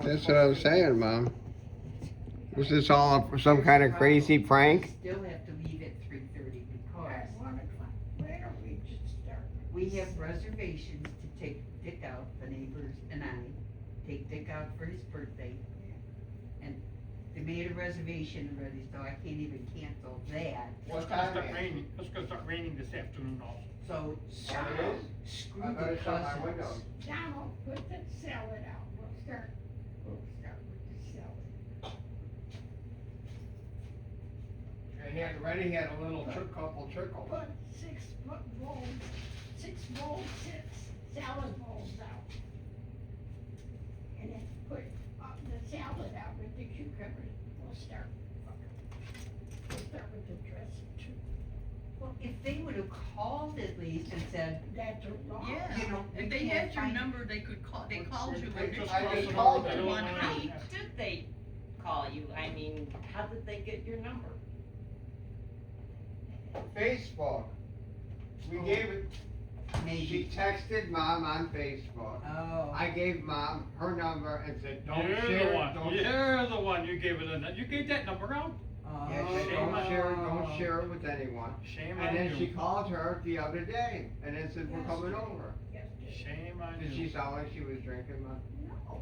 That's what I was saying, Mom. Was this all some kind of crazy prank? Still have to leave at 3:30 because At 1 o'clock, where do we just start? we have reservations to take Dick out, the neighbors and I, take Dick out for his birthday. And they made a reservation already, so I can't even cancel that. It's gonna start raining, it's gonna start raining this afternoon also. So Oh, it is? screw I the better shut my cousins. window. Donald, put the salad out, we'll start with the salad. And he had already had a little couple trickles. Put 6 bowls, 6 salad bowls out. And then put the salad out with the cucumbers, we'll start with the dressing too. Well, if they would have called at least and said, That's a lot. Yeah, You know, we if they can't had your find- number, they could call, they called you I when you're just supposed to called call them. you on How eight. Did they call you? I mean, how did they get your number? Facebook. We gave it, she maybe, texted Mom on Facebook. oh. I gave Mom her number and said, don't You're share, the one, don't you're the one, you gave it you gave that number out? Yeah, she said, Shame don't on- share it with anyone. Shame on And then she you. called her the other day and then said, we're coming over. Yesterday. Shame on Did you. she sound like she was drinking, Mom? No,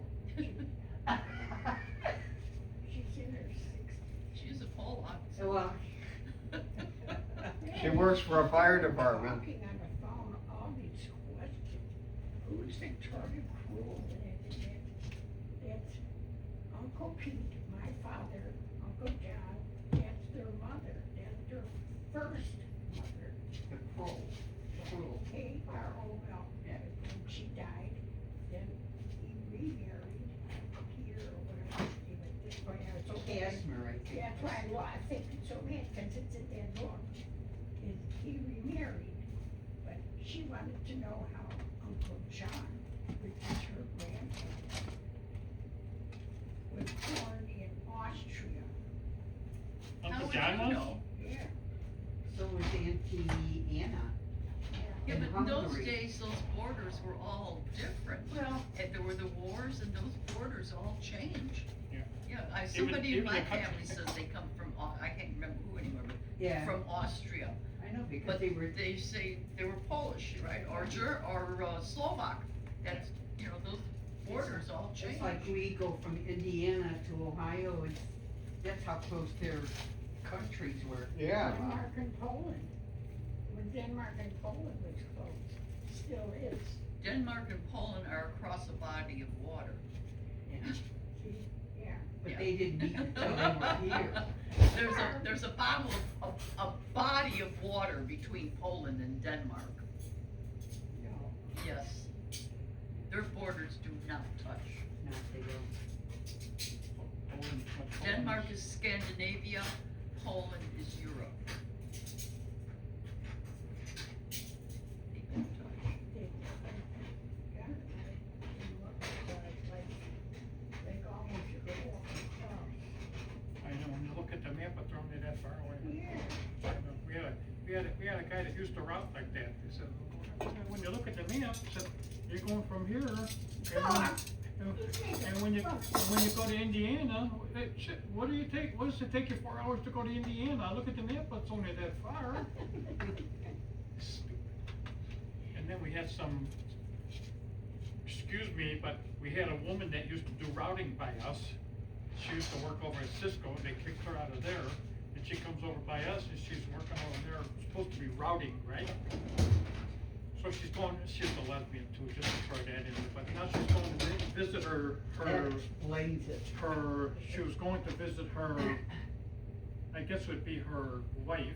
she's in her 60s. She's a Pollock. So, well, She works for a fire department. Talking on the phone, all these questions. Who's Victoria Cruel? That's Uncle Pete, my father, Uncle John, that's their mother, that's their first mother. The cruel, cruel. K-R-O-L, when she died, then he remarried here or whatever. That's why I was so Casmer, I think. That's why I think it's so bad, cause it's in that book, is he remarried, but she wanted to know how Uncle John, which is her grandfather, was born in Austria. How Uncle would John you was? know? Yeah. So was Auntie Anna. Yeah, In but in those Hungary. days, those borders were all different. Well, And there were the wars and those borders all changed. Yeah. Yeah, somebody in even my the country- family says they come from, I can't remember who anymore, but yeah, from Austria. I know, because But they were, they say they were Polish, right, or Slovak. That's, you know, those borders all it's changed. like we go from Indiana to Ohio, and that's how close their countries were. Yeah. Denmark and Poland, when Denmark and Poland was closed, still is, Denmark and Poland are across a body of water. Yeah. see, yeah. But they didn't meet until they were here. There's a a body of water between Poland and Denmark, No. yes. Their borders do not touch. No, they don't. Denmark is Scandinavia, Poland is Europe. They don't touch. They, yeah, they look, like almost you go across. I know, when you look at the map, it's only that far away. Yeah. I know. We had a guy that used to route like that, he said, when you look at the map, he said, you're going from here, and when you go to Indiana, shit, what do you take, what does it take you 4 hours to go to Indiana? I look at the map, it's only that far. Stupid. And then we had some, excuse me, but we had a woman that used to do routing by us. She used to work over at Cisco, and they kicked her out of there, and she comes over by us, and she's working over there, supposed to be routing, right? So she's a lesbian too, just to throw that in, but now she's going to visit That explains it. she was going to visit her, I guess it would be her wife.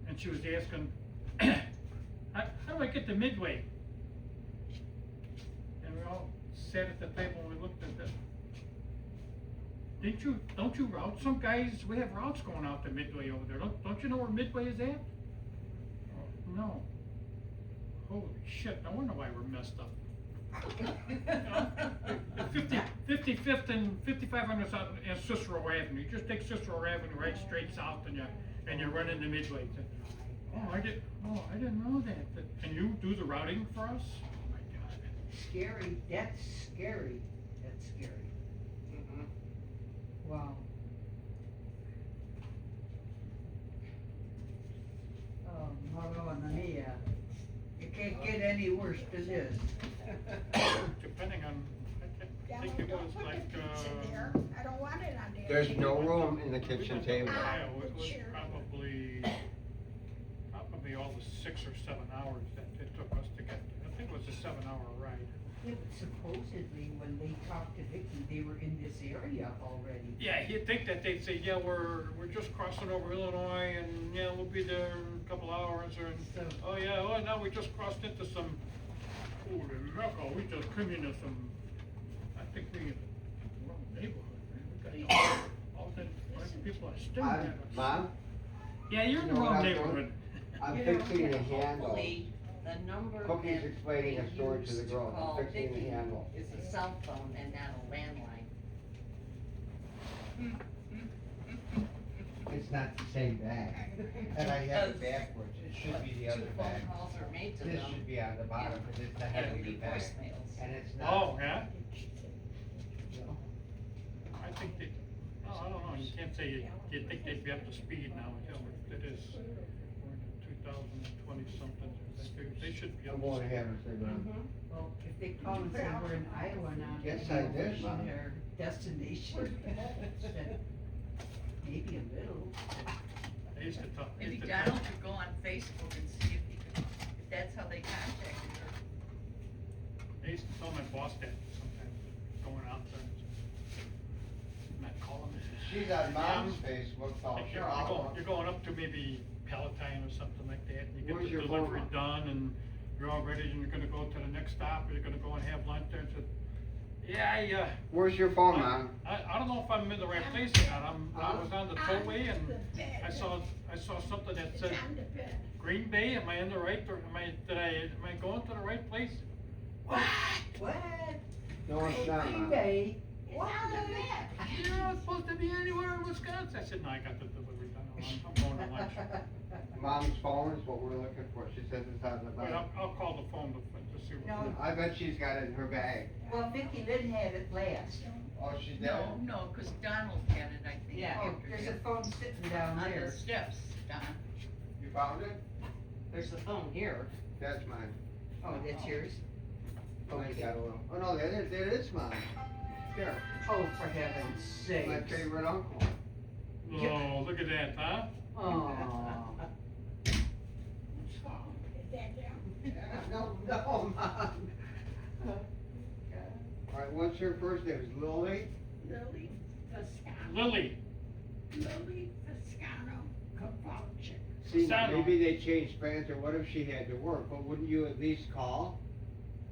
And she was asking, how do I get to Midway? And we all sat at the table and we looked at this. Don't you route? Some guys, we have routes going out to Midway over there. Don't you know where Midway is at? Oh, no. Holy shit, no wonder why we're messed up. 55th and 5500 South and Cicero Avenue. You just take Cicero Avenue right straight south and you run into Midway. I didn't know that. Can you do the routing for us? Oh my God. scary, that's scary, that's scary. Mhm. Wow. Oh, Madonna mia, you can't get any worse than this. Depending on, I think Don't it was put the like, pizza there, I don't want it on there. There's no room in the kitchen table. Yeah, it was probably all the 6 or 7 hours that it took us to get, I think it was a 7-hour ride. Yeah, but supposedly when they talked to Vicky, they were in this area already. Yeah, you'd think that they'd say, yeah, we're just crossing over Illinois and, yeah, we'll be there in a couple hours or, So- oh yeah, oh, now we just crossed into some, holy mackerel, we just came into some, I think we, in the wrong neighborhood, man. We got all the right people are staring at us. Mom, Yeah, you're in You the know what wrong I'm doing? neighborhood. I'm You know, fixing the handle. Hopefully, the number Cookies that explaining they a story to the use girl. I'm call fixing the Vicky handle. is a cell phone and not a landline. It's not the same bag. And I have it backwards. It should be the other Two bag. phone calls are made to This them, should be on the bottom, because it's the and heavier leave bag. voicemails. And it's not. Oh, yeah? I think they, oh, I don't know, you can't say you think they'd be up to speed now, you know, it is, we're in 2020 something, they should be up I'm to going to speed. have a cigarette. Well, if they call and say we're in Iowa now, Yes, they I know did, Mom. their destination, then maybe a little. They used to talk, they Maybe used to Donald talk, could go on Facebook and see if he could, if that's how they contacted her. they used to tell my boss that sometimes, going out there, and I'd call him. She's on Mom's Facebook, so Like, sure, I'll. you're going up to maybe Palatine or something like that, and you get Where's the your phone, delivery Mom? done, and you're all ready, and you're gonna go to the next stop, or you're gonna go and have lunch there, and said, yeah, Where's your phone, Mom? I don't know if I'm in the right place or not, I was on the tollway and I saw something that It's said on the bed. Green Bay, am I in the right, or am I going to the right place? What? What? No, it's not, Green Mom. Bay? It's on the bed. You're not supposed to be anywhere in Wisconsin, I said, no, I got the delivery done, I'm going to lunch. Mom's phone is what we're looking for. She says it's on the But bag. I'll call the phone to see what. No. I bet she's got it in her bag. Well, Vicky Lynn had it last. Oh, she did? No, cause Donald had it, I think. Yeah, after there's you. a phone sitting down On there. the steps, Don. You found it? There's a phone here. That's mine. Oh, that's yours? Mine's got a little, oh no, that is mine. Here, Oh, for heaven's sake. my favorite uncle. Oh, look at that, huh? Oh. Is that them? No, Mom. Alright, what's her first name? Is Lily? Lily Viscano. Lily, Lily Viscano Kowalczyk. See, Sano. maybe they changed plans, or what if she had to work, but wouldn't you at least call?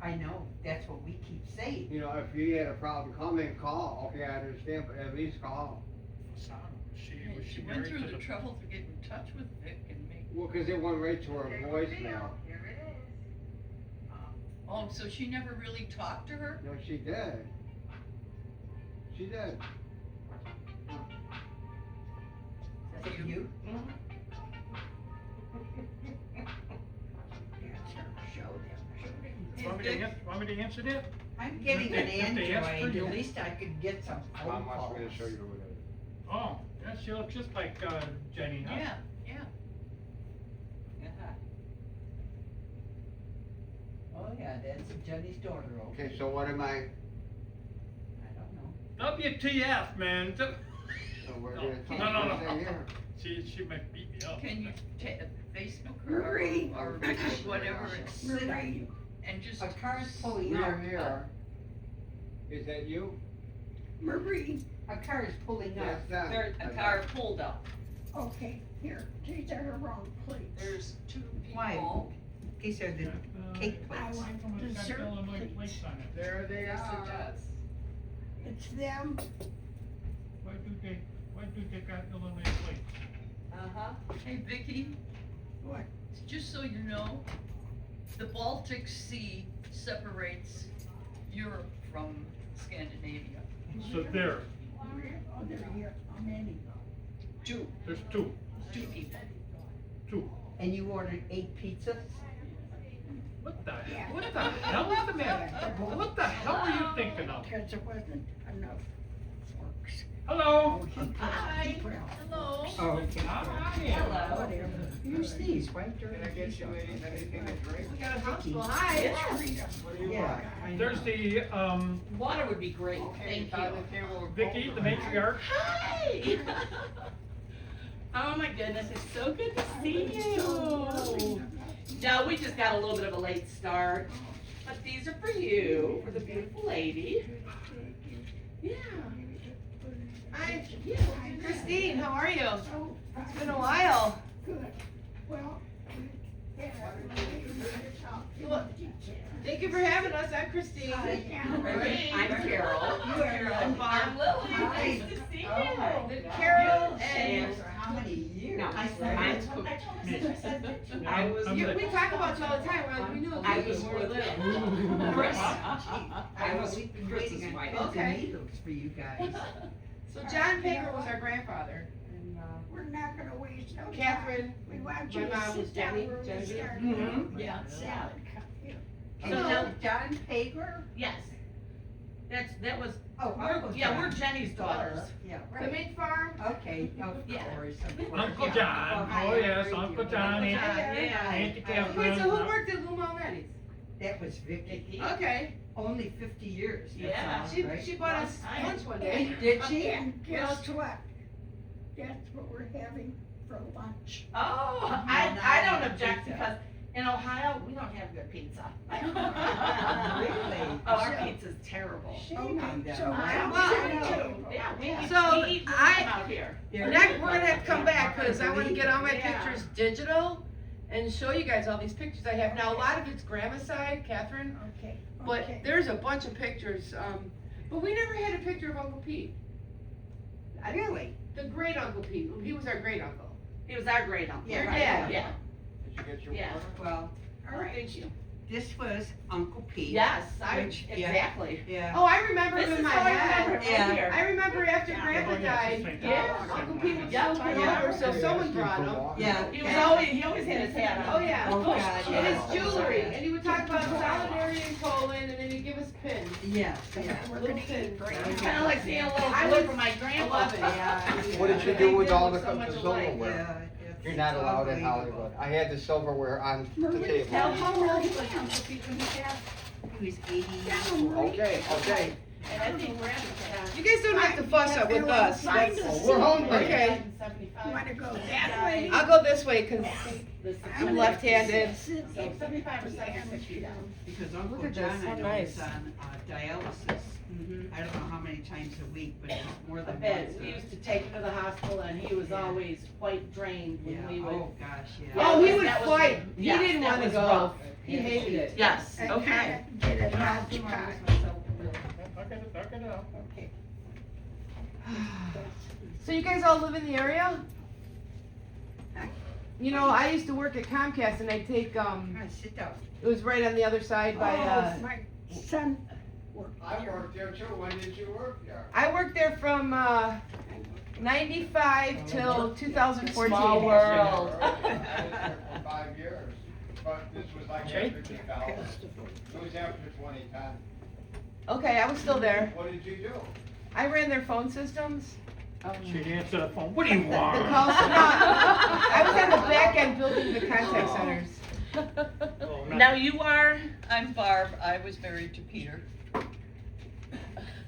I know, that's what we keep saying. You know, if you had a problem, come and call, okay, I understand, but at least call. Fasano, Yeah, was she She went married through to the the? trouble to get in touch with Vic and make, Well, cause it went right to her voicemail. oh, so she never really talked to her? No, she did. She did. Is it you? That's her. Show them. Want me to want me to answer that? I'm getting an If they ask for Android, you. at least I could get some phone Mom wants me calls. to show you what it is. Oh, yeah, she looks just like, Jenny, huh? Yeah. Yeah. Oh, yeah, that's Jenny's daughter, okay. Okay, so what am I, I don't know. WTF, man, so we're No, gonna talk no, no, about no. here. she might beat me up. Can you Facebook her Marie. or whatever and sit Marie. and just. A car's pulling No, out. here. Is that you? Marie. A car is pulling up. That's that. There's a car pulled up. Okay, here, these are the wrong plates. There's two Why? people. These are the cake I plates. want Someone's got dessert Illinois plates. plates on it. There they Yes, are. it does. It's them. Why do they got Illinois plates? Uh-huh. Hey, Vicky, What? just so you know, the Baltic Sea separates Europe from Scandinavia. So there, Oh, they're here. How many? there's two. Two people. Two. And you ordered 8 pizzas? What the Yeah. hell is the matter? What the hell are you thinking of? Because there wasn't enough forks. Hello? Hi. Hello. Oh, okay. Hi. Hello. Whatever. Use these, right there. Can I get you anything to drink? We got a hospital, hi. Yes. What do you Yeah. want? I know. There's the, Water would be great, Okay, thank by you. the table with Vicky, both the of them. matriarch. Hi! Oh my goodness, it's so good to see you. No, we just got a little bit of a late start, but these are for you, for the beautiful lady. Yeah. Hi, Yeah. Christine, how are you? Oh, It's been a while. good. Well, yeah. Well, Thank you for having us, I'm Christine. I'm Carol. You are- I'm Barb. I'm Lily. Hi. Nice to see Oh. you. Carol You and, For how many years? No, right? I was, I'm you, the- we talk about you all the time, well, we knew I you was were with little. Chris. I was Chris's waiting on wife. pins and Okay. needles for you guys. So John Pager was our grandfather, and, We're not gonna waste no time. Catherine, We want you my to mom was sit down Jenny, where we Genevieve. started. Mhm. Yeah. Salad cup, yeah. And So- John Pager? Yes. That was, Oh, Uncle yeah, John. we're Jenny's daughters. Yeah, the right. Mint Farm, Okay, of Yeah. course, of course. Uncle Yeah. John, I oh yes, agree Uncle with you. John, Uncle Aunt John, yeah. Auntie I- Catherine. wait, so who worked at Lou Malnati's? That was Vicky. Okay, Only 50 years. that's Yeah. all, she, right? she bought us lunch one day. Did she? And guess what? That's what we're having for lunch. Oh, I don't object because in Ohio, we don't have good pizza. Really? Oh, our pizza's terrible. Shame on them. So Well, well, Yeah, we So, eat them I- out here. Next, we're gonna have to come back, cause I wanna get all my Yeah. pictures digital and show you guys all these pictures I have. Now, a lot of it's grandma's side, Catherine, Okay, but okay. there's a bunch of pictures, but we never had a picture of Uncle Pete. Really? The great Uncle Pete, he was our great uncle. He was our great uncle. Yeah, right? yeah. Yeah, Did you get your Yeah. water? Well, All right. Thank you. this was Uncle Pete. yes, Which- yeah. exactly. Yeah. Oh, I remember This him in is my how I remember head. him right Yeah. here. I remember after Yeah. grandpa Oh, yes, died, same Yeah. time. Uncle Pete would Yeah. still come Yeah. over, so someone brought him. Yeah. He was always, he always had his hat on. Oh, yeah. Oh, God, And yeah. his jewelry, and he would talk about solidarity in Poland, and then he'd give us pins. Yes, yeah. We're Little gonna pins. eat great. It's kinda like seeing a little I blip was from my grandpa. 11. Yeah. What did you Yeah. do with all the So much alike. silverware? Yeah, it's You're not allowed in unbelievable. Hollywood. I had the silverware on the Marie, table. Tell how old was Uncle Pete when he passed? He was 80 years Down, old. Marie. Okay, okay. And I think grandpa passed. You guys don't have to fuss up with us. Find That's- us. We're hungry. Okay, You wanna go that way? I'll go this way, cause This is- I'm left-handed. Sit So down. 75 or 60 down. Because Uncle Look at John, this, how I know, nice. is on dialysis. I don't know how many times a week, but it's more I than bet, once. we used to take him to the hospital and he was Yeah. always quite drained Yeah, when we would. oh, gosh, yeah. Oh, he That would was- fight. He yes, didn't that wanna was go. rough. He hated it. Yes, And okay. Get it out the pot. Tuck it up. Okay. So you guys all live in the area? You know, I used to work at Comcast and I'd take, Sit down. it was right on the other side by, Oh, my son worked I there. worked there too. When did you work there? I worked there from, 95 till 2014. Small world. I was there for 5 years, but this was like after 2000. It was after 2010. Okay, I was still there. What did you do? I ran their phone systems. She'd answer the phone, what do you The want? call, no, I was on the back end building the contact centers. Oh, not- Now you are, I'm Barb, I was married to Peter.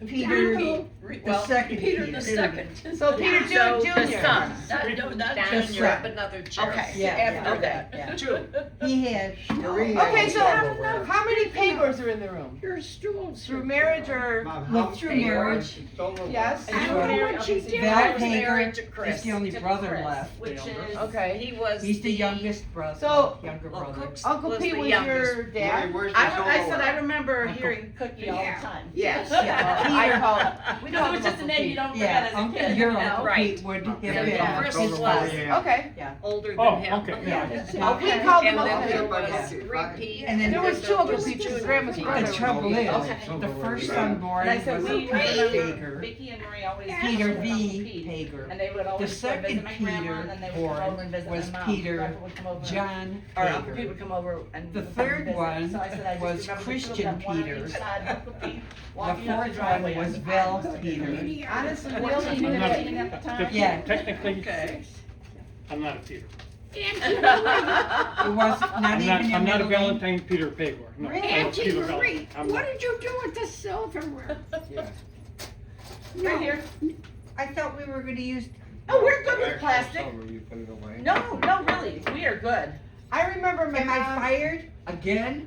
Peter, Well, second Peter Peter. the second. So Peter So Junior. the son, no, not The junior, son. but another Jerry. Okay. Yeah, After yeah, that. yeah. True. He had, Marie had Okay, the so silverware. how many Pagors are in the room? Your stools. Through marriage or, Mom, Look, how through many marriage. silverware? yes? I don't know what she did. Val I was married Pager to Chris. is the only To brother Chris, left. Which is. Okay. He was He's the youngest brother, So- younger Well, brother. Cook's Uncle was Pete the was youngest. your Marie, dad? where's the I said I silverware? remember Uncle- hearing Cookie all Yeah. the time. Yes, yeah, I call it, we Because call it it was just a name you don't forget Yeah, as a Uncle, kid, your you know? Uncle Right. Pete would have Yeah, been yeah. his Chris class. was- Okay. Older Oh, than him. okay, Yeah. yeah. We called him And then Uncle there Pete. was Yeah. repeat. And then There was two Uncle Just Pete's, as grandma's the brother. The trouble is, Okay. the first son born And I was said, we, Peter I remember Pager. Vicky and Marie always. Peter used to come V. to Pete. Pager. And they would The always go visit second my grandma, Peter and then they would come over born and visit was my mom. Peter Grandpa would come over, John or Uncle Pete Pager. would come over and. The would come third visit. one So I said, I just was remember the two of Christian them, one on Peter. each side, Uncle Pete The walking out the fourth driveway. one was and- Val Peter. Honestly, we What only was knew he that. doing at the time? Yeah. Technically, Okay. I'm not a Peter. Auntie It was not I'm even not, your I'm not a middle name. Valentine Peter Pagor. No, Marie, I'm a Auntie Peter Marie, Valentine. I'm what not. did you do with the silverware? Yeah. Right here. I thought we were gonna use, Oh, we're good with Actual plastic. silver, you put it away. No, no, really, we are good. I remember my am I mom, fired again?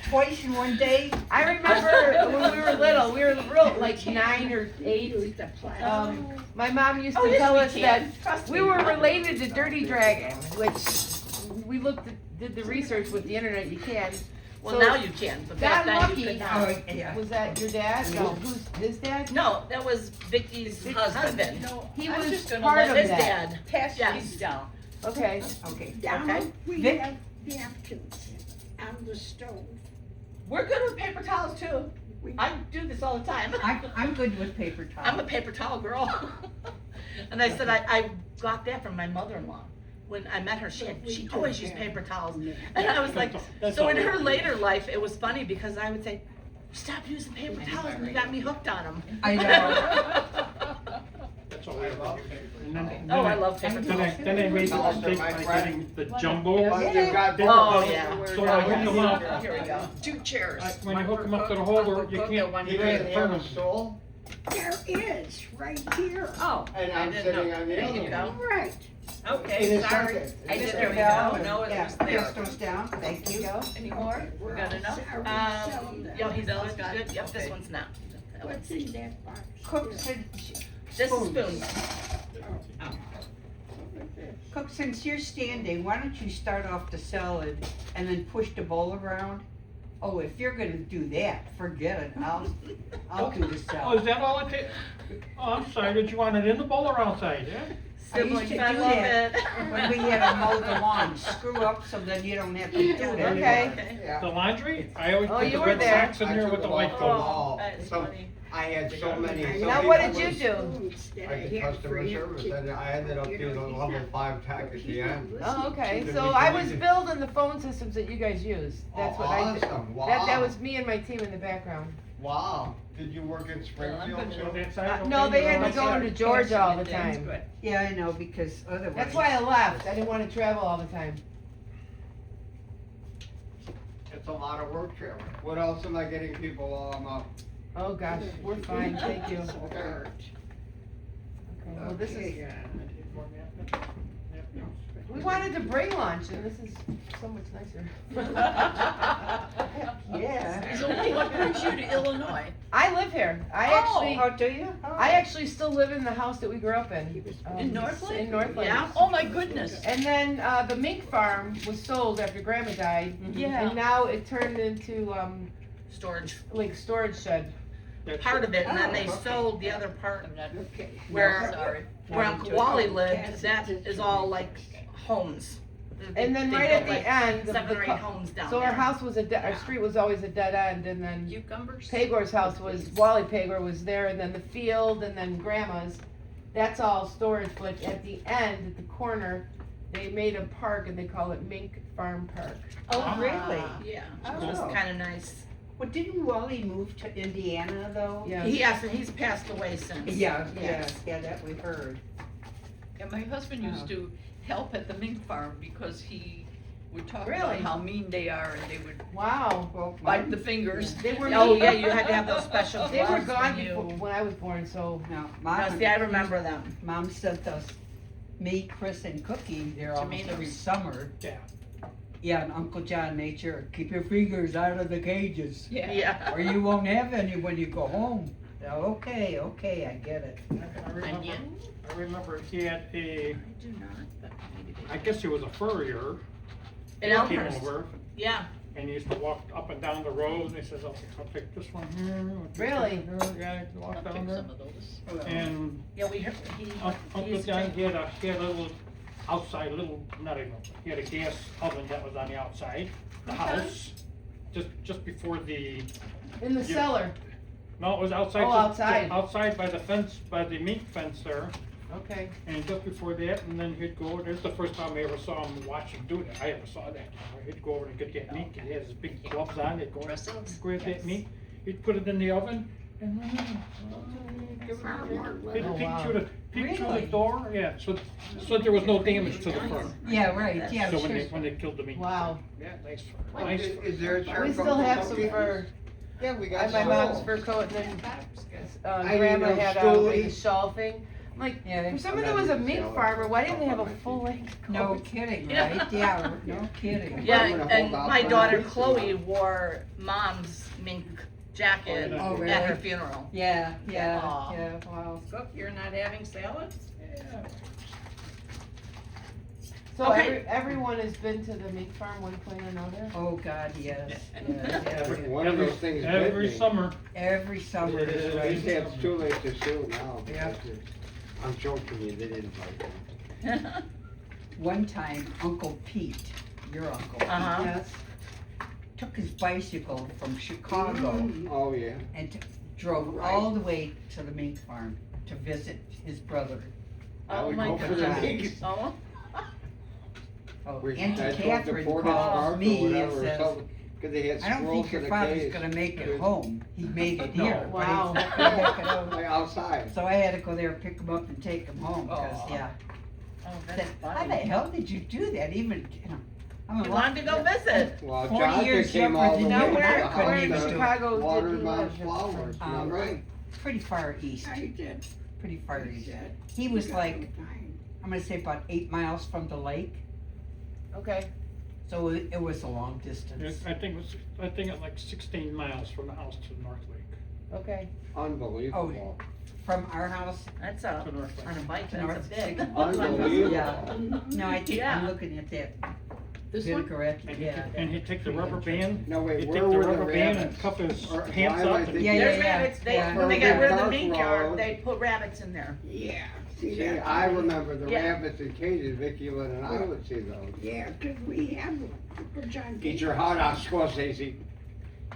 Twice in one day? I remember when we were little, we were real, like 9 or 8. Use the plastic. My mom used Oh, to yes, tell we us can. that Trust we me. were related to Dirty Dragon, which we did the research with the internet, you can. Well, So, now you can, but back Don then you Lucky- could Oh, not. yeah. Was that your dad? No, who's his dad? No, that was Vicky's husband. He I'm was just gonna part let of His that. dad. Pass Yes. these down. Okay, Okay. Down, okay. we Vic? have napkins on the stove. We're good with paper towels too. We- I do this all the time. I'm good with paper towels. I'm a paper towel girl. And I said, I got that from my mother-in-law. When I met her, she always used paper towels. And I was like, That's so in all her right. later life, it was funny because I would say, stop using paper towels and you got me hooked on them. I know. That's all I I love ever did. paper And then- towels. then Oh, I love paper Then I, towels. then I made the Towels are mistake my by friend. getting the jumbo. Once you've got Oh, different- yeah. So I hook them up. Here we go. 2 chairs. When you hook One them for up to the cook, holder, one for you cook, can't- and one You for- didn't have a stool, There is, right here. Oh, and I I'm didn't sitting know. on the There other you one. go. Right. It Okay, is sorry. something. I It is didn't Mr. something. Bell? know it Yeah, was there. pass those down, thank you. Any more? We got enough? Yeah, he's always got good. it? Yep, this Okay. one's not. What's in that box? Cook, here? since, This is spoons. Cook, since you're standing, why don't you start off the salad and then push the bowl around? Oh, if you're gonna do that, forget it, I'll do the Oh, is salad. that all it takes? Oh, I'm sorry, did you want it in the bowl or outside, yeah? I used Siblings, to I do love that it. when we had to mow the lawn, screw up so then you don't have to do it anymore. Okay. Yeah. The laundry, I always Oh, put you the were red there. socks in I there took with the them white off. clothes. Oh, that is Some- funny. I had so many. some Now, what people did you do? Spoons that I did have customer for him service, to- and I ended up you being know, a he's level not- 5 tech at the end. Oh, okay, Should so be I was deleted. building the phone systems that you guys use. That's what I did. Awesome, wow. That was me and my team in the background. Wow, did you work in I'm Springfield gonna too? So that side, No, okay? they had to That's go it. into Georgia all the That's time. good. Yeah, I know, because otherwise. That's why I left, I didn't wanna travel all the time. It's a lot of work, Trevor. What else am I getting people while I'm up? Oh gosh, we're fine, thank you. Okay, Okay. well, this is, Okay, we wanted to bring lunch and this is so much nicer. Yeah. So what brings you to Illinois? I live here, Oh, do you? I actually still live in the house that we grew up in. In Northland? In Northland. Yeah. Oh, my goodness. And then, the mink farm was sold after grandma died. Yeah. And now it turned into, Storage, like storage shed. That's part of it, and then they Oh, okay. sold the other part I'm not, okay. where, sorry. where Uncle Wally lived, that is all like homes. And then They right built at the like end of 7 the, or 8 homes down so there. our house was our street was always a dead end, and then Cucumbers? Pagor's house was, Wally Pagor was there, and then the field, and then grandma's. That's all storage, but at the end, at the corner, they made a park and they call it Mink Farm Park. Oh, really? Yeah, Oh. it was kinda nice. Well, didn't Wally move to Indiana though? Yeah. Yes, and he's passed away since. Yeah, Yes. that we heard. And my husband used Oh. to help at the mink farm because he would talk about Really? how mean they are and they would Wow. Well, bite the fingers. They were Oh, mean. yeah, you had to have those special They were gloves gone when before, you. when I was born, so. No, Now, see, I remember them. Mom sent us, me, Chris, and Cookie there almost every Tomatoes. summer. Yeah. Yeah, and Uncle John made sure, keep your fingers out of the cages, Yeah. or you won't have any when you go home. Okay, I get it. I remember he had a, I do not, but maybe they. I guess he was a furrier. In He came Elmhurst. over, Yeah, And he used to walk up and down the road, and he says, I'll take this one here. I'll take Really? this one here." Yeah, he'd walk down there. And Yeah, we heard, he Uncle used to John, take- he had a little outside, not even, he had a gas oven that was on the outside, the Okay. house. Just before the, In the Yeah. cellar, no, it was outside. Oh, outside. Outside by the fence, by the meat fence there. okay. And just before that, and then he'd go, there's the first time I ever saw him watch him do that, I ever saw that. He'd go over and get that meat, he had his big gloves on, he'd go and Dressings? grab that Yes. meat, he'd put it in the oven, and he'd Oh, peek wow. through the Really? door, yeah, so there was no damage to the front. Yeah, right, yeah, So sure. when they killed the meat. Wow. Yeah, nice, What? nice. Is there a We term still for have Uncle some Pete? fur. Yeah, we I got had my some. mom's fur coat, and then, I grandma didn't know had Stooley. a shawl thing. I'm like, Yeah, for they- someone that was a mink I'm not farmer, why didn't they have a jealous. full length coat? No kidding, Yeah. right? Yeah, no kidding. Yeah, I'm gonna and hold out my my daughter wrist. Chloe wore mom's mink jacket Oh, at really? her funeral. Yeah, yeah, Aw. yeah, wow. Cook, you're not having salad? So Okay. everyone has been to the mink farm one point or another? Oh, God, yes, yes, yeah. One of those things bit Every me. summer. Every summer is At least right. it's too late to sue now. Yeah. because it's- I'm joking you, they didn't fight me. One time, Uncle Pete, your uncle, Pete, Uh-huh. Yes. took his bicycle from Chicago Oh, yeah. and drove all the way to the mink farm to visit his brother. I Oh would my go for the God. minks. Oh, Oh, We- Auntie I drove to Catherine Portage Park calls or me and whatever, or says, something, 'cause they had I don't squirrels think in your the father's cage. gonna make it Good. home. He made it No. here, but Wow. he's not gonna make it home. Like outside. So I had to go there, pick him up and take him home, cause Aw. yeah. oh, Said, that's how the funny. hell did you do that? Even, you know, I'm a You wanted to go visit. Well, 40 Jonathan years came younger all the than way Now, you, to and I the couldn't house where in even to do it. Chicago water did you my live? flowers, you know, right? pretty far east, I did. pretty far I east. did. He was Got like, no time. I'm gonna say about 8 miles from the lake, Okay. so it was a long distance. I think it's like 16 miles from the house to North Lake. Okay. Unbelievable. From our house, That's a, To North Lake. on a bike, To that's North a big. Unbelievable. yeah. No, I think, I'm Yeah. looking at that This one? vinaigrette, And yeah. he'd take the rubber band, No, wait, he'd where take the were the rubber band and rabbits? cuff his Or pants Twilight, up and. they- Yeah, There's yeah, rabbits, they, yeah. when they got rid of the Dark mink Road. yard, they put rabbits in there. Yeah. See, See, that- I remember the Yeah. rabbits in cages, Vicky Lynn and I would see those. Yeah, 'cause we have Uncle John. Eat your hot dog, Scorsese.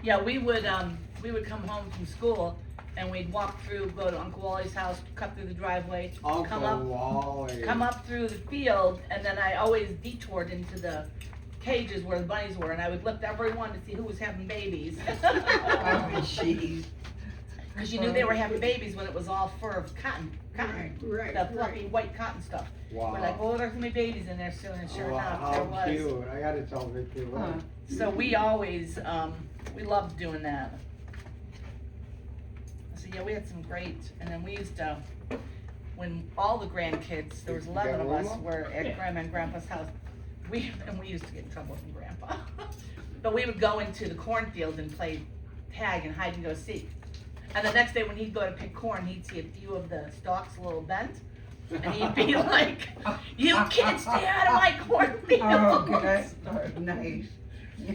Yeah, we would come home from school and we'd walk through, go to Uncle Wally's house, cut through the driveway, come Uncle up, Wally. come up through the field, and then I always detoured into the cages where the bunnies were, and I would lift everyone to see who was having babies. Oh, jeez. Cause you knew they were having babies when it was all fur of cotton, Right, right, the fluffy right. white cotton stuff. We're like, Wow. oh, there's gonna be babies in there soon, and sure Oh, enough, there how was. cute. I gotta tell Vicky Huh. Lynn. So we always, we loved doing that. So yeah, we had some great, and then we used to, when all the grandkids, there was You 11 got of room us up? were Yeah. at Grandma and Grandpa's house. We used to get in trouble from Grandpa. But we would go into the cornfield and play tag and hide and go seek. And the next day when he'd go to pick corn, he'd see a few of the stalks a little bent. And he'd be like, you kids stay out of my cornfield. Oh, good, oh, nice.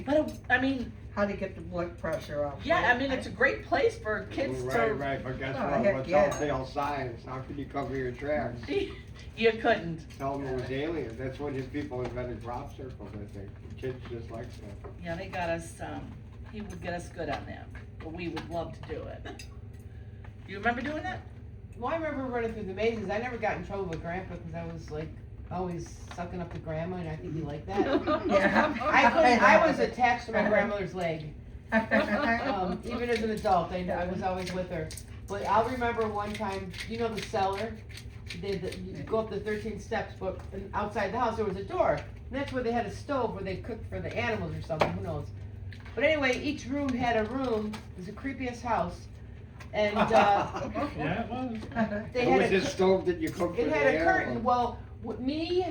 But, I mean, How to get the blood pressure off. yeah, I mean, it's a great place for kids Right, to, right, but guess Oh, what? heck What's yeah. telltale signs? How can you cover your tracks? you couldn't. Tell them it was aliens. That's when his people invented crop circles, I think. Kids just like that. Yeah, they got us, he would get us good on that, but we would love to do it. You remember doing that? Well, I remember running through the mazes. I never got in trouble with Grandpa because I was like always sucking up to Grandma, and I think he liked that. Yeah. I was attached to my grandmother's leg. Even as an adult, I was always with her. But I'll remember one time, you know the cellar? You go up the 13 steps, but outside the house there was a door. And that's where they had a stove where they cooked for the animals or something, who knows. But anyway, each room had a room. It was the creepiest house. And Yeah, it was. they What was had this a, stove that you cooked for it the had a animals? curtain. Well, me,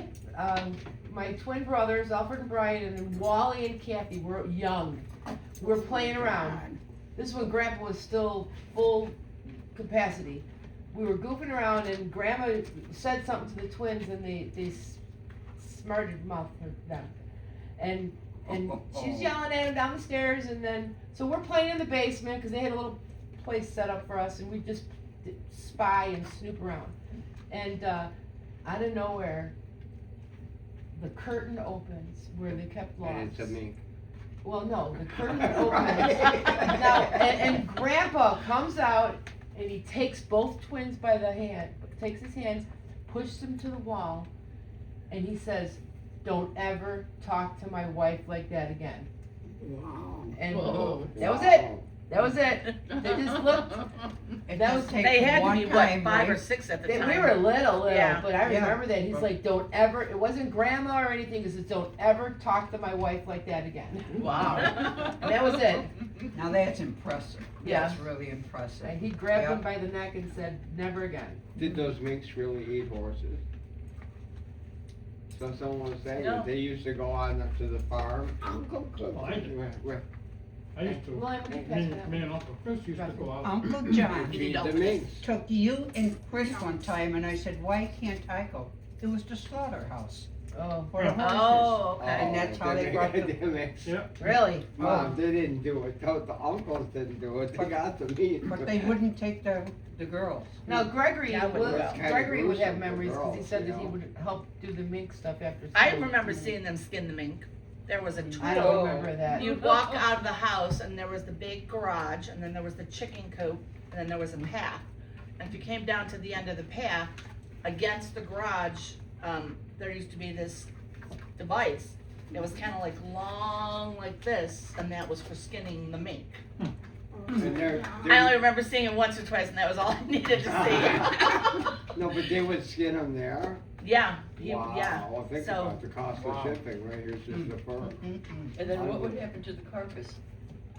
my twin brothers, Alfred and Brian, and then Wally and Kathy were young. We were playing around. This is when Grandpa was still full capacity. We were goofing around and Grandma said something to the twins and they smarted mouth them. And And she's yelling at him down the stairs, and then, so we're playing in the basement, cause they had a little place set up for us, and we just spy and snoop around. And, out of nowhere, the curtain opens where they kept locks. And it's a mink. Well, no, the curtain opens. Now, and Grandpa comes out, and he takes both twins by the hand, takes his hands, pushes them to the wall, and he says, "Don't ever talk to my wife like that again." Wow. And Whoa. that was it. That was it. They just looked. It That does was- take They had to one be, what, time, 5 or right? 6 at the They, time? we were little, Yeah. but I Yeah. remember that. He's like, "Don't ever." It wasn't grandma or anything. He says, "Don't ever talk to my wife like that again." Wow. And that was it. Now that's impressive. Yeah. That's really impressive. And he grabbed Yep. him by the neck and said, "Never again." Did those minks really eat horses? So someone was saying No. that they used to go on up to the farm. Uncle Cook. Well, I did. with- I used to, Well, I'm gonna pass me it out. me and Uncle Chris used to go out. Uncle John Feed the open minks. took you and Chris one time, and I said, "Why can't I go?" It was the slaughterhouse Oh, for the horses. Oh, okay. And that's how they brought the- minks. Yeah. really? Mom, they didn't do it. The uncles didn't do it. They But- got the meat. But they wouldn't take the girls. Now Gregory, Yeah, I wouldn't would, go. Kinda Gregory would have gruesome for memories because he girls, said you that he know. would help do the mink stuff after. I school. remember seeing them skin the mink. There was a tool. I don't remember that. You'd walk out of the house and there was the big garage and then there was the chicken coop and then there was a path. And if you came down to the end of the path, against the garage, there used to be this device. It was kinda like long like this and that was for skinning the mink. And they're- I only remember seeing it once or twice and that was all I needed to see. No, but they would skin them there? Yeah, Wow, yeah. well, think So- about the cost Wow. of shipping, right, here's just the fur. And then what would happen to the carcass?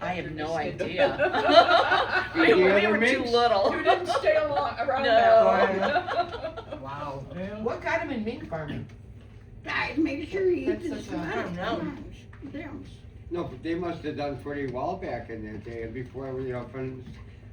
I have after no they skinned them? idea. Did we you we ever were too mix? little. You didn't stay around No. Wow. Yeah. What got him in mink farming? Guys, make sure you eat That's this. such a- I don't know. Them. No, but they must have done pretty well back in their day, before, you know, from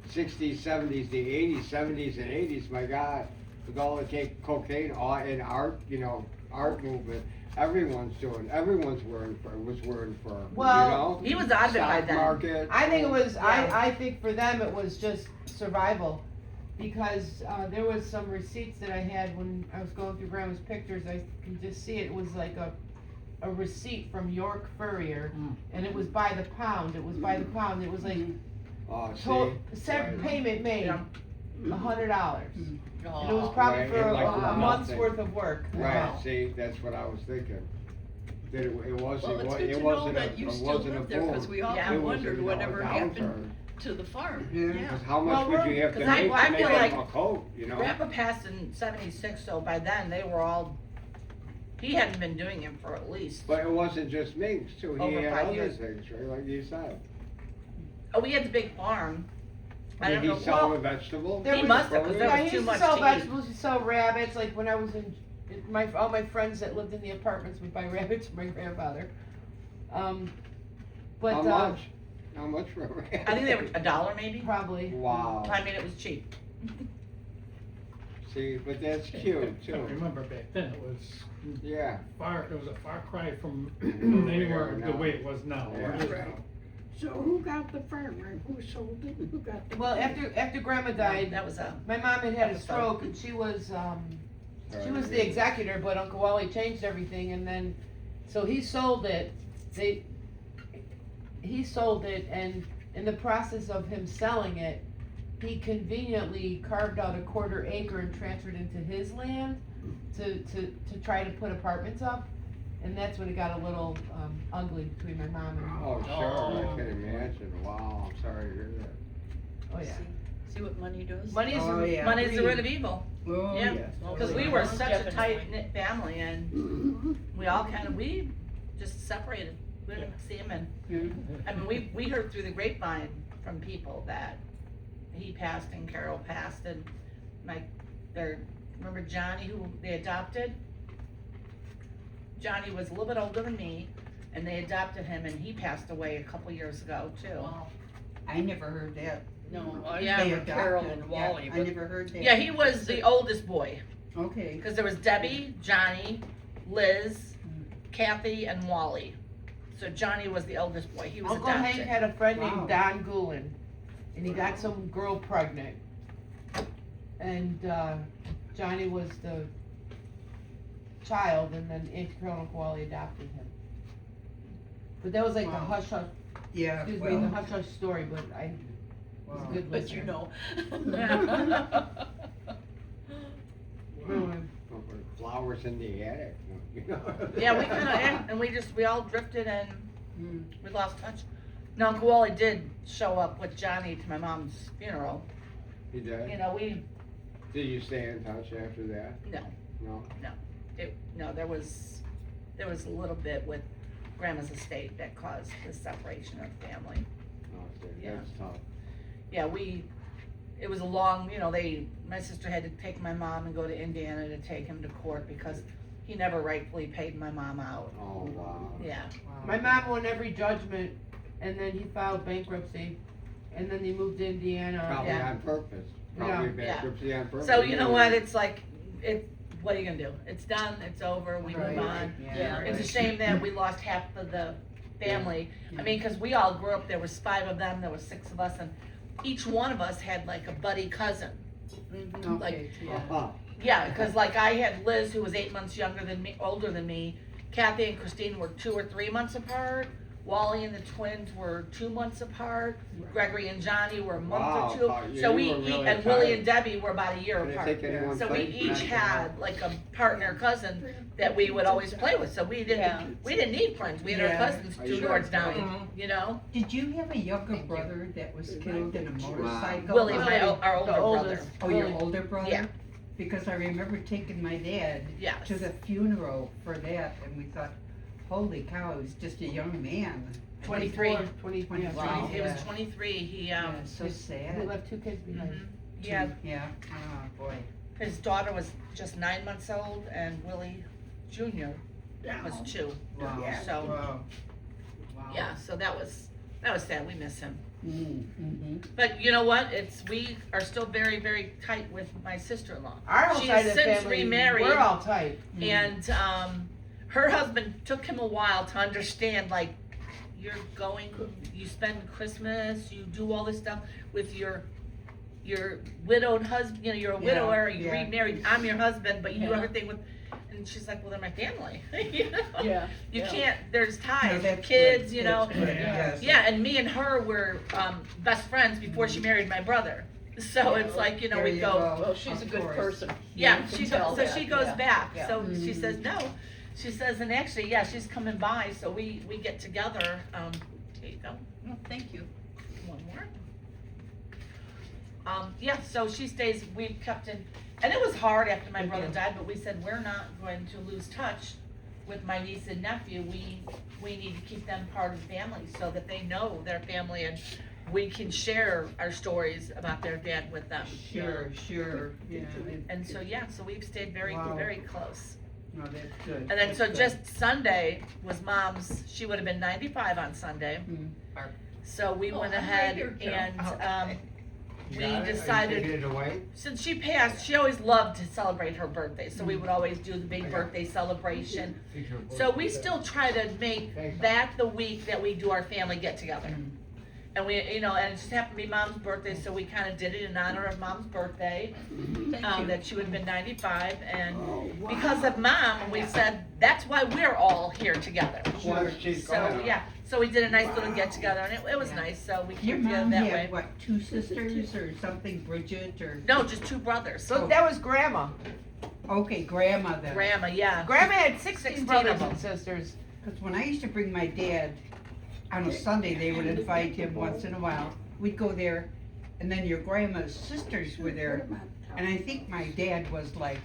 60s, 70s, the 80s, 70s and 80s, my God. With all the cocaine, all in art, you know, art movement, everyone's wearing fur, was wearing fur, you Well, know? He was out of it by Stock then. market. I think it was. Yeah. I think for them it was just survival, because there was some receipts that I had when I was going through Grandma's pictures. I can just see it. It was like a receipt from York Furrier, Mm. and it was by the pound. It was by the pound. It was like Oh, set Right. payment made Yeah. $100. Oh. And it was probably Right, for and like a month's nothing. worth of work. Right, see, that's what I was thinking. That it wasn't, Well, it's good it to know wasn't a, that you it still wasn't a live there, cause boom. we Yeah. It often was a, wondered you know, whatever a happened downturn. to the farm. Yeah. Cause how Well, much would you have to 'cause I- make I to make feel like a coat, you know? Grandpa passed in '76, so by then they were all, he hadn't been doing it for at least, But it wasn't just minks too, he Over had 5 other years. things, right, like you said. oh, we had the big farm. I Did don't he know, sell well, the vegetables? There he was- must have, cause there Yeah, was he too used to much sell to eat. vegetables, he sell rabbits, like when I was in, all my friends that lived in the apartments would buy rabbits from my grandfather. But, How much? How much for a rabbit? I think they were $1 maybe, probably. Wow, I mean, it was cheap. see, but that's cute I too, remember back then, it was yeah. it was a far cry from anywhere the now. way it was now. Yeah. It is Right. now. So who got the farm, and who sold it, and who got the? Well, after grandma died, That was my mom had a episode. stroke and she was Sorry, the yeah. executor, but Uncle Wally changed everything and then, so he sold it, he sold it, and in the process of him selling it, he conveniently carved out a 1/4 acre and transferred into his land to try to put apartments up, and that's when it got a little ugly between my mom and, Oh, sure, I can imagine, wow, I'm sorry to hear that. oh yeah. See what money does? Money is, Oh, yeah. Money's the greed. root of evil, Oh, Yeah. yes. cause we were such a tight knit family and Mhm. we all we just separated. We didn't see him and, I mean, we heard through the grapevine from people that he passed and Carol passed and remember Johnny who they adopted? Johnny was a little bit older than me and they adopted him and he passed away a couple years ago too. Wow. I never heard that. No, I Yeah. They remember Carol adopted, and yeah, Wally, I but never heard that. Yeah, he was the oldest boy, Okay. cause there was Debbie, Johnny, Liz, Kathy and Wally. So Johnny was the eldest boy, he was Uncle Hank adopted. had a friend Wow. named Don Goulin, and he got some girl pregnant. And, Johnny was the child, and then Auntie Carol and Wally adopted him. But that was like the Wow. hush hush, Yeah, excuse me, the well, hush hush story, but I was a wow. good But you listener. know. Flowers in the attic, you know? Yeah, we kinda, and we all drifted and Mm. we lost touch. Now, Uncle Wally did show up with Johnny to my mom's funeral, He you did? know, we, Did you stay in touch after that? no, No? no, there was a little bit with Grandma's estate that caused the separation of family. No, Yeah. that's tough. Yeah, it was a long, my sister had to take my mom and go to Indiana to take him to court because he never rightfully paid my mom out. Oh, wow. Yeah, Wow. My mom won every judgment, and then he filed bankruptcy, and then he moved to Indiana. Probably Yeah. on purpose. Yeah. Probably bankruptcy on purpose. so you know what, it's like, what are you gonna do? It's done, it's over, we Right. move on. Yeah. It's a shame that we lost half of the family. I mean, cause we all grew up, there was 5 of them, there was 6 of us, and each one of us had like a buddy cousin. Like, Okay, yeah. Uh-huh. yeah, cause like I had Liz, who was 8 months older than me. Kathy and Christine were 2 or 3 months apart. Wally and the twins were 2 months apart. Gregory and Johnny were a month Wow, or 2. yeah, So you we, were really and Willie tight. and Debbie were about a year I didn't apart. think anyone So we played each back then. had like a partner cousin that we would always play with, so we Yeah. didn't need friends, we had our Yeah. cousins Are 2 you doors sure? down, you know? Did you have a younger brother that was killed in a motorcycle? Willie, Willie, our older the brother. oldest. Oh, your Willie. older brother? Yeah. Because I remember taking my dad Yes. to the funeral for that, and we thought, holy cow, he was just a young man. 23. 23. Wow. He was Yeah. 23, he, Yeah, so He sad. left 2 kids behind. mhm. Yeah, Yeah, oh, boy. his daughter was just 9 months old, and Willie Junior was 2. Wow. Yeah. So, Wow. Wow. yeah, so that was sad, we miss him. Mm-hmm. But you know what, we are still very, very tight with my sister-in-law. Our whole She side has of the since family, remarried. we're all tight. And her husband took him a while to understand, like, you spend Christmas, you do all this stuff with your widowed husband, you're a Yeah, widower, you yeah. remarried, I'm your husband, but you do Yeah. everything with, and she's like, well, they're my family, you know? Yeah. You yeah. can't, there's No, ties, that's kids, good. you know? That's good, yes. Yeah, and me and her were, best friends before she married my brother, so it's like, There we you go, Well, she's a Of good course. person. yeah, You can she tell goes, so that, she goes yeah. back, Yeah. so she Mhm. says, no, she says, and actually, yeah, she's coming by, so we get together, here you go, Well, thank you. one more. Yeah, so she stays, we've kept in, and it was hard after my brother died, but we said, we're not going to lose touch with my niece and nephew, we need to keep them part of the family, so that they know their family, and we can share our stories about their dad with them. Sure, yeah. And so, yeah, so we've stayed very, Wow. very close. No, that's good. And then, that's so good. just Sunday was Mom's, she would have been 95 on Sunday. Mm. So we Oh, went I'm right ahead here, Joe. and, Okay. You we got it? Are you decided- taking it away? since she passed, she always loved to celebrate her birthday, so we would always do the big Yeah. birthday celebration. Take your book. So we still try to make that the week that we do our family get-together. Mm. And we, and it just happened to be Mom's birthday, so we kinda did it in honor of Mom's birthday, Thank you. that she would have been 95, and Oh, wow. because of Mom, we said, that's why we're all here together. Well, she's So, gone. yeah, so we did a nice little Wow. get-together, and it was Yeah. nice, so we Your kept together mom that way. had, what, 2 sisters or something, Bridget, or? No, just 2 brothers. So that was Grandma. Okay, grandma then. Grandma, yeah. Grandma had 16 16 brothers of them. and sisters. Because when I used to bring my dad, on a Sunday, they would invite him once in a while. We'd go there, and then your grandma's sisters were there. And I think my dad was like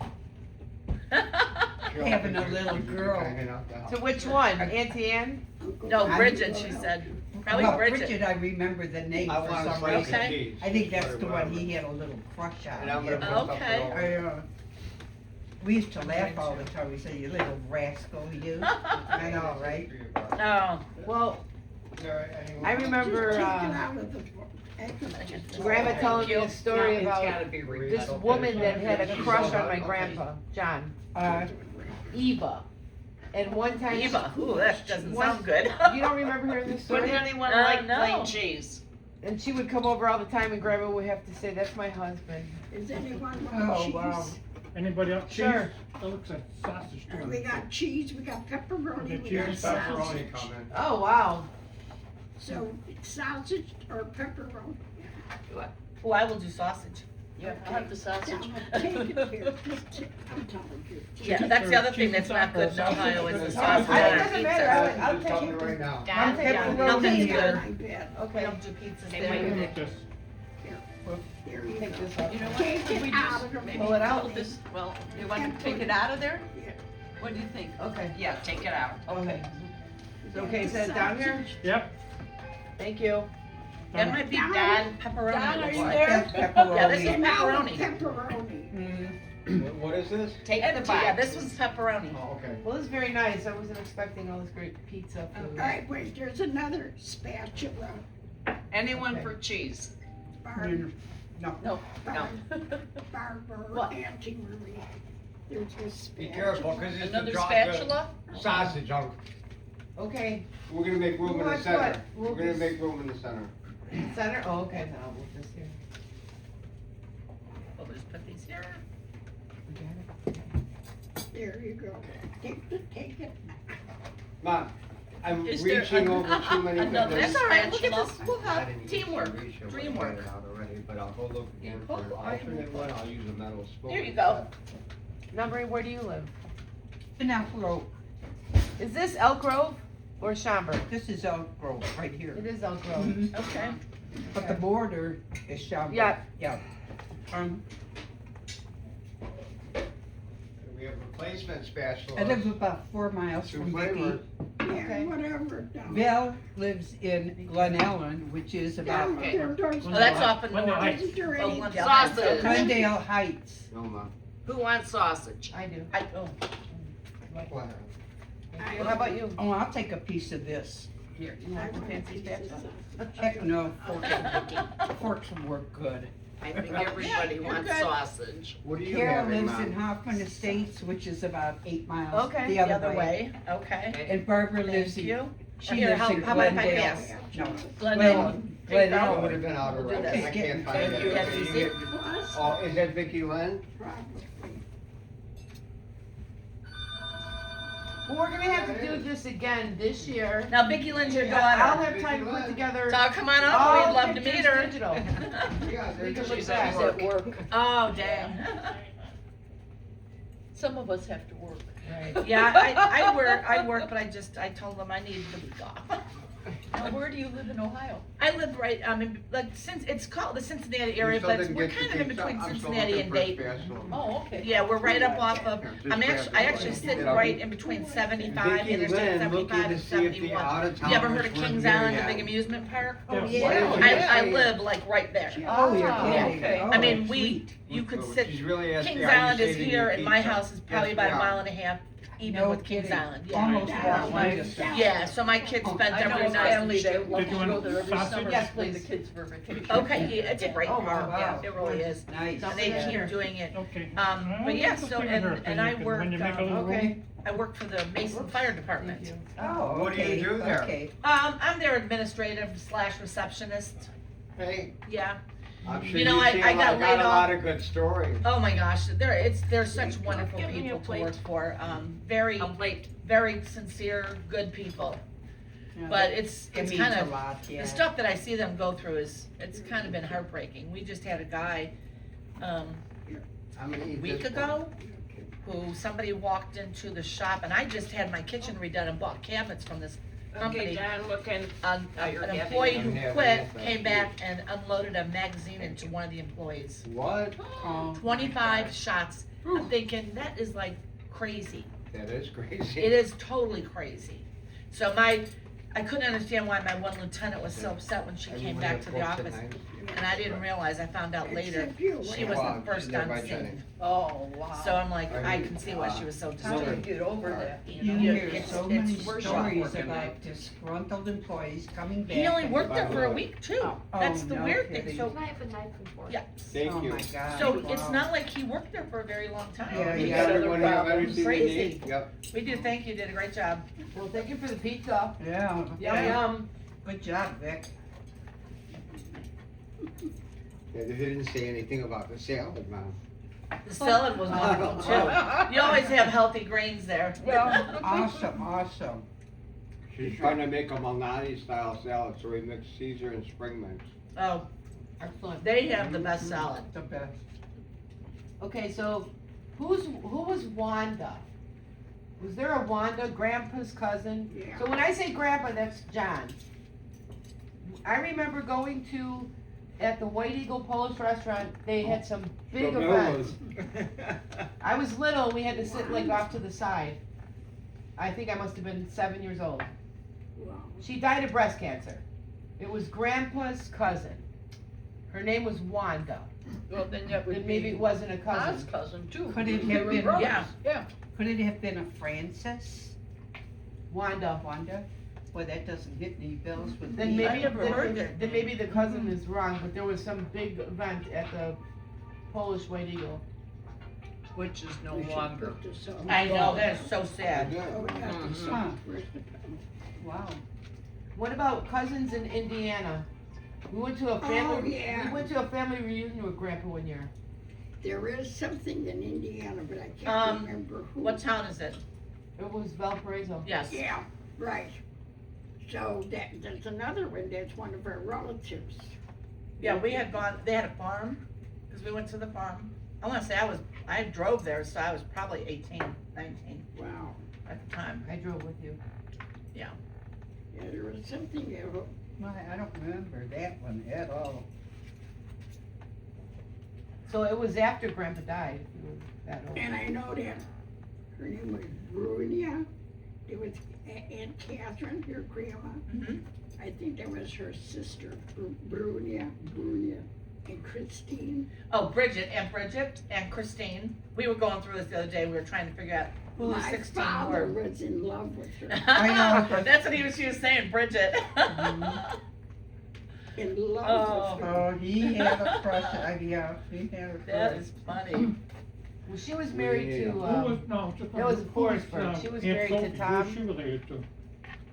having a little girl. Hanging out the house. So which one? Auntie Anne? No, Bridget, she said. Probably Well, Bridget. I remember the name I for want some slice reason. of Okay. cheese. I think that's Or the one whatever. he had a little crush on. And I'm gonna yeah. put something Okay. over. We used to laugh all the time. We say, "You little rascal, you." I know, right? Oh, Well, Is there anyone I else? remember Just take it out of the book. Grandma telling me a story It's about gotta be this read. woman that had a crush on my grandpa, John, Uh, Eva. And one time, Eva, ooh, that doesn't One- sound good. you don't remember hearing this story? Wouldn't anyone like no. plain cheese? And she would come over all the time and Grandma would have to say, that's my husband. Is anyone Oh, want cheese? wow. Anybody else? Cheese? Sure. That looks like sausage too. We got cheese, we got pepperoni, Okay, we cheese got and sausage. Pepperoni coming. Oh, wow. So sausage or pepperoni? Oh, I will do sausage. Yeah, I'll have the sausage. Now, take it here, I'm telling you. Yeah, that's the other thing that's not good in Ohio is the sausage I- it on our doesn't matter, I'll pizza. Just tell take me it. right now. I'll take Yeah, it. nothing's Take it good. on my bed. We Okay, don't do pizzas Hey, there. wait a minute. Just There you take go. this off. You know what? Take Could it we out just of the maybe Pull it out? pull this, well, you want to take it out of there? What do you think? Okay, Yeah, take it out. okay. Okay, set it down here? Yep. Thank you. That might be Don? Don pepperoni. Don, are looks you like. there? Yeah, this is And now the pepperoni. pepperoni. What is this? Take the box. Yeah, this one's pepperoni. Oh, okay. Well, this is very nice. I wasn't expecting all this great pizza food. Alright, wait, there's another spatula. Anyone Okay. for cheese? Barb, No, no. Barbara, What? Auntie Marie. There's this spatula. Be careful, cause it's the Another drop spatula? sausage, Okay, we're gonna make room in the What? center. We'll We're gonna just- make room in the center. center, oh, okay, then I'll move this here. We'll just put these here. We got it. There you go. Take it. Mom, I'm Is there reaching over too many. another That's all right, look at spatula? this, we'll I have didn't use teamwork, the ratio, but I dreamwork. got it out already, but I'll go look again for an Oh, alternate one, I'll use a metal spoon. There you go. Now, Marie, where do you live? In Elk Grove, Is this Elk Grove or Schaumburg? this is Elk Grove right here. It is Elk Grove. Mhm. Okay. But the border is Schaumburg. Yeah. Yeah. We have replacement spatula. I live about 4 miles Two from flavors. Vicki. Yeah, Okay. whatever. Down. Bill lives in Glen Ellen, which is about Down there, there's- Oh, that's off in Glendale Norway. Heights. Isn't there Oh, any? Glendale Sausage. Heights. Glendale Heights. No, Mom. Who wants sausage? I do. Oh, What? Thank you. How about you? Oh, I'll take a piece of this. Here, you want the fancy spatula? Heck no, forks will work good. I think everybody wants sausage. What do you Carol have in lives in mind? Hoffman Estates, which is about 8 miles Okay. the other way. Okay. And Barbara lives Thank in, you. she Here, lives how in about if I Glendale. pass? No, Glendale. Glen I Ellen. would have been out We'll do already, this. I can't find Thank you, it. that's easy. Plus, Oh, is that Vicky Lynn? probably. Well, we're gonna have to do this again this year. Now Vicky Lynn's your I'll daughter. have time to put together. So come on up, all we'd love to pictures meet her. digital. Yeah, We can there's look she's back. at work. Oh, dang. Some of us have to work. Right. Yeah, I work, but I told them I needed the week off. Now, where do you live in Ohio? I live right, like, since, it's called the Cincinnati area, You still but didn't we're get kind the of in pizza? between I'm still Cincinnati looking and for a Dayton. spatula. Oh, okay. Yeah, we're right up off of, Just I grab actually it. sit You know, right in between 75, Vicky Interstate Lynn 75 looking to and see if the 71. out-of-towners You ever heard of were Kings here Island, the yet. big amusement park? Oh, Yeah. yeah. I live like right there. Oh, you're Ah, kidding. okay. Oh, I mean, sweet. you could But sit, she's really asking, Kings are you Island is saving here your and my pizza? house is probably Yes, about we a are. mile and a half, even No with Kings kidding. Island, yeah. Almost Down, one way. down. Yeah, so my kids spent I know every a night. family that loves Did you to go want there every sausage? summer Yes, with the please. kids for vacation. Okay, yeah, it's a great Oh, park, wow. yeah, it really is. Nice. And they keep doing it. Okay. But yeah, Let's so, figure it out, and I because work, when you make a little room- Okay. I work for the Mason Fire Department. Thank you. Oh, What do you okay, do there? okay. I'm their administrative / receptionist, Hey, yeah. I'm sure You know, I got got laid a off. lot of good stories. Oh my gosh, they're such wonderful Give me a people to plate. work for, very, very sincere, good people. Yeah, But it's It means kind a of, lot, yeah. the stuff that I see them go through it's kind of been heartbreaking. We just had a guy, I'm gonna eat week this ago, one. who somebody walked into the shop, and I just had my kitchen redone and bought cabinets from this company. John, what kind An employee who quit came back and unloaded a magazine into one of the employees. What? Oh, 25 shots. I'm thinking, that is like crazy. That is crazy. It is totally crazy. So I couldn't understand why my one lieutenant was so upset when she came Everyone back that to the cooks at office. night? And I didn't realize, I found out later, Except you. she was Wow, the first she's there on by scene. Jenny. Oh, wow. So I'm like, I can see why she was so How do you disturbed. get over that? You Yeah, hear it's- so it's many worse stories working there. about disgruntled employees coming back. He only and- worked there for a week too. Oh, That's the no weird thing, kidding. so, Can I have a knife and fork? yeah. Thank Oh you. my God. So it's wow. not like he worked there for a very long time. Yeah, You he got got everyone have everything they Crazy. need? Yep. We do, thank you, did a great job. Well, thank you for the pizza. Yeah. Yum, Yeah. yum. Good job, Vic. Yeah, they didn't say anything about the salad, Mom. The salad was wonderful too. You always have healthy grains there. Awesome, awesome. She's trying to make a Malnati style salad, so we mix Caesar and spring mix. Oh, Excellent. they have the best salad. The best. Okay, so who was Wanda? Was there a Wanda, Grandpa's cousin? Yeah. So when I say Grandpa, that's John. I remember going to, at the White Eagle Polish restaurant, they had some big events. I was little, we had to sit like off to the side. I think I must have been 7 years old. Wow. She died of breast cancer. It was Grandpa's cousin. Her name was Wanda. Well, then that would Then maybe it be wasn't a Pa's cousin. cousin too. Could it They have were been- brothers. Yeah. Yeah. Could it have been a Francis? Wanda. Wanda? Well, that doesn't hit any bells with Then me. I maybe, never heard that then maybe the cousin is wrong, but there was some big event at the Polish White Eagle. Which is no We should longer. put this on. I know, that is so sad. Oh, we got this Huh. on. Where's the pen? Wow. What about cousins in Indiana? We went to a family, yeah. we went to a family reunion with Grandpa one year. There is something in Indiana, but I can't Um, remember who. What town is it? It was Valparaiso. Yes. Yeah, right. So that's another one, that's one of our relatives. Yeah, we had gone, they had a farm, cause we went to the farm. I wanna say I drove there, so I was probably 18, 19 Wow. at the time. I drove with you. Yeah, there was something there. I don't remember that one at all. So it was after Grandpa died, if you were that old. And I know that her name was Brunia. It was Aunt Catherine, your grandma. Mhm. I think that was her sister, Brunia, and Christine. Oh, Aunt Bridget and Christine. We were going through this the other day, we were trying to figure out who the My 16 father were. was in love with her, I know. That's what she was saying, Bridget. in love Oh. with her. Oh, he had a crush, yeah, he had a That crush. is funny. Well, she was married to, Who was, um, no, just. that was who Forrestburg. She was Aunt married to Sophie? Who Tom. was she related to?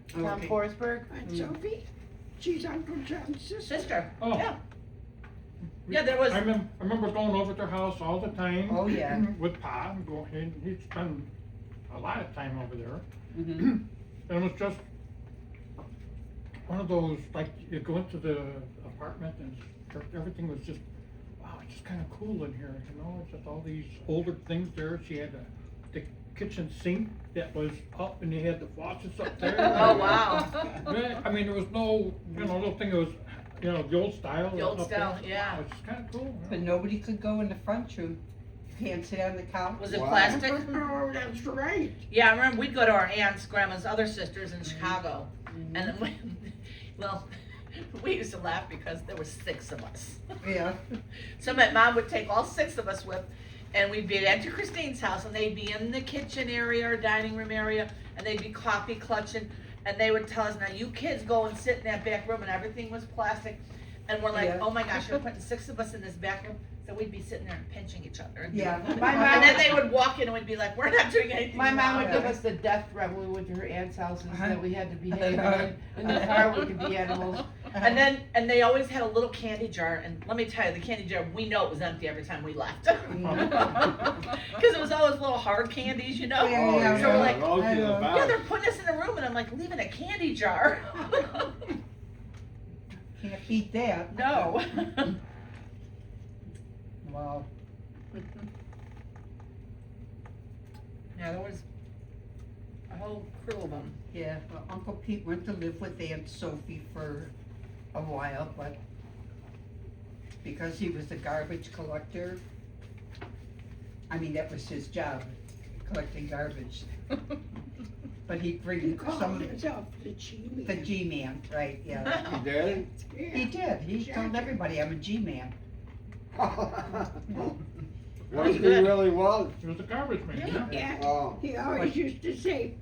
Tom Okay. Forsberg. Aunt Sophie, she's Uncle John's sister. Sister, Oh. yeah. Yeah, there was- I remember going over to their house all the time. Oh, yeah. With Pa, and he'd spend a lot of time over there. Mhm. And it was just one of those, like, you go into the apartment and everything was just, wow, it's just kinda cool in here, you know, it's just all these older things there. She had the kitchen sink that was up and they had the faucets up there. Oh, wow. Yeah, I mean, there was no, little thing, it was, the old style. The old up there. style, yeah. Wow, It's just kinda cool. But nobody could go in the front room. You can't sit on the couch. Was it Wow. plastic? Oh, that's right. Yeah, I remember we'd go to our aunt's, grandma's other sisters in Chicago. And then well, we used to laugh because there were 6 of us. Yeah. So my mom would take all 6 of us with, and we'd be at Aunt Christine's house, and they'd be in the kitchen area or dining room area, and they'd be coffee clutching, and they would tell us, now you kids go and sit in that back room, and everything was plastic. And we're like, Yeah. oh my gosh, you're putting 6 of us in this back room? So we'd be sitting there and pinching each other. And Yeah. doing- My mom- And then they would walk in and we'd be like, we're not doing anything My mom would wrong." give us the death threat when we went to her aunt's houses Uh-huh. that we had to behave, and in the car we could be animals. And then, and they always had a little candy jar, and let me tell you, the candy jar, we know it was empty every time we left. Cause it was always little hard candies, you know? Yeah, yeah, So we're like, Those are the yeah, yeah, they're best. putting us in a room, and I'm like, leaving a candy jar. Can't beat that. No. Wow. Yeah, there was a whole crew of them. Yeah, well, Uncle Pete went to live with Aunt Sophie for a while, but because he was a garbage collector, I mean, that was his job, collecting garbage. But he'd He bring called some, himself the G-Man. the G-Man, right, yeah. You did? He did, he told everybody, I'm a G-Man. What he really was. He was a garbage man, yeah. Yeah, Oh. he always used to say,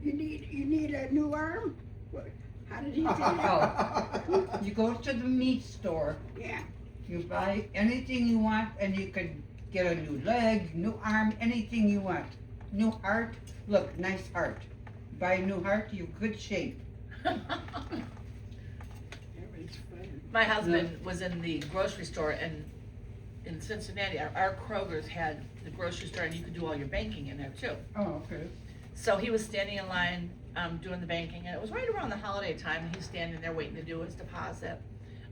you need a new arm? What- How did he say that? You go to the meat store, Yeah, you buy anything you want, and you can get a new leg, new arm, anything you want. New heart, look, nice heart. Buy a new heart, you're good shape. that was fun. My husband was in the grocery store and in Cincinnati, our Kroger's had the grocery store and you could do all your banking in there too. Oh, okay. So he was standing in line, doing the banking, and it was right around the holiday time, and he's standing there waiting to do his deposit.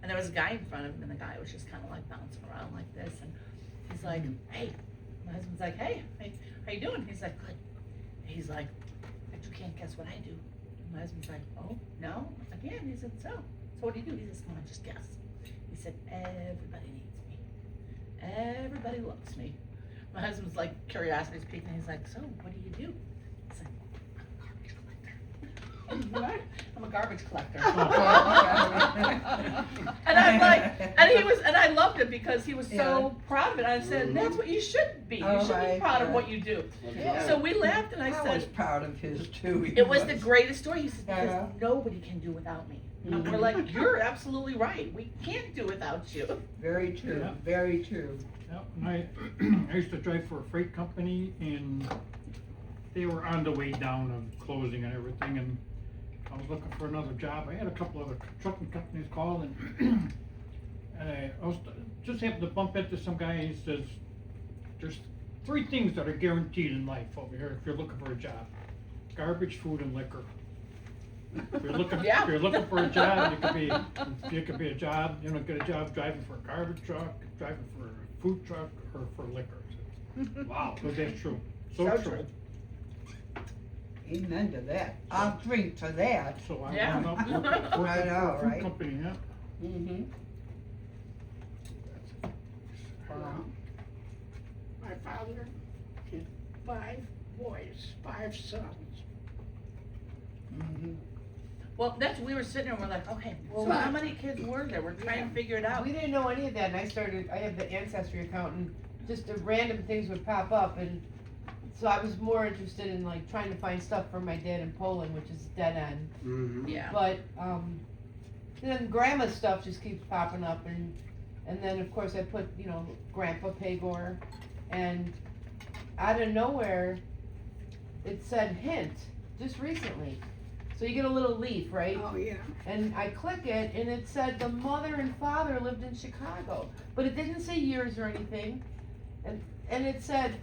And there was a guy in front of him, and the guy was just kinda like bouncing around like this, and he's like, hey, my husband's like, hey, how you doing? He's like, good. He's like, but you can't guess what I do. And my husband's like, oh, no, again, he said, so what do you do? He says, come on, just guess. He said, everybody needs me. Everybody loves me. My husband's like, curiosity's peaking, he's like, so what do you do? He's like, I'm a garbage collector. What? I'm a garbage collector. And I'm like, and I loved it because he was so proud of it. I said, that's what you should be. You Oh, should be right, proud of right. what you do. Yeah. So we laughed and I I was said, proud of his too. he it was the greatest story. He said, because Yeah. nobody can do without me. And Mhm. we're like, you're absolutely right. We can't do without you. Very true, Yeah. very true. Yeah, and I used to drive for a freight company and they were on the way down of closing and everything, and I was looking for another job. I had a couple other trucking companies call and, and I was, just happened to bump into some guy and he says, there's 3 things that are guaranteed in life over here if you're looking for a job: garbage, food, and liquor. If you're looking, Yeah. if you're looking for a job, you could be a job, you know, get a job driving for a garbage truck, driving for a food truck, or for liquor. Wow, but that's true, so So true. true. Amen to that. I'll drink to that. So I Yeah. wound up working I for know, a food right? company, yeah. Mm-hmm. My father had 5 boys, 5 sons. Mm-hmm. Well, we were sitting there and we're like, okay, so Well, how many kids were there? We're trying to figure it out. We didn't know any of that, and I have the Ancestry account, and just the random things would pop up, and so I was more interested in like trying to find stuff for my dad in Poland, which is dead end. Mhm. Yeah. But, then grandma's stuff just keeps popping up, and then of course I put, you know, Grandpa Pagor, and out of nowhere, it said hint, just recently. So you get a little leaf, right? Oh, yeah. And I click it, and it said the mother and father lived in Chicago, but it didn't say years or anything, and it said,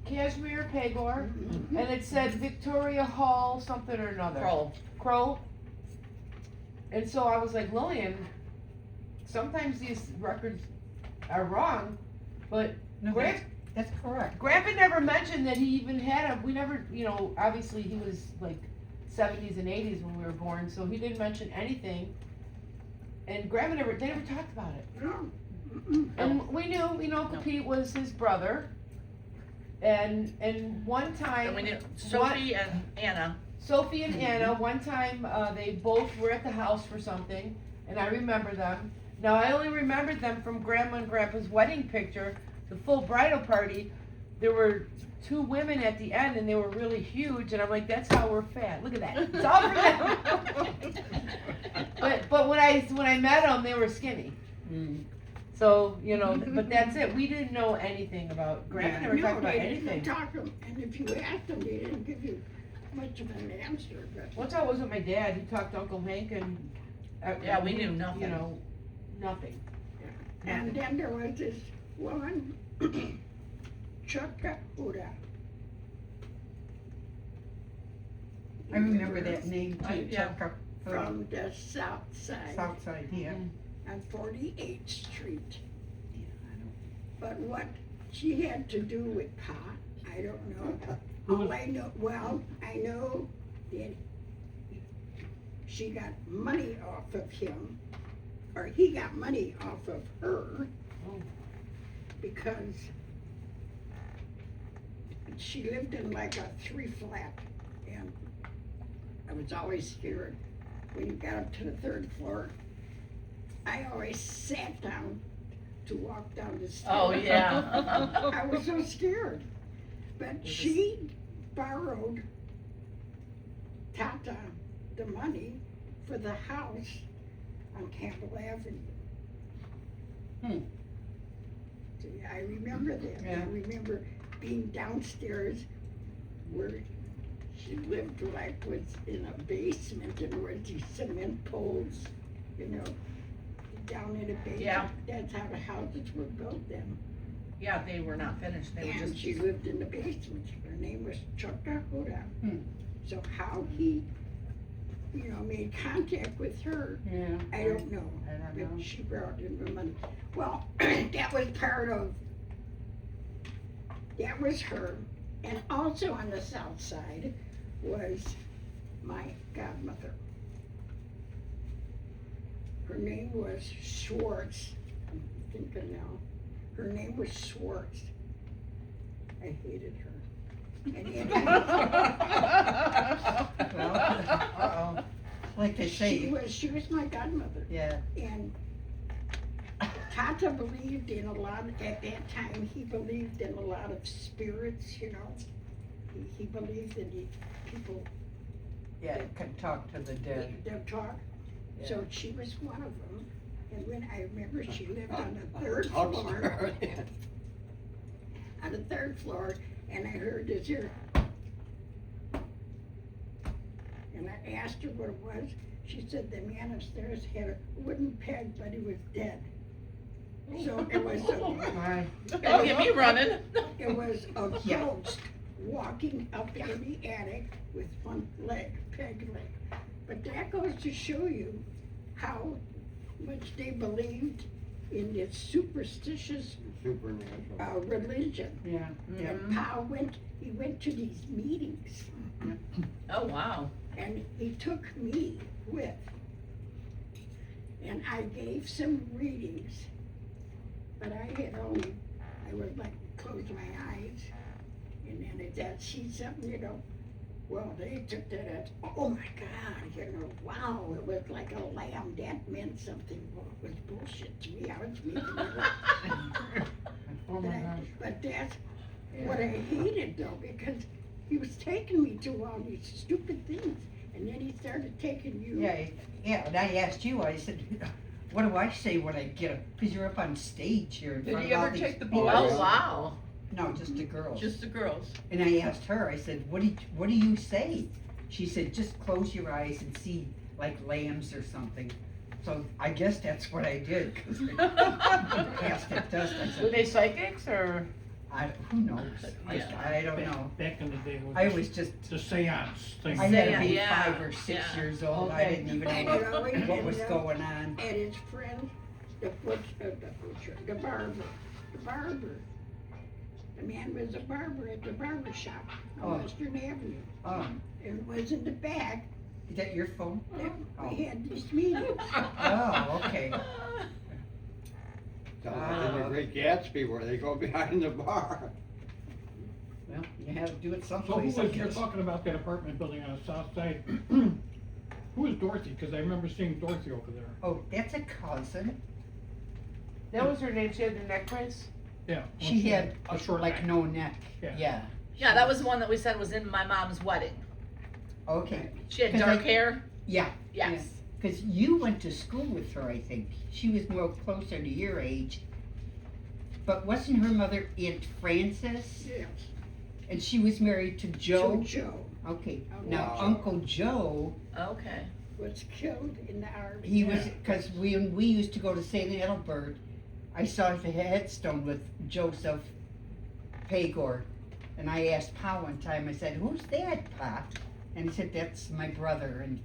Kashmir Pagor, Mhm. and it said Victoria Hall, something or another. Kroll. And so I was like, Lillian, sometimes these records are wrong, but No, Grand- that's correct. Grandpa never mentioned that he even had we never, you know, obviously he was like 70s and 80s when we were born, so he didn't mention anything. And Grandma they never talked about it. No. Mm-mm. And we knew, you know, No. Pete was his brother. And one time, And we knew Sophie and Anna. Sophie and Anna, one time, they both were at the house for something, and I remember them. Now, I only remembered them from Grandma and Grandpa's wedding picture, the full bridal party. There were 2 women at the end, and they were really huge, and I'm like, that's how we're fat. Look at that. It's all for them. But when I met them, they were skinny. Mm. So, you know, but that's it. We didn't know anything about, Grandma never No, talked about they didn't anything. talk to 'em, and if you asked them, they didn't give you much of an answer, but. Once I was with my dad, he talked to Uncle Hank and. Yeah, we knew nothing. You know, nothing. And then there was this woman, Chukka Huda. I remember that name I- too, yeah. Chuck, From the south side South Side, yeah. on 48th Street. But what she had to do with pot, I don't know. All I know, well, I know that she got money off of him, or he got money off of her, Oh. because she lived in like a 3-flat, and I was always scared when you got up to the 3rd floor. I always sat down to walk down the stairs. Oh, yeah. I was so scared. But she borrowed Tata the money for the house on Campbell Avenue. Hmm. See, I remember that. I Yeah. remember being downstairs where she lived, like was in a basement, and where these cement poles, you know, down in a basement. Yeah. That's how the houses were built then. Yeah, they were not finished, they were And just. she lived in the basement. Her name was Chukka Huda. Hmm. So how he, you know, made contact with her, Yeah. I don't know. I don't know. But she brought in the money. Well, that was part of, that was her. And also on the south side was my godmother. Her name was Schwartz. I'm thinking now. Her name was Schwartz. I hated her. And Well, uh-oh. Like they say, she was my godmother. yeah. And Tata believed in a lot, at that time, he believed in a lot of spirits, you know. He believed that people Yeah, can talk to the dead. that talk. So she was one of them. And when I remember she lived on the third floor, on the third floor, and I heard this here. And I asked her what it was. She said the man upstairs had a wooden peg, but he was dead. So it was Right. Don't get me running. it was a Yeah. ghost walking up in the attic with one leg, peg leg. But that goes to show you how much they believed in this superstitious Supernatural. religion. Yeah, yeah. And Pa he went to these meetings, Oh, wow. and he took me with. And I gave some readings, but I would like close my eyes, and then if that see something, you know, well, they took that as, oh my God, you know, wow, it was like a lamb, that meant something. Well, it was bullshit to me, I was making it up. Oh my gosh. But that's what I hated though, because he was taking me to all these stupid things, and then he started taking you. Yeah, and I asked you, I said, what do I say when I get up? Because you're up on stage here in Did front he of all ever these take the people. Oh, wow. No, just the girls. Just the girls. And I asked her, I said, what do you say? She said, just close your eyes and see like lambs or something. So I guess that's what I did, 'cause I passed that test. I Were said, they psychics or? who knows? Yeah. I don't know. Back in the day, I it was just, the seance thing. I had to Seance, be yeah, 5 or 6 yeah. years old. I Okay. didn't even And know it always what was ended up- going on. And his friend, the barber. The man was a barber at the barber shop Oh. on Western Avenue. Oh, And was in the back is that your phone? that we had these meetings. Oh, okay. Sounds like in the Great Gatsby where they go behind the bar. Well, you have to do it So who someplace, I was, you're guess. talking about that apartment building on the south side? Who is Dorothy? Cause I remember seeing Dorothy over there. Oh, that's a cousin. That was her name, she had the neck brace? Yeah. She had a short like neck. no neck. Yeah. Yeah. Yeah, that was the one that we said was in my mom's wedding. Okay. She had 'Cause dark I- hair? Yeah. Yes. Because you went to school with her, I think. She was more closer to your age. But wasn't her mother Aunt Frances? Yes, And she was married to Joe? Joe Okay. Oh, Now, wow. Uncle Joe, Okay. was killed in the army. he was, because when we used to go to St. Adelbert, I saw the headstone with Joseph Pagor. And I asked Pa one time, I said, who's that, Pa? And he said, that's my brother. And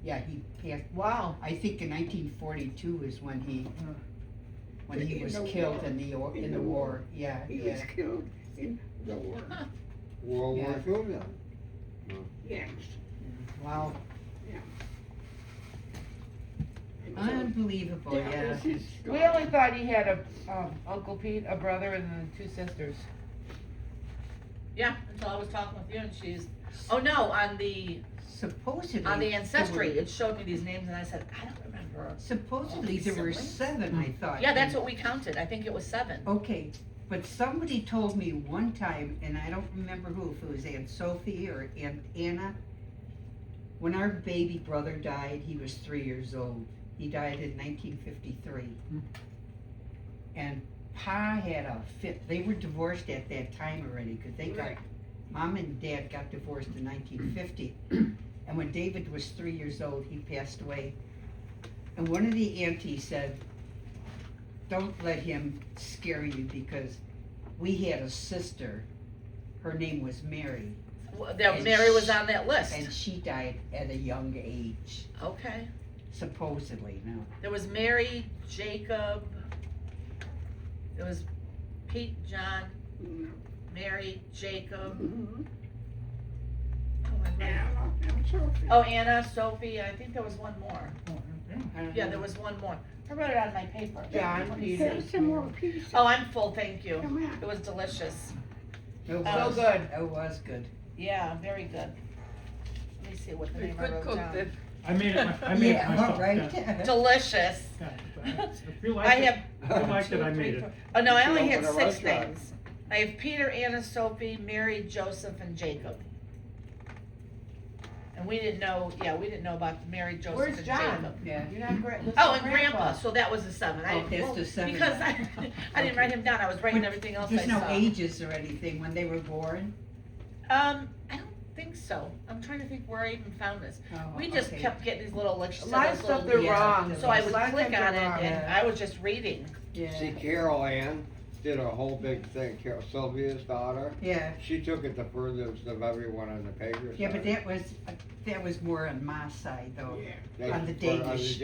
yeah, he passed. Wow. I think in 1942 is when he In was the killed war. in the war. Yeah, He yeah. was killed in the war, World Yeah. War II then. yes. Wow. And so Unbelievable, that yeah. was his We story. only thought he had a, Uncle Pete, a brother, and then 2 sisters. Yeah, until I was talking with you and she's, oh no, on the Supposedly. On the there ancestry, were- it showed me these names and I said, I don't remember her. Supposedly there were Siblings? 7, I thought. Yeah, that's what we counted, I think it was 7. Okay, but somebody told me one time, and I don't remember who, if it was Aunt Sophie or Aunt Anna, when our baby brother died, he was 3 years old. He died in 1953. And Pa had a fit, they were divorced at that time already, cause they got, Mom and Dad got divorced in 1950. And when David was 3 years old, he passed away. And one of the aunties said, don't let him scare you, because we had a sister, her name was Mary, That And Mary was sh- on that list. and she died at a young age, Okay, supposedly, now. there was Mary, Jacob, there was Pete, John, Mary, Jacob. Oh, my God. Anna and Sophie. Oh, Anna, Sophie, I think there was one more. I don't Yeah, know. there was one more. I wrote it on my paper. John, Let me Peter. see. There's some more pieces. Oh, I'm full, thank you. Come on. It was delicious. It So was, good. it was good. Yeah, very good. Let me see what the We name I could wrote cook down. this. I made it, I made it Yeah, myself. right? Delicious. Yeah. If you like I it, have, if you liked it, I made it. oh no, I only Open had a 6 restaurant. names. I have Peter, Anna, Sophie, Mary, Joseph, and Jacob. And we didn't know, yeah, we didn't know about Mary, Joseph, Where's and John? Jacob. Yeah. You're not great. Oh, and Grandpa, so that was the 7. I, Oh, that's well, the 7. because I didn't write him down, I was writing But everything else I There's no saw. ages or anything when they were born? I don't think so. I'm trying to think where I even found this. Oh, We just okay. kept getting these little, like, A lot of those stuff little- they're yeah, wrong. So I A would lot of click times on it they're wrong. and I was just reading. Yeah, See, Carol Ann did a whole big thing, Carol, Sylvia's daughter, yeah, she took it the furthest of everyone on the paper side. yeah, but that was more on my side though. They- on the for- Danish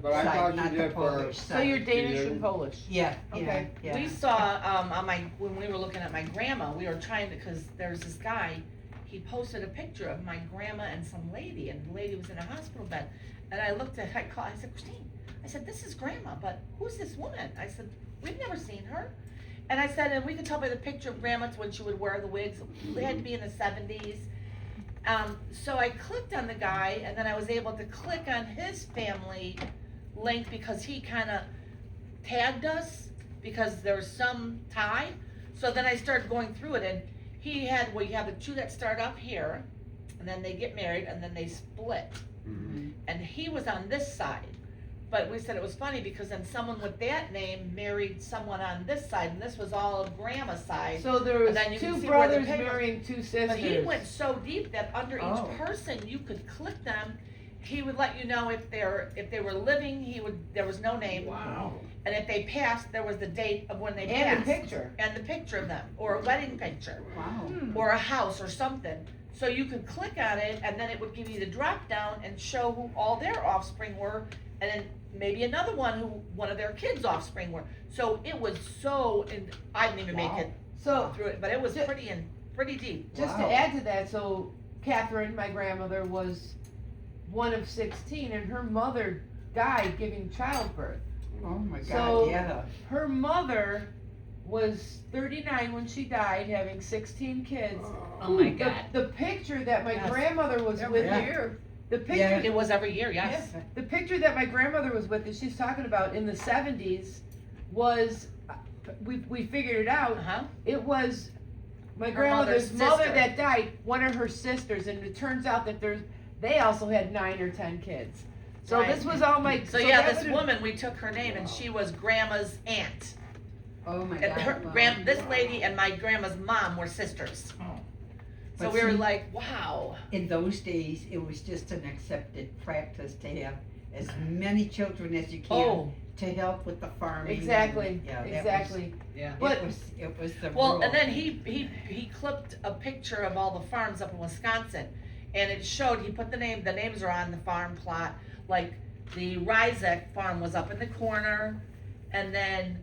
but I Side, thought not she the did for, Polish So side. you're Danish Yeah. and Polish. Yeah, yeah, Okay. yeah. We saw, on my, when we were looking at my grandma, we were trying to, cause there's this guy, he posted a picture of my grandma and some lady, and the lady was in a hospital bed. And I looked at, I said, Christine, I said, this is grandma, but who's this woman? I said, we've never seen her. And I said, and we could tell by the picture of grandma, it's when she would wear the wigs, they had to be in the 70s. So I clicked on the guy, and then I was able to click on his family link because he kinda tagged us, because there was some tie. So then I started going through it, and he had, well, you have the 2 that start up here, and then they get married, and then they split. Mhm. And he was on this side. But we said it was funny because then someone with that name married someone on this side, and this was all of grandma's side. So there was And then you can 2 see where the brothers paper- marrying 2 sisters. But he went so deep that under Oh. each person, you could click them. He would let you know if they were living, there was no name. Wow. And if they passed, there was the date of when they And passed. the picture. And the picture of them, or a wedding picture, Wow. or a house or something. So you could click on it, and then it would give you the drop down and show who all their offspring were, and then maybe another one who one of their kids' offspring were. So it was so, and I didn't even make it So through it, but it was Ju- pretty deep. just Wow. to add to that, so Catherine, my grandmother, was one of 16, and her mother died giving childbirth. Oh my So- God, yeah. Her mother was 39 when she died, having 16 kids. Oh my The- God. The picture that my Yes. grandmother was Every with, year. the picture, It was every year, yes. the picture that my grandmother was with, that she's talking about in the 70s, was, we figured it out, Uh-huh. it was my Her grandmother's mother's mother sister. that died, one of her sisters, and it turns out that they also had 9 or 10 kids. So Right. this was all my. So yeah, that this would've- woman, we took her name, and she was grandma's aunt. Oh my And her, God. Wow. this lady and my grandma's mom were sisters. Oh. So But we were see- like, wow. In those days, it was just an accepted practice to have as many children as you can Oh, to help with the farming. Exactly, Yeah, that was- exactly. Yeah. But- It was the well, rule. and then he clipped a picture of all the farms up in Wisconsin, and it showed, he put the names are on the farm plot, like the Ryzek farm was up in the corner, and then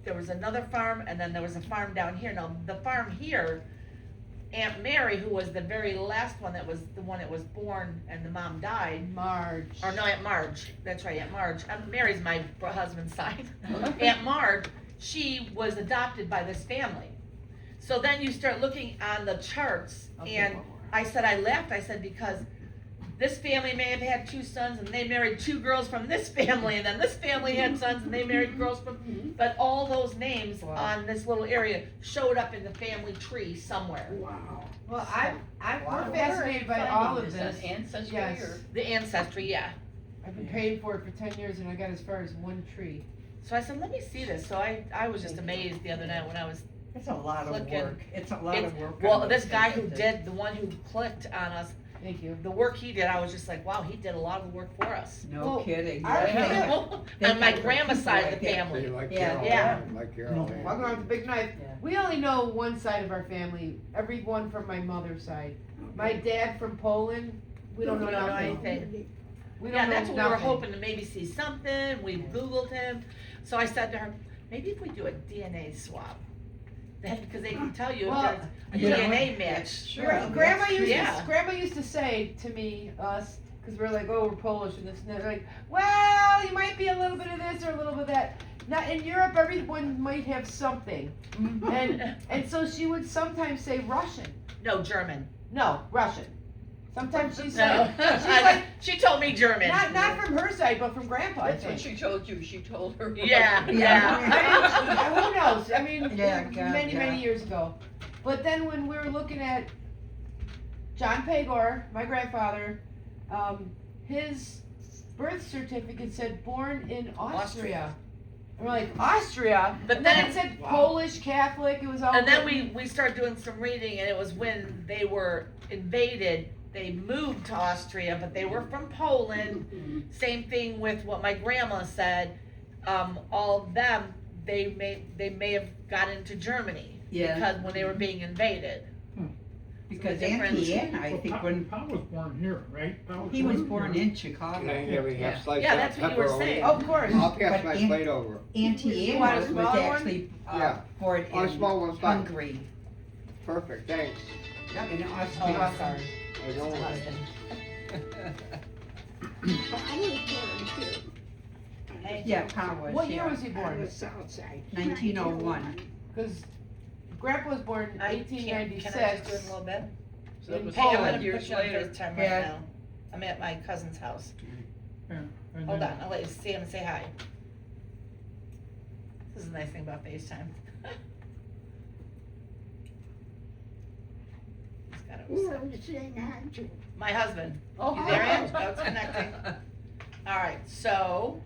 there was another farm, and then there was a farm down here. Now, the farm here, Aunt Mary, who was the very last one that was the one that was born and the mom died, Marge. or no, Aunt Marge, that's right, Aunt Marge, Mary's my husband's side. Aunt Marge, she was adopted by this family. So then you start looking on the charts, and I said, I laughed, I said, because this family may have had 2 sons and they married 2 girls from this family, and then this family had sons and they married girls from, but all those names Wow. on this little area showed up in the family tree somewhere. Wow. Well, we're Wow. fascinated by all of Finding this. Ancestry Yes. or? The ancestry, yeah. I've been paying for it for 10 years and I got as far as 1 tree. So I said, let me see this. So I was just amazed the other night when I was, It's a lot of Looking- work. It's a lot of work. well, on this those guy who things. did, the one who clicked on us, Thank you. the work he did, I was just like, wow, he did a lot of the work for us. No Well, kidding. our Yeah. On my got grandma's people side of like the that. family. Like Yeah. Carol, Yeah. like Carol. Ann. Walking around with a big knife. Yeah. We only know one side of our family, everyone from my mother's side. My dad from Poland, we don't know We don't know nothing. anything. We don't Yeah, know that's what we were nothing. hoping to maybe see something. We Googled him. So I said to her, maybe if we do a DNA swab, then, because they can tell you if Well, there's a you know DNA match. Sure. Grandma used Yeah. to, Grandma used to say to me, us, because we're like, oh, we're Polish and this and that. They're like, well, you might be a little bit of this or a little bit of that. Not in Europe, everyone might have something, and so she would sometimes say Russian. No, German. No, Russian. Sometimes she's No, like, she's like, she told me German. not from her side, but from Grandpa. I That's what think. she told you, she told her. Yeah, Yeah. yeah. Who knows? I mean, Yeah, God, many, yeah. many years ago. But then when we were looking at John Pagor, my grandfather, his birth certificate said born in Austria. And we're like, Austria? But And then then- it said Polish, Catholic, it was all. And then written- we started doing some reading, and it was when they were invaded. They moved to Austria, but they were from Poland. Same thing with what my grandma said. All of them, they may have got into Germany Yeah. because when they were being invaded. Because different- Auntie Ann, I Well, think Pa- when Pa was born here, right? Pa he was born born here. in Chicago. Can I have a Yeah. half slice Yeah, of that's what you were pepperoni? saying. Of course. I'll pass But my in- plate over. Auntie You Ann want a was smaller one? actually Yeah. born Oh, a small one's in fine. Hungary. Perfect, thanks. In Oh, Austria. I'm sorry. I don't want it. I was born here. Yeah, Pa was. What year yeah. was he On born? the south side. 1901. Because Grandpa was born in Can I just do it 1896. a little bit? So that In was Hey, I'm Poland. gonna Years put you on later. FaceTime right Yeah. now. I'm at my cousin's house. And Hold then- on, I'll let you see him and say hi. This is a nice thing about FaceTime. He's got it. Who are you saying hi to? My husband. Oh. You there, Ange? Oh, it's connecting. All right, so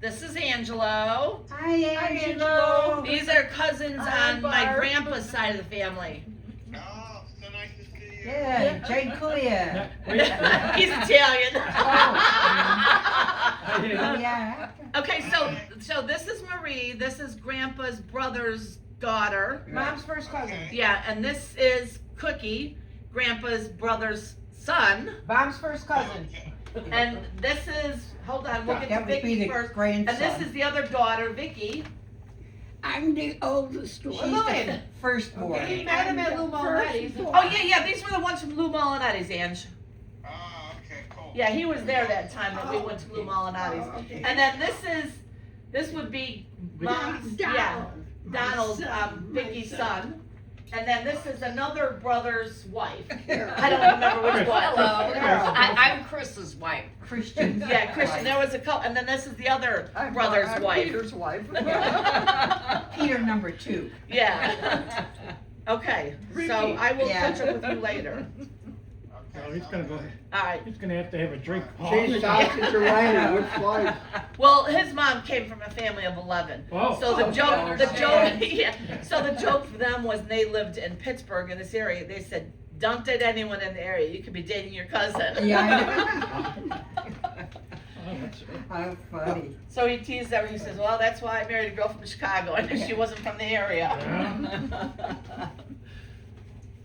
this is Angelo. Hi, Angelo. These are cousins Hi, on my Barb. grandpa's side of the family. Oh, so nice to see you. Yeah, Jay Kuya. He's Italian. Yeah. Okay, so this is Marie. This is Grandpa's brother's daughter. Mom's first cousin. Yeah, and this is Cookie, Grandpa's brother's son. Mom's first cousin. And this is, hold on, we'll get to That would be Vicky the first. grandson. And this is the other daughter, Vicky. I'm the oldest She's one. the firstborn. Okay, you met him at Lou Molinetti's. Oh, yeah, these were the ones from Lou Molinetti's, Ange. Oh, okay, cool. Yeah, he was there that time that we went to Lou Molinetti's. Oh, okay. And then this would be Mom's, yeah, Donald, Vicky's son. And then this is another brother's wife. I don't remember which one. Hello, Carol. I'm Chris's wife. Christian. Yeah, Christian, there was a couple, and then this is the other brother's I'm wife. Peter's wife. Peter number 2. Yeah. Okay, so I will Yeah. catch up with you later. Oh, he's gonna go, All right. he's gonna have to have a drink. Cheese, sausage, or onion, which slice? Well, his mom came from a family of 11. Oh. So the Oh, joke, yeah. yeah. So the joke for them was they lived in Pittsburgh in this area. They said, "Don't date anyone in the area. You could be dating your cousin." Yeah, Oh, that's it. How funny. So he teased them. He says, "Well, that's why I married a girl from Chicago. I knew she wasn't from the area."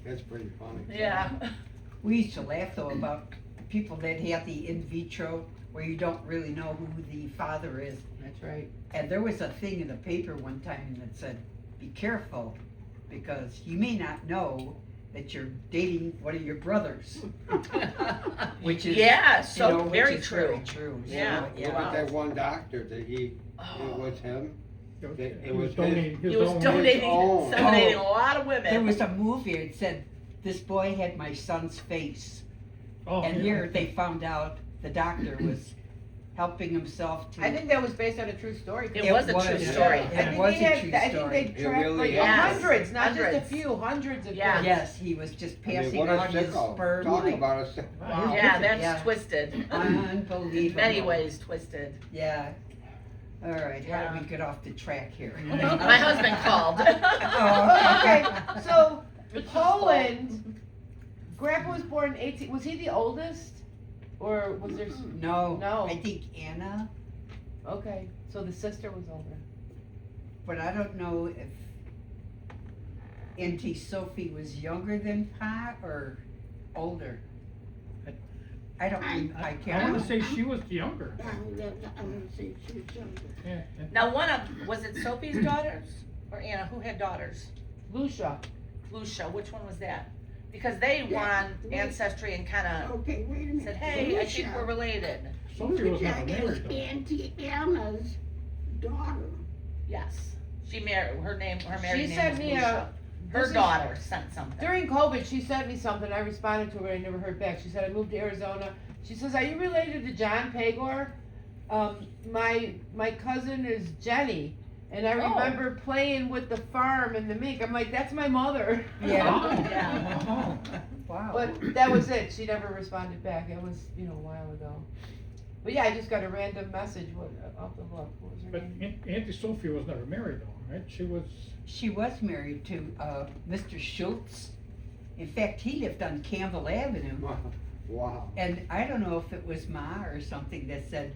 That's pretty funny. Yeah. We used to laugh though about people that have the in vitro where you don't really know who the father is. That's right. And there was a thing in the paper one time that said, be careful, because you may not know that you're dating one of your brothers. Which is, Yeah. you So know, which very is true. very true. Yeah. So, Look at that one doctor that it Oh. was him. It He was was donating his He was own. donating, own. inseminating a lot of women. There was a movie, it said, this boy had my son's face. Oh, And yeah. here they found out the doctor was helping himself to. I think that was based on a true story. It was a true was. story. I It think was they a had, true I think story. they It tracked really like is. Yes. hundreds, not just a Hundreds. few, hundreds of Yeah. kids. Yes, he was just I mean, passing what a out his sicko. sperm Talk like about a sick. Wow. Yeah, Yeah. that's twisted. unbelievable. Many ways twisted. Yeah. All right, how do Yeah. we get off the track here? My husband called. Oh, Okay, so Which is Poland, Grandpa was born 18, was he the oldest? Or was there, No, No. I think Anna, okay, so the sister was older. but I don't know if Auntie Sophie was younger than Pa or older. I don't, I I can't. wanna say she was younger. I'm gonna say she was younger. Yeah, and- Now, was it Sophie's daughters or Anna? Who had daughters? Lucia, Lucia, which one was that? Because they were on Ancestry and kinda Okay, wait a minute. said, hey, I think Lucia- we're related. Sophie was never Lucia married is though. Auntie Anna's daughter. Yes. She married, her married She name sent was me Lucia. this Her is- daughter sent something. during COVID, she sent me something, I responded to her, but I never heard back. She said, I moved to Arizona. She says, are you related to John Pagor? My cousin is Jenny, and I Oh. remember playing with the farm and the mink. I'm like, that's my mother. Yeah. Yeah. Wow. But that was it, she never responded back, it was, a while ago. But yeah, I just got a random message, I'll have to look, what was her But name? Auntie Sophie was never married though, right? She was, She was married to, Mr. Schultz. In fact, he lived on Campbell Avenue. Wow. And I don't know if it was Ma or something that said,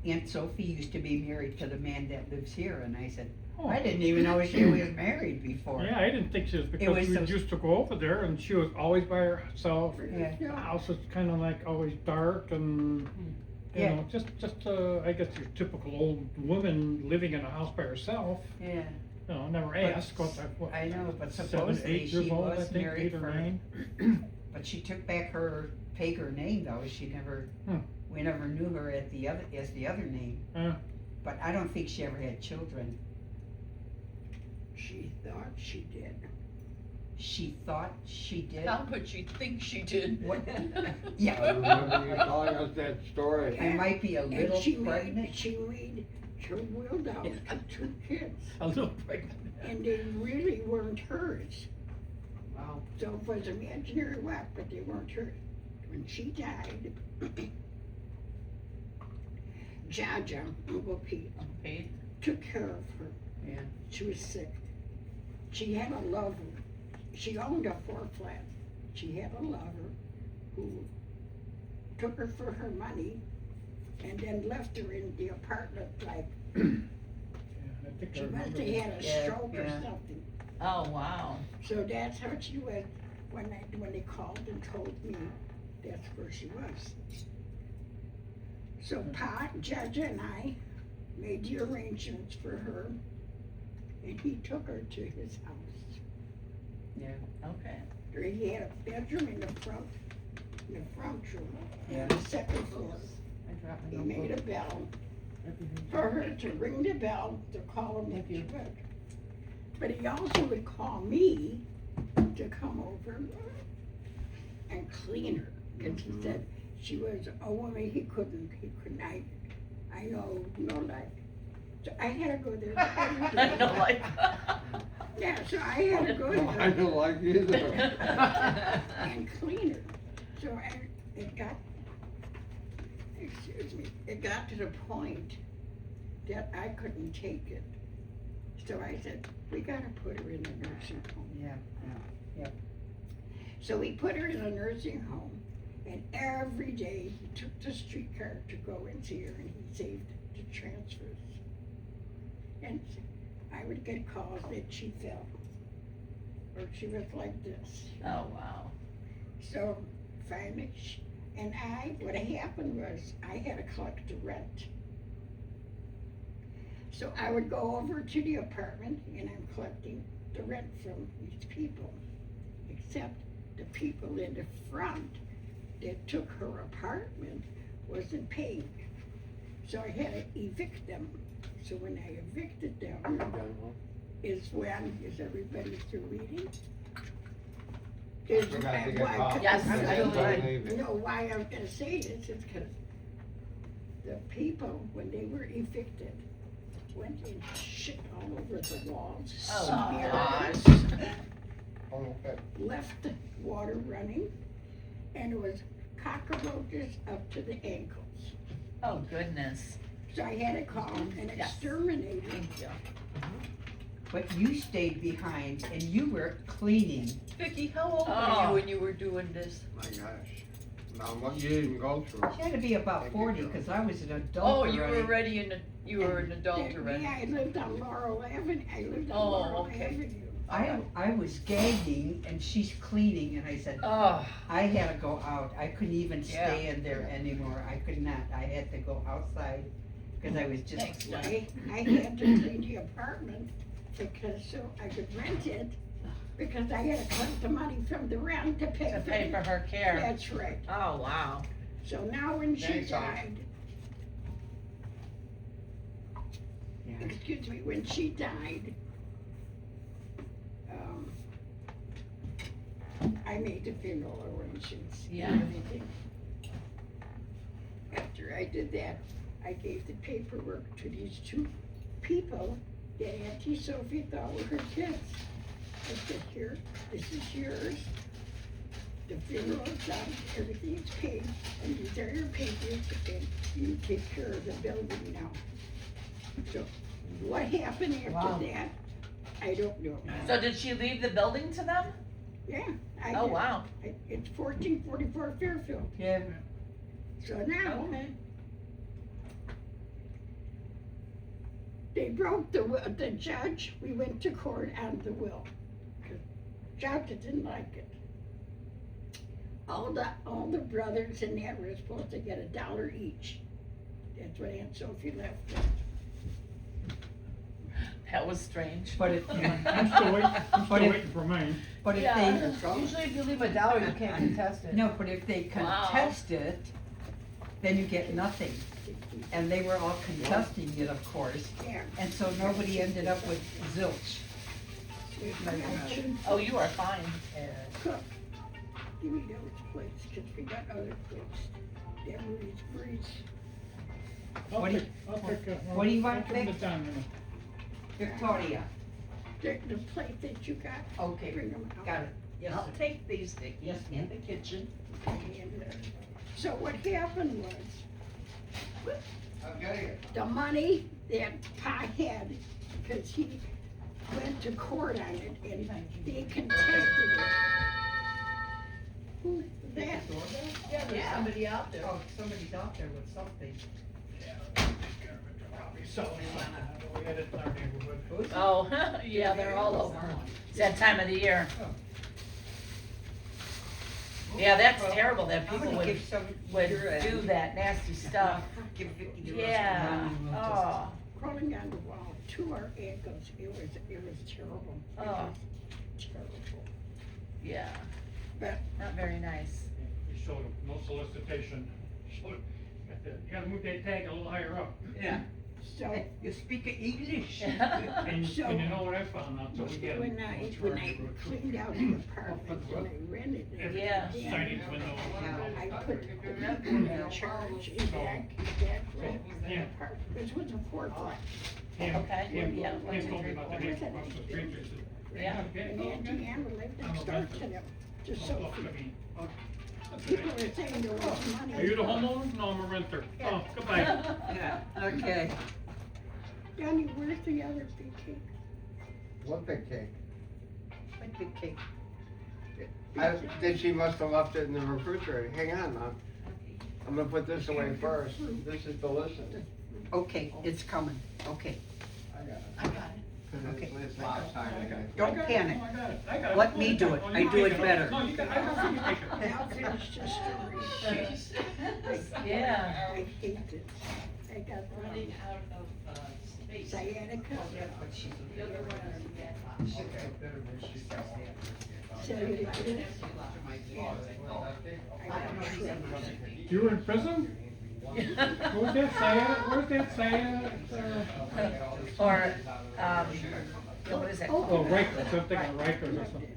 Aunt Sophie used to be married to the man that lives here, and I said, oh, I didn't even know she was married before. yeah, I didn't think she was because was we so- used to go over there and she was always by herself. Yeah. The house was kinda like always dark and, you Yeah. know, just, I guess your typical old woman living in a house by herself, Yeah, never asked, what, I know, but 7, supposedly 8 years she old, I was think, married 8 or for, 9. but she took back her Pager name though, she never, Hmm. we never knew her as the other name. Yeah. But I don't think she ever had children. She thought she did. She thought she did. How could she think she did? What? I Yeah, remember you telling us that story. I might be a little And she pregnant. made her will down to 2 kids, A little pregnant. and they really weren't hers. Wow. So it was imaginary wife, but they weren't hers. When she died, Jaja, Uncle Pete, Pete? took care of her. Yeah. She was sick. She had a lover. She owned a 4-flat. She had a lover who took her for her money and then left her in the apartment like Yeah, I think I she must remember have that. had a Yeah, stroke or yeah. something. Oh, wow. So that's how she was when they called and told me that's where she was. So Pa, Judge, and I made the arrangements for her, and he took her to his house. Okay. Where he had a bedroom in the front room, Yeah. on the second floor. I dropped my He made notebook. a bell for her to ring the bell to call him if Thank you. she would. But he also would call me to come over and clean her, because he said she was a woman he couldn't, I know, no life. So I had to go there every No, day. like. Yeah, so I had to go I there don't like either. and clean her. So it got to the point that I couldn't take it. So I said, we gotta put her in a nursing home. Yeah, So we put her in a nursing home, and every day he took the streetcar to go and see her, and he saved the transfers. And I would get calls that she fell, or she was like this. Oh, wow. So finally, what happened was, I had to collect the rent. So I would go over to the apartment and I'm collecting the rent from these people. Except the people in the front that took her apartment wasn't paying. So I had to evict them. So when I evicted them, is everybody still reading? is We got to get why- caught. Yes, That's I the would. way You know why I'm gonna say this is because the people, when they were evicted, went and shit all over the walls. Oh, smeared gosh. Oh, okay. left the water running, and it was cockroaches up to the ankles. Oh, goodness. So I had to call an Yes. exterminator. Thank you. But you stayed behind and you were cleaning. Vicky, how old were Oh. you when you were doing this? My gosh. Now, what you didn't go through. She had to be about 40, cause I was an adult Oh, already. you were already you were an adult already. Yeah, I lived on Laurel Avenue, I lived on Oh, Laurel okay. Avenue. I was gagging and she's cleaning and I said, Oh, I had to go out. I couldn't even stay Yeah. in there anymore. I could not. I had to go outside because I was just. Thanks, John. I had to clean the apartment because so I could rent it, because I had to collect the money from the rent to pay To for pay it. for her care. That's right. Oh, wow. So now when she Thanks, Al. died, Yeah. excuse me, when she died, I made the funeral arrangements and Yeah. everything. After I did that, I gave the paperwork to these two people that Auntie Sophie thought were her kids. I said, here, this is yours. The funeral is done, everything's paid, and these are your papers, and you take care of the building now. So, what happened Wow. after that, I don't know. So did she leave the building to them? Yeah, I Oh, did. wow. It's 1444 Fairfield. Yeah. So now, Okay. they broke the will, the judge, we went to court on the will. 'Cause Judge didn't like it. All the brothers in that were supposed to get $1 each. That's what Aunt Sophie left them. That was strange. But it, I'm still But if- waiting for mine. but if Yeah. they, Usually if you leave $1, you can't contest it. no, but if they Wow. contest it, then you get nothing. And they were all contesting it, of course, Yeah. and so nobody ended up with zilch. Oh, you are fine. Cook, give me those plates, 'cause we got other plates. They're Marie's. What do you- what do you want, Vic? Victoria. The plate that you got, Okay, bring them out. got it. Yes, I'll sir. take these, Vicky, Yes, in ma'am. the kitchen. And, so what happened was, I'm getting it. the money that Pa had, cause he went to court on it and they contested it. Who's that? Yeah, there's somebody out there. Oh, somebody's out there with something. We had it in our neighborhood. Oh, yeah, they're all over. It's that time of the year. Yeah, that's terrible that I'm people gonna would give some. would your end. do that nasty stuff. Give Vicky the rest of Yeah, mine and we'll just- oh, Crawling on the wall to our ankles, it was terrible. It Oh. was terrible. yeah. But- Not very nice. We showed them, no solicitation. You gotta move that tag a little higher up. Yeah. So, You speak English. And So- you know what I found out, so we get when I cleaned out the apartment, when I rented it. Yeah. again, Signage window. I put the people in charge in back room of the Yeah. apartment. This was a 4-flat. Okay, yeah. He told me about the neighbor across the street, he said, Yeah. And Auntie Ann lived next door to them, just so "Look at me." people were saying there was money. Are you the homeowner? No, I'm a renter. Oh, goodbye. Yeah, okay. Johnny, where's the other big cake? One big cake. What big cake? Then she must have left it in the refrigerator. Hang on, Mom. I'm gonna put this away first. This is delicious. Okay, it's coming, okay. I got it. I got it. Cause it's last time I got it. Don't panic. Oh, I got it. I got it. Let me do it. Oh, I you do take it better. No, you got, I don't think you take it. I'll finish the story. Yeah. I hate this. I got running out of, space. sciatica, cellulitis. I got tremors. You were in prison? Where's that sciatic, Or, what is it Oh, called? Rikers, I'm thinking of Rikers or something.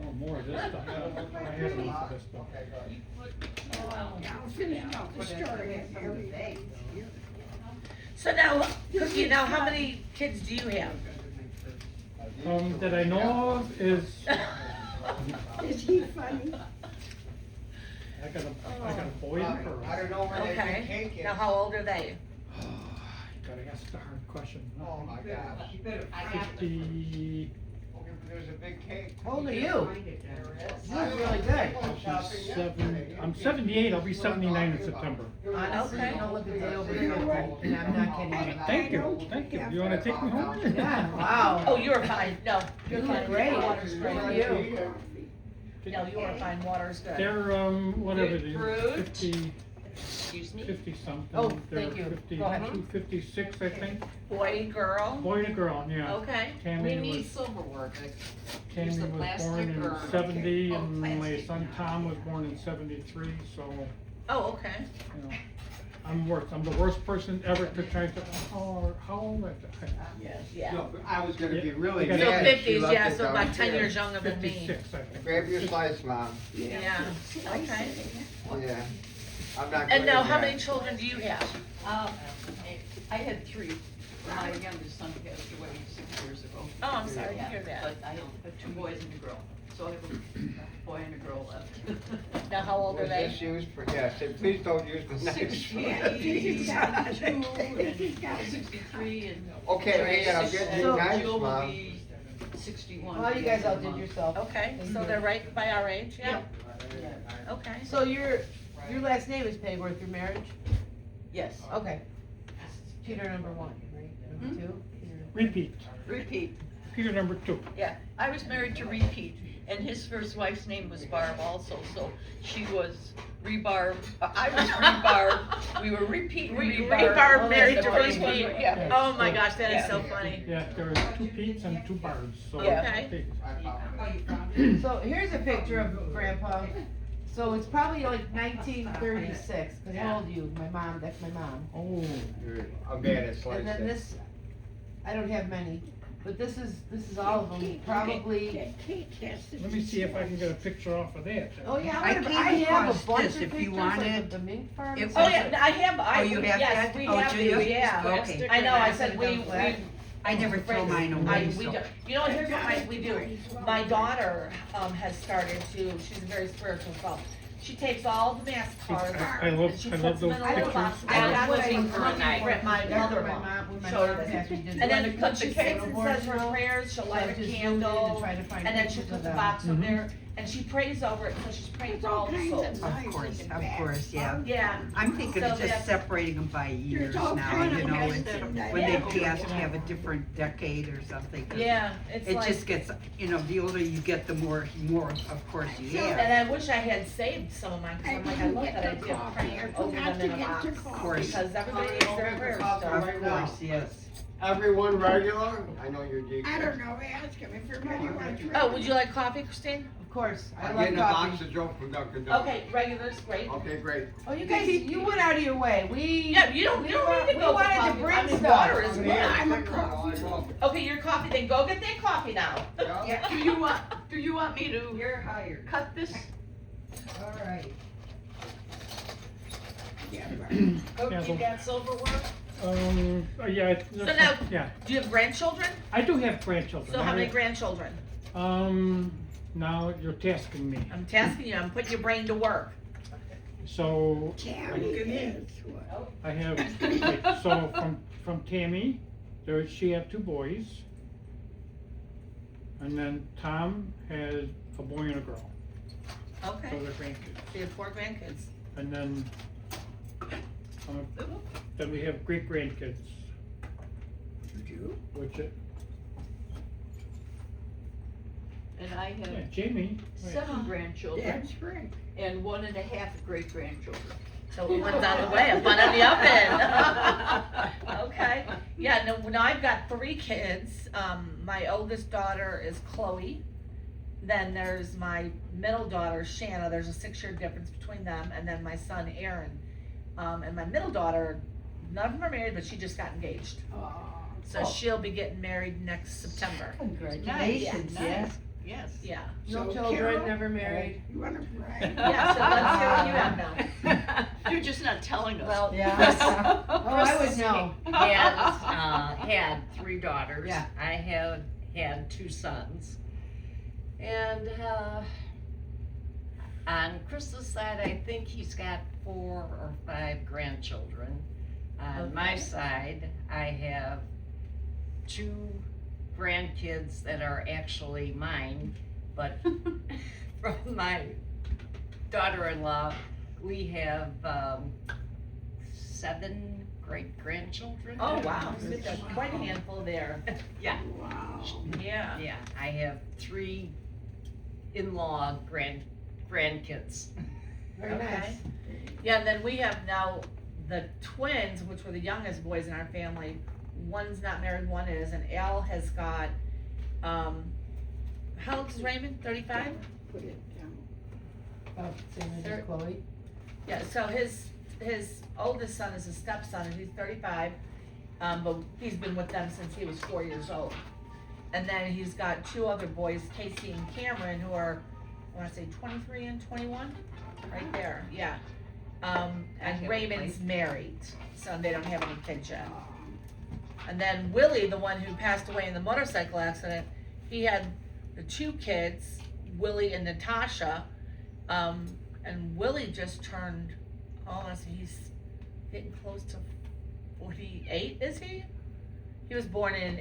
Oh, more of this stuff. I had enough of this stuff. Okay, good. I'll finish out the story and everything. So now, Cookie, now how many kids do you have? That I know of is, Is he funny? I got a boy and a girl. I don't know where that big Okay, cake is. now how old are they? Gotta ask the hard question. Oh, my gosh. You better find it. 50, There's a big cake. How old are you? Find it, there it is. You look really good. I'm 78, I'll be 79 in September. Honestly, Okay. you don't look a day over 50, and I'm not kidding you. Thank you. You wanna take me home? Yeah, wow. Oh, you're fine, no, you're You fine, look great. water's Good great. for you. No, you are fine, water's good. They're, whatever they are, Fruit. 50, Excuse me, 50 something. Oh, They're thank you. 50 Go ahead. 56, I think. boy, girl, Boy and a girl, yeah. okay. Tammy was, silverware. Tammy the was born plastic in or- 70, Oh, and my plastic. son Tom was born in 73, so, Oh, okay. you know. I'm the worst person ever to try to, how old am I? Yeah. No, but I was gonna be really You mad gotta- So if she fifties, left yeah, it so about 10 downstairs. years younger than me. 56, I think. Grab your slice, Mom. Yeah, okay. Yeah. I'm not And good now, at how that. many children do you have? I had 3. My youngest son passed away 6 years ago. Oh, I'm sorry to hear that. But I have 2 boys and a girl, so I have a boy and a girl left. Now, how old are Was they? this used for, yeah, say, please don't use the knife. 62 and 63 and. Okay, hang on, I'm getting So- you knives, Jill will Mom. be 61. Well, you guys outdid yourself. Okay, so they're right by our age, yeah? Okay. So your last name is Payworth through marriage? Yes, Okay. Peter number 1, right? Number 2? Repeat, repeat. Peter number 2. Yeah, I was married to Repeat, and his first wife's name was Barb also, so she was Rebarb, I was Rebarb, we were Repeat and Rebarb. Rebarb married The to first one, Repeat. Yeah. Oh my gosh, that is Yeah. so funny. Yeah, there are 2 Pete's and 2 Barbs, so. Yeah. Okay. Pete. Oh, you found it? So here's a picture of Grandpa. So it's probably like 1936, cause how old are you? My mom, that's my mom. Oh, I'm bad at slicing. And then this, I don't have many, but this is all of them, probably. That cake has to let be me see if I can get a picture off of that. Oh yeah, I I came have across a bunch this of if you pictures, want like it. of the mink farm. It and was- Oh, stuff. yeah, I have, Oh, you have yes, that? we Oh, have do these, you? yeah. Okay. I know, I said we, I never throw mine away, so. you know, here's what we do. My daughter, has started to, she's very spiritual, so she takes all the mass cards I love, and she I puts love them those in a little pictures. box. I And got that's what what I she was my looking mother-in-law. when showed mom us. actually did. And then the when she sits and board says her drill, prayers, she'll so light I a just zoomed in candle, to try to find and then she pictures puts of the them. box up Mhm. there, and she prays over it, so she's praying for all the kinds souls. of Of course, yeah. Yeah, I'm thinking of So just that's- separating them by years There's all now, kinds you of know, ways and that- when they Yeah. pass, have a different decade or something. 'cause yeah, it's It like, just gets, you know, the older you get, the more, of course you have. and I wish I had saved some of mine, cause I'm like, I love that idea of praying over them in a box. Of course, Because everybody needs their prayers of still. course, yes. Everyone regular? I know you're deep. I don't know, ask him if everybody wants. Oh, would you like coffee, Christine? Of course, I I'm love getting a box coffee. of Joe from Dunkin' Donuts. Okay, regular's great. Okay, great. Oh, you guys, you went out of your way, we. Yeah, you don't need to go we for wanted to coffee. bring I mean, stuff. water is good. I'm a coffee. Okay, your coffee, then go get that coffee now. Yeah. Do you want me to You're hired. cut this? Alright. Go Yeah, keep the- that silverware. Yeah. So now- Yeah, Do you have grandchildren? I do have grandchildren. So how many grandchildren? Now you're tasking me. I'm tasking you, I'm putting your brain to work. So Tammy is what? I have, like, so from Tammy, she had 2 boys. And then Tom has a boy and a girl, so Okay, they're grandkids. so you have 4 grandkids. And then we have great grandkids, which, And I yeah, have Jamie. right. 7 grandchildren That's right. and 1.5 great-grandchildren. So one's on the way, one in the oven. Okay, yeah, no, now I've got 3 kids. My oldest daughter is Chloe. Then there's my middle daughter, Shanna, there's a 6-year difference between them, and then my son, Aaron. And my middle daughter, none of them are married, but she just got engaged. So she'll be getting married next September. Congratulations, Nice. yes. yes. Yeah. No So, children, Carol, never married. You wanna brag? Yeah, so let's hear what you have now. You're just not telling us. Well, Yeah. Oh, I would know. had 3 daughters. Yeah. I have had 2 sons. And, on Chris's side, I think he's got 4 or 5 grandchildren. On my Okay. side, I have 2 grandkids that are actually mine, but from my daughter-in-law, we have, 7 great-grandchildren. Oh, wow, that's quite a handful there. Yeah. Wow. Yeah. Yeah, I have 3 in-law grandkids. Very Okay. nice. Yeah, and then we have now the twins, which were the youngest boys in our family. One's not married, one is, and Al has got, how old is Raymond? 35? Put it down. About the same age They're- as Chloe. Yeah, so his oldest son is a stepson, and he's 35, but he's been with them since he was 4 years old. And then he's got 2 other boys, Casey and Cameron, who are, I wanna say 23 and 21, right there, yeah. And Raymond's married, so they don't have any kids yet. And then Willie, the one who passed away in the motorcycle accident, he had the 2 kids, Willie and Natasha. And Willie just turned, honestly, he's getting close to 48, is he? He was born in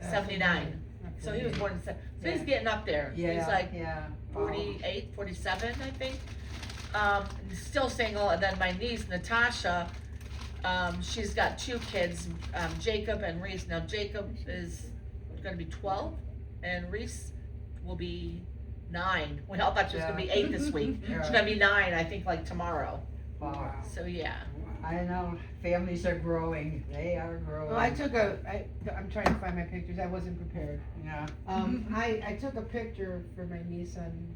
79. So he was born in, so he's getting up there. He's like Yeah. 48, 47, I think. Still single, and then my niece Natasha, she's got 2 kids, Jacob and Reese. Now Jacob is gonna be 12, and Reese will be 9. We all thought she was gonna be 8 this week. She's Yeah. gonna be 9, I think, like tomorrow. Wow. So yeah. I know, families are growing, they are growing. Well, I'm trying to find my pictures, I wasn't prepared. Yeah. I took a picture for my niece on,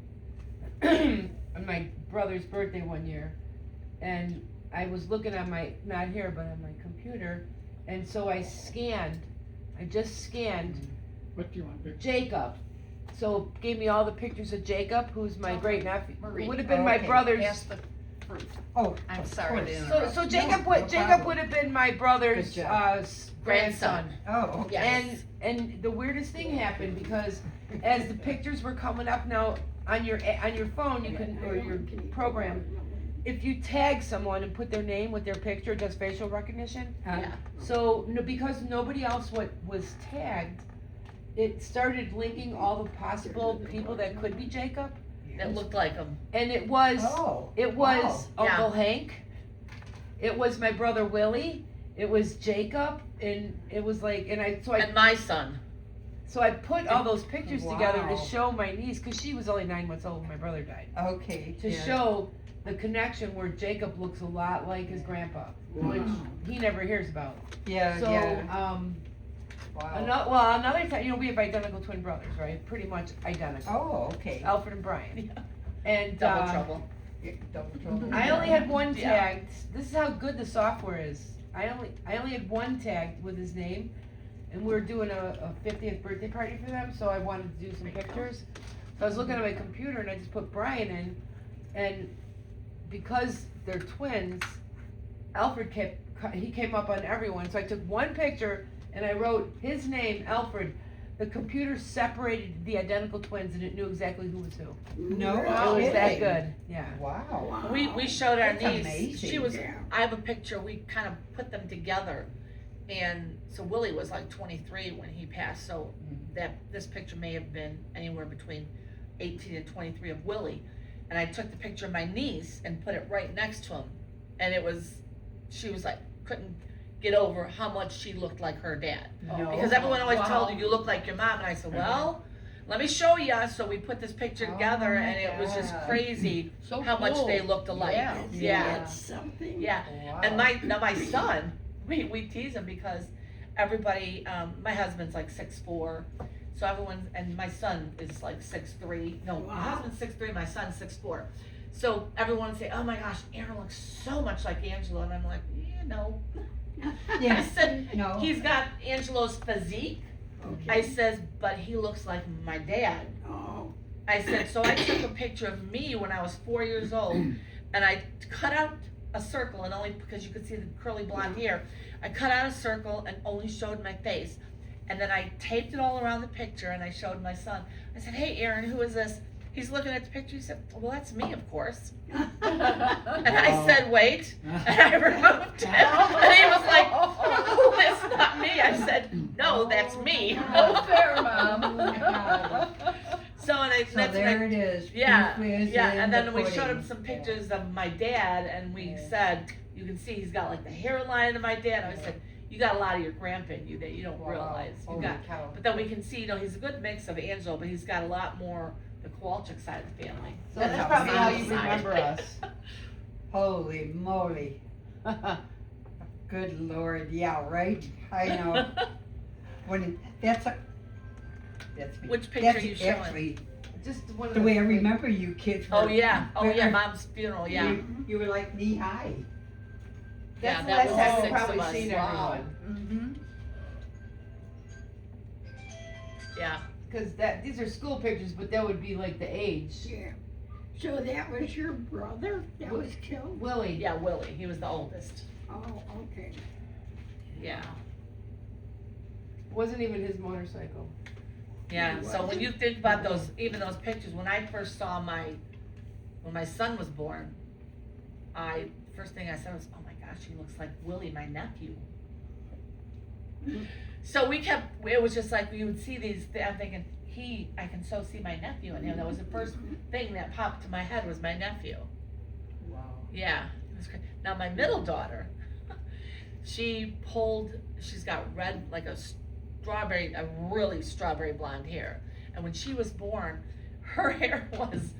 on my brother's birthday one year. And I was looking on my, not here, but on my computer, and so I just scanned What do you want, Vic? Jacob. So it gave me all the pictures of Jacob, who's my great nephew, Marie. would have been my Okay. brother's. Pass the fruit. Oh, I'm of sorry to course. interrupt. So Jacob No would, Jacob problem. would have been my brother's, Good job. grandson. Oh, okay. Yes. And the weirdest thing happened because as the pictures were coming up now on your phone, you can, or your program, if you tag someone and put their name with their picture, it does facial recognition. Yeah. So, no, because nobody else was tagged, it started linking all the possible people that could be Jacob. That looked like him. And it was, Oh, it was wow. Yeah. Uncle Hank, it was my brother Willie, it was Jacob, and it was like, And my son. so I put all those pictures together to Wow. show my niece, cause she was only 9 months old when my brother died, Okay. to yeah. show the connection where Jacob looks a lot like his grandpa, which he never hears about. Yeah, So, yeah. Wow. another time, we have identical twin brothers, right? Pretty much identical. Oh, okay. Alfred and Brian. And, Double trouble. Double trouble. I only had one Yeah. tagged. This is how good the software is. I only had one tagged with his name, and we were doing a 50th birthday party for them, so I wanted to do some pictures. So I was looking at my computer and I just put Brian in, and because they're twins, Alfred came up on everyone. So I took one picture and I wrote his name, Alfred. The computer separated the identical twins and it knew exactly who was who. No, It was that kidding. good. Yeah. Wow. We showed our That's niece, amazing. she was, Yeah. I have a picture, we kind of put them together. And so Willie was like 23 when he passed, so this picture may have been anywhere between 18 and 23 of Willie. And I took the picture of my niece and put it right next to him. And she was like, couldn't get over how much she looked like her dad. No. Because everyone always Wow. told her, you look like your mom, and I said, well, let me show ya. So we put this picture Oh together, my and it was just God. crazy So how much cool. they looked alike. Yeah. Yeah. That's something. Yeah. Wow. And my son, we tease him because everybody, my husband's like 6'4", so everyone, and my son is like 6'3". No, my Wow. husband's 6'3", my son's 6'4". So everyone say, oh my gosh, Aaron looks so much like Angelo, and I'm like, yeah, no. I Yeah. said, No. he's got Angelo's physique, I says, but he looks like my dad. Oh, I said, so I took a picture of me when I was 4 years old, and I cut out a circle, and only because you could see the curly blonde hair, I cut out a circle and only showed my face. And then I taped it all around the picture, and I showed my son. I said, hey, Aaron, who is this? He's looking at the picture. He said, well, that's me, of course. And I said, wait. And I removed it. And he was like, oh, that's not me. I said, no, that's me. Oh, fair, Mom. So, and I, So that's when there I, it is. yeah, Proof is yeah, in and the then we showed him pudding. some pictures of my dad, and we Yeah. said, you can see he's got like the hairline of my dad. I said, you got a lot of your grandpa in you that you don't Wow. realize. You Holy got, cow. but then we can see, you know, he's a good mix of Angelo, but he's got a lot more the Kowalczyk side of the family. So that's probably how you Side. remember us. Holy moly. Good Lord, yeah, right? I know. When, that's me. Which picture That's are you showing? actually Just one of the way I like- remember you kids were. Oh yeah, were- mom's funeral, yeah. You were like knee high. Yeah, That's the that last was time the we've 6 of probably us. seen Wow. everyone. Yeah. Cause these are school pictures, but that would be like the age. yeah. So that was your brother that was killed? Willie. Yeah, Willie, he was the oldest. Oh, okay. Yeah. Wasn't even his motorcycle. Yeah, so when you think about those, even those pictures, when I first saw when my son was born, first thing I said was, oh my gosh, he looks like Willie, my nephew. So it was just like, we would see these, I'm thinking, I can so see my nephew in him. That was the first thing that popped to my head was my nephew. Wow. Yeah, it was great. Now my middle daughter, she's got red, like a really strawberry blonde hair. And when she was born, her hair was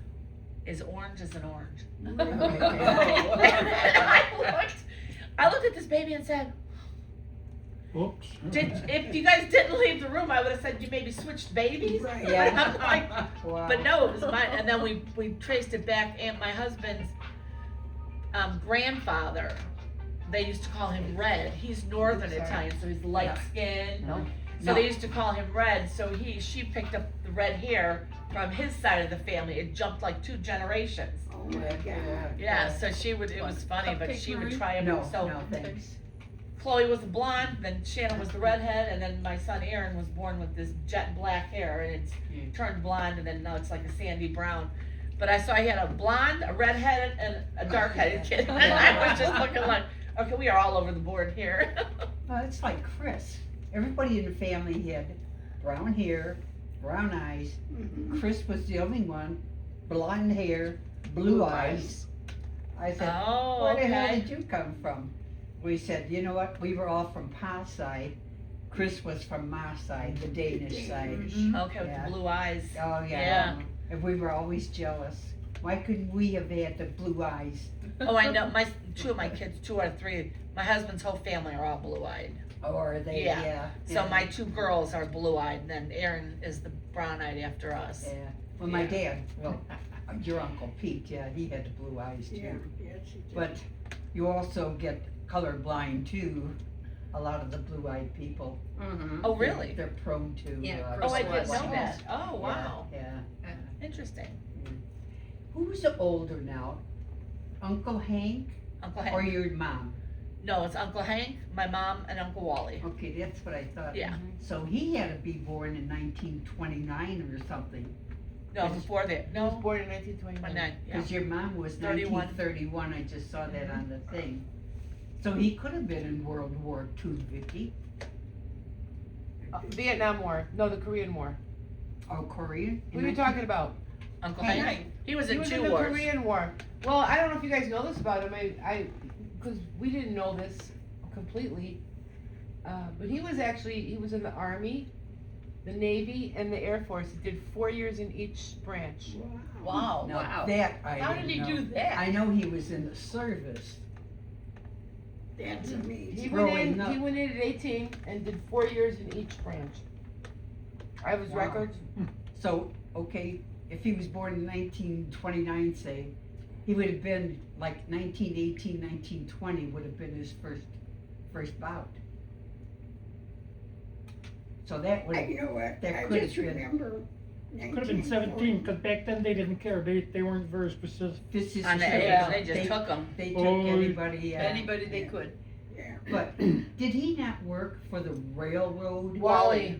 as orange as an orange. And I looked at this baby and said, Oops. if you guys didn't leave the room, I would have said you maybe switched babies. Right. I'm like, Wow. but no, it was mine. And then we traced it back. And my husband's grandfather, they used to call him Red. He's Northern Sorry. Italian, so he's light skinned. No. So No. they used to call him Red. So she picked up the red hair from his side of the family. It jumped like 2 generations. Oh my God. Yeah, so it was funny, but she would try No, everything. So no, thanks. Chloe was the blonde, then Shannon was the redhead, and then my son Aaron was born with this jet black hair, and it's turned blonde, and then now it's like a sandy brown. But I had a blonde, a redheaded, and a dark-headed kid, and I was just looking like, okay, we are all over the board here. Well, it's like Chris. Everybody in the family had brown hair, brown eyes. Mhm. Chris was the only one, blonde hair, blue eyes. I said, Oh, where the hell okay. did you come from? We said, you know what, we were all from Pa side. Chris was from Ma side, the Danish side. Okay, with Yeah. the blue eyes. Oh, yeah. Yeah. And we were always jealous. Why couldn't we have had the blue eyes? Oh, I know, 2 of my kids, 2 out of 3, my husband's whole family are all blue-eyed. Or they, Yeah. yeah. So my 2 girls are blue-eyed, and then Aaron is the brown-eyed after us. Yeah. Well, my Yeah. dad, well, your Uncle Pete, yeah, he had the blue eyes too. Yeah, yes, he did. But you also get colorblind too, a lot of the blue-eyed people. Oh, really? They're prone to. Yeah, Oh, I didn't Chris know was. that. Oh, wow. Yeah. Interesting. Who's older now? Uncle Hank Uncle or Hank. your mom? No, it's Uncle Hank, my mom, and Uncle Wally. Okay, that's what I thought. Yeah. So he had to be born in 1929 or something, No, before that. He was No, born in 1929. 29, yeah. because your mom was 31. 1931, I just saw that on the thing. So he could have been in World War II, Vicky. Vietnam War. No, the Korean War. Oh, Korean? What are you talking about? Uncle Hank. Hank. He was He in was 2 in the wars. Korean War. Well, I don't know if you guys know this about him. Because we didn't know this completely. But he was in the Army, the Navy, and the Air Force. He did 4 years in each branch. Wow. Now, wow. that I How did didn't he know. do that? I know he was in the service. That's He amazing. Growing went up. in at 18 and did 4 years in each branch. I have his Wow. records. So, okay, if he was born in 1929, say, he would have been like 1918, 1920 would have been his first bout. So that would, You know what, that I could've just been- remember Could have been 17, cause back then they didn't care, they weren't very specific. this is. On the the age, thing. they just took them. They Oh, took anybody, Anybody they could. Yeah. But did he not work for the railroad? Wally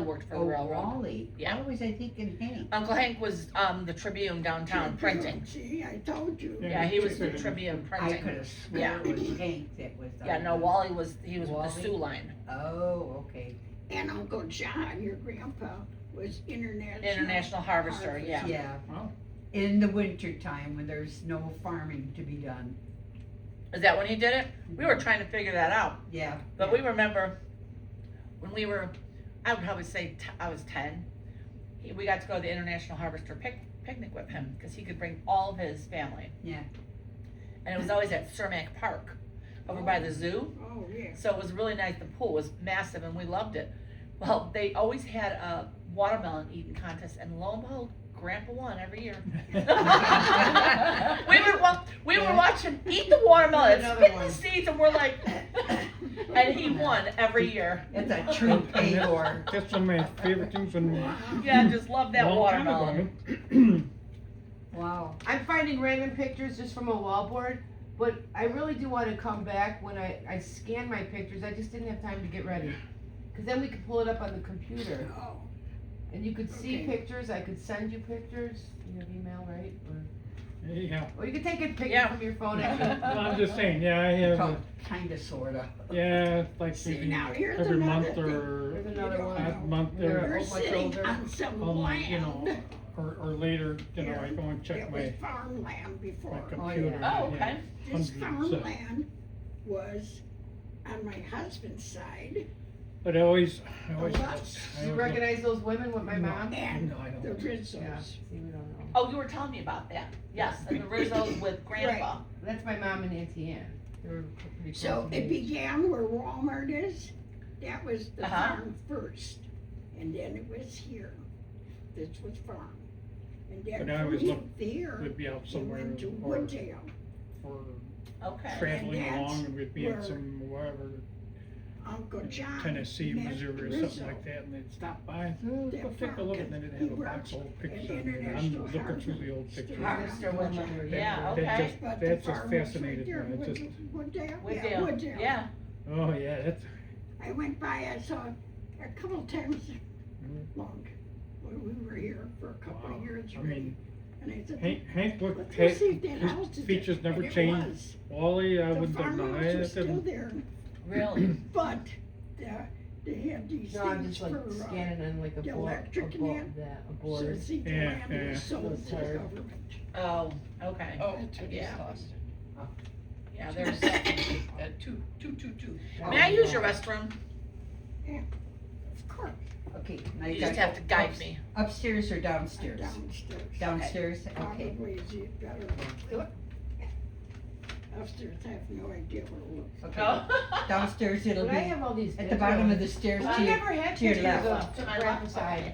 worked for the Oh, railroad. Wally. Yeah. Why was I thinking Hank? Uncle Hank was, the Tribune downtown printing. See, I told you. Yeah. Yeah, he was the Tribune I printing. could have sworn Yeah. it was Hank that was. Yeah, no, Wally was, he was with Wally? the Sioux line, Oh, okay. And Uncle John, your grandpa, was international. International Harvester, yeah. Yeah. Wow. In the winter time when there's no farming to be done. Is that when he did it? We were trying to figure that out, Yeah. but we remember when we were, I would probably say I was 10, we got to go to the International Harvester picnic with him, cause he could bring all of his family. Yeah. And it was always at Cermak Park, over by the zoo. Oh, yeah. So it was really nice. The pool was massive and we loved it. Well, they always had a watermelon eating contest, and lo and behold, Grandpa won every year. we were watching eat the watermelon, Another spit the one. seeds, and we're like, and he won every year. It's a true Pegor. That's one of my favorite things when. Yeah, I just love that long time ago, watermelon. Wow. I'm finding random pictures just from a wallboard, but I really do wanna come back when I scan my pictures, I just didn't have time to get ready. Cause then we could pull it up on the computer, Oh, and you could see Okay. pictures, I could send you pictures, you have email, right? Yeah, Or you could take a picture Yeah. from your phone, no, actually. I'm just saying, yeah, I have, Kinda, sorta. yeah, like See, maybe now here's every another month thing. or There's another You one. don't a month They're or, We're much sitting older. on some you know, land or later, you know, I go and check that was my, farmland before. my Oh, computer. yeah. Oh, and okay. This hundreds of- farmland was on my husband's side, But I always, The You look- recognize those women with my No. mom? and No, I don't. the Rizzos. Yeah, see, we don't know. Oh, you were telling me about that. Yes, and the Rizzos with Grandpa. That's my mom and Auntie Ann. They were pretty close So in it age. began where Walmart is, that was the Uh-huh. farm first, and then it was here, this was farm. And But then I always from look- there, We'd be out we somewhere went to or Wooddale, for Okay. traveling And along and we'd be in that's some, wherever, Uncle John. Tennessee, met Missouri or Rizzo. something like that, and they'd stop by and say, oh, That go take a look, and then it'd he have a box worked of old at pictures, and I'm International looking through the old Harvester. pictures. Harvester women were Yeah, younger. okay. That just, But the that just farm was right fascinated me, there, it just, Wooddale, With yeah, Dale. Wooddale. Yeah. oh, yeah, that's, I went by, I saw it a couple times long, when we were here for a couple Wow. of years I already. mean, And I said, Hank looked, let's go see if that his house is features there. never And it changed. was. Wally, I The wouldn't have known, farmhouse was still didn't, there, Really? but, they had these No, I'm things just like for, scanning on like a the board, electric and that. a so board. see, the Yeah, land yeah. was sold to the Sorry. government. Oh, okay. Oh, Yeah. lost. Yeah, there's, Two. may I use your restroom? Of course, Okay, now You you just got have to guide me. upstairs or downstairs? downstairs. Downstairs, okay. Probably is it better. Upstairs, I have no idea where it looks. Okay, Oh. downstairs it'll But I be have all these. at the bottom of the stairs I to your, never had to your pictures left. of To my Grandpa's left, side.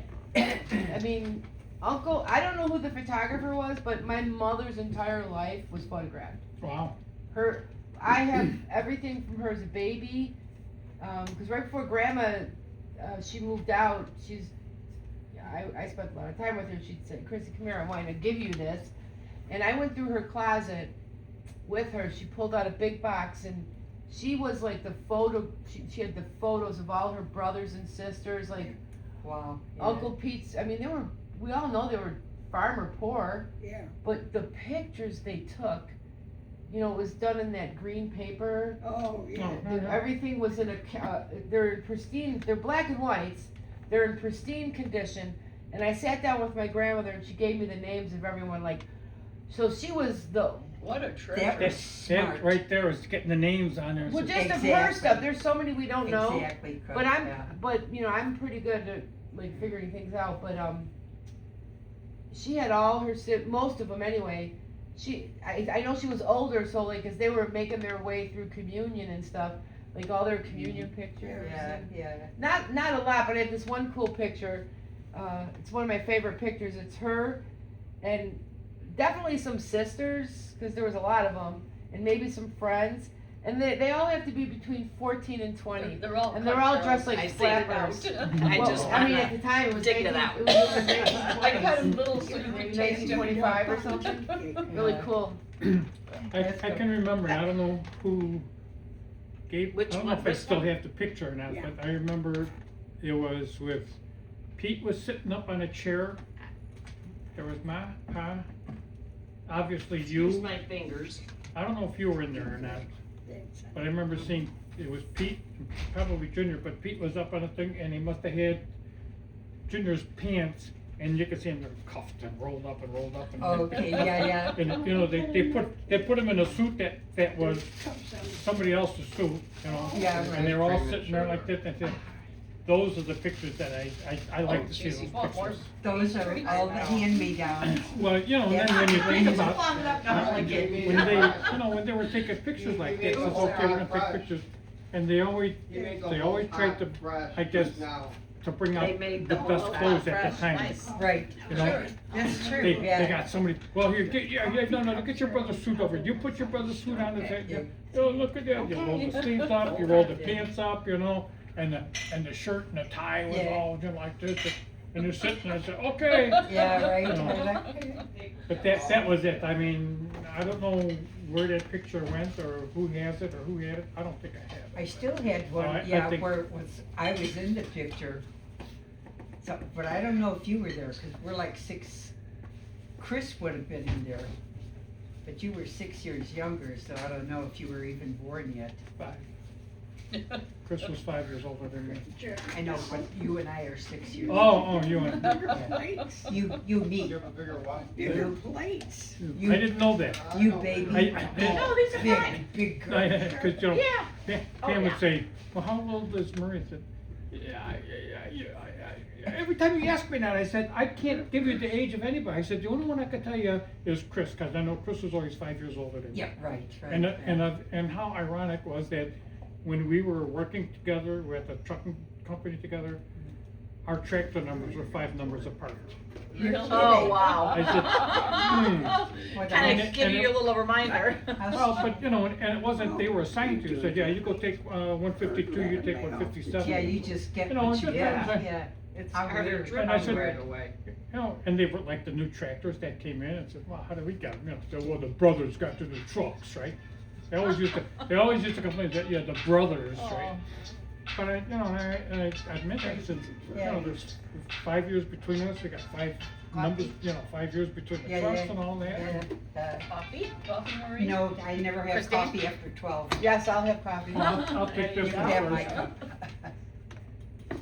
I mean, Uncle, I don't know who the photographer was, but my mother's entire life was photographed. wow, I have everything from her as a baby, cause right before Grandma, she moved out, I spent a lot of time with her, she'd say, Chrissy, come here, I want to give you this. And I went through her closet with her, she pulled out a big box and she was like the photo, she had the photos of all her brothers and sisters, like Wow. Uncle Pete's, I mean, we all know they were farmer poor, Yeah, but the pictures they took, you know, it was done in that green paper. oh, yeah. Everything was in they're pristine, they're black and whites, they're in pristine condition. And I sat down with my grandmother and she gave me the names of everyone, like, so she was What a That treasure. was that smart. right there was getting the names on there. well, so- just of her Exactly. stuff, there's so many we don't know. Exactly, But yeah. but you know, I'm pretty good at like figuring things out, but she had all her most of them anyway. I know she was older, so like as they were making their way through communion and stuff, like all their communion pictures. Yeah, and- yeah. not a lot, but I had this one cool picture. It's one of my favorite pictures. It's her and definitely some sisters, because there was a lot of them, and maybe some friends. And they all have to be between 14 and 20. They're all. And they're all dressed like I see it now. flappers. I Well, just I mean, wanna at the time, it was dig it 19 out. it was in the 1920s. I cut them little so you Maybe can taste them. 1925 or something. Really cool. I can remember, and I don't know who gave, I Which don't know one, if I this still one? have the picture or not, Yeah. but I remember it was with, Pete was sitting up on a chair. There was my pa, obviously Use you, my fingers. I don't know if you were in there or not, but I remember seeing, it was Pete, probably Junior, but Pete was up on a thing and he must have had Junior's pants and you could see him, they're cuffed and rolled up and rolled up and. Okay, yeah. And, you know, they put him in a suit that was somebody else's suit, you know? Yeah, And they were all sitting there like that, and I said, those are the pictures that I like to see those Juicy Baltimores. pictures. Those are all the hand-me-downs. Well, you know, and then Yeah. when you think It's about, long enough now, like it. when they, you know, when they were taking pictures like that, it was okay, we're gonna take pictures. And they always tried to, I guess, to bring out They made the the best whole clothes at the fresh, time. nice. Right, You know, that's true, they yeah. got somebody, well, here, no, get your brother's suit over, you put your brother's suit on, oh, look at that, you roll the sleeves up, you roll the pants up, you know, and the shirt and the tie was Yeah. all just like this, and you're sitting, I said, okay. Yeah, right. You know, But that was it, I mean, I don't know where that picture went, or who has it, or who had it, I don't think I have it. I still had Oh, I one, yeah, think- where it was, I was in the picture. So, but I don't know if you were there, cause we're like six, Chris would have been in there. But you were 6 years younger, so I don't know if you were even born yet. 5. Chris was 5 years older than me. I know, but you and I are 6 years. Oh, you and, Bigger plates, You, me, You have a bigger what? bigger plates. You- I didn't know that. you baby. No, these are Big, fine. big girl. Cause you know, Yeah. Pam Oh, would yeah. say, well, how old is Marie? I said, every time you ask me that, I said, I can't give you the age of anybody. I said, the only one I could tell you is Chris, cause I know Chris was always 5 years older than me. Yeah, right, right. And how ironic was that when we were working together, we had the trucking company together, our tractor numbers were 5 numbers apart. You're Oh, kidding. wow. I said, What the Kinda heck? give you a little reminder. Well, but you know, and it wasn't, they were assigned to, said, yeah, you go take, 152, you take 157. Yeah, you just get You know, what you and get, sometimes yeah. It's How harder weird. to trip And I on said- right away. You know, and they were like the new tractors that came in and said, well, how do we get them? You know, said, well, the brothers got the new trucks, right? They always used to complain that, yeah, the brothers, right? But I, you know, I admit, I said, you know, there's 5 years between us, we got 5 numbers, you know, 5 years between the Yeah, trucks yeah, and all that. yeah. Coffee? Coffee, Marie? No, I never have Christine? coffee after 12. Yes, I'll have coffee. I'll take You this can one have my first. cup. Do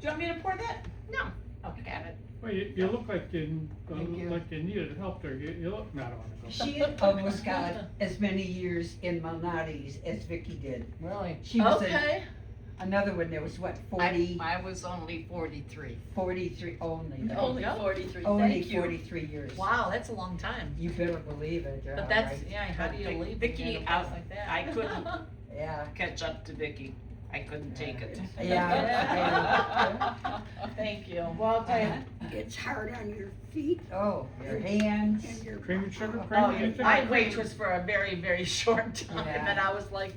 you want me to pour that? No, I'll have it. Well, you look like you Thank you. needed help there, you look not on it. She almost got as many years in Malnati's as Vicky did. Really? She was in Okay. another one, there was what, 40, I was only 43. 43, only, Only Yeah. 43, only thank you. 43 years. Wow, that's a long time. You better believe it, yeah, But that's, right. yeah, how do you leave? when you're Vicky, in a place like that? I couldn't Yeah, catch up to Vicky. I couldn't take it. yeah, Thank you. Well, I'll tell you, It's hard on your feet oh, your hands. and your. Cream and sugar, Oh, cream and sugar. I waitress for a very, very short time, Yeah. and I was like,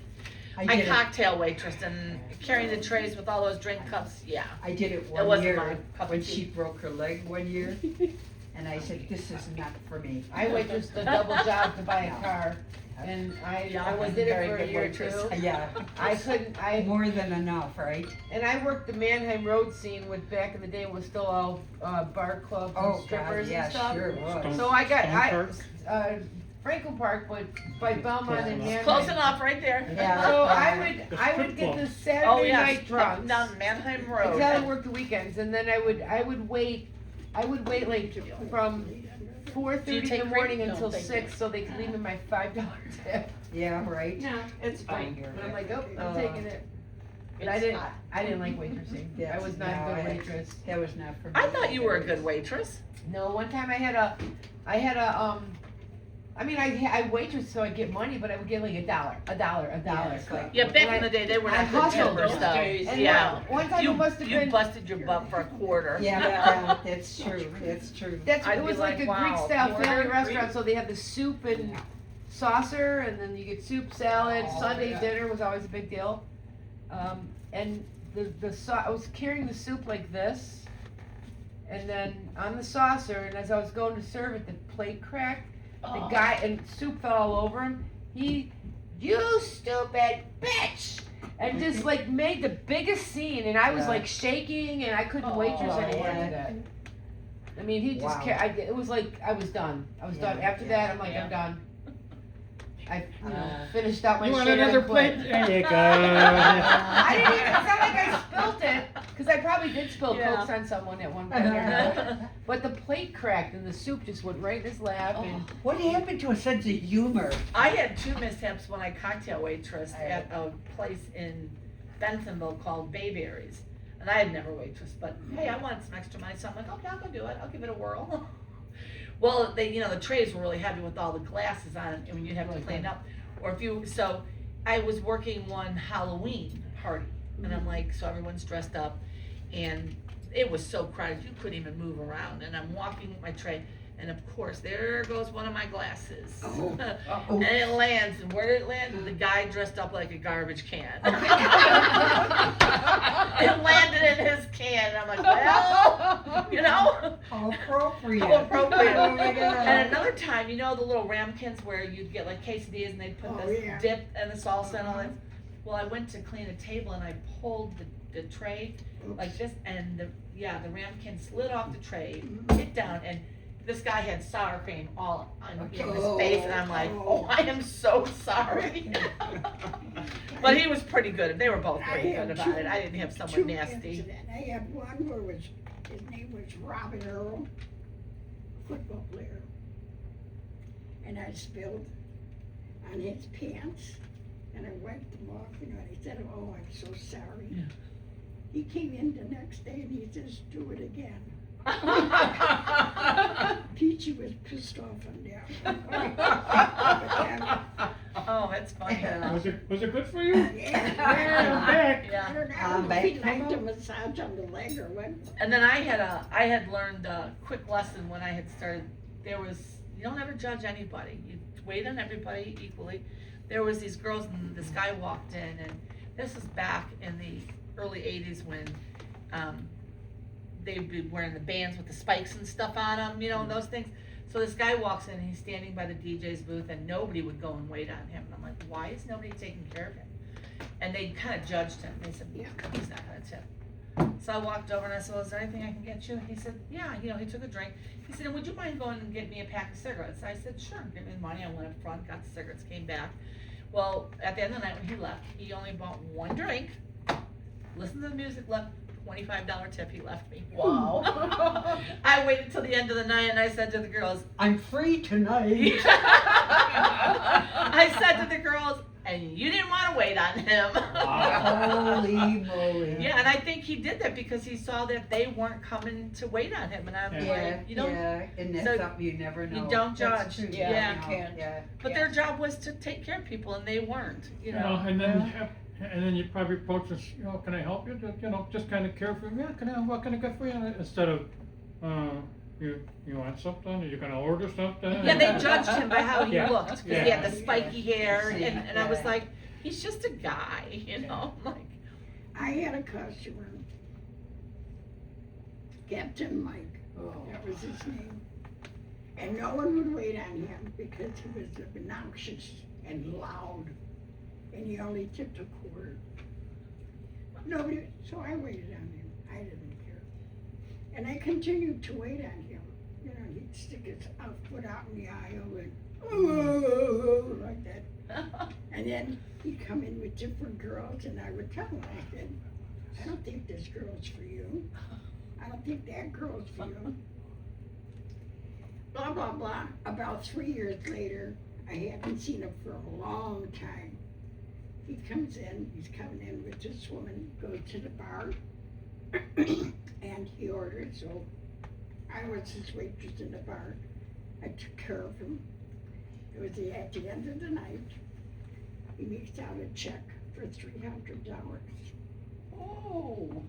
I I did it, cocktail waitress and carrying the trays with all those drink cups, yeah. I did it It one wasn't year my cup of when tea. she broke her leg one year, and I said, this is not for me. I waitressed a double job to buy a car, and Yeah, I I wasn't did it very for a good year or waitress. two. Yeah, I couldn't, more than enough, right? and I worked the Mannheim Road scene with, back in the day, was still all, bar clubs Oh, and God, strippers yeah, and stuff. sure was. So I got, Stone Park? Franklin Park, but by Belmont and Mannheim. Close enough, right there. Yeah. So The I would get strip the Oh, Saturday yeah, night drunks. down Mannheim Until I Road. worked the weekends, and then I would wait like from 4:30 Do you in the take morning break? No, until thank 6, so they could leave me my $5 tip. Yeah, right? No, it's fine here. But I'm like, oh, I'm Uh, taking it. But I didn't like waitressing. I That's- was not a no, good I- waitress. That was not for me. I thought you were a good waitress. No, one time I had a I mean, I waitress so I get money, but I would get like $1. Yeah, it's like- Yeah, back And in the day, they were I not good hustled tippers those though. days. And Yeah. one time You, it must have you been, busted your butt for a quarter. Yeah, that's true, that's true. it I'd was be like like, a wow, Greek style quarter, family Greek? restaurant, so they had the soup and saucer, and then you get soup, salad. Sunday dinner was always a big deal. And I was carrying the soup like this, and then on the saucer, and as I was going to serve it, the plate cracked. The guy, and soup fell all over him. You stupid bitch! And just like made the biggest scene, and I was like shaking, and I couldn't waitress anymore after that. I mean, he just it was like I was done. Done. After that, I'm like, I'm done. I finished out my You shit. want another and quit. plate? There you go. I didn't even, it's not like I spilled it, because I probably did spill Yeah. Cokes on someone at one point or another. But the plate cracked and the soup just went right in his lap, and What happened to a sense of humor? I had 2 mishaps when I cocktail waitressed at a place in Bentonville called Bayberries. And I had never waitressed, but hey, I wanted some extra money, so I'm like, okay, I'll go do it. I'll give it a whirl. Well, the trays were really heavy with all the glasses on it, and you'd have to clean up. So I was working one Halloween party, and I'm like, so everyone's dressed up, and it was so crowded, you couldn't even move around, and I'm walking with my tray, and of course, there goes one of my glasses. And it lands, and where did it land? The guy dressed up like a garbage can. It landed in his can, and I'm like, well, How appropriate. how appropriate. Oh my God. And another time, the little ramekins where you'd get like quesadillas and they'd put this dip and the salsa and all that. Well, I went to clean a table and I pulled the tray like this, and the ramekin slid off the tray, hit down, and this guy had sour cream all on his face, and I'm like, oh, I am so sorry. But he was pretty good. They were both pretty good about it. I didn't have someone nasty. Incident. I had one where his name was Robin Earl, football player. And I spilled on his pants, and I wiped them off, and he said, oh, I'm so sorry. Yeah. He came in the next day and he says, do it again. Peachy was pissed off on that. Oh, that's funny. Was it good for you? Yeah. I'm back. I Yeah. don't know I'm if he back. liked a massage on the leg or what. And then I had learned a quick lesson when I had started. You don't ever judge anybody. You wait on everybody equally. There was these girls, and this guy walked in, and this is back in the early 80s when they'd be wearing the bands with the spikes and stuff on them, and those things. So this guy walks in, and he's standing by the DJ's booth, and nobody would go and wait on him. And I'm like, why is nobody taking care of him? And they kind of judged him. They said, he's not gonna tip. So I walked over and I said, well, is there anything I can get you? He said, yeah, he took a drink. He said, would you mind going and get me a pack of cigarettes? I said, sure, give me the money. I went up front, got the cigarettes, came back. Well, at the end of the night when he left, he only bought one drink, listened to the music, left, $25 tip he left me. Wow. I waited till the end of the night and I said to the girls, I'm free tonight. I said to the girls, and you didn't want to wait on him. Holy moly. Yeah, and I think he did that because he saw that they weren't coming to wait on him, and I'm like, you don't. And that's so something you never know. you don't That's judge. true. Yeah. You can't. Yeah. But their job was to take care of people, and they weren't. And then you probably approach us, can I help you? Just kind of care for me. Yeah, what can I get for you? Instead of, you want something? Are you gonna order something? Yeah, they judged him by how he Yeah. looked because he had the Yeah. spiky hair, and I was like, he's just a guy, like. I had a customer, Captain Mike, that was his name. And no one would wait on him because he was obnoxious and loud, and he only tipped a quarter. So I waited on him, I didn't care. And I continued to wait on him. He'd stick his foot out in the aisle and, like that. And then he'd come in with different girls, and I would tell him, I said, I don't think this girl's for you. I don't think that girl's for you. Blah, blah, blah. About 3 years later, I hadn't seen him for a long time. He comes in, he's coming in with this woman, goes to the bar, and he ordered, so I was his waitress in the bar. I took care of him. It was at the end of the night. He makes out a check for $300. Oh.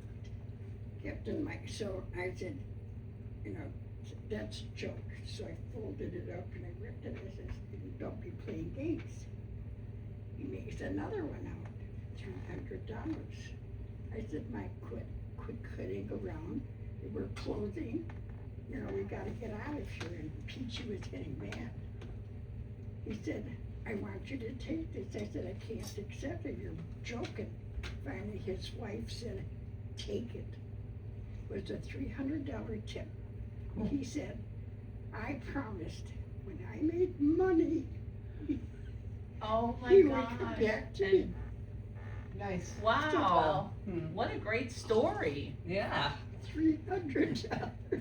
Captain Mike, so I said, that's a joke. So I folded it up and I ripped it. I said, don't be playing games. He makes another one out, $300. I said, Mike, quit kidding around. We're closing, you know, we gotta get out of here, and Peachy was getting mad. He said, I want you to take this. I said, I can't accept it, you're joking. Finally, his wife said, take it. It was a $300 tip. He said, I promised, when I made money, Oh my he would come gosh. back to me. Nice. Wow, Hmm. what a great story. Yeah. $300.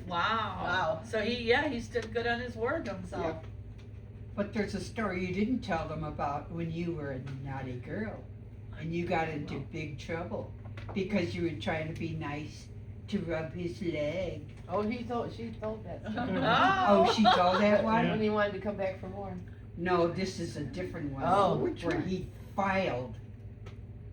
Wow. Wow. So he stood good on his word himself. Yep. But there's a story you didn't tell them about when you were a naughty girl and you got into big trouble because you were trying to be nice to rub his leg. Oh, she told that. Oh, she told that one? When he wanted to come back for more. No, this is a different one. Oh, which where one? he filed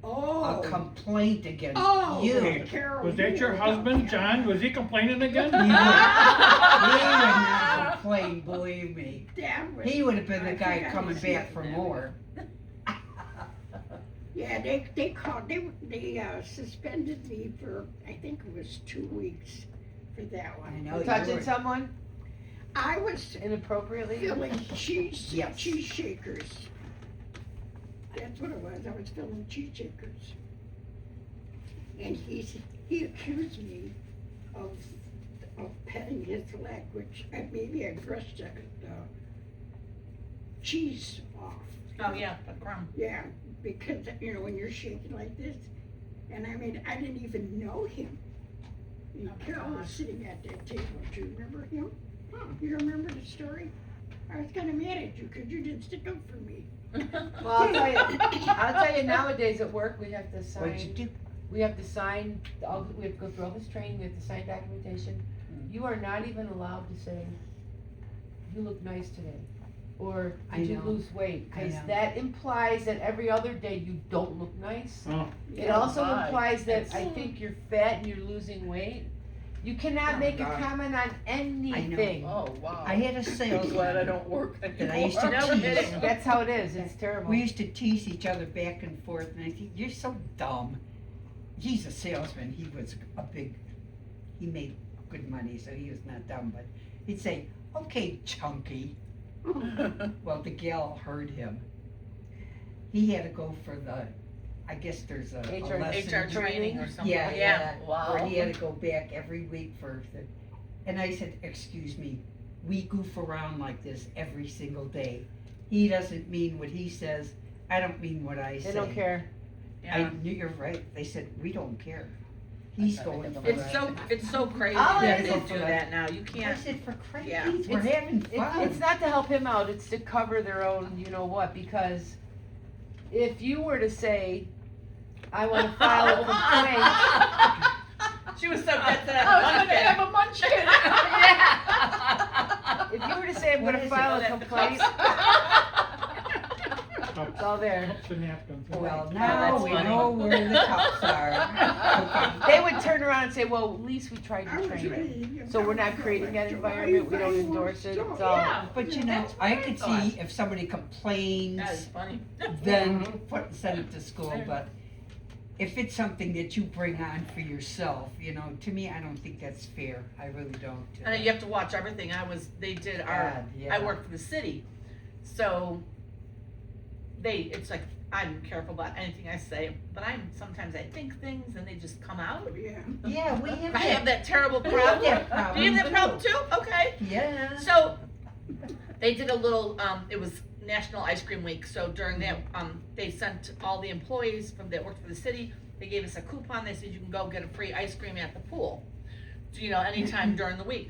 Oh. a complaint against Oh, you. Okay. Carol, Was that you your know husband, that. John? Was he complaining again? He would not complain, believe me. Damn it. He would have been the I guy forgot coming to say back it for that more. Yeah, they called, they suspended me for, I think it was 2 weeks for that I one. know you Touching were. someone I was inappropriately. filling cheese Yes. shakers. That's what it was, I was filling cheese shakers. And he accused me of petting his leg, which maybe I brushed the cheese off. Oh, yeah, the crumb. Yeah, because, you know, when you're shaking like this, and I mean, I didn't even know him. And Carol was sitting at that table, do you remember him? You don't remember the story? I was kinda mad at you, cause you didn't stick up for me. Well, I'll tell you, nowadays at work, we have to What'd you sign, do? we have to sign, we have to go through all this training, we have to sign documentation. You are not even allowed to say, you look nice today, or I did you know. lose weight? I Cause know. that implies that every other day you don't look nice. Oh. It also my. implies that I think you're fat and you're losing weight. You cannot Oh, make a God. comment on anything. Oh, wow. I had a I'm salesman. glad I don't work That I anymore. used to No tease. kidding, that's how it is, it's terrible. We used to tease each other back and forth, and I think, you're so dumb. He's a salesman, he made good money, so he was not dumb, but he'd say, okay, chunky. Well, the gal heard him. He had to go for I guess there's a HR lesson. HR training or something. Yeah, yeah, Wow. where he had to go back every week for the, and I said, excuse me, we goof around like this every single day. He doesn't mean what he says, I don't mean what I say. They don't care. Yeah. You're right, they said, we don't care. He's going for It's it. it's so crazy I'll that let they it do go. that now, you I can't. said, for Christ's Yeah. sakes, we're having fun. It's not to help him out, it's to cover their own, you know what, because if you were to say, I wanna file a complaint, She was so dead to that I was gonna munchkin. have a munchkin. if you were to say, I'm What gonna is file Oh, a that's the complaint, Cups, it's all there. cups and napkins. Well, that's now we funny. know where the cups are. They would turn around and say, well, at least we tried I to was train him. ready. So we're not creating that environment, we don't endorse it, it's all. Yeah. But you know, That's what I I could thought. see if somebody complains, That is funny. then send it to school, but if it's something that you bring on for yourself, you know, to me, I don't think that's fair, I really don't. And you have to watch everything. They did our, God, yeah. I work for the city, so it's like, I'm careful about anything I say, but sometimes I think things and they just come out. Yeah. Yeah, we have I have that terrible We have problem. that Do you have that problem problem too? Okay. Yeah. So, they did a little, it was National Ice Cream Week, so during that, they sent all the employees that worked for the city, they gave us a coupon, they said you can go get a free ice cream at the pool, you know, anytime during the week.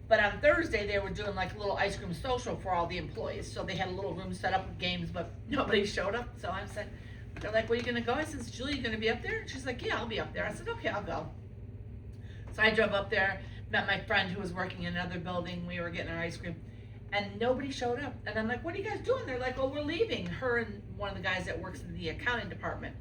But on Thursday, they were doing like a little ice cream social for all the employees, so they had a little room set up with games, but nobody showed up, so I said, they're like, well, you gonna go? I said, Julie, you gonna be up there? And she's like, yeah, I'll be up there. I said, okay, I'll go. So I drove up there, met my friend who was working in another building, we were getting our ice cream, and nobody showed up. And I'm like, what are you guys doing? They're like, well, we're leaving. Her and one of the guys that works in the accounting department.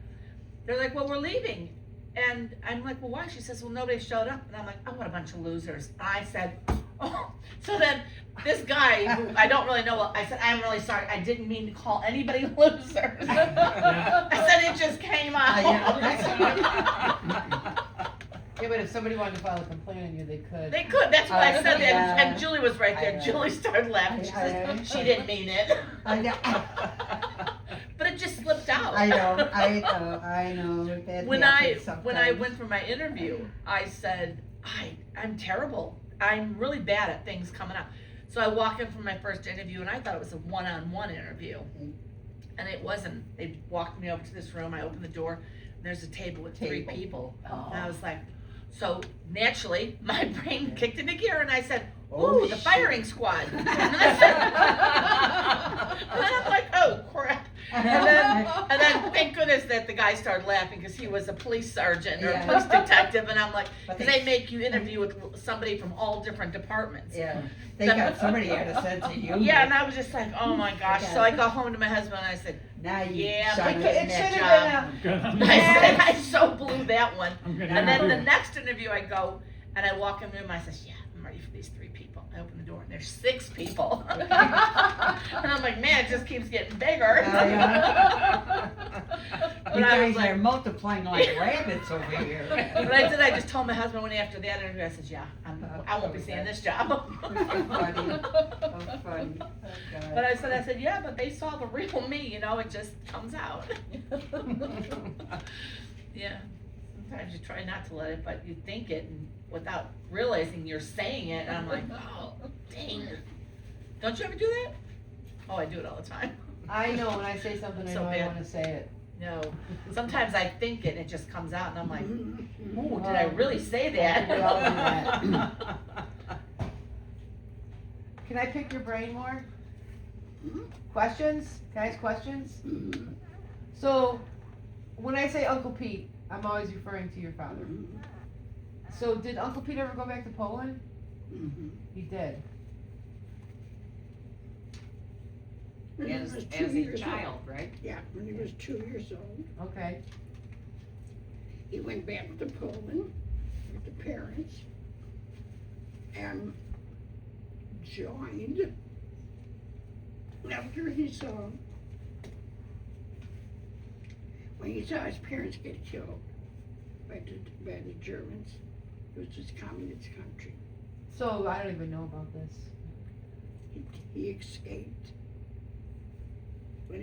They're like, well, we're leaving. And I'm like, well, why? She says, well, nobody showed up. And I'm like, oh, what a bunch of losers. I said, Oh, so then this guy who I don't really know, I said, I'm really sorry. I didn't mean to call anybody losers. I said it just came out. Yeah, but if somebody wanted to file a complaint on you, they could. They could, that's why I said that, Yeah. and Julie was right there, I know. Julie started laughing, she said, she didn't mean it. I know. But it just slipped out. I know. That When happens when I sometimes. went for my interview, I said, I'm terrible, I'm really bad at things coming out. So I walk in for my first interview, and I thought it was a one-on-one interview, and it wasn't. They walked me over to this room, I opened the door, and there's a table with three Table. people, Oh. and I was like, so naturally, my brain kicked into gear, and I said, Oh, ooh, the shit. firing squad. And I said, and then I'm like, oh crap. And then thank goodness that the guy started laughing because he was a police sergeant or a Yeah. police detective, and I'm like, But because they make you interview with somebody from all different departments. Yeah, they got somebody had a sense of humor. Yeah, and I was just like, oh my gosh. So I go home to my husband and I said, Now you yeah, shot but it in It that should job. have been I said, I so blew that one. I'm gonna And then have the to- next interview I go and I walk in the room, I says, yeah, I'm ready for these 3 people. I open the door and there's 6 people. And I'm like, man, it just keeps getting bigger. But You I guys was like, are multiplying like rabbits over here. but I did, I just told my husband when after that interview, I said, yeah, I won't be seeing this job. Funny. Oh, funny. Oh, God. But I said, yeah, but they saw the real me, you know, it just comes out. Yeah, sometimes you try not to let it, but you think it and without realizing you're saying it, and I'm like, oh, dang. Don't you ever do that? Oh, I do it all the time. I know, when I say something, I So know I bad. wanna say it. No, sometimes I think it and it just comes out, and I'm like, Mm-hmm. ooh, did I really say that? We all do that. Can I pick your brain more? Questions? Can I ask questions? So, when I say Uncle Pete, I'm always referring to your father. So, did Uncle Pete ever go back to Poland? He did. When he As was 2 a years child, old. right? Yeah, when he was 2 years old, Okay. he went back to Poland with the parents and joined after he saw, when he saw his parents get killed by the Germans. It was this communist country. So, I don't even know about this. He escaped. When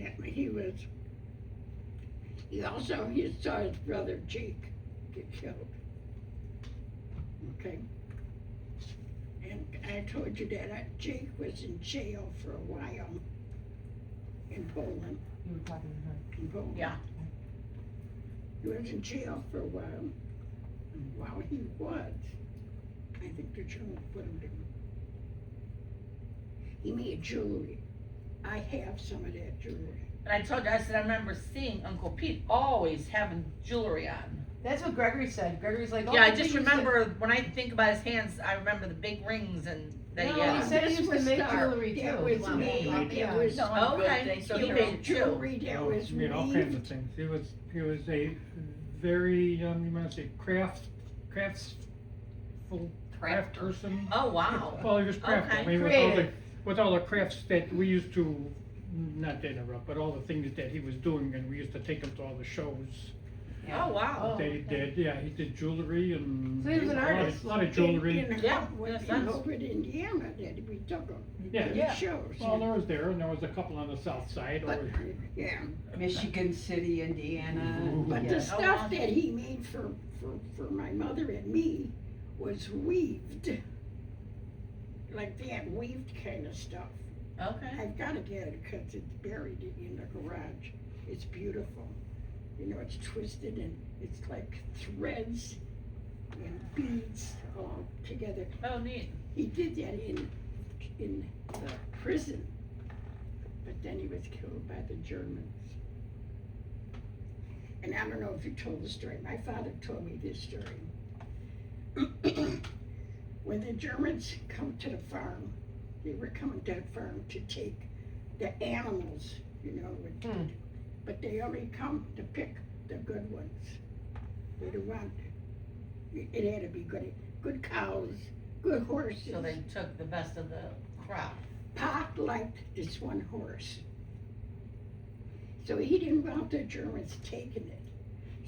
he also saw his brother Jake get killed. Okay? And I told you that Jake was in jail for a while in Poland. You were talking to her. In Poland. Yeah. He was in jail for a while. And while he was, I think the Germans put him down. He made jewelry. I have some of that jewelry. And I told you, I said, I remember seeing Uncle Pete always having jewelry on. That's what Gregory said. Gregory's like, oh, Yeah, I Pete just used to- remember, when I think about his hands, I remember the big rings and that he No, had. he said he This used to was make the- jewelry that too. was Wow. made, Yeah. it was, No, I'm good, Okay, thanks. so he he made made it too. jewelry that was Made all kinds of weaved. things. He was a very, you might say, craft person. Oh, wow. Well, he was crafty. Okay. I mean, Creative. with all the crafts that we used to, not to interrupt, but all the things that he was doing, and we used to take him to all the shows Oh, wow. that he did. Yeah, he did jewelry and So he was an a lot of- artist. lot of jewelry. In Yeah, Howard, makes in sense. Howard, Indiana, that we took him. Yeah. to shows. Well, there was there, and there was a couple on the south side. But, Or, yeah, Michigan City, Indiana. but yeah. the stuff that he made for my mother and me was weaved. Like that weaved kind of stuff. Okay. I've gotta get it because it's buried in the garage. It's beautiful. You know, it's twisted and it's like threads and beads all together. Oh, neat. He did that in the prison, but then he was killed by the Germans. And I don't know if you told the story. My father told me this story. When the Germans come to the farm, they were coming to the farm to take the animals, you know, but they only come to pick the good ones. They don't want, it had to be good cows, good horses. So they took the best of the crop. Pop liked this one horse. So he didn't want the Germans taking it.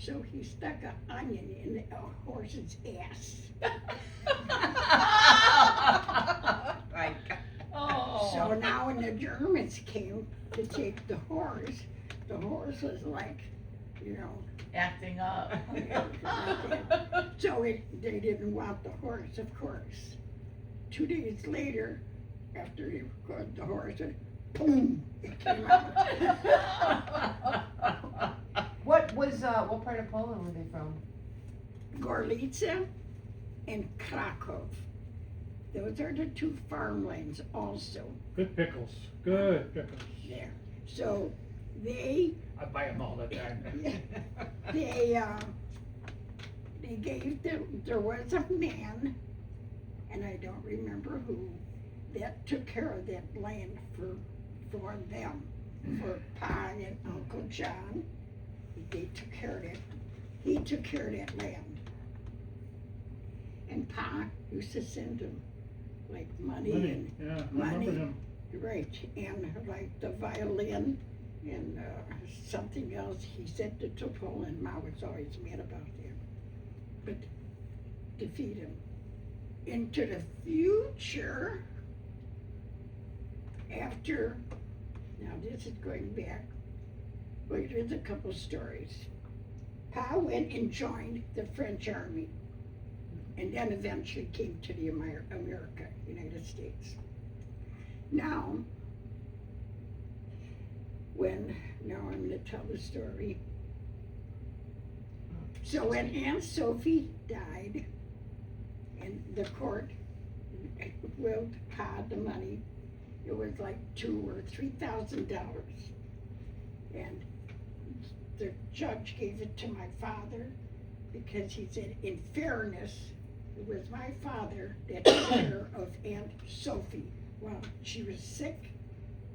So he stuck an onion in the horse's ass. My God. So now when the Germans came to take the horse was like, you know, Acting up. so they didn't want the horse, of course. 2 days later, after he got the horse, boom, it came out. What part of Poland were they from? Gorlice and Krakow. Those are the two farmlands also Good pickles, good pickles. there. So they I buy them all the time. they gave them, there was a man, and I don't remember who, that took care of that land for them, for Pa and Uncle John. They took care of it. He took care of that land. And Pa used to send him like money and Yeah, I money. remember them. right, and like the violin and something else. He sent it to Poland. Ma was always mad about that. But defeat him. Into the future, after, now this is going back, well, there's a couple stories. Pa went and joined the French army, and then eventually came to the America, United States. Now I'm gonna tell the story. So when Aunt Sophie died, and the court willed Pa the money, it was like $2,000 or $3,000. And the judge gave it to my father because he said, in fairness, it was my father that took care of Aunt Sophie while she was sick,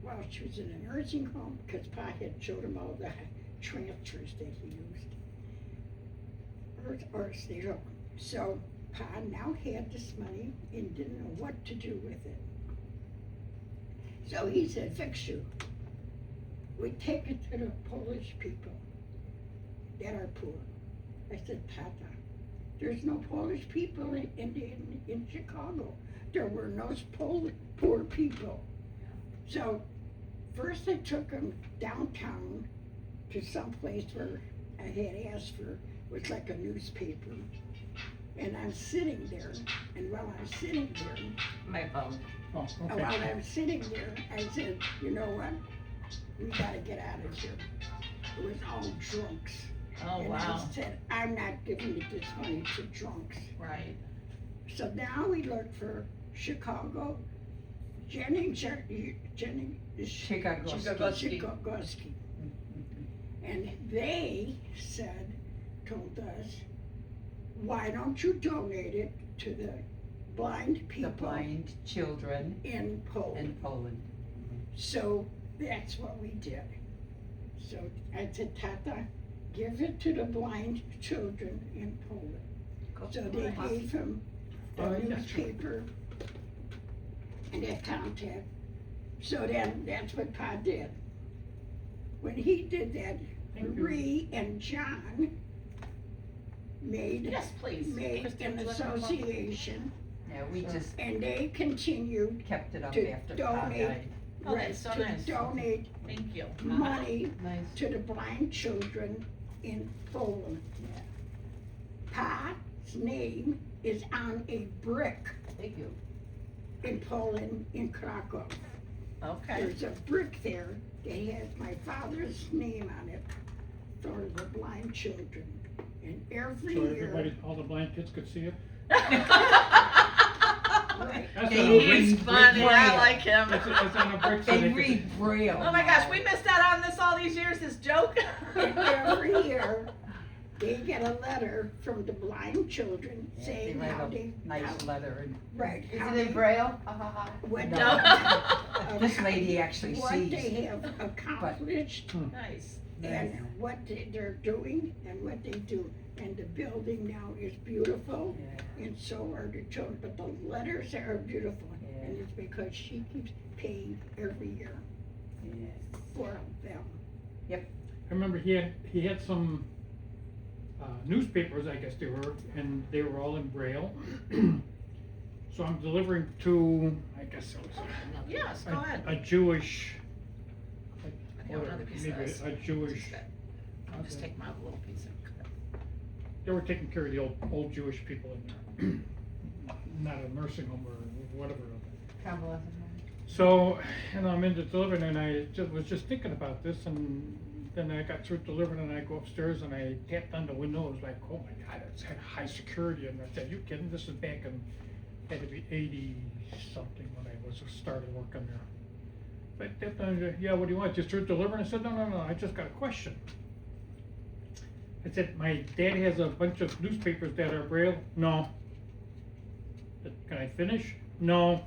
while she was in a nursing home, because Pa had showed him all the transfers that he used. Or stayed home. So Pa now had this money and didn't know what to do with it. So he said, fix you. We take it to the Polish people that are poor. I said, Tata, there's no Polish people in Chicago. There were no poor people. So first I took them downtown to some place where I had asked for, was like a newspaper. And I'm sitting there, and while I'm sitting there, My phone. Oh, while okay. I'm sitting there, I said, you know what? We gotta get out of here. It was all drunks. Oh, And wow. I said, I'm not giving you this money to drunks. Right. So now we look for Chicago, Chicagowski. Chicagowski. And they told us, why don't you donate it to the blind The people blind children in Poland? in Poland. So that's what we did. So I said, Tata, give it to the blind children in Poland. So they gave him the newspaper and their contact. So then that's what Pa did. When he did that, Thank you. Marie and John made Yes, please. an Kristen, do you want to come up? association, Yeah, we just and they continued kept it up To after Pa donate. died. Oh, that's so to nice. donate Thank you. money Nice. to the blind children in Poland. Pa's name is on a brick Thank you. in Poland, in Krakow. Okay. There's a brick there that has my father's name on it for the blind children. And every So year, everybody, all the blind kids could see it? right, That's They on a read He's brick. funny, I Braille. like him. It's on a brick so They they could. read Braille. Oh my gosh, now. we missed out on this all these years, this joke. and every year, they get a letter from the blind children They saying write how a they, nice letter and right, Is how it they in Braille? Ha ha ha. went No. down. this lady actually What sees. they have accomplished Nice. and what they're doing and what they do. And the building now is beautiful, and so are the children, but the letters are beautiful. And it's because she keeps paying every year for them. I remember he had some newspapers, I guess they were, and they were all in Braille. So I'm delivering to, I guess it was Yes, go ahead. a Jewish, I have another piece of maybe this. a Jewish, I'll just take my little piece of. they were taking care of the old Jewish people in there. Not a nursing home or whatever. Convalescent. So, I'm into delivering and I was just thinking about this and then I got through delivering and I go upstairs and I tapped on the window. It was like, oh my God, it's had high security. And I said, you kidding? This is back in, had to be 80 something when I was started working there. But I tapped on, yeah, what do you want? Just through delivering? I said, no, I just got a question. I said, my dad has a bunch of newspapers that are Braille. No. I said, can I finish? No.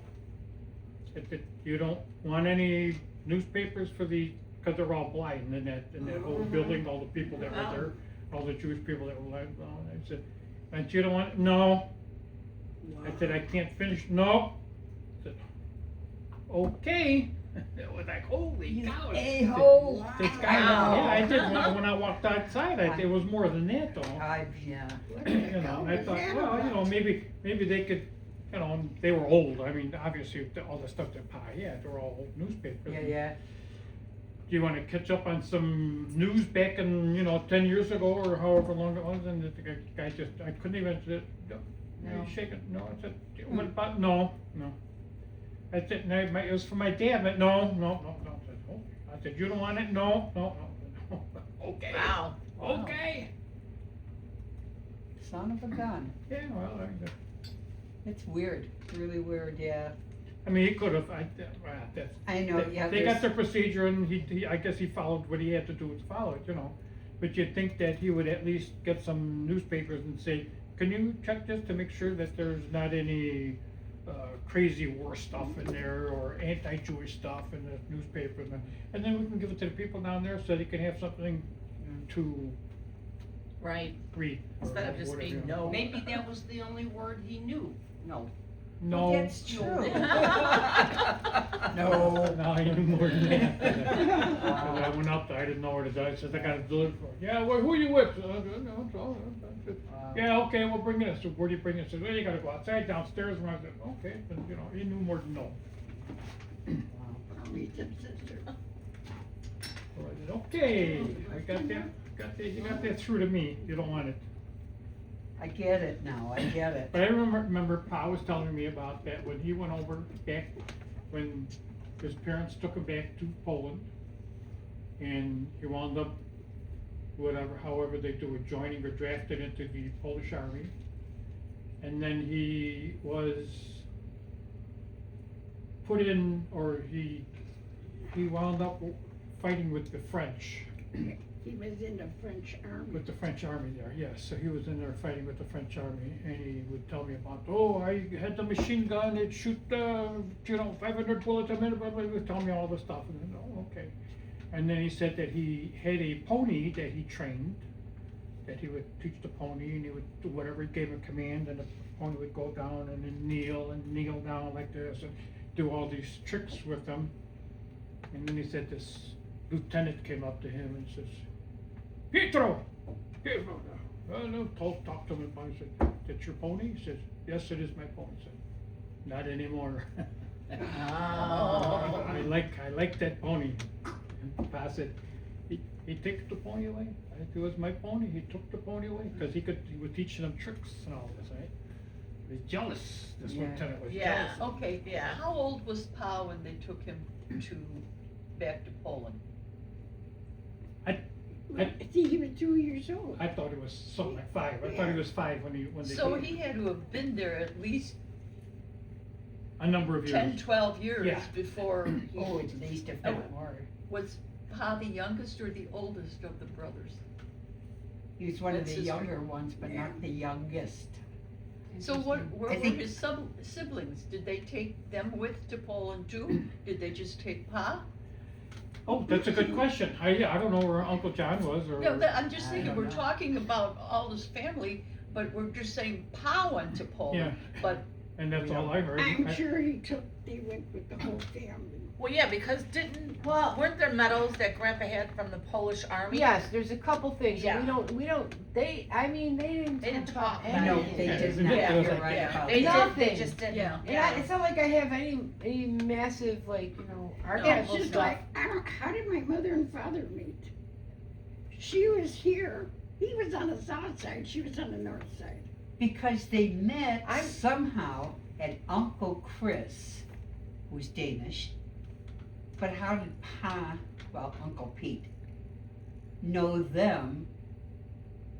If you don't want any newspapers for the, cause they're all blind in that whole building, all the people that were there, all the Jewish people that were like, no, I said, and you don't want, no. I said, I can't finish, no. I said, okay. It was like, holy cow. A-hole. This guy, yeah, I did, when I walked outside, it was more than that though. Yeah. You know, I thought, well, you know, maybe they could, you know, they were old, I mean, obviously, all the stuff that Pa had, they were all old newspapers. Yeah. Do you wanna catch up on some news back in, 10 years ago, or however long it was, and the guy just, I couldn't even, no, he's shaking, no, I said, what about, no. I said, no, it was for my dad, but no. I said, oh, I said, you don't want it, no. Okay. Wow. Okay. Son of a gun. Yeah, well, It's weird, really weird, yeah. I mean, he could have, that's. I know, yeah. They got their procedure and I guess he followed what he had to do to follow it, But you'd think that he would at least get some newspapers and say, can you check this to make sure that there's not any crazy war stuff in there or anti-Jewish stuff in the newspaper, and then we can give it to the people down there so they can have something to Right, read. or instead of just whatever, being you know. no. Maybe that was the only word he knew, no. No. That's true. No, I knew more than that. Cause I went up there, I didn't know where to go, I said, I got a delivery for, yeah, well, who are you with? Yeah, okay, we'll bring it in. So where do you bring it? I said, well, you gotta go outside, downstairs, and I said, okay, then, he knew more than no. Rita's sister. So I said, okay, I got that, you got that through to me, you don't want it. I get it now, I get it. But I remember Pa was telling me about that when he went over back, when his parents took him back to Poland, and he wound up, however they do it, joining or drafted into the Polish army. And then he was put in, or he wound up fighting with the French. He was in the French army. With the French army there, yes, so he was in there fighting with the French army, and he would tell me about, oh, I had the machine gun, it'd shoot, 500 bullets a minute, blah, blah, he would tell me all this stuff, and then, oh, okay. And then he said that he had a pony that he trained, that he would teach the pony, and he would do whatever he gave a command, and the pony would go down and then kneel down like this, and do all these tricks with them. And then he said this lieutenant came up to him and says, Pietro! Talk to him about it. He said, that's your pony? He says, yes, it is my pony. He said, not anymore. I like that pony. And Pa said, he took the pony away. It was my pony. He took the pony away because he was teaching them tricks and all this, right? He was jealous. This Yeah. lieutenant was Yeah. jealous. Okay, Yeah. how old was Pa when they took him back to Poland? I think he was 2 years old. I thought it was something like 5. I thought he was 5 when they So took him. he had to have been there at least A number of years. 10, 12 years Yeah. before Oh, at least if not more. Was Pa the youngest or the oldest of the brothers? He was one of That's the his- younger ones, but not the youngest. So where I were think- his siblings? Did they take them with to Poland too? Did they just take Pa? Oh, that's a good question. I don't know where Uncle John was or. No, I'm just I thinking, don't we're know. talking about all this family, but we're just saying Pa went to Poland. But, And that's all I heard. I'm I- sure they went with the whole family. Well, yeah, because weren't there medals that Grandpa had from the Polish army? Yes, there's a couple things, Yeah. and we don't, they didn't They didn't talk talk about No, anything. they Yeah, did it's not, ridiculous. you're right Yeah, about they that. did, they Nothing. just didn't. Yeah. And it's not like I have any massive, like, It's archival just stuff. like, how did my mother and father meet? She was here, he was on the south side, she was on the north side. Because they met I'm- somehow at Uncle Chris, who's Danish. But how did Uncle Pete, know them?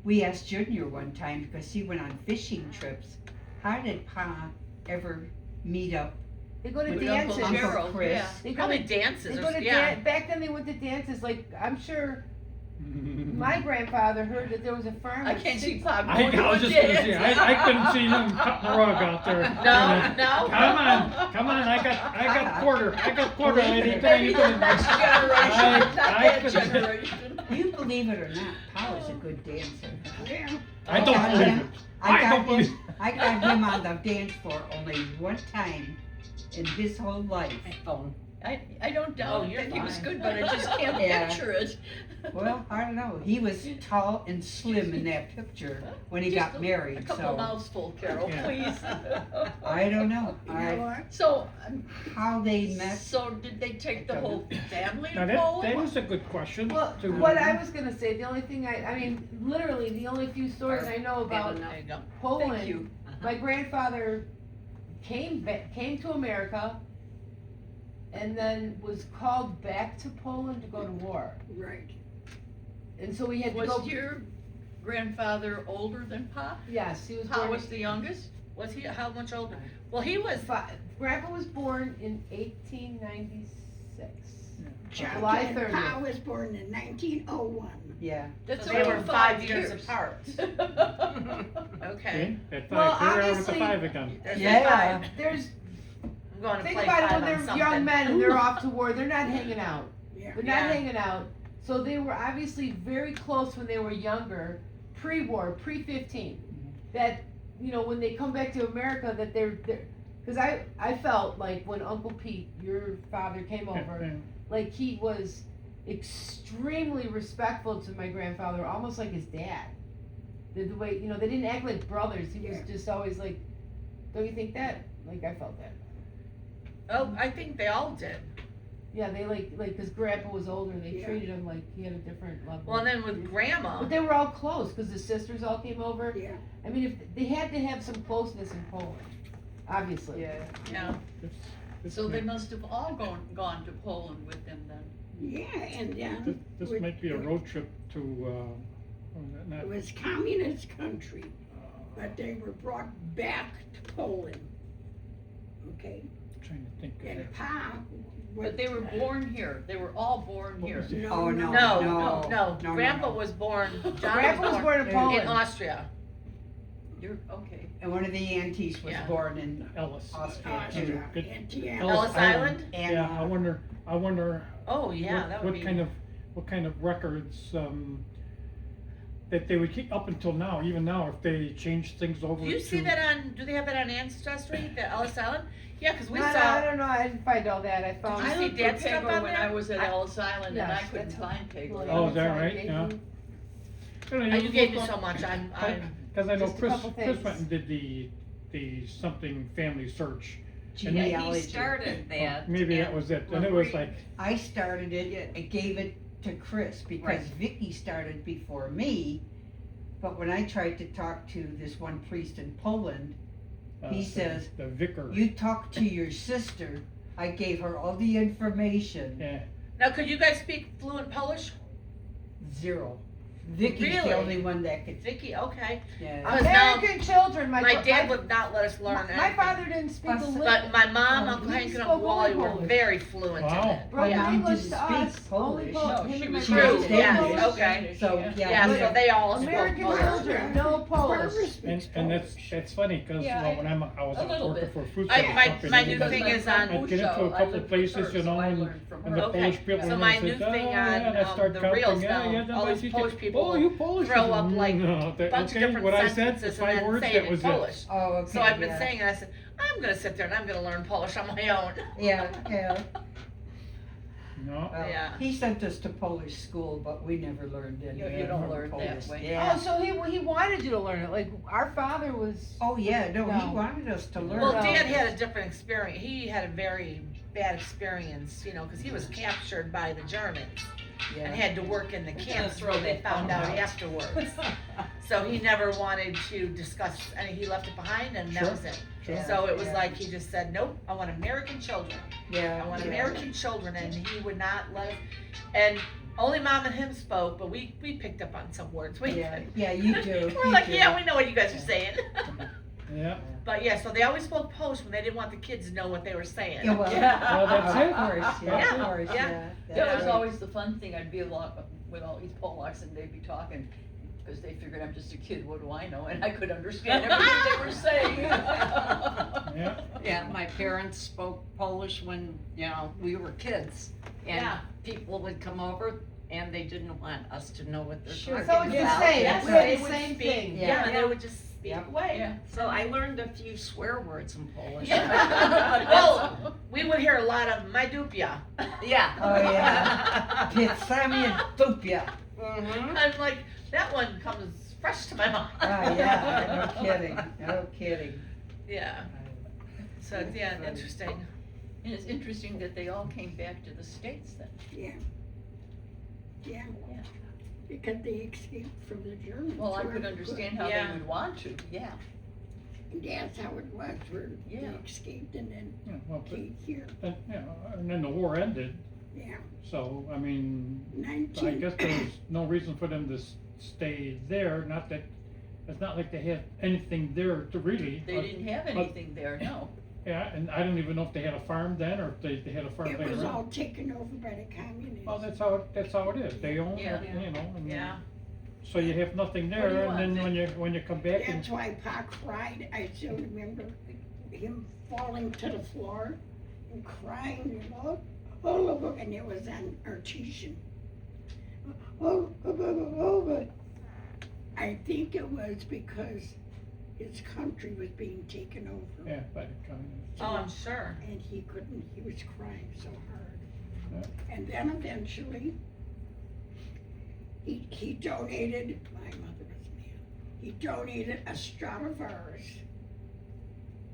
We asked Junior one time, because he went on fishing trips, how did Pa ever meet up They go to with dances. Uncle Uncle Gerald, Chris? yeah. They go Probably to, dances they or, go to yeah. back then they went to dances, like, I'm sure my grandfather heard that there was a farm. I of can't see six- Pa I going to was a just gonna dance. say, I couldn't see him cutting the rug out there. No. Come on, I got quarter, lady. Maybe You the couldn't- next generation, not that could- generation. You believe it or not, Pa was a good dancer. Yeah. I don't got believe him- it. I I got don't believe. him, I got him on the dance floor only one time in his whole life. I don't Oh, doubt you're that he was fine. good, but I just can't Yeah. picture it. Well, I don't know, he was tall and slim in that picture when he Just got A married, couple so, mouthful, Carol, Yeah. please. I don't know. You know I, what? So, how they met, so did they take the whole family Now to that Poland? is a good question. Well, to- what I was gonna say, the only thing I mean, literally, the only few stories I know about There you go. Poland. Thank you. My grandfather came to America and then was called back to Poland to go to war. Right. And so we had to go. Was your grandfather older than Pa? Yes, he was Pa born. was the youngest? Was he, how much older? Well, he was, Grandpa was born in 1896. John July and 30th. Pa was born in 1901. yeah. That's so they only were 5 years years. apart. Okay. Okay, at Well, five, here we are with the obviously- 5 again. There's Yeah. five. There's I'm going to think play about it five when on they're something. young men and they're off to war. They're not hanging out. Yeah. They're not Yeah. hanging out. So they were obviously very close when they were younger, pre-war, pre-15. That, when they come back to America, that they're because I felt like when Uncle Pete, your father, came over, like he was extremely respectful to my grandfather, almost like his dad. The way, they didn't act like brothers. He was Yeah. just always like, don't you think that? Like I felt that. Oh, I think they all did. Yeah, they because Grandpa was older, they Yeah. treated him like he had a different level. Well, and then with Grandma, But they were all close because the sisters all came over. Yeah. I mean, if they had to have some closeness in Poland, obviously. yeah. So they must have all gone to Poland with him then. Yeah, and then This with- might be a road trip to, not, it was communist country, but they were brought back to Poland. Okay, trying to think of and that. Pa. But they were born here. They were all born What here. was it? Oh, no. No, Grandpa no. was born, John Grandpa was born in in Poland. Austria. You're, okay. And one of the aunties was Yeah. born in Ellis. Austria too. Austria, Good. Indiana. Ellis Island? And, Yeah, I wonder Oh, yeah, that would be. what kind of records, that they would keep up until now, even now, if they change things over Do you see to- that on, do they have that on Ancestry, the Ellis Island? Yeah, 'cause we I saw, don't know. I didn't find all that. I found. Did I you see looked for Dad's stuff Pegler on when there? I was at Ellis Island and I Yes, couldn't that's- find Pegler. Well, Oh, is that that's all I right? gave Yeah. you. you gave me so much, I'm, Cause I know Just a Chris couple went things. and did the something family search. Yeah, genealogy. he started that. Maybe that and was it, and it was like, I started it, I gave it to Chris because Right. Vicky started before me. But when I tried to talk to this one priest in Poland, He says, the vicar. you talk to your sister. I gave her all the information. Yeah, now, could you guys speak fluent Polish? 0. Vicky's Really? the only one that could, Vicky, okay. yeah. Because now- American children, My dad would not let us learn my anything. father didn't speak a But lick. But my mom, No, Uncle he Hank, and spoke Uncle Wally only were Polish. very fluent in Wow. it. Broke Yeah. English Didn't to speak us, only Polish. Polish. No, Him she and my was True, brother True, spoke yes, Polish. okay. So, Yeah. Yeah, yeah. so they all spoke American Polish. children, no Polish. Barbara speaks And that's, Polish. that's funny, cause, Yeah, well, when I was a little working bit. for a food I- service my- company. my new because thing my is friend on- I'd get into a Usho, I couple lived with places, her, you so know, I and learned from and her. the Okay, Polish people, so and my they new said, thing oh, yeah, and I on, start the counting, reels yeah, now, yeah, then all my these teacher, Polish people oh, you Polish? throw I said, up, like, no, that- bunch of okay, different what I said, sentences the and 5 then words, say it that in was Polish. it. Oh, okay, So I've been yeah. saying, and I said, I'm gonna sit there and I'm gonna learn Polish on my own. Yeah, yeah. No, Well, Yeah. He sent us to Polish school, but we never learned any. You don't learn that way. Yeah. Oh, so he wanted you to learn it, like, our father was. Oh, yeah, no, No. he wanted us to learn. Well, No. Dad had a different experience. He had a very bad experience, you know, because he was captured by the Germans and Yeah. had to work in the camps throw where they that found phone out out. afterwards. So he never wanted to discuss, and he left it behind, and that Sure. was it. sure. So it was Yeah. like, he just said, nope, I want American children. Yeah. I want yeah. American children, and he would not let us, and only Mom and him spoke, but we picked up on some words. We, Yeah, yeah, you do. we're you like, do. yeah, we know what you guys are saying. Yeah, But yeah, so they always spoke Polish when they didn't want the kids to know what they were saying. Yeah, well, Well, that's it. Of course, yeah, Yeah, of course, yeah. yeah. That was right. always the fun thing, I'd be along with all these Polacks and they'd be talking, because they figured I'm just a kid, what do I know, and I could understand everything they were saying. yeah. Yeah, my parents spoke Polish when, you know, we were kids. And Yeah. people would come over and they didn't want us to know what they're Sure. talking So it's about. the same, Yes, we had they the would same speak, thing. yeah, and they Yeah. would just speak Yep. away. Yeah. So I learned a few swear words in Polish. Well, we would hear a lot of my dupia. Yeah. Oh, yeah. Pizzami dupia. Mhm. I'm like, that one comes fresh to my mind. Ah, yeah, no kidding, no kidding. Yeah, so, yeah, interesting. And it's interesting that they all came back to the States then. Yeah. Yeah. Yeah. Because they escaped from the Germans. Well, I could wherever understand how Yeah. they would want to, yeah. And that's how it was, where they Yeah. escaped and then Yeah, well, but, came here. and then the war ended, Yeah. so, I mean, I 19. guess there was no reason for them to stay there, not that, it's not like they had anything there to really. They didn't have anything there, no. Yeah, and I don't even know if they had a farm then, or if they had a farm It later was all on. taken over by the communists. Well, that's how it is, they own, Yeah. you know, and Yeah, so you have nothing What do there, you and then want? when you come back and, That's why Pa cried. I still remember him falling to the floor and crying, you know. Oh, and it was on Artesian. But I think it was because his country was being taken over. yeah, by the communists. oh, I'm sure. And he couldn't, he was crying so hard. Yeah. And then eventually, he donated, my mother was mad, he donated a Stradivarius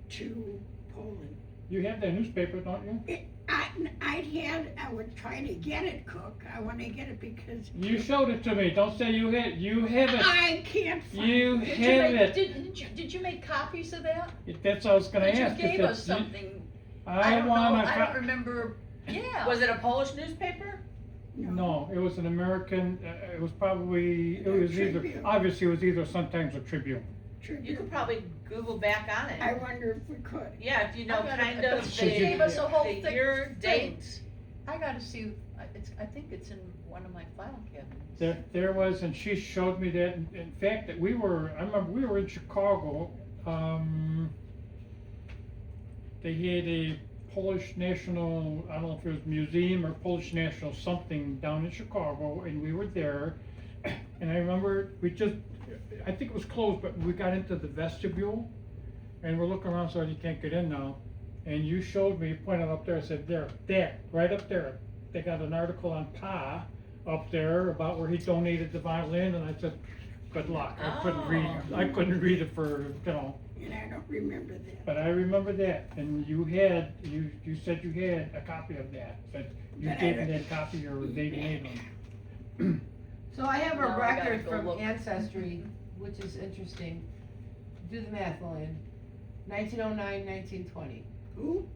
to Poland. You have that newspaper, don't you? I would try to get it, Cook, I wanna get it because You showed it to me, don't say you have it, I can't find you it. have it, Did you make copies of that? that's what I was gonna But you ask. if gave us it's- something, I don't know, want I don't a remember, yeah. Was it a Polish newspaper? no, it was an American, it was probably, it was either, Tribune. obviously it was either Sun-Times or Tribune. You could probably Google back on I it. wonder if we could. Yeah, if you know I gotta- kind of She gave us a whole the thick year, thing. date. I gotta see, I think it's in one of my file cabinets. There was, and she showed me that, in fact, that I remember we were in Chicago, they had a Polish national, I don't know if it was museum or Polish national something down in Chicago, and we were there, and I remember I think it was closed, but we got into the vestibule, and we're looking around, so you can't get in now, and you showed me, pointed up there, I said, there, right up there, they got an article on Pa up there about where he donated the violin, and I said, good luck, I couldn't read it for, you know, And I don't remember that. but I remember that, and you said you had a copy of that, but you But I gave me don't- that copy, or they made them. So I have a Now I gotta record go from look. Ancestry, which is interesting. Do the math, Lillian. 1909, 1920. Who?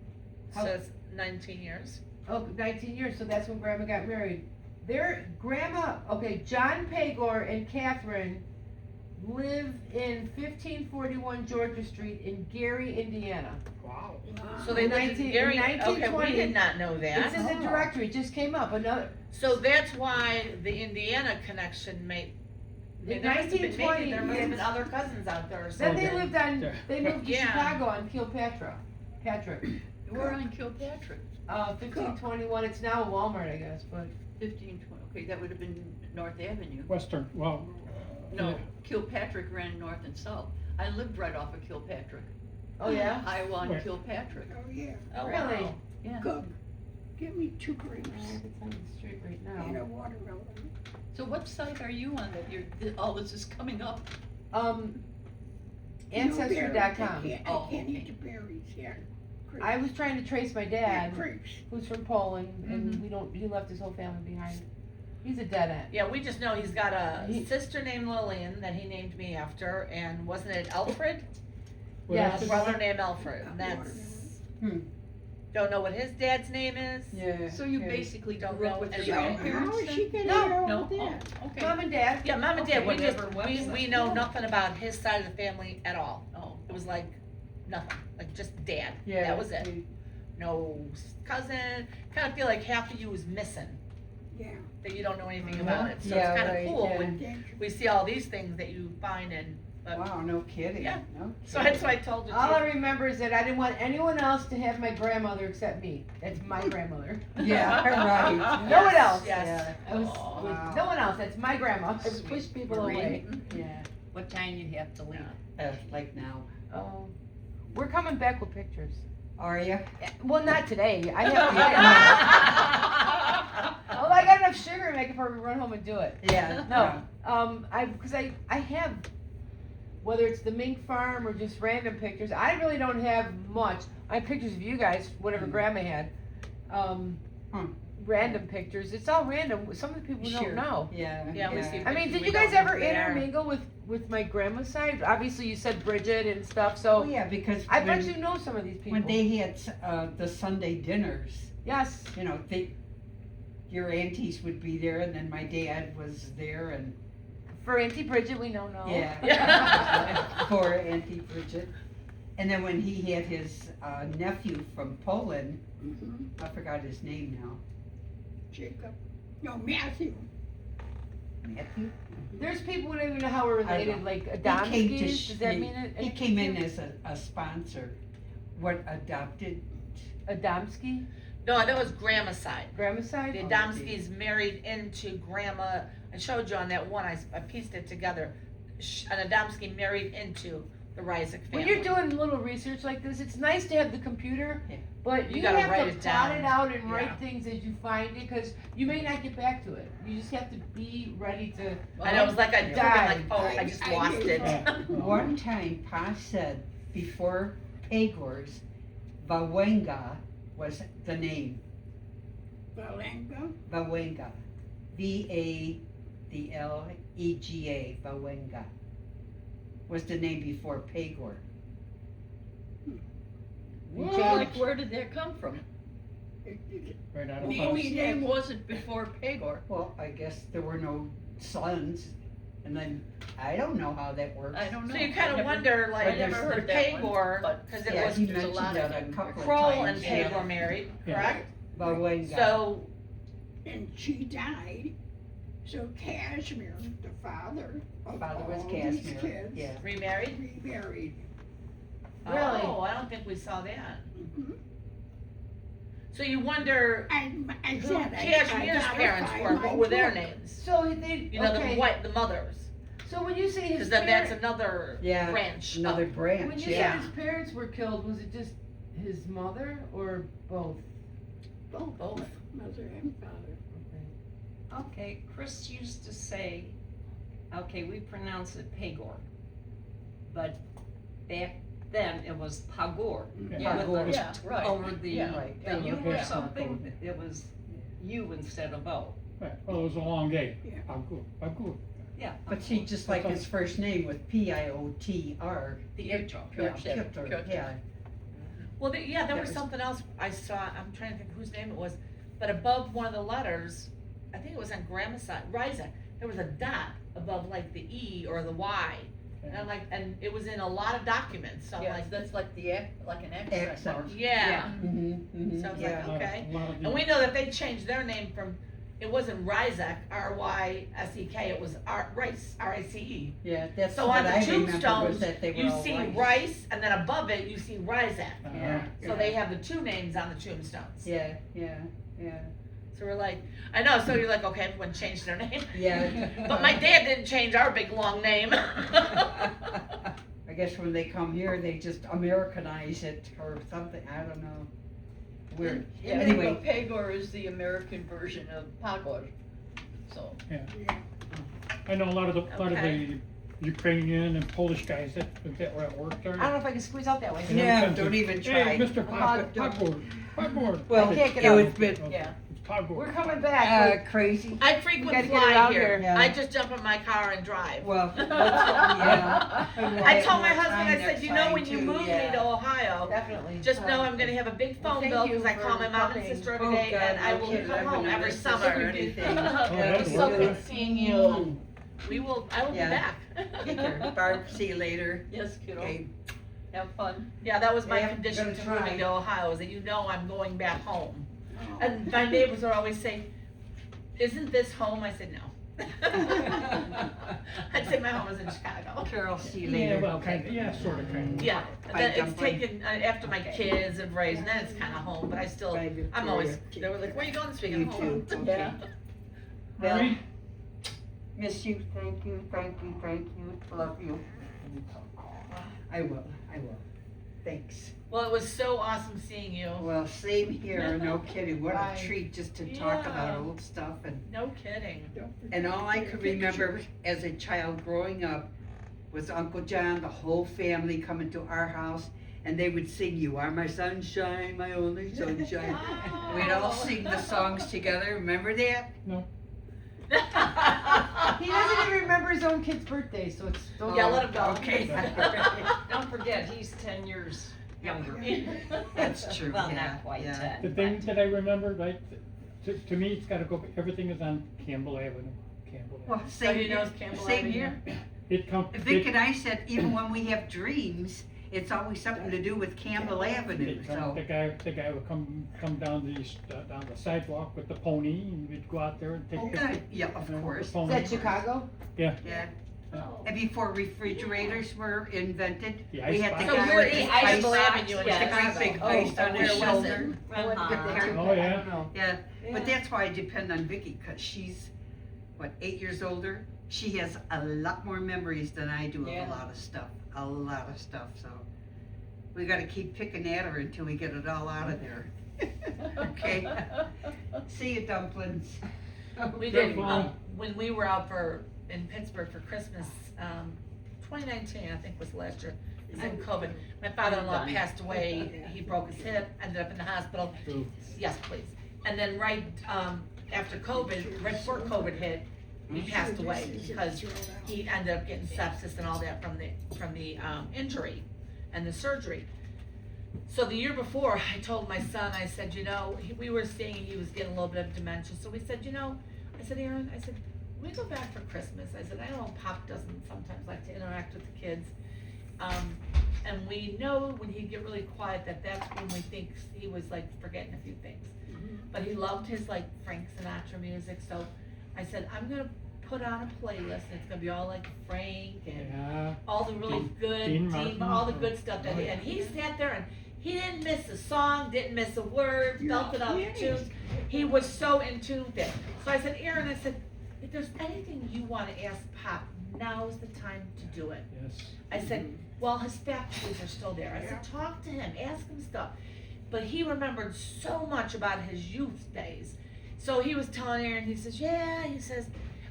How- Says 19 years. Oh, 19 years, so that's when Grandma got married. their grandma, okay, John Pagor and Catherine live in 1541 Georgia Street in Gary, Indiana. Wow. So they lived in 19 Gary, in okay, we 1920. did not know It's that. in the directory, it just came up, another, So that's why the Indiana connection in there must have been, 1920, maybe there must have been yes. other cousins out there or Then something. they lived on, they moved to Yeah. Chicago on Kilpatrick, We're on Kilpatrick, 1521, it's now a Walmart, I guess, but. 1520, okay, that would have been North Avenue. Western, well. No, Kilpatrick ran north and south. I lived right off of Kilpatrick. Oh, yeah? Iowa on Where? Kilpatrick, Oh, yeah, Oh, Really? wow. yeah. good. Give me 2 grapes It's on the street right and now. a watermelon. So what site are you on that all this is coming up? Ancestry.com. I can't Oh, eat okay. the berries, yeah. Grapes. I was trying to trace my Yeah, dad, grapes. who's from Poland, and he left his whole family behind. He's a dead end. Yeah, we just know he's got a He- sister named Lillian that he named me after, and wasn't it Alfred? What Yes. else A is brother there? named Alfred, and that's, Hmm. don't know what his dad's name is. Yeah. So you yeah. basically Don't grew know up with any your of it. How grandparents is she then? gonna No, know No, that? oh, okay. Mom and dad. Yeah, mom and dad, Okay, we just, never we website. know nothing about his side of the family at all. Oh, It was like, nothing, like just dad, Yeah. that was it. No cousin, kinda feel like half of you is missing, Yeah. that you don't know anything about it, so Yeah, it's kinda right, cool yeah. when Dangerous. we see all these things that you find and, but, Wow, no kidding. Yeah. No so that's kidding. why I told you All I to. remember is that I didn't want anyone else to have my grandmother except me. That's my grandmother. Yeah, right. No one else. Yes. I was Aw. with no one else. That's my grandma. I Sweet. push people Maureen? away. Yeah. What time you have to leave? Like now. Oh, we're coming back with pictures. Are you? Well, not today. I have. Well, I got enough sugar, and I can probably run home and do it. Yeah. No. Because I have, whether it's the mink farm or just random pictures, I really don't have much. I have pictures of you guys, whatever grandma had. Random pictures. It's all random. Some of the people Sure. don't know. Yeah. Yeah, we see I mean, did We you guys don't know ever who they are. intermingle with my grandma's side? Obviously, you said Bridget and stuff, Oh, so yeah, because I bet when, you know some of these people. when they had the Sunday dinners, Yes. you know, your aunties would be there, and then my dad was there, and For Auntie Bridget, we know no. yeah, for Auntie Bridget. And then when he had his nephew from Poland, Mhm. I forgot his name now. Jacob. No, Matthew. Matthew. There's people who don't even know how we're I related, know. like came to Adamskis. Does that he- mean it? He came in as a sponsor. What adopted? Adamski, No, that was grandma's side. grandma's side. The Adamskis married into grandma, I showed you on that one, I pieced it together. An Adamski married into the Reisig family. When you're doing a little research like this, it's nice to have the computer, Yeah. but You you gotta have write to it plot down. it out and Yeah. write things as you find it, because you may not get back to it. You just have to be ready to. I know, it was like I took it like, oh, I just I lost did. it. One time, Pa said before Pagors, Vawenga was the name. Valenga. Vawenga. Vadlega. Vawenga. Was the name before Pagor. like where did that come from? Right out of Maybe house. Whose name was it before Pagor? Well, I guess there were no sons, and then I don't know how that works. I don't know. So you I kinda never- wonder, like, I never for heard that one, Pagor, but- cause it Yeah, was, he there's a lot mentioned of that a them. couple of Kroll times. and Pagor married, Yeah. correct? Vawenga. So, And she died. So Casimir, the father of Father was all these Casimir. kids, Yeah. remarried? remarried. Really? Oh, I don't think we saw that. Mhm. So you wonder I who said, Cashmere's I parents gotta were, find what my were their book. names? So they, You know, okay. the mothers, So when you say his cause then that's parents, another Yeah, branch. Another up. branch, when you yeah. said his parents were killed, was it just his mother or both? Both, Both. mother and father. Okay, Chris used to say, okay, we pronounce it Pagor. But back then it was Pagor. Yeah. With Pagor. the- Yeah, right. Over the, Yeah. Right. the U or Yeah. something, it was U instead of O. Right, well, it was a long day. Yeah. I'm good. Yeah. But see, just like his first name with Piotr. Pietro. Yeah, Piotr. Piotr, yeah. Well, yeah, there That was was- something else I saw, I'm trying to think whose name it was, but above one of the letters, I think it was on Grandma's side, Ryza, there was a dot above like the E or the Y. And I'm like, and it was in a lot of documents, so I'm Yeah, like, that's like like an accent Accent. mark. yeah. Mm-hmm, So I was yeah. like, okay. A lot of And we know that they changed their name from, it wasn't Ryzek, R-Y-S-E-K, it was Rice, R-I-C-E. Yeah, that's So what on the I remember was tombstones, that they were you all see rice. Rice, and then above it, you see Ryzek. Yeah. So they have the two names on the tombstones. Yeah, yeah, yeah. So we're like, I know, so you're like, okay, everyone changed their name. Yeah. But my dad didn't change our big long name. I guess when they come here, they just Americanize it or something, I don't know. Weird. Yeah, Anyway. Pagor is the American version of Pagor, so. I know a lot of the Okay. Ukrainian and Polish guys that were at work there. I don't know if I can squeeze out that way. And Yeah, them don't to, even Hey, try. Mr. Pagor. Well, can't get it out. was bit Yeah. Pagor. We're coming back. crazy. I We frequent gotta get fly around here. here. I just jump in my car and drive. Well, yeah. I told my husband, I said, you know, when you move me yeah. to Ohio, Definitely. just know I'm gonna have a big phone thank bill, you cause I call for my mom and coming. sister every Oh, day, God, and I no will kidding. come I home wouldn't every miss summer. anything. It that'd was so work. good seeing you. I will be Yeah. back. Take care. Barb, see you later. Yes, kiddo, Okay. have fun. Yeah, that was my Yeah, condition gonna to try. moving to Ohio, is that you know I'm going back home. Oh. And my neighbors would always say, isn't this home? I said, no. I'd say my home is in Chicago. Carol, see you Yeah, later. well, kinda, yeah, sorta, kinda. Yeah, and Bye, then it's Dumpling. taken, after my kids have raised, and then it's kinda home, but I still, Bye, Victoria. I'm always, they were like, where are you going this week? You I'm home. too. Yeah. Well, Marie? miss you, thank you, love you. I will. Thanks. Well, it was so awesome seeing you. Well, same here, no kidding, what Bye. a treat just to talk Yeah. about old stuff No kidding. and all I could remember as a child growing up was Uncle John, the whole family coming to our house and they would sing You Are My Sunshine, My Only Sunshine. We'd all sing the songs together, remember that? He doesn't even remember his own kid's birthday, so it's. Yeah, let him go. Okay. Don't forget, he's 10 years younger. That's true, Well, yeah, not quite yeah. 10. The thing that I remember, right, to me, it's gotta go, everything is on Campbell Avenue, Campbell Avenue. Well, So same you know here, it's Campbell same Avenue? here. It come, Vic and I said, even when we have dreams, it's always something to do with Campbell Avenue, so. the guy would come down down the sidewalk with the pony, and we'd go out there and take Oh, pictures. good, yeah, of you know, with course, the pony. Is that Chicago? yeah. Oh. And before refrigerators were invented, The we ice had the box. So guy we're with the in ice, Campbell Avenue in the great Chicago. big Oh, ice on where his was shoulder. I wouldn't get that too. Oh, yeah. I don't know. Yeah, but that's why I depend on Vicky, cause she's, what, 8 years older? She has a lot more memories than I do of Yeah. a lot of stuff, so. We gotta keep picking at her until we get it all out of there. Okay, see you, dumplings. We did, when we were out in Pittsburgh for Christmas, 2019, I think was last year, it was in COVID. My father-in-law passed away, he broke his hip, ended up in the hospital. Yes, please. And then right, after COVID, right before COVID hit, he passed away because he ended up getting sepsis and all that from the injury and the surgery. So the year before, I told my son, I said, you know, we were seeing he was getting a little bit of dementia, so we said, you know, I said, Aaron, I said, we go back for Christmas. I said, I know Pop doesn't sometimes like to interact with the kids. And we know when he'd get really quiet that that's when we think he was like forgetting a few things. But he loved his like Frank Sinatra music, so I said, I'm gonna put on a playlist and it's gonna be all like Frank and Yeah, all the really good, Dean Martin. all the good stuff that and he sat there and he didn't miss a song, didn't miss a word, belted out the tunes. He was so in tune with it. So I said, Aaron, I said, if there's anything you wanna ask Pop, now's the time to do it. yes. I said, well, his faculties are still there. I said, talk to him, ask him stuff. But he remembered so much about his youth days. So he was telling Aaron, he says, yeah, he says,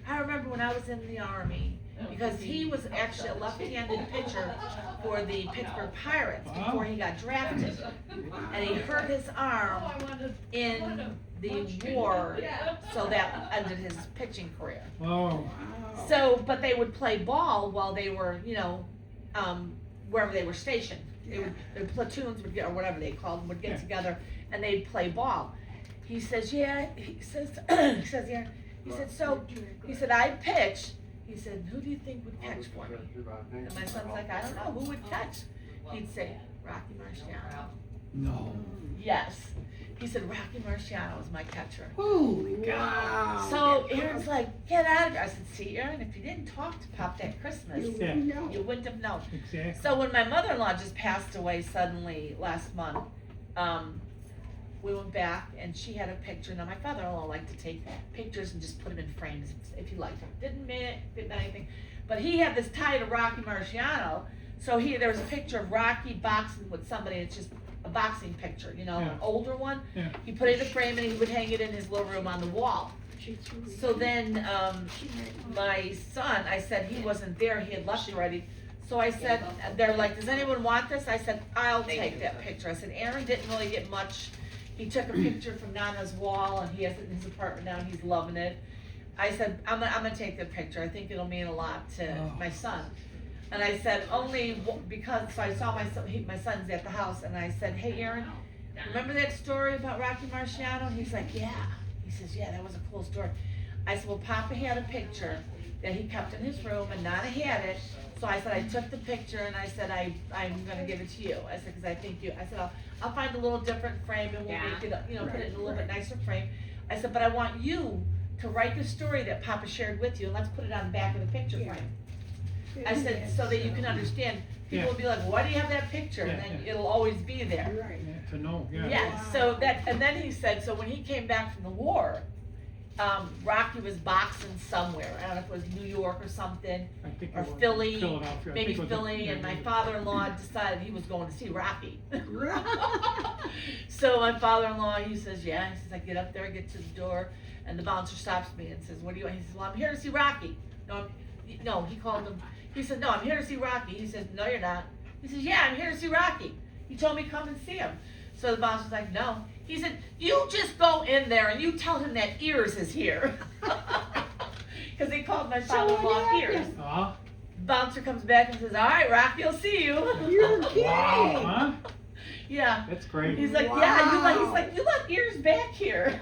I remember when I was in the Army, because he was actually a left-handed pitcher for the Pittsburgh Pirates before he got drafted. And he hurt his arm in the war, so that ended his pitching career. Oh, So, but they would play ball while they were, wherever they were stationed. Their platoons would get, or whatever they called them, would get together and they'd play ball. He says, yeah, he says, yeah, He said, so, he said, I pitch. He said, who do you think would catch for me? And my son's like, I don't know, who would catch? He'd say, Rocky Marciano. No. Yes. He said, Rocky Marciano is my catcher. Oh, wow. So Aaron's like, get out of here. I said, see, Aaron, if you didn't talk to Pop that Christmas, Yeah. you wouldn't have known. Exactly. So when my mother-in-law just passed away suddenly last month, we went back and she had a picture. Now my father-in-law liked to take pictures and just put them in frames if he liked them. Didn't anything, but he had this tie to Rocky Marciano. So there was a picture of Rocky boxing with somebody. It's just a boxing picture, you know, Yeah. an older one. Yeah. He put it in a frame and he would hang it in his little room on the wall. So then my son, I said he wasn't there. He had left already. So I said, they're like, does anyone want this? I said, I'll take that picture. I said, Aaron didn't really get much. He took a picture from Nana's wall and he has it in his apartment now and he's loving it. I said, I'm gonna take the picture. I think it'll mean a lot to my son. And I said, only because, so I saw my son's at the house and I said, hey Aaron, remember that story about Rocky Marciano? He's like, yeah. He says, yeah, that was a cool story. I said, well, Papa had a picture that he kept in his room and Nana had it. So I said, I took the picture and I said, I'm gonna give it to you. I said, cause I think I said, I'll find a little different frame and we'll make it, put it in a little bit nicer frame. I said, but I want you to write the story that Papa shared with you and let's put it on the back of the picture frame. I said, so that you can understand. People will be like, why do you have that picture? And then it'll always be there. Right. Yeah, to know, yeah. Yeah, so and then he said, so when he came back from the war, Rocky was boxing somewhere. I don't know if it was New York or something, I think it or was Philly, Philadelphia. I maybe think it was- Philly, and my yeah. father-in-law decided he was going to see Rocky. So my father-in-law, he says, yeah, he says, I get up there, I get to the door, and the bouncer stops me and says, what do you want? He says, well, I'm here to see Rocky. No, he called him, he said, no, I'm here to see Rocky. He says, no, you're not. He says, yeah, I'm here to see Rocky. He told me come and see him. So the boss was like, no. He said, you just go in there and you tell him that Ears is here. Because they called my father-in-law Ears. Bouncer comes back and says, all right, Rocky, I'll see you. You're kidding. Wow, huh? Yeah. That's great. He's like, yeah, he's like, you let Ears back here.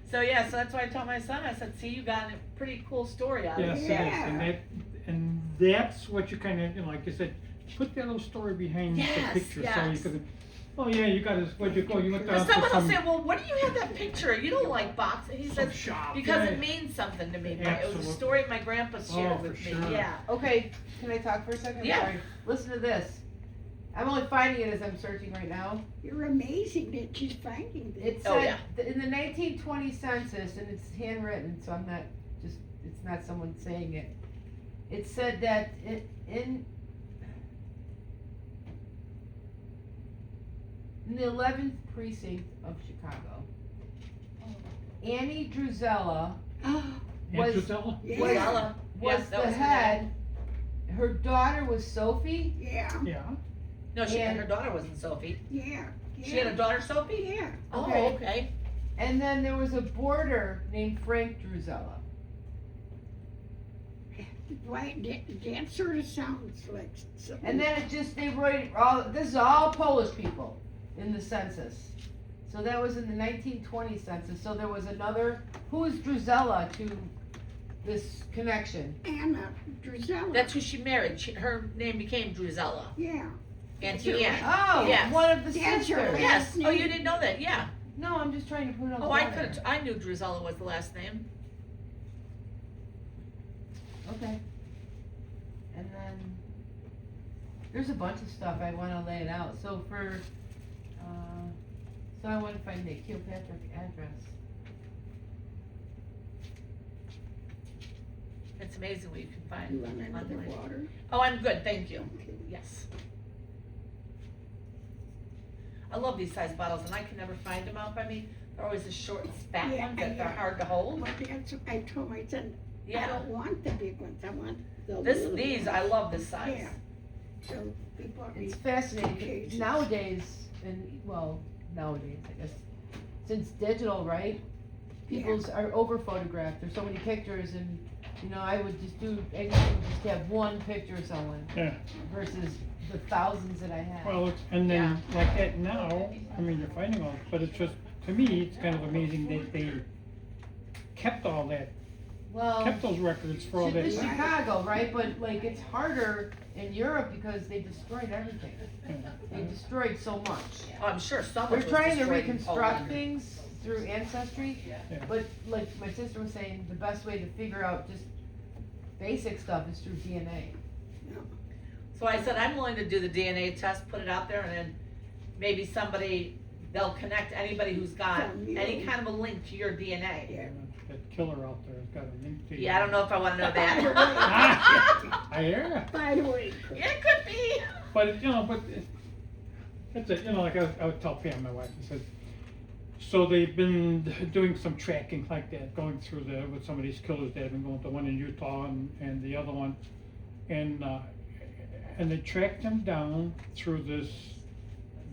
So yeah, so that's why I told my son, I said, see, you got a pretty cool story out of Yes, it. it is, and that's what you kind of, like you said, put that little story behind Yes, the picture, so you yes. can, oh yeah, you got where'd you go, you went down But to someone will some, say, well, what do you have that picture? You don't like boxing. He some says, shop. because yeah. it means something to me. It was Absolutely. a story my grandpa shared Oh, for with me. sure. Yeah. Okay, can I talk for a second? Yeah. Sorry. Listen to this. I'm only finding it as I'm searching right now. You're amazing that she's finding this. It Oh, said, yeah. in the 1920 census, and it's handwritten, so I'm not just, it's not someone saying it. It said that in the 11th precinct of Chicago, Annie Drusella Aunt was- Gisella? Yeah. Ella. was Yes, that the was her head. Her daughter was Sophie, Yeah, Yeah, No, And- her daughter wasn't Sophie. yeah, yeah. She had a daughter, Sophie? Yeah. Oh, Okay. okay. and then there was a boarder named Frank Drusella. Why, that sort of sounds like something. And then it just, they wrote, this is all Polish people in the census. So that was in the 1920 census, so there was another, who is Drusella to this connection? Anna Drusella. That's who she married. Her name became Drusella. Yeah. Auntie Anne. Oh, Yes. one of the That's your sisters. Yes. Oh, you didn't know that? Yeah. No, I'm just trying to put it on the Oh, I water. could. I knew Drusella was the last name. Okay. And then, there's a bunch of stuff I wanna lay it out, so so I wanna find the Kilpatrick address. It's amazing what you can find. You want another online. water? Oh, I'm good. Thank you. Okay. Yes. I love these size bottles, and I can never find them out by me. They're always the short and fat Yeah, ones that they're yeah. hard to hold. Well, that's, I told my son, I Yeah. don't want the big ones, I want the This, little these, ones. I love this size. Yeah. So they bought me. It's fascinating, cases. nowadays, and, well, nowadays, I guess, since digital, right? People's are over photographed, there's so many pictures, and, you know, I would just do, anything, just have one picture of someone yeah. versus the thousands that I have. Well, and then like that now, I mean, you're finding all, but it's just, to me, it's kind of amazing that they kept all that, Well, kept those records for all that. it's Chicago, right, but like, it's harder in Europe because they destroyed everything. They destroyed so much. Oh, I'm sure someone We're was trying to destroyed in reconstruct Poland. things through Ancestry, Yeah. but like my sister was saying, the best way to figure out just basic stuff is through DNA. So I said, I'm willing to do the DNA test, put it out there, and then maybe somebody, they'll connect anybody who's got From you. any kind of a link to your DNA. Yeah. That killer out there has got a link to you. Yeah, I don't know if I wanna know Ah, that. I hear. By the way, Chris, Yeah, it could be. But, you know, but it's a, you know, like I would tell Pam, my wife, I said, so they've been doing some tracking like that, going through with some of these killers that have been going, the one in Utah and the other one. And they tracked them down through this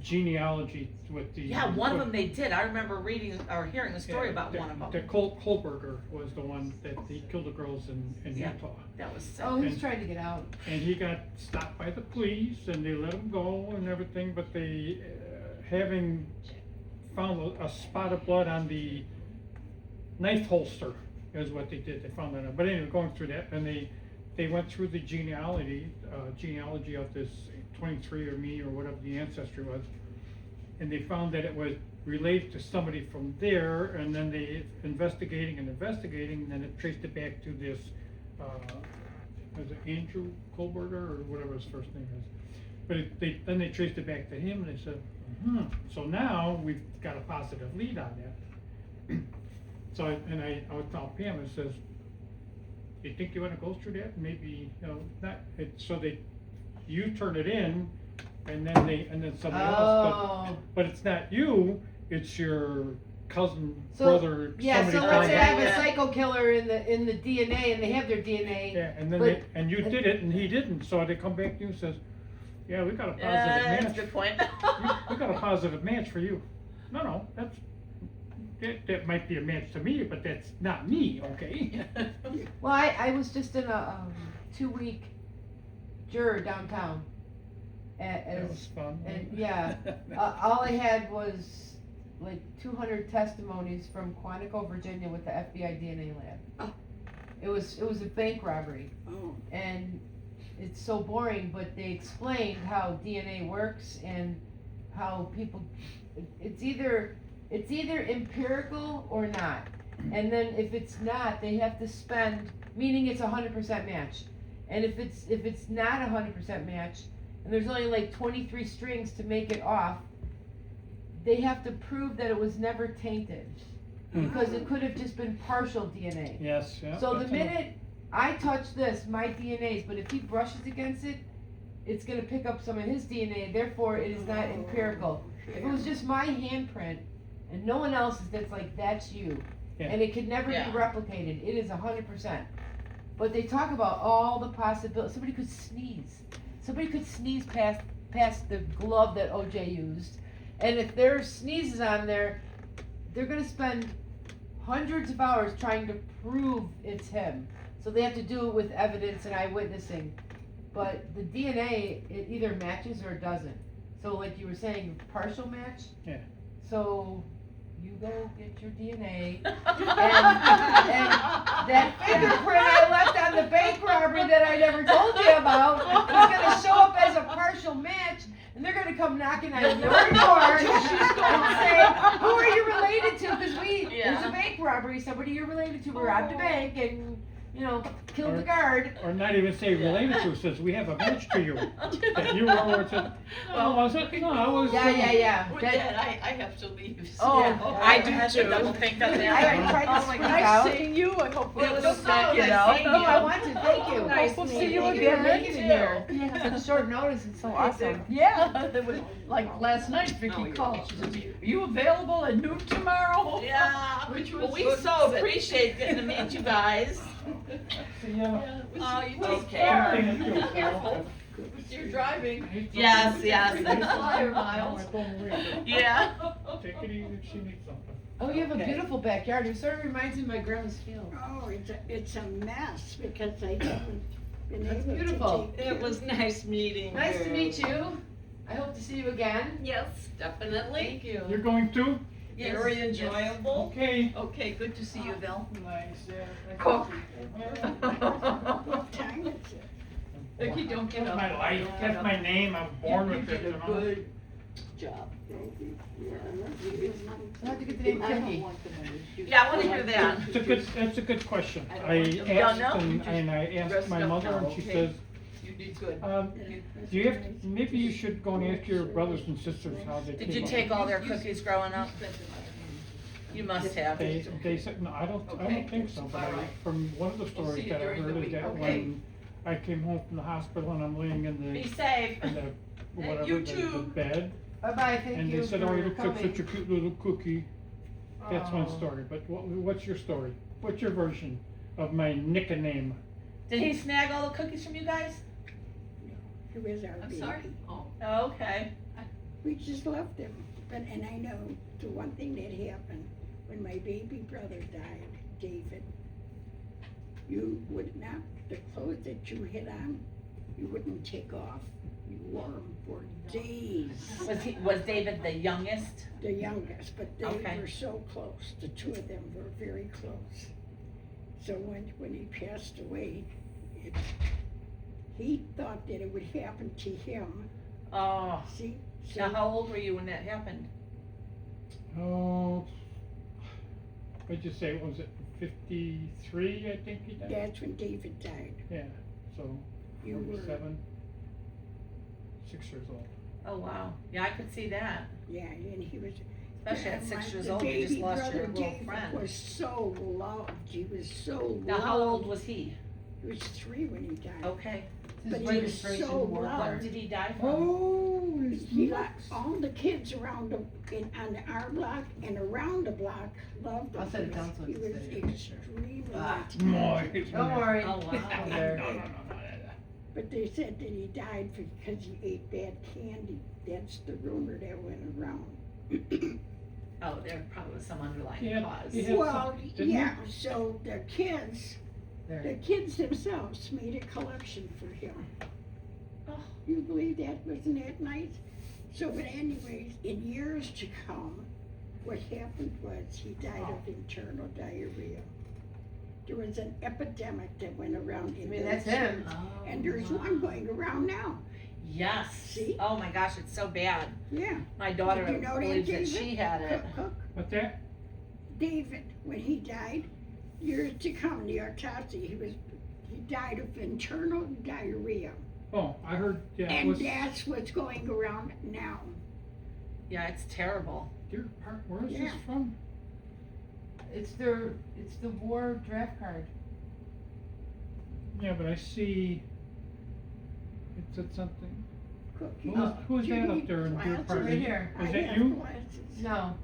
genealogy with the. Yeah, one of them they did. I remember reading or hearing a story about one of them. The Kohlberger was the one that he killed the girls in Yeah. Utah. That was sick. Oh, he's And- trying to get out. And he got stopped by the police and they let him go and everything, but they, having found a spot of blood on the knife holster is what they did. They found that, but anyway, going through that, and they went through the genealogy of this 23andMe or whatever the ancestry was, and they found that it was related to somebody from there, and then they investigating, and then it traced it back to this, was it Andrew Kohlberger or whatever his first name is? But then they traced it back to him, and they said, so now we've got a positive lead on that. So, I would tell Pam, it says, do you think you wanna go through that? Maybe, you know, you turn it in, and then somebody else, Oh, but it's not you, it's your cousin, so, brother, yeah, somebody. so let's found say it. I have a Yeah. psycho killer in the DNA and they have their DNA. Yeah, and then But- and you did it and he didn't, so they come back to you and says, yeah, we got a positive That's a match. good point. We got a positive match for you. No, that might be a match to me, but that's not me, okay? Well, I was just in a 2-week juror downtown. That was fun. And yeah, all I had was like 200 testimonies from Quantico, Virginia with the FBI DNA lab. Oh. It was a bank robbery, oh, and it's so boring, but they explained how DNA works and how people, it's either empirical or not. And then if it's not, they have to spend, meaning it's 100% match. And if it's not 100% match, and there's only like 23 strings to make it off, they have to prove that it was never tainted. Because it could have just been partial DNA. Yes, yeah. So the that's enough. minute I touch this, my DNA's, but if he brushes against it, it's gonna pick up some of his DNA, therefore it is not empirical. If it was just my handprint and no one else's that's like, that's you, Yeah. and it could never Yeah. be replicated, it is 100%. But they talk about all the possibilities, somebody could sneeze past the glove that OJ used, and if their sneeze is on there, they're gonna spend hundreds of hours trying to prove it's him. So they have to do it with evidence and eyewitnessing. But the DNA, it either matches or it doesn't. So like you were saying, partial match? Yeah. So you go get your DNA. And that fingerprint I left on the bank robbery that I never told you about is gonna show up as a partial match, and they're gonna come knocking on your door and say, who are you related to? Because there's a bank robbery, somebody you're related to robbed a bank and, killed the guard. Or not even say related to, says, we have a match to you. That you were, or said, oh, was it? No, I was. Yeah. With That- that, I have to leave. Oh, Yeah. I do have too. to double think on I that. tried to Oh my speak God. out. Nice seeing you, I hope Well, it no, was back, you nice know. seeing No, I want to, thank you. Nice to see you Thank again. for making it Me here. too. Yeah, such short notice, it's so awesome. Yeah, it was like last night, Vicky called, she said, are you available at noon tomorrow? Yeah, Which was well, we good. so appreciate getting to meet you guys. Yeah. Oh, you Okay. take care. Thank you. Be careful. You're driving. Yes. Flyer miles. Yeah. Take it easy if she needs something. Oh, you have a Okay. beautiful backyard, it sort of reminds me of my grandma's field. oh, it's a mess because I haven't been That's able to beautiful. take. It was nice meeting you. Nice to meet you. I hope to see you again. Yes, definitely. Thank you. You're going to? Yes, Very yes. enjoyable. Okay. Okay, good to see you, Val. Nice, yeah. Cook. What time is it? Vicky, don't get That's up. my life, Don't that's get my up. name, I'm born You with it, did you a know. good job. I have to get the name Cookie. Yeah, I wanna hear that. That's a good question. I don't I want to- asked, No, no, and just I asked rest my up mother, now, and she okay? says, You did good. do you have, maybe you should go and ask your brothers and sisters how they came up. Did you take all their cookies growing up? You must have. They said, no, I don't Okay. think so, but All right. from one of the We'll see stories you that I during the heard is week. that Okay. when I came home from the hospital and I'm laying in Be the, safe. in the, whatever, you the too. bed, Bye-bye, thank and you they said, for oh, you look like coming. such a cute little cookie. That's one Oh. story, but what's your story? What's your version of my nickname? Did he snag all the cookies from you guys? It was our I'm baby. sorry? Oh. Oh, okay. We just loved him, but, and I know the one thing that happened, when my baby brother died, David, you would not, the clothes that you had on, you wouldn't take off. You wore them for days, Was David the youngest? the youngest, but they Okay. were so close, the two of them were very close. So when he passed away, he thought that it would happen to him, Oh, see? now So how old were you when that happened? Oh, what'd you say, was it 53, I think he died? that's when David died. Yeah, so You were, 47, 6 years old. Oh, wow. Yeah, I could see that. yeah, and he was. Especially at yeah, 6 my- years the old, you just baby lost your brother little David friend. was so loved, he was so loved. Now, how old was he? He was 3 when he died. Okay. But His he was registration so war What loved. did he die from? Oh, he liked all the kids around him, on our block and around the block loved him. I'll set it down so He it's was steady. extremely Ah. much. Don't worry. Oh, wow. There. No. But they said that he died because he ate bad candy. That's the rumor that went around. Oh, there probably was some underlying Yeah, cause. yeah. Well, Didn't he? yeah, so the kids There. themselves made a collection for him. Oh. You believe that? Wasn't that nice? So, but anyways, in years to come, what happened was he died of internal diarrhea. There was an epidemic that went around I in mean, that's those- him. Oh, And there's wow. one going around now. Yes. See? Oh my gosh, it's so bad. Yeah. My daughter Did you know that, believes that David? she had it. Cook. What's that? David, when he died, years to come, the autopsy, he died of internal diarrhea. Oh, I heard, yeah, it And was that's what's going around now. Yeah, it's terrible. Deer Park, where is this Yeah. from? It's the war draft card. Yeah, but I see, it said something. Cookie. Who's Do you that up need there in Deer glasses? Park? Right here. I Is that have you? glasses. No,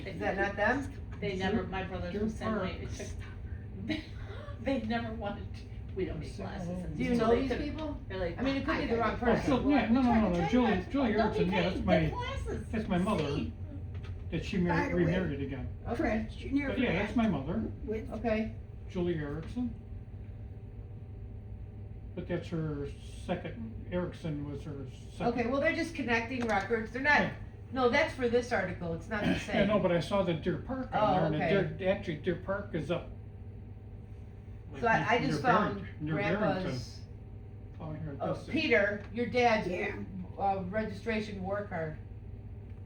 is that not them? They never, my brothers Deer were saying, Park. it took, they never wanted to, we don't need glasses. and Do you so know they these took- people? They're like, I mean, it could be the wrong Oh, person. Phil, yeah, no, Julie Don't be Erickson, yeah, vain, that's get my, glasses. that's my mother, See. that she By the way. remarried again. Okay, Chris, you never But yeah, that's asked my mother, with, okay. Julie Erickson. But that's her second, Erickson was her second. Okay, well, they're just connecting records. They're not, no, that's for this article. It's not the I same. know, but I saw the Deer Park Oh, on there, and okay. the Deer, actually Deer Park is up. So I just found near Grandpa's, Barrington. Oh, here, oh, this is- Peter, your dad's, Yeah. registration war card.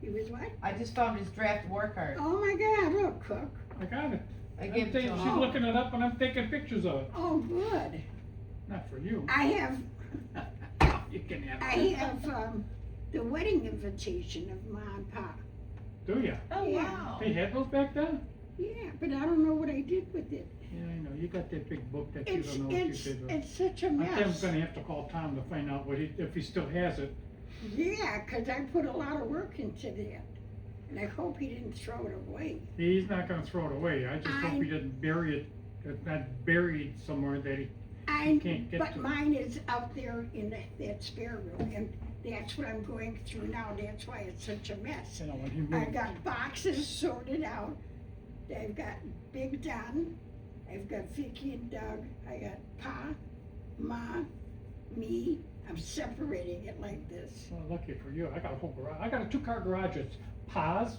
he was what? I just found his draft war card. Oh my God, look, Cook. I got it. I I'm gave it to taking- She's him. looking it up and I'm taking pictures of it, Oh, good. not for you. I have, You can have I it. have, the wedding invitation of Ma and Pa. Do ya? Oh, Yeah. wow. They had those back then? Yeah, but I don't know what I did with it. Yeah, I know, you got that big book that you It's, don't know what you it's, did with. it's such a I think I'm mess. gonna have to call Tom to find out if he still has it. Yeah, 'cause I put a lot of work into that. And I hope he didn't throw it away. He's not gonna throw it away, I just hope I- he didn't bury it, it's not buried somewhere that he can't get But to. mine is out there in that spare room, and that's what I'm going through now, that's why it's such a mess. You know, when he I've moved, got boxes sorted out, I've got Big Don, I've got Vicky and Doug, I got Pa, Ma, me, I'm separating it like this. well, lucky for you, I got a whole garage, I got a 2-car garage, it's Pa's,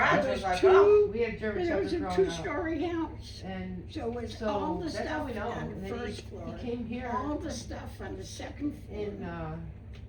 garage There was was like, two- oh. We had a German There was Shepherd a growing up. two-story house, And so it was so all the that's how stuff we know. on And the then first floor, he came here all the stuff on the second floor. in,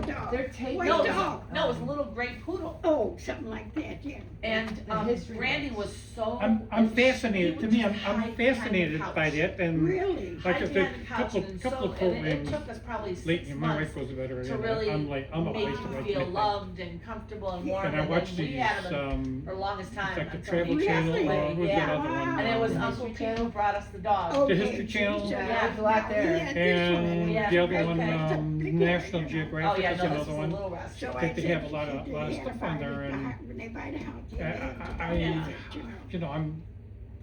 yellow dog. They're taking. White No, it dog. was, no, it was a little gray poodle. Oh, something like that, yeah. And, The history Randy books. was so. I'm fascinated, to me, I'm hide behind the fascinated by couch. that, and Really? like Hide if behind the the couch and couple so, of and it programs took us probably 6 lately, my months wife was a to veterinarian, really I'm like, I'm a make place to you like. feel make- loved and comfortable and warm, And I and watched then we these, had them for the it's longest time. like the until Travel he passed Channel, away, or who's yeah. that other one? And it was The Uncle History Pete who brought us the dog. Okay, History Channel. geez, Yeah, there's a lot there. we had this one. And Yeah, the other one, okay. It's a big one, National you know. Oh, Geographic yeah, is no, this another was a one. little rescue. So I I think they said, have a lot of they stuff had on to there, buy it and when they buy the house. I, Yeah. you know,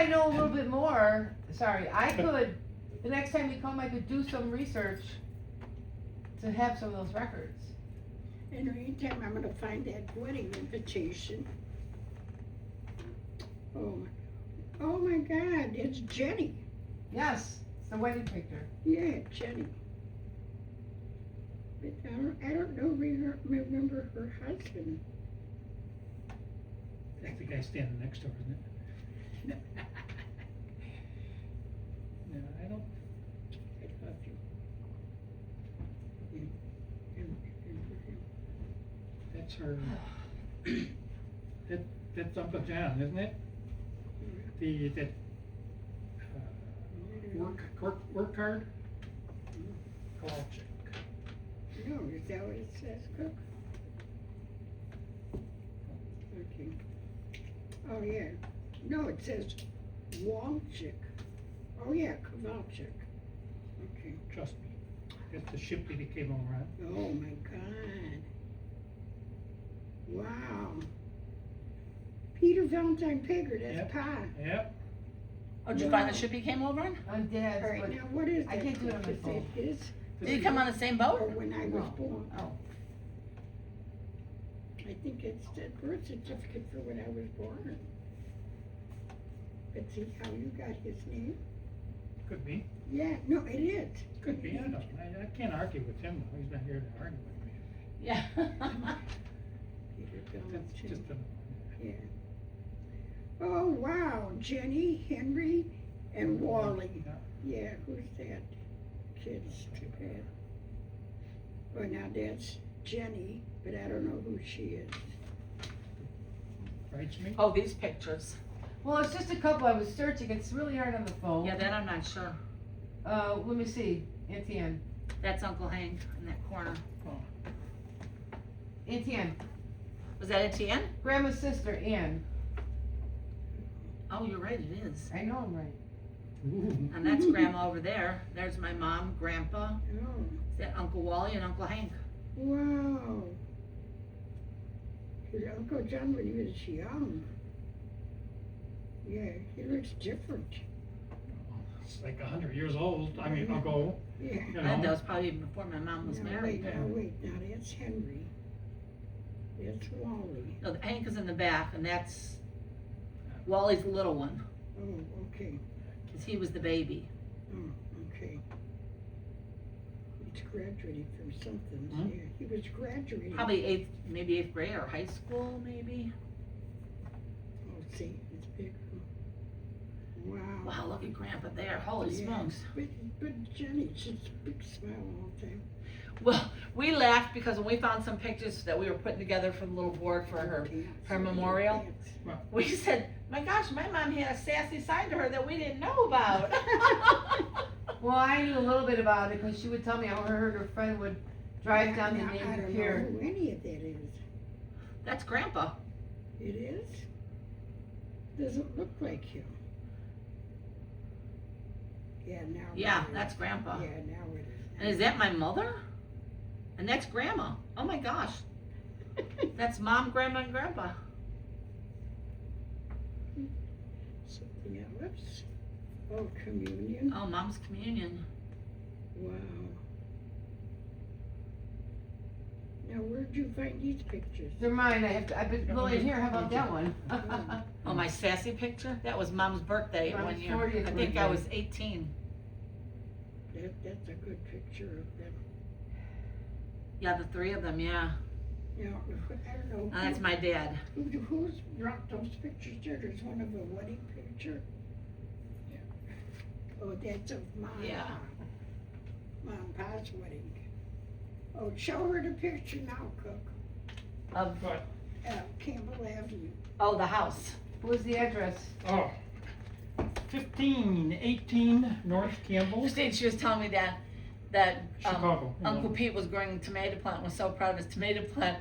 I know a little bit more, sorry, I could, the next time you come, I could do some research to have some of those records. In the meantime, I'm gonna find that wedding invitation. Oh my God, it's Jenny. Yes, it's the wedding picture. Yeah, Jenny. But I don't know, remember her husband. That's the guy standing next to her, isn't it? No, I don't. I love you. That's her. That's Uncle John, isn't it? That work card? Kowalczyk. No, is that what it says, Cook? Okay. Oh, yeah. No, it says Walczyk. Oh, yeah, Kowalczyk. Okay. Trust me. That's the ship that he came over on. Oh, my God. Wow. Peter Valentine Pager, that's Yep. Pa. Yep. Oh, did you find the ship he came over on? On Dad's, All right, but now what is that? I can't do it on my Is phone. it his Did he come on the same boat? or when I was No. born? Oh. I think it's the birth certificate for when I was born. But see how you got his name? Could be. Yeah, no, it is. Could be. I don't. I can't argue with him though. He's not here to argue with me. Yeah. Peter That's Valentine. just a. Yeah. Oh, wow, Jenny, Henry, and Wally. Yeah, who's that? Kid's too bad. Well, now that's Jenny, but I don't know who she is. Writes me. Oh, these pictures. well, it's just a couple. I was searching. It's really hard on the phone. Yeah, that I'm not sure. Let me see. Auntie Ann. That's Uncle Hank in that corner. Auntie Ann. Was that Etienne? Grandma's sister, Ann. Oh, you're right, it is. I know I'm right. Ooh. And that's Grandma over there. There's my mom, Grandpa. Oh, Is that Uncle Wally and Uncle Hank? wow. His Uncle John when he was young. Yeah, he looks different. It's like 100 years old. I mean, ago. Yeah. You And that know. was probably even before my mom was Now, married. wait, now that's Henry. That's Wally. No, Hank is in the back, and that's Wally's the little one, Oh, okay. because he was the baby. Oh, okay. He's graduating from something. Hmm? Yeah, he was graduating. Probably maybe eighth grade or high school, maybe. Oh, see, it's big. Wow. Wow, look at Grandpa there. Holy Yeah. smokes. But Jenny, she's a big smile all the time. Well, we laughed because when we found some pictures that we were putting together for the little board for her memorial, we said, my gosh, my mom had a sassy side to her that we didn't know about. Well, I knew a little bit about it because she would tell me how her friend would drive down the Now, I neighbor don't know pier. who any of that is. That's Grandpa. It is? Doesn't look like him. Yeah, now. Yeah, it is. that's Grandpa. Yeah, now it is. And is that my mother? And that's Grandma. Oh my gosh. That's Mom, Grandma, and Grandpa. Something else? Oh, communion. Oh, Mom's communion. Wow. Now, where'd you find these pictures? They're mine. I've been willing here. How about that one? Oh, my sassy picture? That was Mom's birthday Mom's one year. 40th I think I birthday. was 18. That's a good picture of them. Yeah, the three of them, yeah. Now, I don't know. And that's my dad. Who's brought those pictures there? There's one of a wedding picture. Yeah. Oh, that's of Mom. Yeah. Mom and Pa's wedding. Oh, show her the picture now, Cook. Of, Campbell Avenue. oh, the house. What was the address? Oh. 1518 North Campbell, Christine, she was telling me that Chicago. you know. Uncle Pete was growing a tomato plant and was so proud of his tomato plant.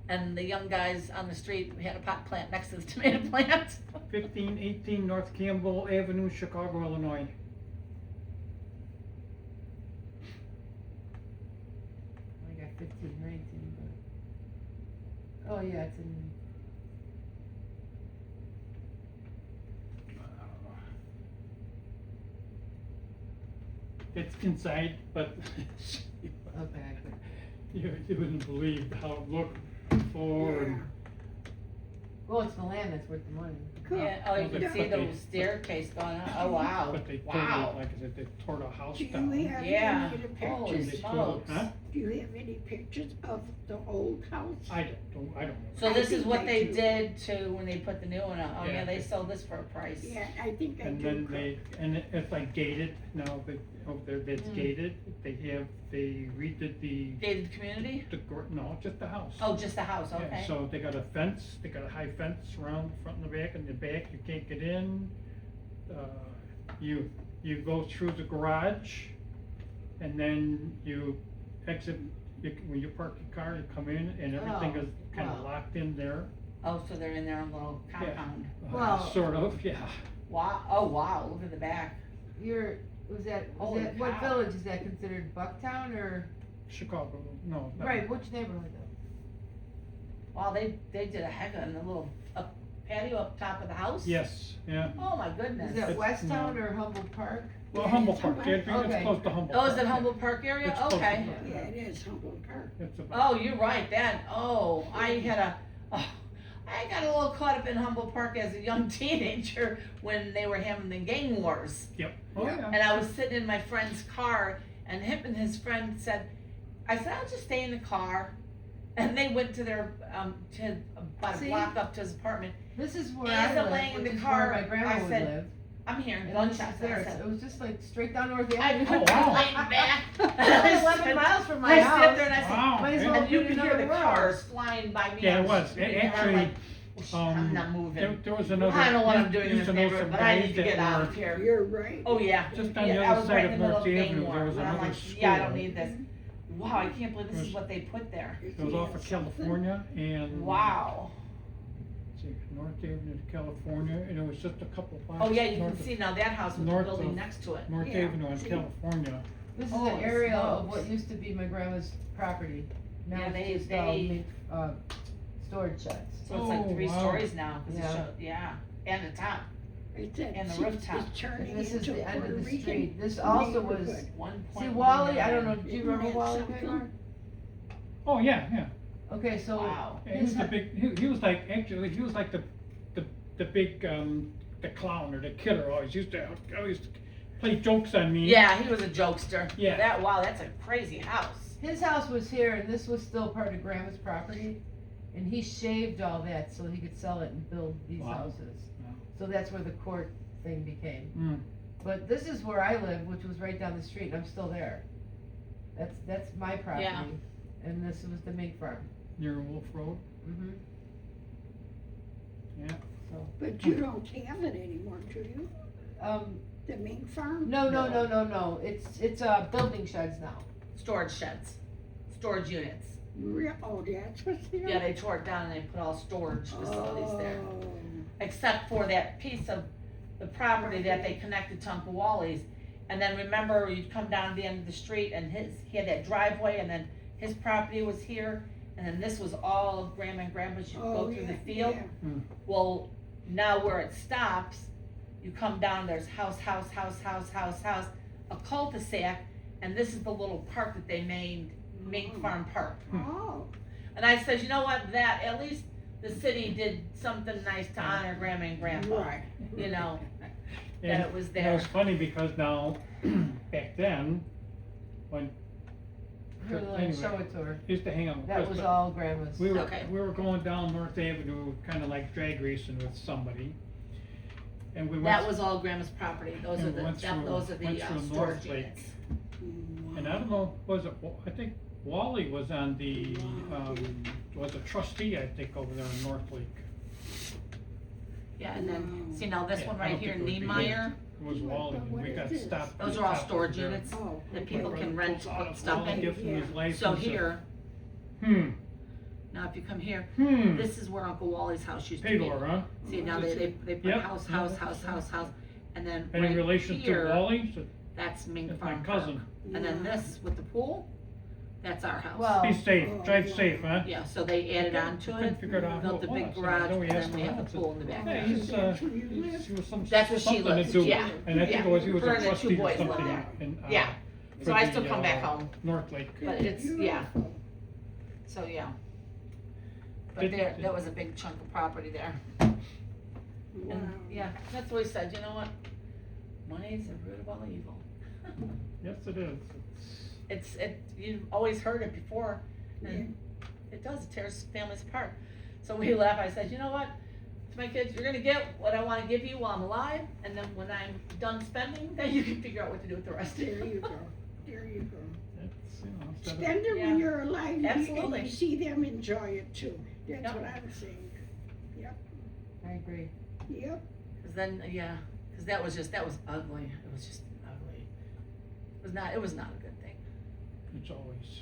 And the young guys on the street, we had a pot plant next to the tomato plant. 1518 North Campbell Avenue, Chicago, Illinois. I got 15, 19, but. Oh, yeah, it's in. It's inside, but Okay. you wouldn't believe how it looked before. And Well, it's the land that's worth the money. Cook. Yeah, oh, you But can see they- the staircase going up. Oh, wow. But they tore Wow. it, like I said, they tore the house Do you down. have Yeah. any of the Holy pictures? They tore, smokes. huh? Do you have any pictures of the old house? I don't know. So this is think what I they do. did to, when they put the new one up, oh yeah, Yeah. they sold this for a price. Yeah, I think I And do. then and it's like gated, now, but over there, that's Mm. gated, they redid Gated community? no, just the house. Oh, just the house, Yeah, okay. so they got a fence, they got a high fence around the front and the back, and the back, you can't get in. You go through the garage, and then you exit, when you park your car, you come in, and everything Oh, is kinda wow. locked in there. Oh, so they're in their own little Yeah. compound. Well- Sort of, yeah. Wow, oh wow, look at the back. Was Holy that, what cow. village is that considered, Bucktown or? Chicago, no. not- Right, which neighborhood though? Wow, they did a heck of a little patio up top of the house? Yes, yeah. Oh my goodness. Is that It's- Westtown or Humboldt Park? Well, Yeah, Humboldt it's Park, yeah, Humboldt. it's close to Humboldt. Oh, is it Park, yeah. Humboldt Park area? It's close to Okay. Humboldt. Yeah, it is Humboldt Park. It's about, Oh, you're right, I got a little caught up in Humboldt Park as a young teenager when they were having the gang wars. yep, oh, yeah. And I was sitting in my friend's car, and him and his friend said, I said, I'll just stay in the car. And they went to their, to about a See? block up to his apartment. This is where As I I'm laying live, in which the is where car, my grandma I would said, live. I'm hearing And it's gunshots. just And I there, said, it was just like straight down North I Avenue. put wow. the plane back. It's 11 miles from my I house. sit there and I said, Wow. Might as yeah. well and you put could hear another the road. cars flying by me. Yeah, on it the was. street, and I'm Actually, like, I'm not moving. There was another. I don't know what I'm doing in used this to know neighborhood, some but I guys need to that get out were of here. You're right. Oh, yeah. Just on Yeah, the I other was side right of in the middle North of gang Avenue, war, there was and I'm another like, school. yeah, I don't need this. Wow, I can't believe this Was- is what they put there. It was off of California and. Wow. let's see, North Avenue to California, and it was just a couple blocks. Oh, yeah, you north can of- see now that house with the north building of- next to it. North Yeah, Avenue in see? California. This is Holy an area of smokes. what used to be my grandma's property. Now Yeah, they- it's just, they- storage sheds. So it's like Oh, 3 wow. stories now, cause it Yeah. showed, yeah, and the top, It's a- And the see, rooftop. It's turning And this is into the end Puerto of the Rican street. This also was, neighborhood. 1.1 see Wally, I don't know, million. do you remember Isn't that Wally something? Paygar? Oh, yeah, yeah. Okay, so. Wow. Yeah, he was the big, he was like, actually, he was like the big, the clown or the killer, always used to play jokes on me. Yeah, he was a jokester. Yeah. Wow, that's a crazy house. His house was here and this was still part of grandma's property. And he shaved all that so he could sell it and build these Wow. houses. Wow. So that's where the court thing became. Mm. But this is where I live, which was right down the street, and I'm still there. That's my property. Yeah. And this was the mink farm. Near Wolf Road, Mm-hmm. yeah. So, But you don't have it anymore, do you? The mink farm? no, it's building sheds now. Storage sheds, storage units. Oh, that's what's there? Yeah, they tore it down and they put all storage facilities there. Oh. Except for that piece of the property that they connected to Uncle Wally's. And then remember, you'd come down the end of the street and he had that driveway and then his property was here. And then this was all of Grandma and Grandpa's, you'd Oh, go through the yeah, field. yeah. Well, now where it stops, you come down, there's house, a cul-de-sac, and this is the little park that they named Mink Farm Park. Oh, And I said, you know what, that, at least the city did something nice to honor Grandma and Grandpa, right. you know, that And it was It there. was funny because now, back then, when, Her little Anyway. show it to her. used to hang out with That Chris, was but all grandma's. we were, Okay. we were going down North Avenue, kinda like drag racing with somebody. And we went. That was all Grandma's property, those And are the, went through- those are went the through storage North Lake. units. And I don't know, was it, I think Wally was on the, was a trustee, I think, over there in North Lake. Yeah, and then, see now this Yeah, one I right don't here, think it would be Niemeyer, It was Wally, and we got What is stopped. those we are all stopped storage over there. units Oh. that okay. people can rent, Pulled out put stuff Wally, in. gives him his Yeah. license. So here, Hmm, now if you come here, hmm, this is where Uncle Wally's house used to be. Pagor, huh? See, now they put Yep. house, and then And in right relation to here, Wally, so that's Mink that's my Farm cousin. Park. And then this with the pool, that's our house. Well, Be safe, Oh, drive yeah. safe, huh? Yeah, so they added on to Couldn't it, figure out who built it a big was, and garage, then we and asked then we him have the out, pool in the back. Hey, he's, That's where you live? he was some, That's where she something to lives, do, yeah. and I think Yeah. it was, he was Her a and the two trustee or boys live something there. in, Yeah. for So I the, still come back home, North Lake. but it's, yeah, Beautiful. so yeah. But Did- there was a big chunk of property there. Wow. And, yeah, that's what he said, you know what? Money is the root of all evil. Yes, it is. you've always heard it before, and it does, it tears families apart. So we laugh, I said, you know what, to my kids, you're gonna get what I wanna give you while I'm alive, and then when I'm done spending, then you can figure out what to do with the rest. There you go, there you go. That's, you know, instead of- Spend it Yeah. when you're alive, and Absolutely. you see them enjoy it too. That's Yep. what I'm saying. I agree. Yep. Cause then, yeah, cause that was ugly, it was just ugly. It was not a good thing. It's always,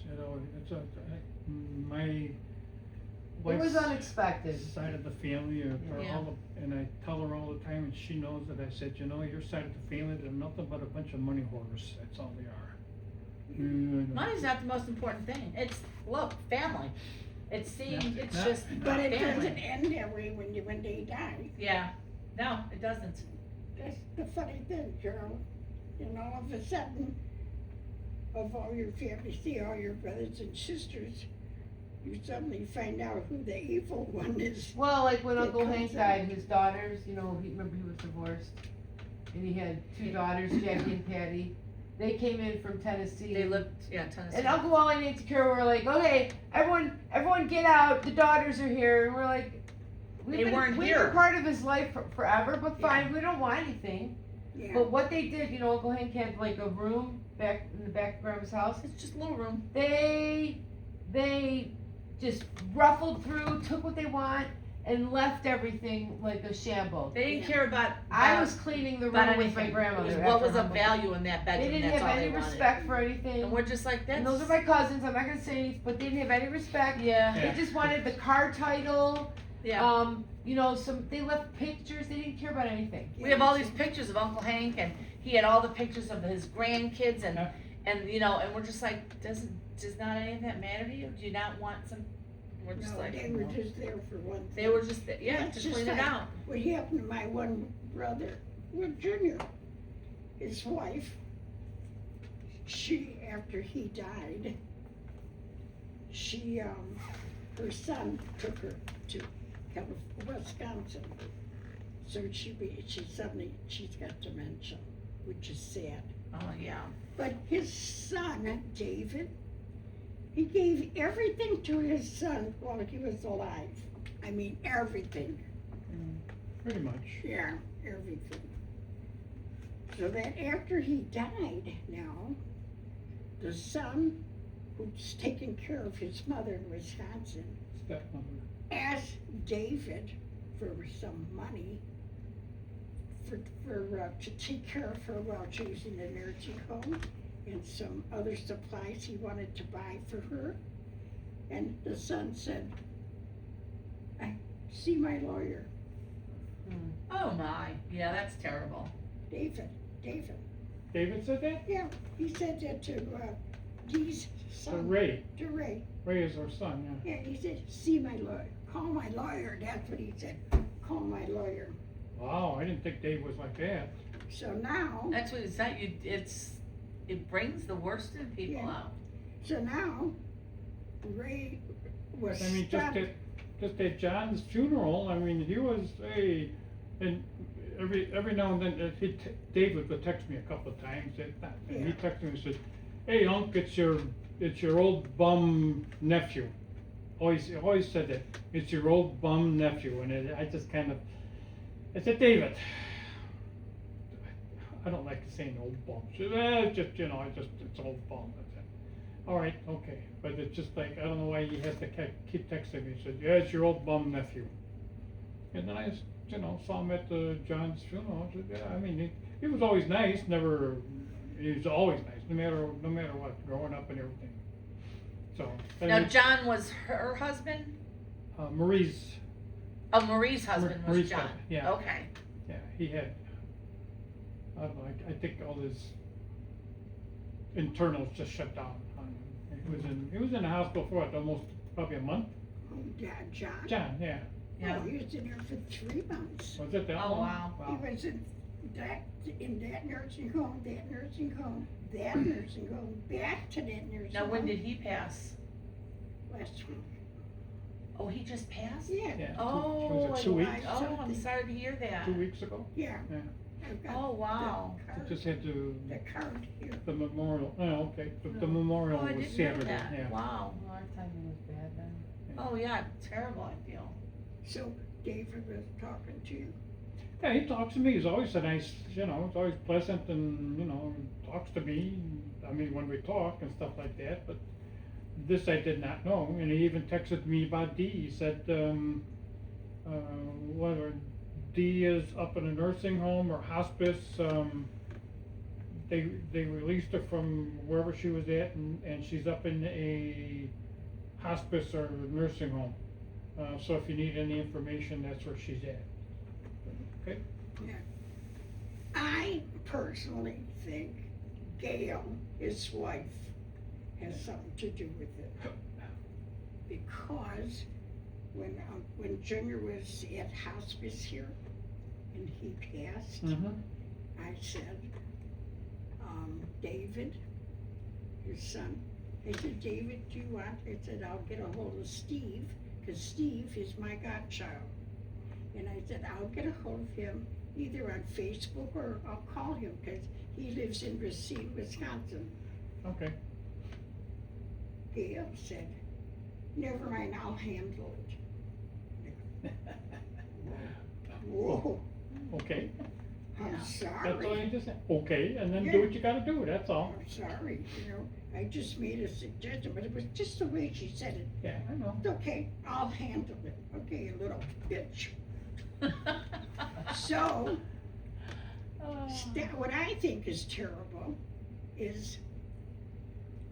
my It was wife's unexpected. side of the family, or Yeah. all the, and I tell her all the time, and she knows that, I said, you know, your side of the family, they're nothing but a bunch of money hoarders, that's all they are. Money's not the most important thing, it's, look, family. It's seeing, Yeah. it's Yeah. just But it family. doesn't end that way when they die. Yeah, no, it doesn't. That's the funny thing, Carol. And all of a sudden, of all your family, see all your brothers and sisters, you suddenly find out who the evil one is. Well, like when It Uncle comes Hank out. died, his daughters, remember he was divorced, and he had two daughters, Jackie and Patty. They came in from Tennessee. They lived, Tennessee. And Uncle Wally and Auntie Carol were like, okay, everyone get out, the daughters are here, and we're like, They weren't we've here. been part of his life forever, but fine, we don't want anything. Yeah. But what they did, Uncle Hank had like a room back in the back of Grandma's house. It's just a little room. They just ruffled through, took what they want, and left everything like a shambles. They didn't care about. I was cleaning the about room with my anything. grandmother. It was after what was her of mother- value in that They bedroom, didn't that's have all they any wanted. respect for anything. And we're just like, that's. And those are my cousins, I'm not gonna say anything, but they didn't have any respect. Yeah, They just wanted the car title, yeah. they left pictures, they didn't care about anything. We have all these pictures of Uncle Hank, and he had all the pictures of his grandkids, and, Yeah. and we're just like, does not any of that matter to you? Do you not want some? We're just No, like, they were just there for one thing. they were just, yeah, That's to just clean it like- out. What happened to my one brother, Junior, his wife, after he died, her son took her to Wisconsin. So she's got dementia, which is sad. Oh, yeah. But his son, David, he gave everything to his son while he was alive. I mean, everything. Pretty much. Yeah, everything. So that after he died now, the son who's taking care of his mother in Wisconsin Stepmother. asked David for some money to take care of her while she was in the nursing home, and some other supplies he wanted to buy for her. And the son said, "I see my lawyer, Oh, my. Yeah, that's terrible. David. David said that? Yeah, he said that to Dee's To son, Ray. to Ray. Ray is our son, yeah. Yeah, he said, see my lawyer, call my lawyer, that's what he said, call my lawyer. Wow, I didn't think Dave was like that. So now, That's what it's not, it brings the worst in people Yeah. out. so now, Ray was I mean, stopped. just at John's funeral, I mean, he was and every now and then, David would text me a couple of times, and he texted me and said, "Hey, Unc, it's your old bum nephew." Always said that, "It's your old bum nephew," and I just kind of, I said, "David, I don't like saying old bum. It's old bum." That's it. All right, okay, but it's just like, I don't know why he has to keep texting me. He said, "Yeah, it's your old bum nephew." And then I, saw him at John's funeral. I said, "Yeah, I mean, he was always nice. He was always nice, no matter what, growing up and everything." So. Now, John was her husband? Marie's. Oh, Marie's husband was Marie's John. husband, yeah. Okay. Yeah, he had, I don't know, I think all his internals just shut down on him. He was in the hospital for probably a month. Oh, John? John, yeah. Yeah. Oh, he was in there for 3 months. Was it that Oh, long? wow. He was in that nursing home, that nursing home, that nursing home, back to that nursing home. Now, when did he pass? Last week. Oh, he just passed? Yeah, Yeah. Oh, Was it 2 weeks? Oh, I'm sorry to hear that. 2 weeks ago? yeah. Yeah. I've got Oh, wow. the I card- just had to, The card here. the memorial, oh, okay, the memorial Oh, I was didn't know Saturday, that. yeah. Wow. Our timing was bad then. Oh, yeah, terrible, I feel. So David was talking to you. Yeah, he talks to me, he's always a nice, you know, he's always pleasant and, you know, talks to me, I mean, when we talk and stuff like that, but this I did not know, and he even texted me about Dee, he said, whether Dee is up in a nursing home or hospice, they released her from wherever she was at, and she's up in a hospice or nursing home. So if you need any information, that's where she's at. Okay? I personally think Gail, his wife, has something to do with it. Because when Junior was at hospice here and he passed, Mm-hmm. I said, David, his son, I said, David, do you want, I said, I'll get a hold of Steve, cause Steve is my godchild. And I said, I'll get a hold of him either on Facebook or I'll call him, cause he lives in Racine, Wisconsin. Okay. Gail said, never mind, I'll handle it. Whoa, Okay. I'm That's all sorry. you just said. Okay, and then do what you gotta do, that's all. I'm sorry, I just made a suggestion, but it was just the way she said it. Yeah, I know. It's okay, I'll handle it. Okay, you little bitch. So, what I think is terrible is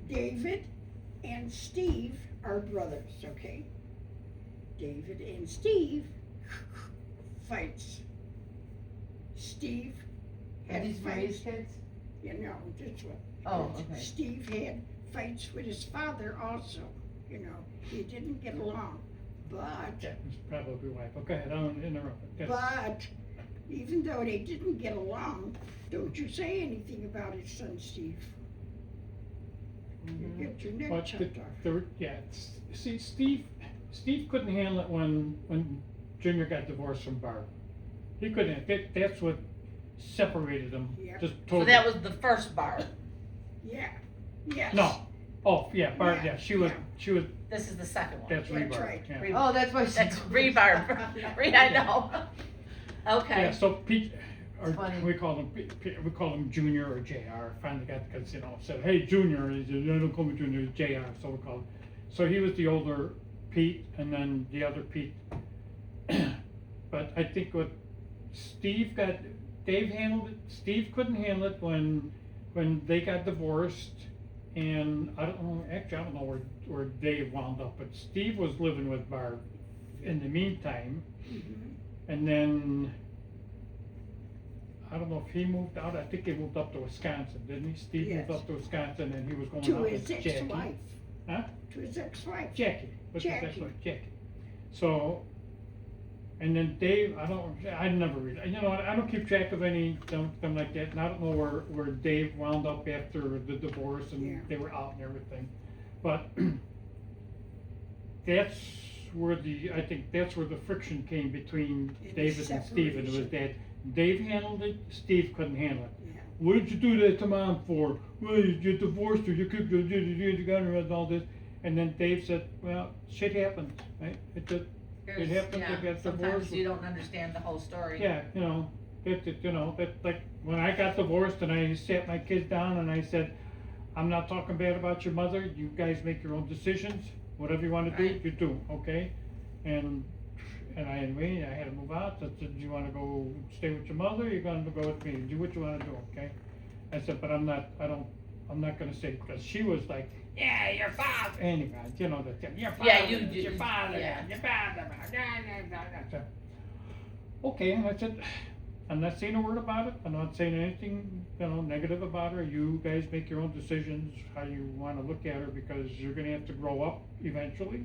David and Steve are brothers, okay? David and Steve fights. Steve Are had these Marie's fights, kids? this one. Oh, okay. Steve had fights with his father also, he didn't get along, but. Yeah, it's probably wife. Okay, I don't interrupt. Yes. But even though they didn't get along, don't you say anything about his son Steve. You get your neck But chopped off. see, Steve couldn't handle it when Junior got divorced from Barb. He couldn't, that's what separated them, Yep. just So totally. that was the first bar. Yeah, yes. No, oh, yeah, Barb, Yeah, yeah, she was, This is the second one. that's That's rebar, right. yeah. Oh, that's why she. That's rebar. I know. Okay. Yeah, so Pete, or It's funny. we call him Junior or JR, finally got, cause said, hey, Junior, he said, no, don't call me Junior, it's JR, so we called him. So he was the older Pete, and then the other Pete. But I think what Dave handled it, Steve couldn't handle it when they got divorced, and I don't know where Dave wound up, but Steve was living with Barb in the meantime. Mhm. And then, I don't know if he moved out, I think he moved up to Wisconsin, didn't he? Steve moved Yes. up to Wisconsin and he was going To out his with Jackie. ex-wife. Huh? To his ex-wife. Jackie, what's his Jackie. ex-wife? Jackie. So, and then Dave, I never read, you know what, I don't keep track of them like that, and I don't know where Dave wound up after the divorce Yeah. and they were out and everything. But that's I think that's where the friction came between And the David and Steve, and it was separation. that Dave handled it, Steve couldn't handle it. Yeah. What did you do that to Mom for? Well, you divorced her, you cooked her, you got her and all this. And then Dave said, well, shit happens, right? It happens, Yeah, if you have sometimes divorced. you don't understand the whole story. Yeah, like, when I got divorced and I sat my kids down and I said, I'm not talking bad about your mother, you guys make your own decisions, whatever you wanna do, Right. you do, okay? And I had to move out, I said, do you wanna go stay with your mother, or you gonna go with me, do what you wanna do, okay? I said, but I'm not gonna say, because she was like, yeah, your father, anyway, your father, Yeah, you your did- father, yeah. your father, so, okay, and I said, I'm not saying a word about it, I'm not saying anything, negative about her, you guys make your own decisions, how you wanna look at her, because you're gonna have to grow up eventually.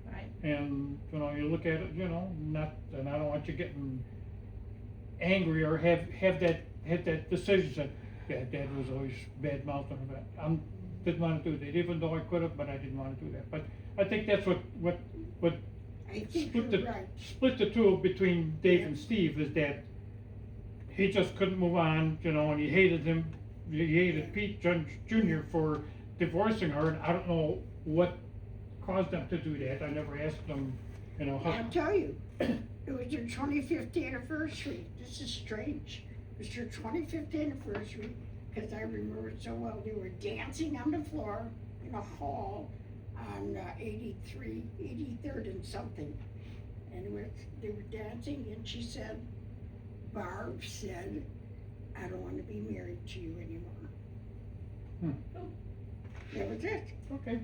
Right. And, you look at it, and I don't want you getting angry or have that decision, say, yeah, Dad was always bad mouthing her, but didn't wanna do that, even though I could've, but I didn't wanna do that, but I think that's what I think you're right. split the two between Dave and Steve, is that he just couldn't move on, you know, and he hated him, he hated Pete Jr. for divorcing her, and I don't know what caused them to do that, I never asked them, you know, how. I'll tell you, it was their 25th anniversary. This is strange. It was their 25th anniversary, because I remember it so well. They were dancing on the floor in a hall on 83rd and something. And they were dancing, and she said, Barb said, I don't want to be married to you anymore. That was it. Okay.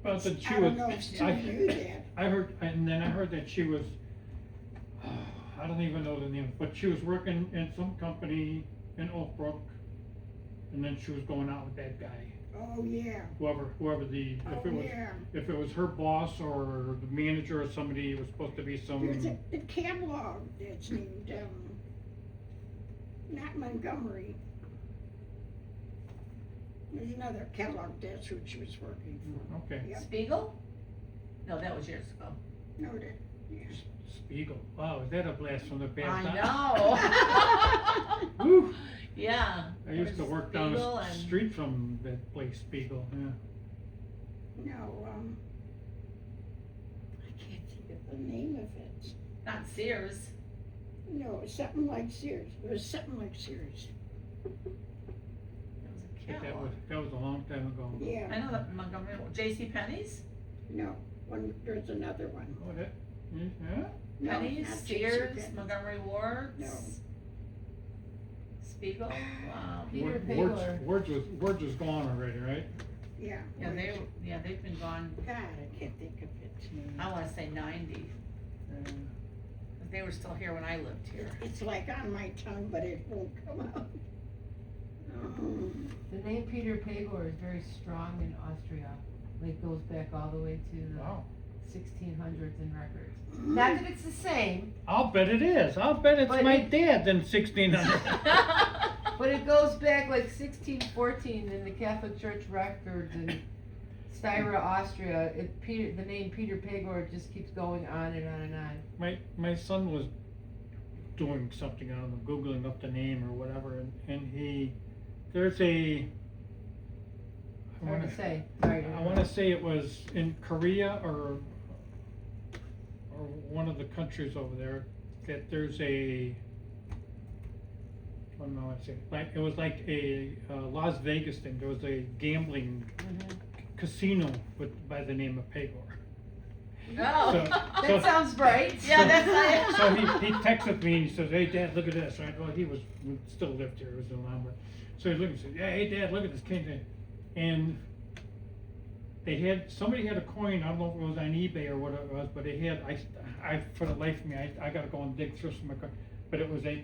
But that she I was, don't know if Sue knew that. I heard, and then I heard that she was, I don't even know the name, but she was working in some company in Oak Brook, and then she was going out with that guy, Oh, yeah. whoever the, if it Oh, was, yeah. if it was her boss or the manager or somebody, it was supposed to be some, There's the catalog that's named, not Montgomery. There's another catalog, that's who she was working for. okay, Yep. Spiegel? No, that was years ago. No, that, yeah. Spiegel, wow, is that a blast from the past? I know. Woo. Yeah. I used to work down Spiegel the and- street from that place, Spiegel, yeah. No, I can't think of the name of it. Not Sears. No, it was something like Sears. It was something like Sears. It was a But catalog. that was a long time ago. Yeah. I know that Montgomery, J.C. Penney's, No, there's another one. Oh, that, yeah? No, Penney's, not Sears, JCPenney. Montgomery Ward's. No. Spiegel, Peter Ward's was gone already, right? Yeah. yeah, they've been gone, God, I can't think of it. I wanna say 90. They were still here when I lived here. It's like on my tongue, but it won't come out. The name Peter Pagor is very strong in Austria. Like goes back all the way to the Wow. 1600s in records. Not that it's the same, I'll bet it is. I'll bet it's But my it- dad in 1600. but it goes back like 1614 in the Catholic Church records in Styria, Austria. The name Peter Pagor just keeps going on and on and on. My son was doing something, I don't know, Googling up the name or whatever, and there's a, I Hard wanna to say. Sorry. I wanna say it was in Korea or one of the countries over there, that there's a, I don't know, I'd say, like, it was like a Las Vegas thing, there was a gambling casino by the name of Pagor. Oh. That sounds right. Yeah, that's So he texted me and he says, hey Dad, look at this, right? Well, he still lived here, it was in Lombard. So he looked and said, yeah, hey Dad, look at this king. And somebody had a coin, I don't know if it was on eBay or what it was, but I for the life of me, I gotta go and dig through some of my coin. But it was a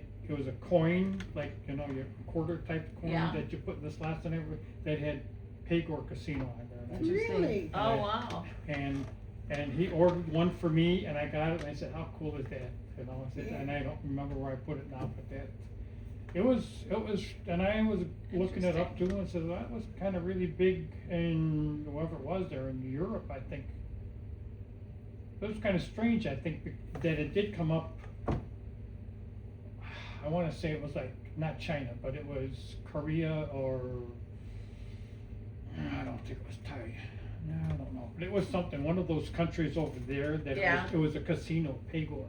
coin, like, you know, your quarter type coin Yeah. that you put in the slots and everything, that had Pagor Casino on there. Interesting. Really? Oh, wow. And he ordered one for me, and I got it, and I said, how cool is that? You know, I said, and I don't remember where I put it now, but it was, and I was looking it up too, and said, that was kind of really big in, whoever it was there, in Europe, I think. It was kind of strange, I think, that it did come up, I wanna say it was like, not China, but it was Korea or, I don't think it was Thai. No, I don't know, but it was something, one of those countries over there that Yeah. it was a casino, Pagor.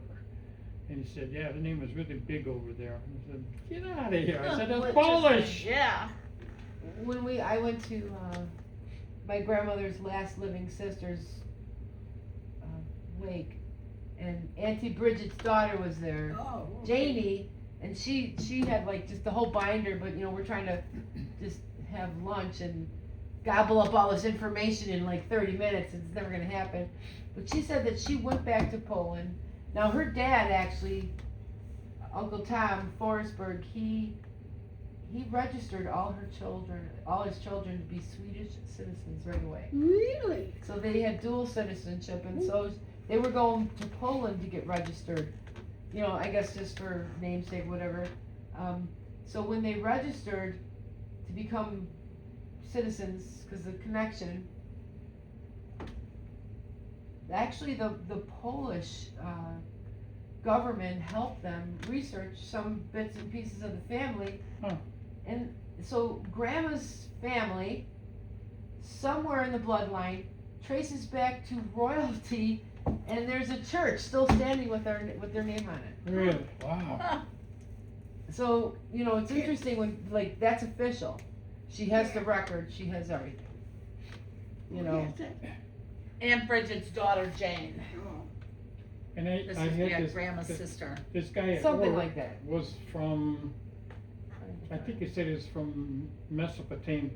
And he said, yeah, the name was really big over there. I said, get out of here. I said, it's Polish. Yeah. When I went to my grandmother's last living sister's wake, and Auntie Bridget's daughter was there, Oh. okay. Janie, and she had like just the whole binder, but you know, we're trying to just have lunch and gobble up all this information in like 30 minutes. It's never gonna happen. But she said that she went back to Poland. Now her dad actually, Uncle Tom Forsberg, he registered all his children to be Swedish citizens right away. Really? So they had dual citizenship, and so they were going to Poland to get registered. You know, I guess just for namesake, whatever. So when they registered to become citizens, because the connection, actually the Polish government helped them research some bits and pieces of the family. Huh. And so grandma's family, somewhere in the bloodline, traces back to royalty, and there's a church still standing with their name on it. Really? Wow. So, you know, it's interesting when, like, that's official. She has the record, she has everything. You know, Yes, it- And Bridget's daughter Jane. oh, And I This had is, yeah, this, grandma's this, sister. this guy at something work like that. was from, I think he said he was from Mesopotamia.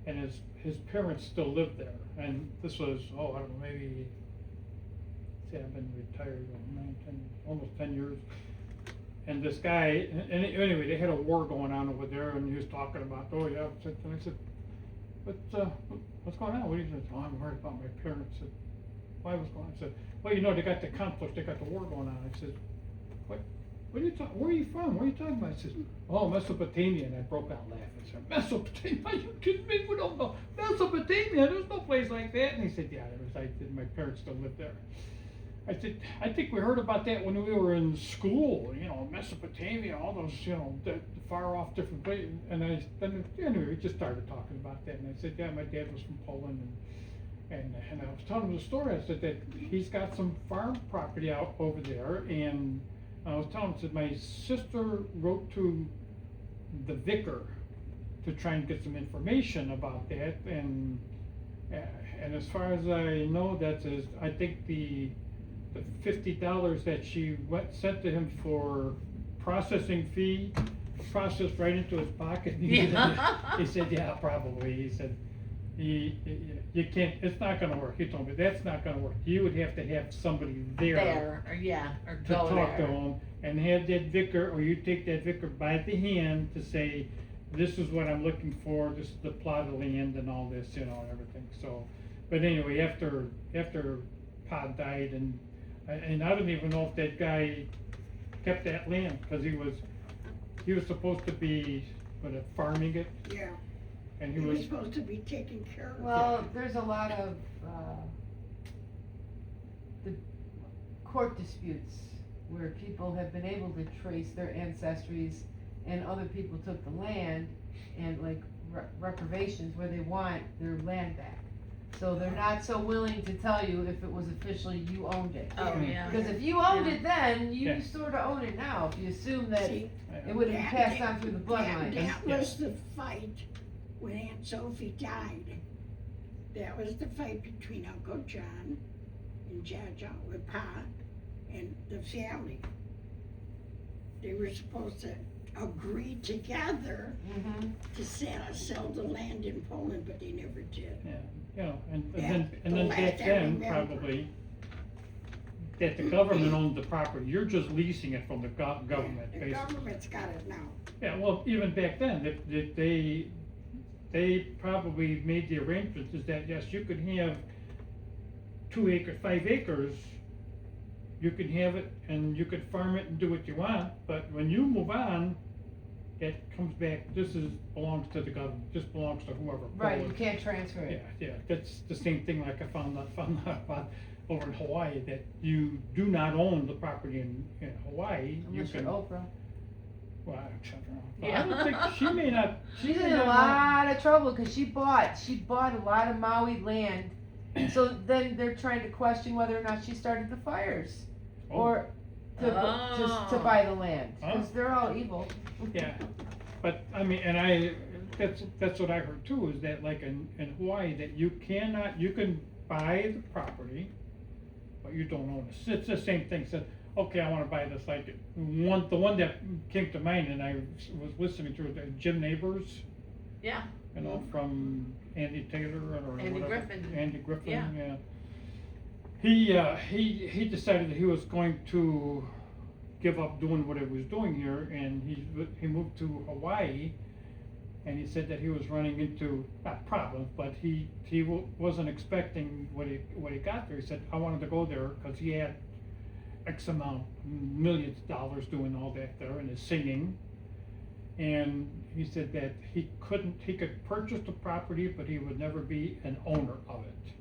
And his parents still lived there, and this was, I don't know, maybe, say I've been retired, 9, 10, almost 10 years. And this guy, and anyway, they had a war going on over there, and he was talking about, oh yeah, and I said, what's going on? What do you think? Oh, I'm worried about my parents. I said, why, what's going on? I said, well, you know, they got the conflict, they got the war going on. I said, what are you talking, where are you from? What are you talking about? I said, oh, Mesopotamia, and I broke out laughing. I said, Mesopotamia, are you kidding me? We don't know, Mesopotamia, there's no place like that. And he said, yeah, my parents still lived there. I said, I think we heard about that when we were in school, you know, Mesopotamia, all those, you know, the far off different places. And then anyway, we just started talking about that. And I said, yeah, my dad was from Poland. And I was telling him the story. I said that he's got some farm property out over there. And I was telling him, I said, my sister wrote to the vicar to try and get some information about that. And as far as I know, I think the $50 that she sent to him for processing fee, processed right into his pocket. He said, yeah, probably. He said, you can't, it's not gonna work. He told me, that's not gonna work. You would have to have somebody there Or to go talk to there. him, and have that vicar, or you take that vicar by the hand to say, this is what I'm looking for, this is the plot of land and all this, you know, and everything, so. But anyway, after Pa died, and I don't even know if that guy kept that land, cause he was supposed to be, farming it, yeah, and he was supposed to be taken care of. Well, there's a lot of, the court disputes where people have been able to trace their ancestries, and other people took the land, and like reprivations where they want their land back. So they're not so willing to tell you if it was officially you owned it. Oh, yeah. Because if you owned it then, you Yeah. sorta own it now, if you assume that See, it would have been passed on through the bloodline. That was the fight when Aunt Sophie died. That was the fight between Uncle John and Jaja with Pa and the family. They were supposed to agree together Mhm. to sell the land in Poland, but they never did. Yeah, you know, and Yeah, then the back last I then, remember. probably, that the government owned the property, you're just leasing it from the government, The basically. government's got it now. Yeah, well, even back then, they probably made the arrangements is that, yes, you could have 5 acres, you can have it, and you could farm it and do what you want, but when you move on, it comes back, belongs to the government, just belongs to whoever. Right, you Poland. can't transfer it. Yeah, that's the same thing like I found out about over in Hawaii, that you do not own the property in Hawaii. Unless you're Oprah. Well, I don't think, she may not. She's may in a not lot of trouble because she bought a lot of Maui land. So then they're trying to question whether or not she started the fires Oh. or to Oh. buy the land, because Oh. they're all evil. Yeah, but I mean, that's what I heard too, is that like in Hawaii, that you can buy the property, but you don't own it. It's the same thing, said, okay, I wanna buy this, like, the one that came to mind, and I was listening to it, Jim Neighbors, Yeah. you know, from Andy Taylor or Andy whatever. Griffin. Andy Griffin, Yeah. yeah. He decided that he was going to give up doing what he was doing here, and he moved to Hawaii, and he said that he was running into, not problems, but he wasn't expecting what he got there. He said, I wanted to go there, cause he had X amount, millions of dollars doing all that there, and his singing. And he said that he could purchase the property, but he would never be an owner of it.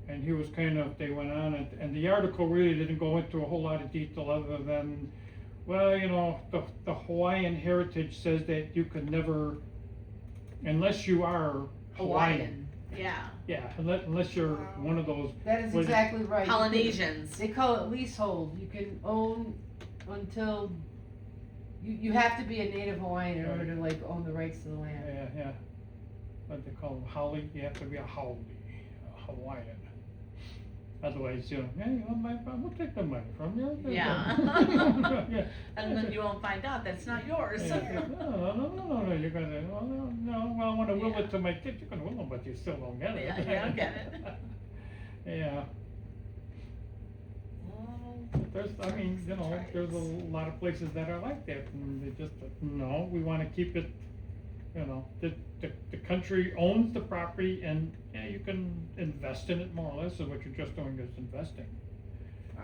and he was kind of, they went on, and the article really didn't go into a whole lot of detail other than, well, you know, the Hawaiian heritage says that you could never, unless you are Hawaiian. Yeah, Yeah, unless you're one of those. That is what is it? exactly right. You can- Polynesians. They call it leasehold. You can own until, you have to be a native Hawaiian in order to like own the rights to the land. Yeah, what they call them, haole, you have to be a haole, a Hawaiian. Otherwise, you know, hey, we'll take the money from you. Yeah. Yeah. And then you won't find out that's not yours. Yeah. No, you're gonna, well, I wanna will Yeah. it to my kid, you can will them, but you still don't get it. Yeah, you don't get it. Yeah. There's, I mean, you know, there's a lot of places that are like that, and they just, no, we wanna keep it, you know, the country owns the property, and, yeah, you can invest in it more or less, so what you're just doing is investing.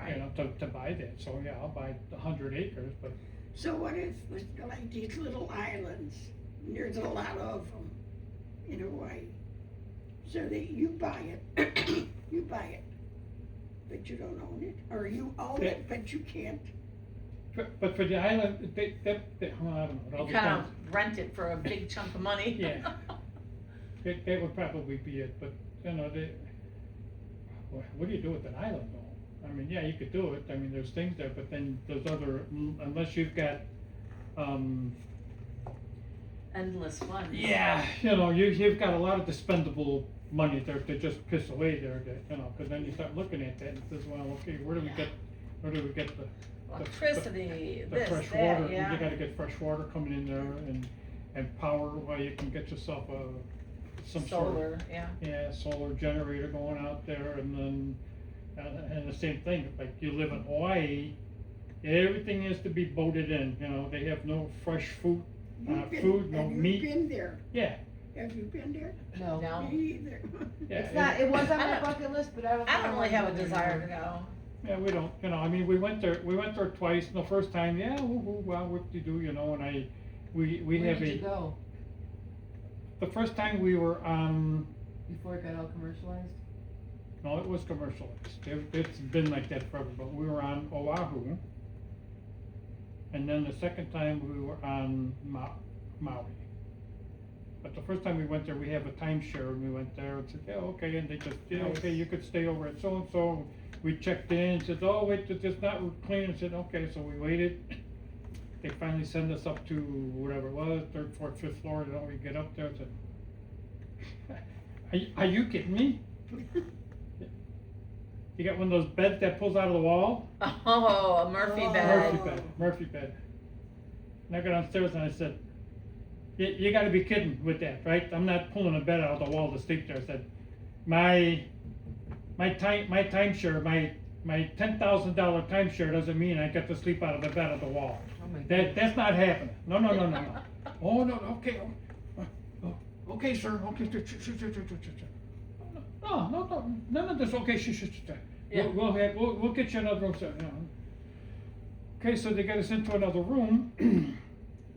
You know, to buy that, so, yeah, I'll buy 100 acres, but, So what if, like these little islands, and there's a lot of them in Hawaii, so that you buy it, but you don't own it, or you own it, but you can't? but for the island, they, well, I don't know, it all You kind depends. of rent it for a big chunk of money. Yeah. That would probably be it, but, you know, what do you do with an island though? I mean, yeah, you could do it, I mean, there's things there, but then there's other, unless you've got, Endless fun. yeah, you know, you've got a lot of expendable money there to just piss away there, that, you know, cause then you start looking at that and says, well, okay, where do we get the Electricity, the this, fresh that, water? yeah. You gotta get fresh water coming in there and power, well, you can get yourself some sort of. Solar, yeah. Yeah, solar generator going out there, and then, and the same thing, like you live in Hawaii, everything has to be boated in, you know, they have no fresh food, no Have you meat. been there? Yeah, Have you been there? No. No. Me either. yeah. It's not, it was on I my don't- bucket list, but I don't. I think don't really wanna have a go there desire to anymore. go. Yeah, we don't, you know, I mean, we went there twice, and the first time, yeah, woo-hoo, wow, whoop-de-doo, you know, and we Where have did you go? the first time we were on, Before it got all commercialized? no, it was commercialized, it's been like that forever, but we were on Oahu. And then the second time we were on Maui. But the first time we went there, we have a timeshare, and we went there and said, yeah, okay, and they just, yeah, okay, you could stay over at so-and-so. We checked in, said, oh, wait, it's not clean, and said, okay, so we waited. They finally send us up to whatever it was, 3rd, 4th, 5th floor, and then we get up there and said, are you kidding me? You got one of those beds that pulls out of the wall? Oh, a Murphy bed. Murphy bed. And I got downstairs and I said, you gotta be kidding with that, right? I'm not pulling a bed out of the wall to sleep there. I said, my timeshare, my $10,000 timeshare doesn't mean I get to sleep out of the bed of the wall. Oh my goodness. That's not happening. No. Oh, no, okay, okay, sir, okay, no, none of this, okay, shh. Yeah. We'll get you another room, sir, you know. Okay, so they got us into another room.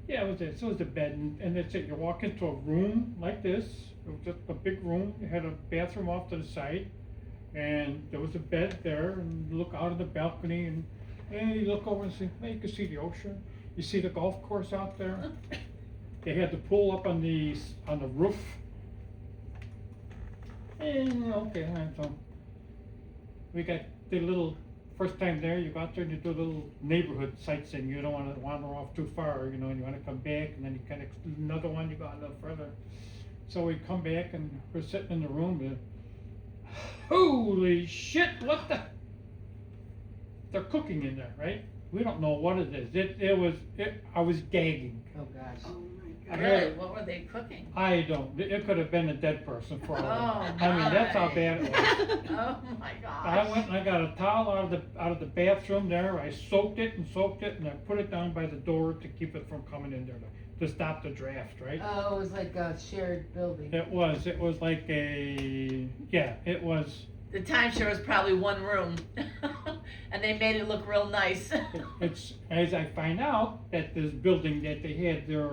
Yeah, it was it, so it was the bed, and that's it, you walk into a room like this, it was just a big room, it had a bathroom off to the side, and there was a bed there, and you look out of the balcony, and you look over and see, hey, you can see the ocean, you see the golf course out there. They had the pool up on the roof. And, okay, all right, so, we got the little, first time there, you go out there and you do a little neighborhood sightseeing, you don't wanna wander off too far, you know, and you wanna come back, and then you kinda, another one, you go a little further. So we come back and we're sitting in the room, and holy shit, what the? They're cooking in there, right? We don't know what it is, I was gagging. Oh, gosh. Oh, my God. Really, what were they cooking? I don't, it could have been a dead person for all I know. Oh, I mean, that's how my. bad it was. Oh, my gosh. I went and I got a towel out of the bathroom there, I soaked it, and I put it down by the door to keep it from coming in there, to stop the draft, right? Oh, it was like a shared building. It was like it was, The timeshare was probably one room, and they made it look real nice. it's, as I find out, that this building that they had their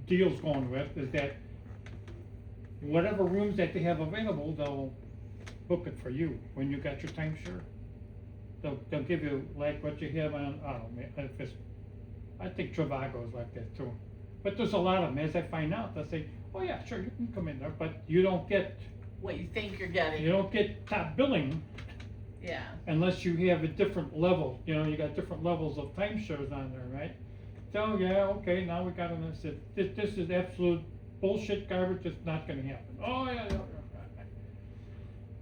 deals going with, is that whatever rooms that they have available, book it for you when you got your timeshare. They'll give you like what you have on, I don't know, if it's, I think Trivago is like that too. But there's a lot of them, as I find out, they'll say, oh yeah, sure, you can come in there, but you don't get, What you think you're getting. you don't get top billing Yeah. unless you have a different level, you know, you got different levels of timeshares on there, right? So, yeah, okay, now we got on this, this is absolute bullshit garbage, it's not gonna happen. Oh, yeah.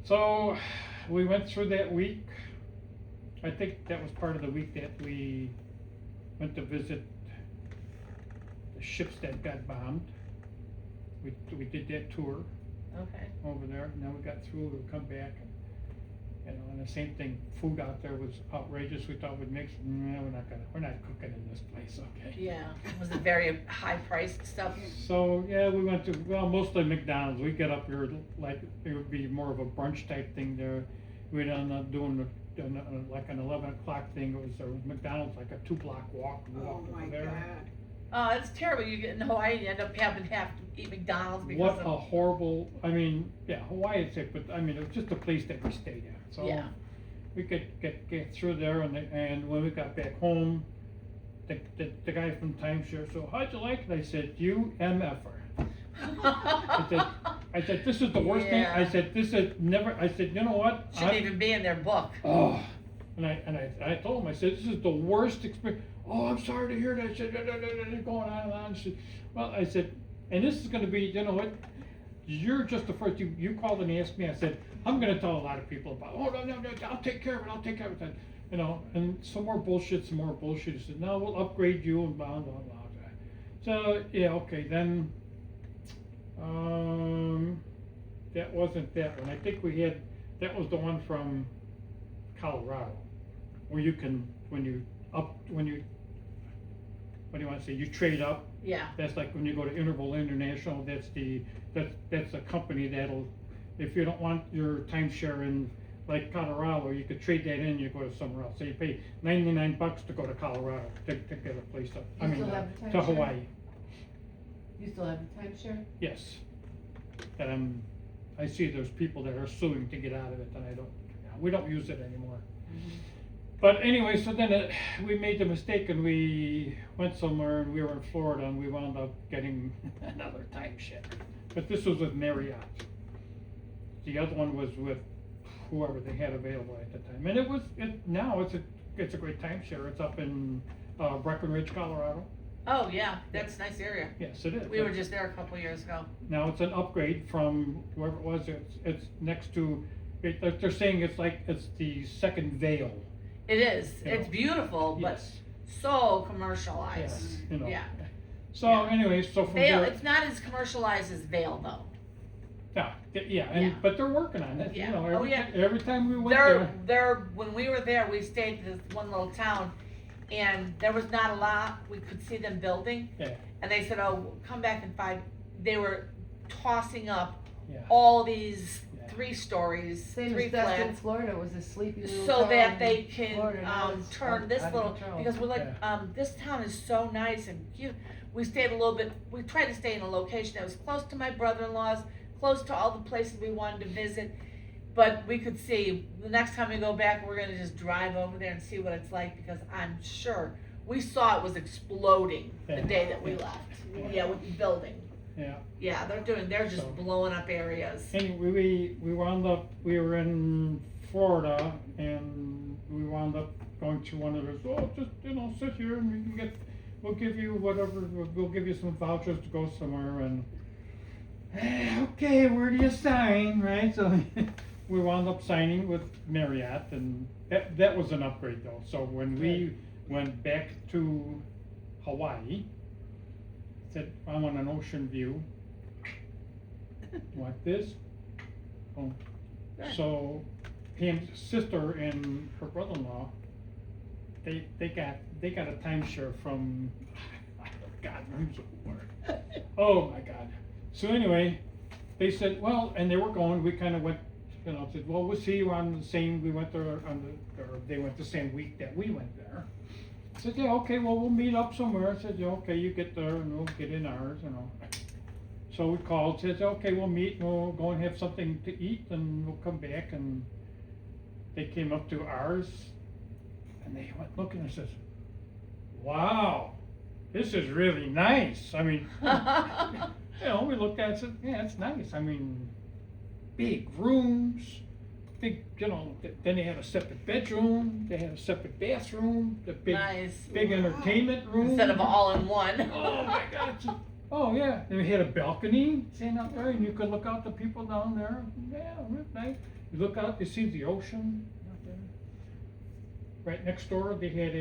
So, we went through that week. I think that was part of the week that we went to visit the ships that got bombed. We did that tour Okay. over there, and then we got through, we come back, and, you know, and the same thing, food out there was outrageous, we thought we'd make some, we're not cooking in this place, okay? Yeah. Was it very high priced stuff? So, yeah, we went to, well, mostly McDonald's, we get up here, like, it would be more of a brunch type thing there. We'd end up doing like an 11 o'clock thing, there was McDonald's, like a 2-block walk Oh, my over there. God. Oh, it's terrible. You get in Hawaii, you end up having to eat McDonald's because What of. a horrible, I mean, yeah, Hawaii is sick, but I mean, it was just a place that we stayed at, so. Yeah. We could get through there, and when we got back home, the guy from timeshare, so how'd you like it? I said, you MFer. I said, this is the worst thing, I Yeah. said, this is never, I said, you know what? Shouldn't even be in their book. Oh, and I told him, I said, this is the worst experience. Oh, I'm sorry to hear that. I said, going on and on. I said, well, I said, and this is gonna be, you know what? You're just the first, you called and asked me, I said, I'm gonna tell a lot of people about, oh, no, I'll take care of it, you know, and some more bullshit. He said, no, we'll upgrade you and blah, blah, blah, blah. So, yeah, okay, then, that wasn't that one. I think we had, that was the one from Colorado, where you can, what do you wanna say, you trade up. Yeah. That's like when you go to Interval International, that's a company that'll, if you don't want your timeshare in like Colorado, you could trade that in, you go to somewhere else. So you pay $99 to go to Colorado to get a place up, You still have the to timeshare? Hawaii, You still have the timeshare? yes. And I see there's people that are suing to get out of it, and we don't use it anymore. But anyway, so then we made the mistake and we went somewhere and we were in Florida and we wound up getting another timeshare. But this was with Marriott. The other one was with whoever they had available at the time. And now it's a great timeshare. It's up in Breckenridge, Colorado. Oh, yeah, that's a nice area. Yes, it is. We were just there a couple of years ago. Now it's an upgrade from wherever it was. It's next to, they're saying it's the second Vail. It is. You It's know. beautiful, but Yes. so commercialized. Yes, you know. Yeah. So Yeah. anyway, so from Vail, there. it's not as commercialized as Vail though. Yeah, but they're working on it, you Yeah. know, Oh, yeah. every time we went there. When we were there, we stayed in this one little town, and there was not a lot, we could see them building. Yeah. And they said, oh, come back in 5, they were tossing up Yeah. all these Yeah. 3 stories, Same 3 as Destin, flats. Florida was a sleepy little So town that in they can, Florida, now it's turn out this of little, control. because we're like, Yeah. this town is so nice and cute. We stayed a little bit, we tried to stay in a location that was close to my brother-in-law's, close to all the places we wanted to visit. But we could see, the next time we go back, we're gonna just drive over there and see what it's like, because I'm sure, we saw it was exploding the Yeah. day that we left. Yeah, with the building. Yeah. Yeah, they're just So- blowing up areas. Anyway, we wound up, we were in Florida and we wound up going to one of those, just, sit here and you can we'll give you whatever, we'll give you some vouchers to go somewhere and, okay, where do you sign, right? So we wound up signing with Marriott and that was an upgrade though. So when we went back to Hawaii, said, I want an ocean view. Want this? Oh. So Pam's sister and her brother-in-law, they got a timeshare from, God, who's the word? Oh my God. So anyway, they said, well, and they were going, we kind of went, said, well, we'll see you on the same, we went there or they went the same week that we went there. I said, yeah, okay, well, we'll meet up somewhere. I said, yeah, okay, you get there and we'll get in ours, So we called, says, okay, we'll meet, and we'll go and have something to eat, and we'll come back, and they came up to ours, and they went looking and says, wow, this is really nice. I mean, you know, we looked at it and said, yeah, it's nice. I mean, big rooms, big, you know, then they had a separate bedroom, they had a separate bathroom, the big, Nice. big entertainment room. Instead of all in one. Oh my God. Oh yeah, and we had a balcony sitting out there, and you could look out the people down there. Yeah, real nice. You look out, you see the ocean out there. Right next door, they had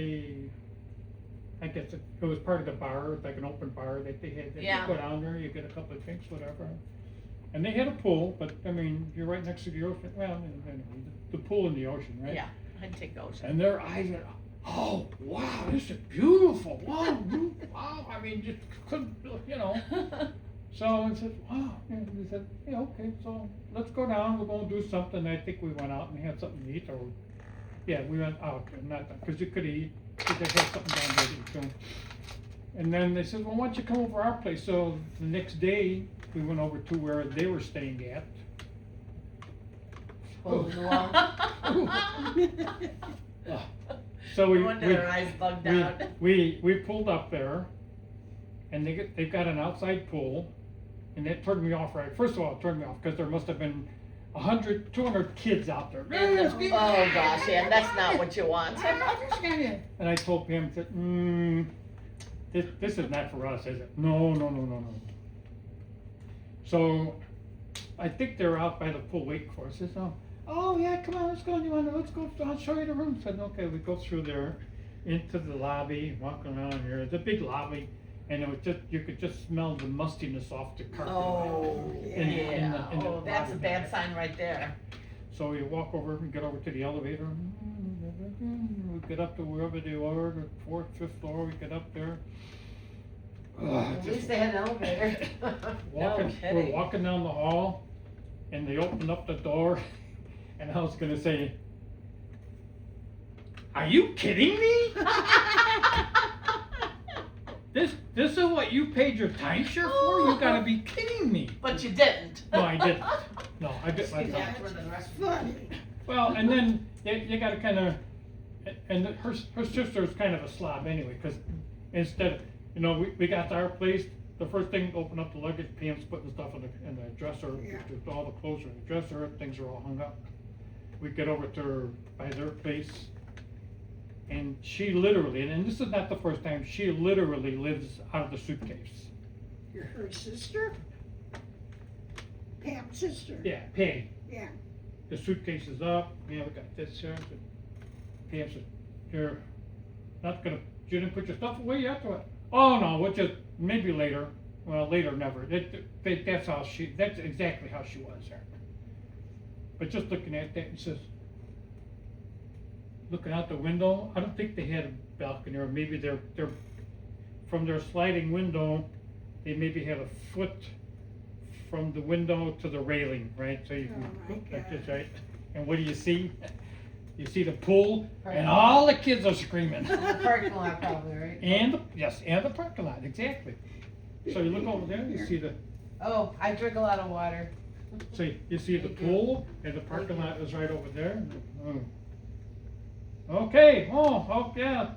I guess it was part of the bar, like an open bar that they had. Yeah. You go down there, you get a couple of drinks, whatever. And they had a pool, but I mean, you're right next to the ocean. Well, anyway, the pool in the ocean, right? Yeah, I'd take the ocean. And their eyes were, oh, wow, this is beautiful. Wow, wow. I mean, just couldn't, you know. So I said, wow. And we said, yeah, okay, so let's go down. We're going to do something. I think we went out and had something to eat. Or, yeah, we went out. Because you could eat. Because they had something down there to eat too. And then they said, well, why don't you come over our place? So the next day, we went over to where they were staying at. Hole in the wall. So we, No wonder their eyes bugged out. we pulled up there, and they've got an outside pool, and that turned me off right. First of all, it turned me off because there must have been 100, 200 kids out there. Oh gosh, yeah, that's not what you want. And I told Pam, this is not for us, is it? No. So I think they're out by the pool waiting for us. They said, oh yeah, come on, let's go. Let's go. I'll show you the room. I said, okay, we go through there into the lobby, walking around here. It's a big lobby, and it was just, you could just smell the mustiness off the carpet. Oh, in the yeah, oh, that's a lobby bad there. sign right there. So we walk over and get over to the elevator. We get up to wherever they were, the 4th, 5th floor. We get up there. At least they had an elevator. We're kidding. walking down the hall, and they open up the door, and I was gonna say, "Are you kidding me? This is what you paid your timeshare for? You gotta be kidding me!" But you didn't. No, I didn't. No, I didn't. I That's don't. funny. Well, and then you gotta kind of, and her sister's kind of a slob anyway, because instead of, you know, we got to our place, the first thing, open up the luggage, Pam's putting stuff in the dresser, Yeah. just all the clothes are in the dresser, things are all hung up. We get over to her, by their place, and she literally, and this is not the first time, she literally lives out of the suitcase. You're her sister? Pam's sister? Yeah, Pam. Yeah. The suitcase is up, yeah, we got this here, Pam said, you're not gonna, you didn't put your stuff away yet, or what? Oh, no, we'll just, maybe later, well, later, never, that's exactly how she was there. But just looking at that, and says, looking out the window, I don't think they had a balcony, or maybe they're, from their sliding window, they maybe had a foot from the window to the railing, right, so you Oh, can, my like this, God. right? And what do you see? You see the pool, and all the kids are screaming. The parking lot probably, right? And, and the parking lot, exactly. So you look over there, you see Oh, I drink a lot of water. you see the pool, and the parking lot is right over there. Okay, oh, yeah,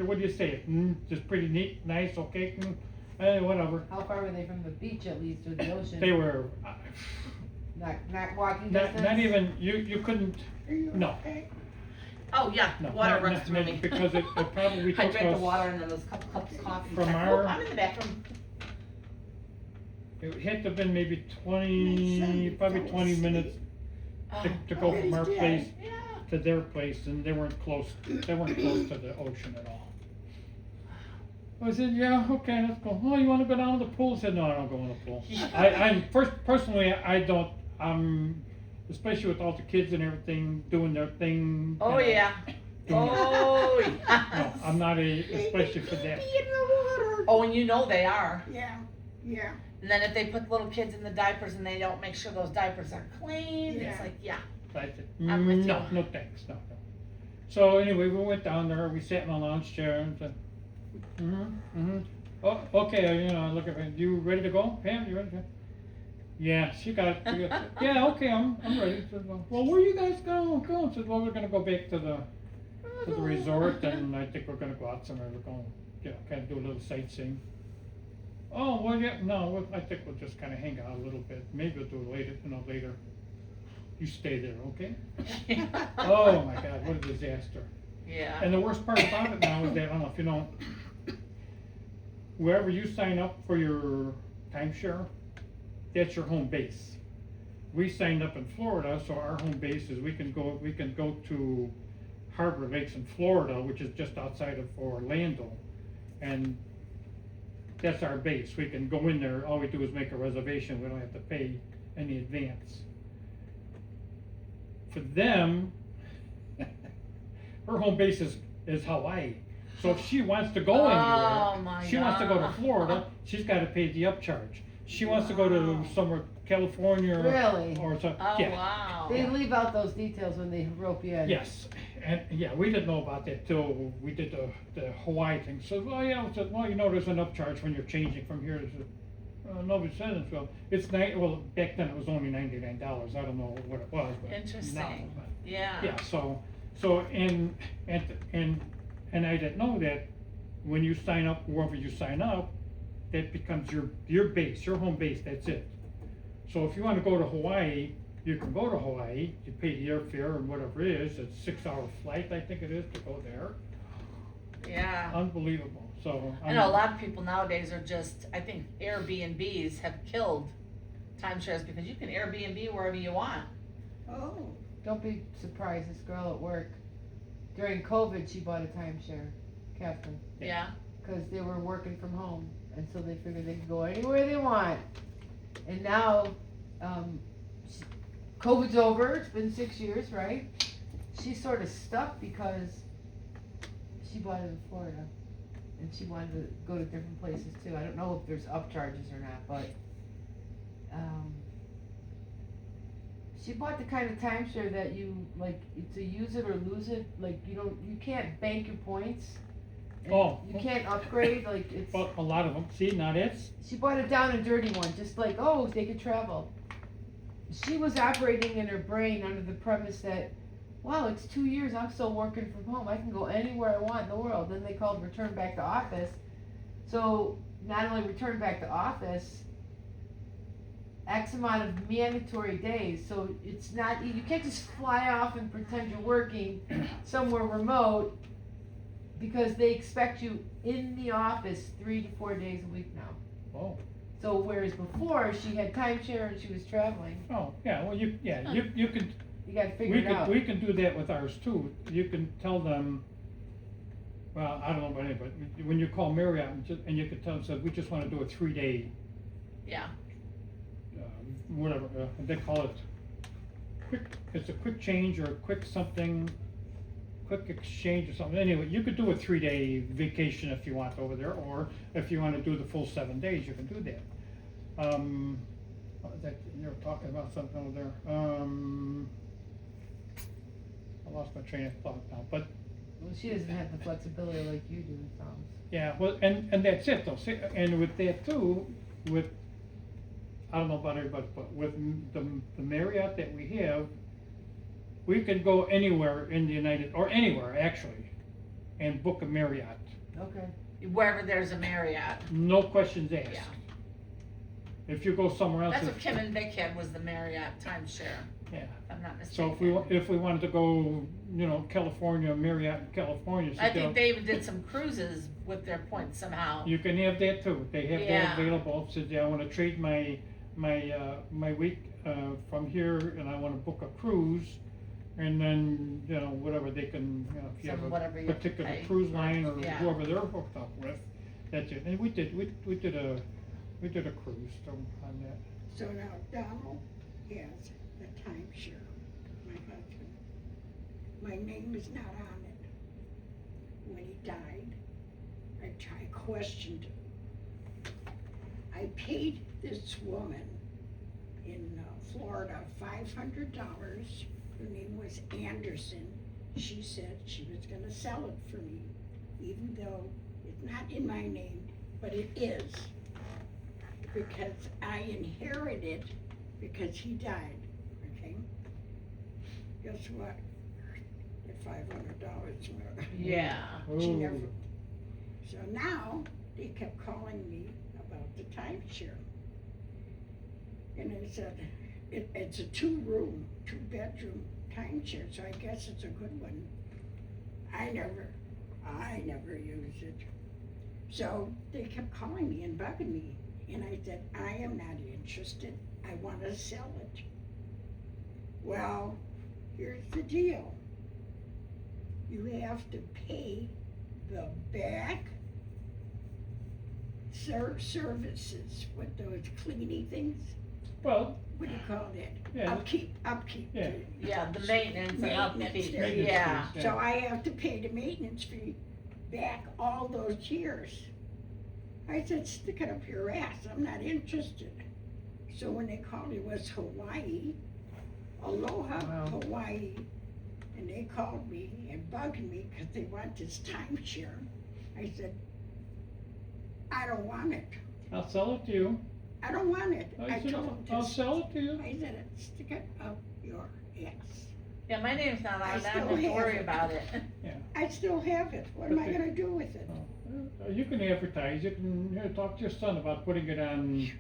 what do you say? Just pretty neat, nice, okay, whatever. How far were they from the beach at least, or the ocean? They were, Not walking not distance? even, you couldn't, Are you no. okay? Oh, yeah, No, water not- runs not- through me. because it probably I took drank the us- water and then those couple cups of coffee. From Oh, our- I'm in the bathroom. It had to have been maybe 20, probably 20 minutes to go from our place to their place, and they weren't close to the ocean at all. I said, yeah, okay, let's go. Oh, you wanna go down to the pool? I said, no, I don't go in the pool. Personally, I don't, especially with all the kids and everything doing their thing. Oh, you know, yeah. doing- Oh, No, yeah. I'm not especially for that. Be in the water. Oh, and you know they are. Yeah, yeah. And then if they put little kids in the diapers and they don't make sure those diapers are clean, it's Yeah. like, yeah. I said, I'm with no, you. no thanks, no. So anyway, we went down there, we sat in a lounge chair and said, Oh, okay, you know, look at me, you ready to go, Pam, you ready to? Yeah, she got it, yeah, okay, I'm ready. Said, well, where you guys going? Said, well, we're gonna go back to the resort, and I think we're gonna go out somewhere, we're going, you know, kinda do a little sightseeing. Oh, well, yeah, no, I think we'll just kinda hang out a little bit, maybe we'll do it later, you know, later. You stay there, okay? Oh my God, what a disaster. Yeah. And the worst part about it now is that, I don't know if you know, wherever you sign up for your timeshare, that's your home base. We signed up in Florida, so our home base is we can go to Harbor Lakes in Florida, which is just outside of Orlando. And that's our base. We can go in there, all we do is make a reservation, we don't have to pay any advance. For them, her home base is Hawaii. So if she wants to go Oh, anywhere, my she wants to go to God. Florida, she's gotta pay the upcharge. She wants to go to somewhere, California Really? or so, Oh, yeah. wow. They leave out those details when they rope you in. Yes, and yeah, we didn't know about that till we did the Hawaii thing. So, well, yeah, I said, well, you know, there's an upcharge when you're changing from here to, nobody said it, so it's well, back then it was only $99, I don't know what it was, but now, Interesting. but- Yeah. yeah, so and I didn't know that when you sign up, wherever you sign up, that becomes your base, your home base, that's it. So if you wanna go to Hawaii, you can go to Hawaii, you pay the airfare and whatever it is, it's a 6-hour flight, I think it is, to go there. Yeah. Unbelievable, so. I know a lot of people nowadays are just, I think Airbnbs have killed timeshares because you can Airbnb wherever you want. Oh, Don't be surprised, this girl at work, during COVID, she bought a timeshare, Catherine, Yeah. cause they were working from home, and so they figured they could go anywhere they want. And now, COVID's over, it's been 6 years, right? She's sort of stuck because she bought it in Florida, and she wanted to go to different places too. I don't know if there's upcharges or not, but, she bought the kind of timeshare that you, like, it's a use it or lose it, like, you can't bank your points. and Oh. You can't upgrade, like, it's. But a lot of them, see, now that's, She bought a down and dirty one, just like, oh, they could travel. She was operating in her brain under the premise that, wow, it's 2 years, I'm still working from home, I can go anywhere I want in the world. Then they called return back to office. So, not only return back to office, X amount of mandatory days, so it's not, you can't just fly off and pretend you're working somewhere remote, because they expect you in the office 3 to 4 days a week now. oh, So whereas before, she had timeshare and she was traveling, oh, yeah, well, you can, you gotta figure it out. we can do that with ours too. You can tell them, well, I don't know about it, but when you call Marriott and you can tell them, so we just wanna do a 3-day, Yeah. whatever, they call it it's a quick change or a quick something, quick exchange or something. Anyway, you could do a 3-day vacation if you want over there, or if you wanna do the full 7 days, you can do that. What was that, you were talking about something over there, I lost my train of thought now, but Well, she doesn't have the flexibility like you do, it sounds. yeah, well, and that's it though, see, and with that too, with, I don't know about everybody, but with the Marriott that we have, we can go anywhere in the or anywhere actually, and book a Marriott, Okay. Wherever there's a Marriott. no questions asked. Yeah. If you go somewhere else. That's what Kim and Vic had, was the Marriott timeshare, Yeah, if I'm not so mistaken. if we wanted to go, you know, California, Marriott in California. so I you think know, they even did some cruises with their points somehow. You can have that too, they have Yeah. that available, said, yeah, I wanna trade my week, from here, and I wanna book a cruise, and then, you know, whatever they can, you know, if you have Whatever a you particular pay. cruise line or Yeah. whoever they're hooked up with, that's it, and we did a cruise on that. so now Donald has the timeshare, my husband. My name is not on it. When he died, I questioned him. I paid this woman in Florida $500. Her name was Anderson. She said she was gonna sell it for me, even though it's not in my name, but it is. Because I inherited, because he died, okay? Guess what? The $500 were. Yeah. She Ooh. never, so now, they kept calling me about the timeshare. And I said, it's a 2-room, 2-bedroom timeshare, so I guess it's a good one. I never used it. So they kept calling me and bugging me, and I said, I am not interested, I wanna sell it. Well, here's the deal. You have to pay the back services, what those cleaning things, Well, what do you call that? Yeah. Upkeep. Yeah. Yeah, the maintenance and Maintenance, upkeep, there you go. yeah. Yeah. So I have to pay the maintenance fee back all those years. I said, stick it up your ass, I'm not interested. So when they called, it was Hawaii, Aloha, Wow. Hawaii, and they called me and bugged me because they want this timeshare. I said, I don't want it, I'll sell it to you. I don't want it. I said, told them I'll to sell it to you. I said, stick it up your ass. Yeah, my name's not I on it, I don't still have to have worry it. about it. I still have it, what am But I they- gonna do with it? You can advertise, you can talk to your son about putting it on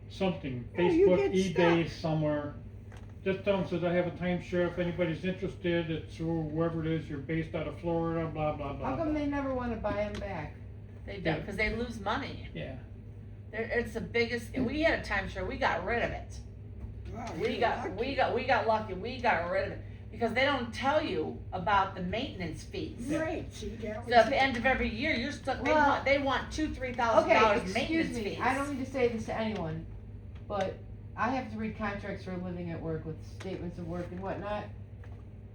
something, Oh, you Facebook, get eBay, stuff. somewhere. Just tell them, says I have a timeshare, if anybody's interested, it's whoever it is, you're based out of Florida, blah, blah, blah. How come blah. they never wanna buy them back? They don't, cause they lose money. Yeah, It's the biggest, we had a timeshare, we got rid of it. Wow, We you're got lucky. lucky, we got rid of it, because they don't tell you about the maintenance fees. Right, see, that So was at the it. end of every year, you're stuck, Well- they want $2,000-3,000 Okay, maintenance excuse fees. me, I don't need to say this to anyone, but I have to read contracts for a living at work with statements of work and whatnot.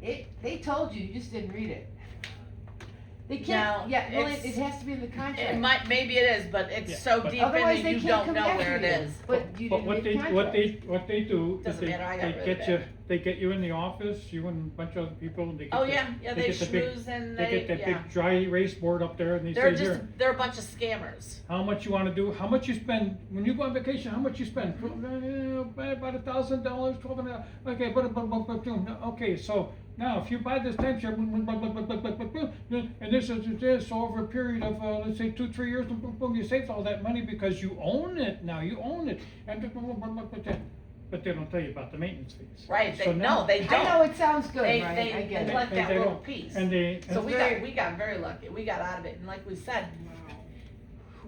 They told you, you just didn't read it. They can't, No, yeah, well, it's- it has to be in the It contract. might, maybe it is, but it's Yeah, so but- deep in Otherwise, there, they you can't don't come know after where it you. is. But you but didn't what read they, the contract. what they do, is Doesn't matter, I got rid of get you, it. they get you in the office, you and a bunch of other people, and they get Oh, the- yeah, they they get the big- schmooze and they get that yeah. big dry erase board up there, and they They're say, just, here, they're a bunch of scammers. how much you wanna do, how much you spend, when you go on vacation, how much you spend? About $1,000, $1,200, okay, okay, so now, if you buy this timeshare, and this is this, so over a period of, let's say 2-3 years, you save all that money because you own it now, you own it, and but they don't tell you about the maintenance fees. Right, So they, now- no, they I know don't. it sounds good, They, right, they I get it. neglect that They little don't. piece. And they, So and- we got very lucky, we got out of it, and like we said,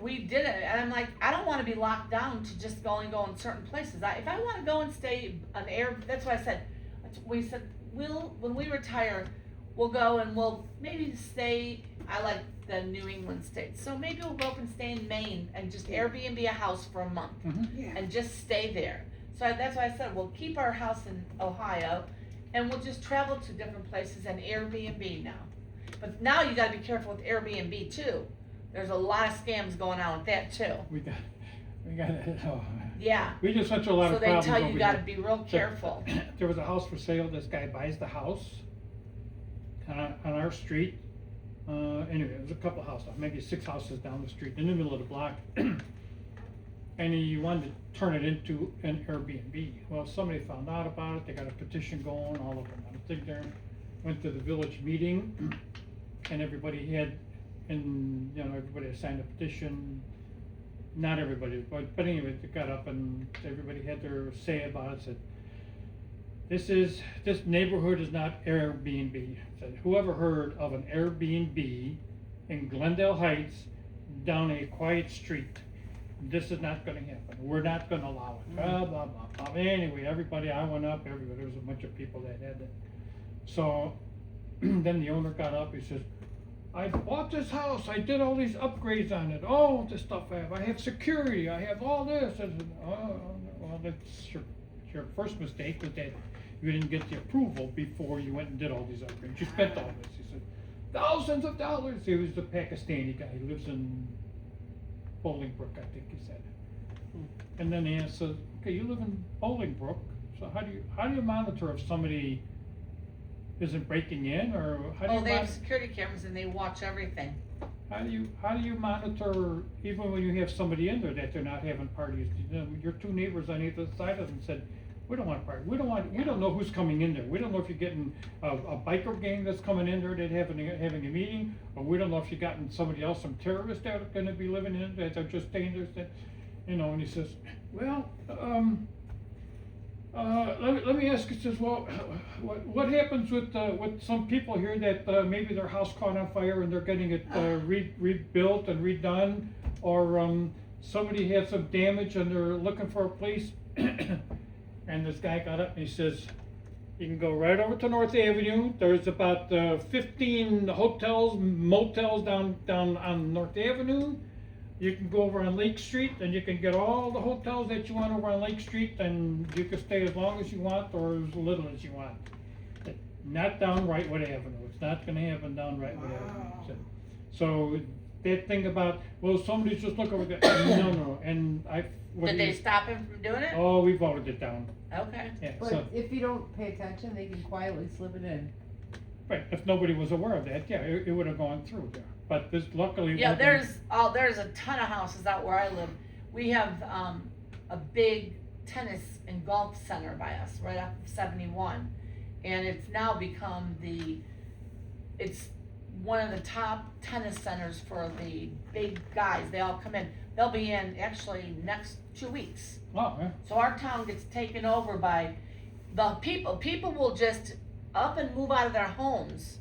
we did it, and I'm like, I don't wanna be locked down to just go in certain places. If I wanna go and stay an air, that's why I said, we said, when we retire, we'll go and we'll maybe stay, I like the New England states, so maybe we'll go up and stay in Maine and just Airbnb a house for a month Yeah, and just stay there. So that's why I said, we'll keep our house in Ohio and we'll just travel to different places and Airbnb now. But now you gotta be careful with Airbnb too. There's a lot of scams going on with that too. we got, oh, Yeah, we just went through a lot so of they problems tell you over you gotta here. be real careful. There was a house for sale, this guy buys the house on our street. Anyway, it was a couple of houses, maybe 6 houses down the street, in the middle of the block. And he wanted to turn it into an Airbnb. Well, somebody found out about it, they got a petition going, all of them, I think there, went to the village meeting, and everybody had, and, you know, everybody had signed a petition. Not everybody, but anyway, they got up and everybody had their say about it, said, this neighborhood is not Airbnb. Said, whoever heard of an Airbnb in Glendale Heights down a quiet street? This is not gonna happen, we're not gonna allow it, blah, blah, blah, blah. Anyway, everybody, I went up, there was a bunch of people that had that. So, then the owner got up, he says, I bought this house, I did all these upgrades on it, all this stuff I have security, I have all this. I said, oh, well, that's your first mistake was that you didn't get the approval before you went and did all these upgrades, you spent all this. He said, thousands of dollars. He was a Pakistani guy, he lives in Bolingbrook, I think he said. And then he asked, okay, you live in Bolingbrook, so how do you monitor if somebody isn't breaking in, or how do you Oh, they have monitor? security cameras and they watch everything. How do you monitor, even when you have somebody in there, that they're not having parties? You know, your two neighbors on either side of them said, we don't want a party, we don't know who's coming in there, we don't know if you're getting a biker gang that's coming in there that having a meeting, or we don't know if you're getting somebody else, some terrorists that are gonna be living in it, that are just staying there, that, you know, and he says, well, let me ask you, says, well, what happens with some people here that, maybe their house caught on fire and they're getting it, rebuilt and redone, or, somebody had some damage and they're looking for a place, and this guy got up and he says, you can go right over to North Avenue, there's about, 15 hotels, motels down on North Avenue. You can go over on Lake Street and you can get all the hotels that you want over on Lake Street, and you can stay as long as you want or as little as you want. Not down Wrightwood Avenue, it's not gonna happen down Wrightwood Avenue. So that thing about, well, somebody's just looking over there, no, and Did they stop him from doing it? Oh, we voted it down, Okay. yeah, But so, if you don't pay attention, they can quietly slip it in. right, if nobody was aware of that, yeah, it would have gone through there, but this luckily. Yeah, wasn't- there's a ton of houses out where I live. We have, a big tennis and golf center by us, right off of 71. And it's now become it's one of the top tennis centers for the big guys. They all come in. They'll be in actually next 2 weeks. Wow, yeah. So our town gets taken over by the people. People will just up and move out of their homes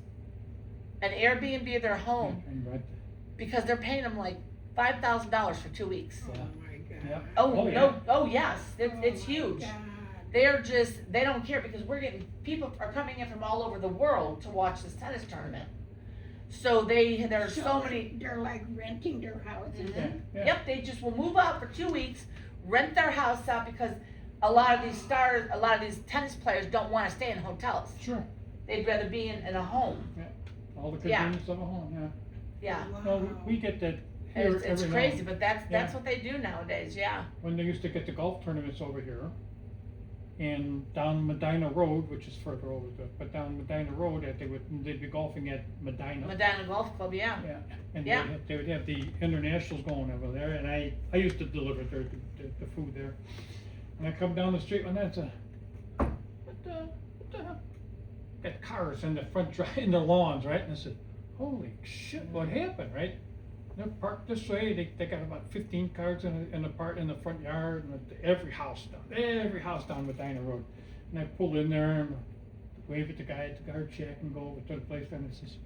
and Airbnb their home And right, because they're paying them like $5,000 for 2 weeks. Oh, my God. yeah. Oh, Oh, no, yeah. oh, yes, it's Oh, my huge. God. They don't care because people are coming in from all over the world to watch this tennis tournament. So there's so many. They're like renting their houses. Mhm. Yeah. Yep, they just will move out for 2 weeks, rent their house out because a lot of these tennis players don't wanna stay in hotels. Sure, They'd rather be in a home, all the Yeah. convenience of a home, yeah. yeah. No, we get that here It's every now crazy, and- but that's Yeah. what they do nowadays, yeah. when they used to get the golf tournaments over here. And down Medina Road, which is further over, but down Medina Road, they'd be golfing at Medina. Medina Golf Club, yeah. Yeah, and Yeah. they would have the internationals going over there, and I used to deliver the food there. And I come down the street one night and say, what the hell? Got cars in the front in the lawns, right? And I said, holy shit, what happened, right? They're parked this way, they got about 15 cars in the front yard, and every house down Medina Road. And I pulled in there and wave at the guy at the guard shack and go over to the place, and he says,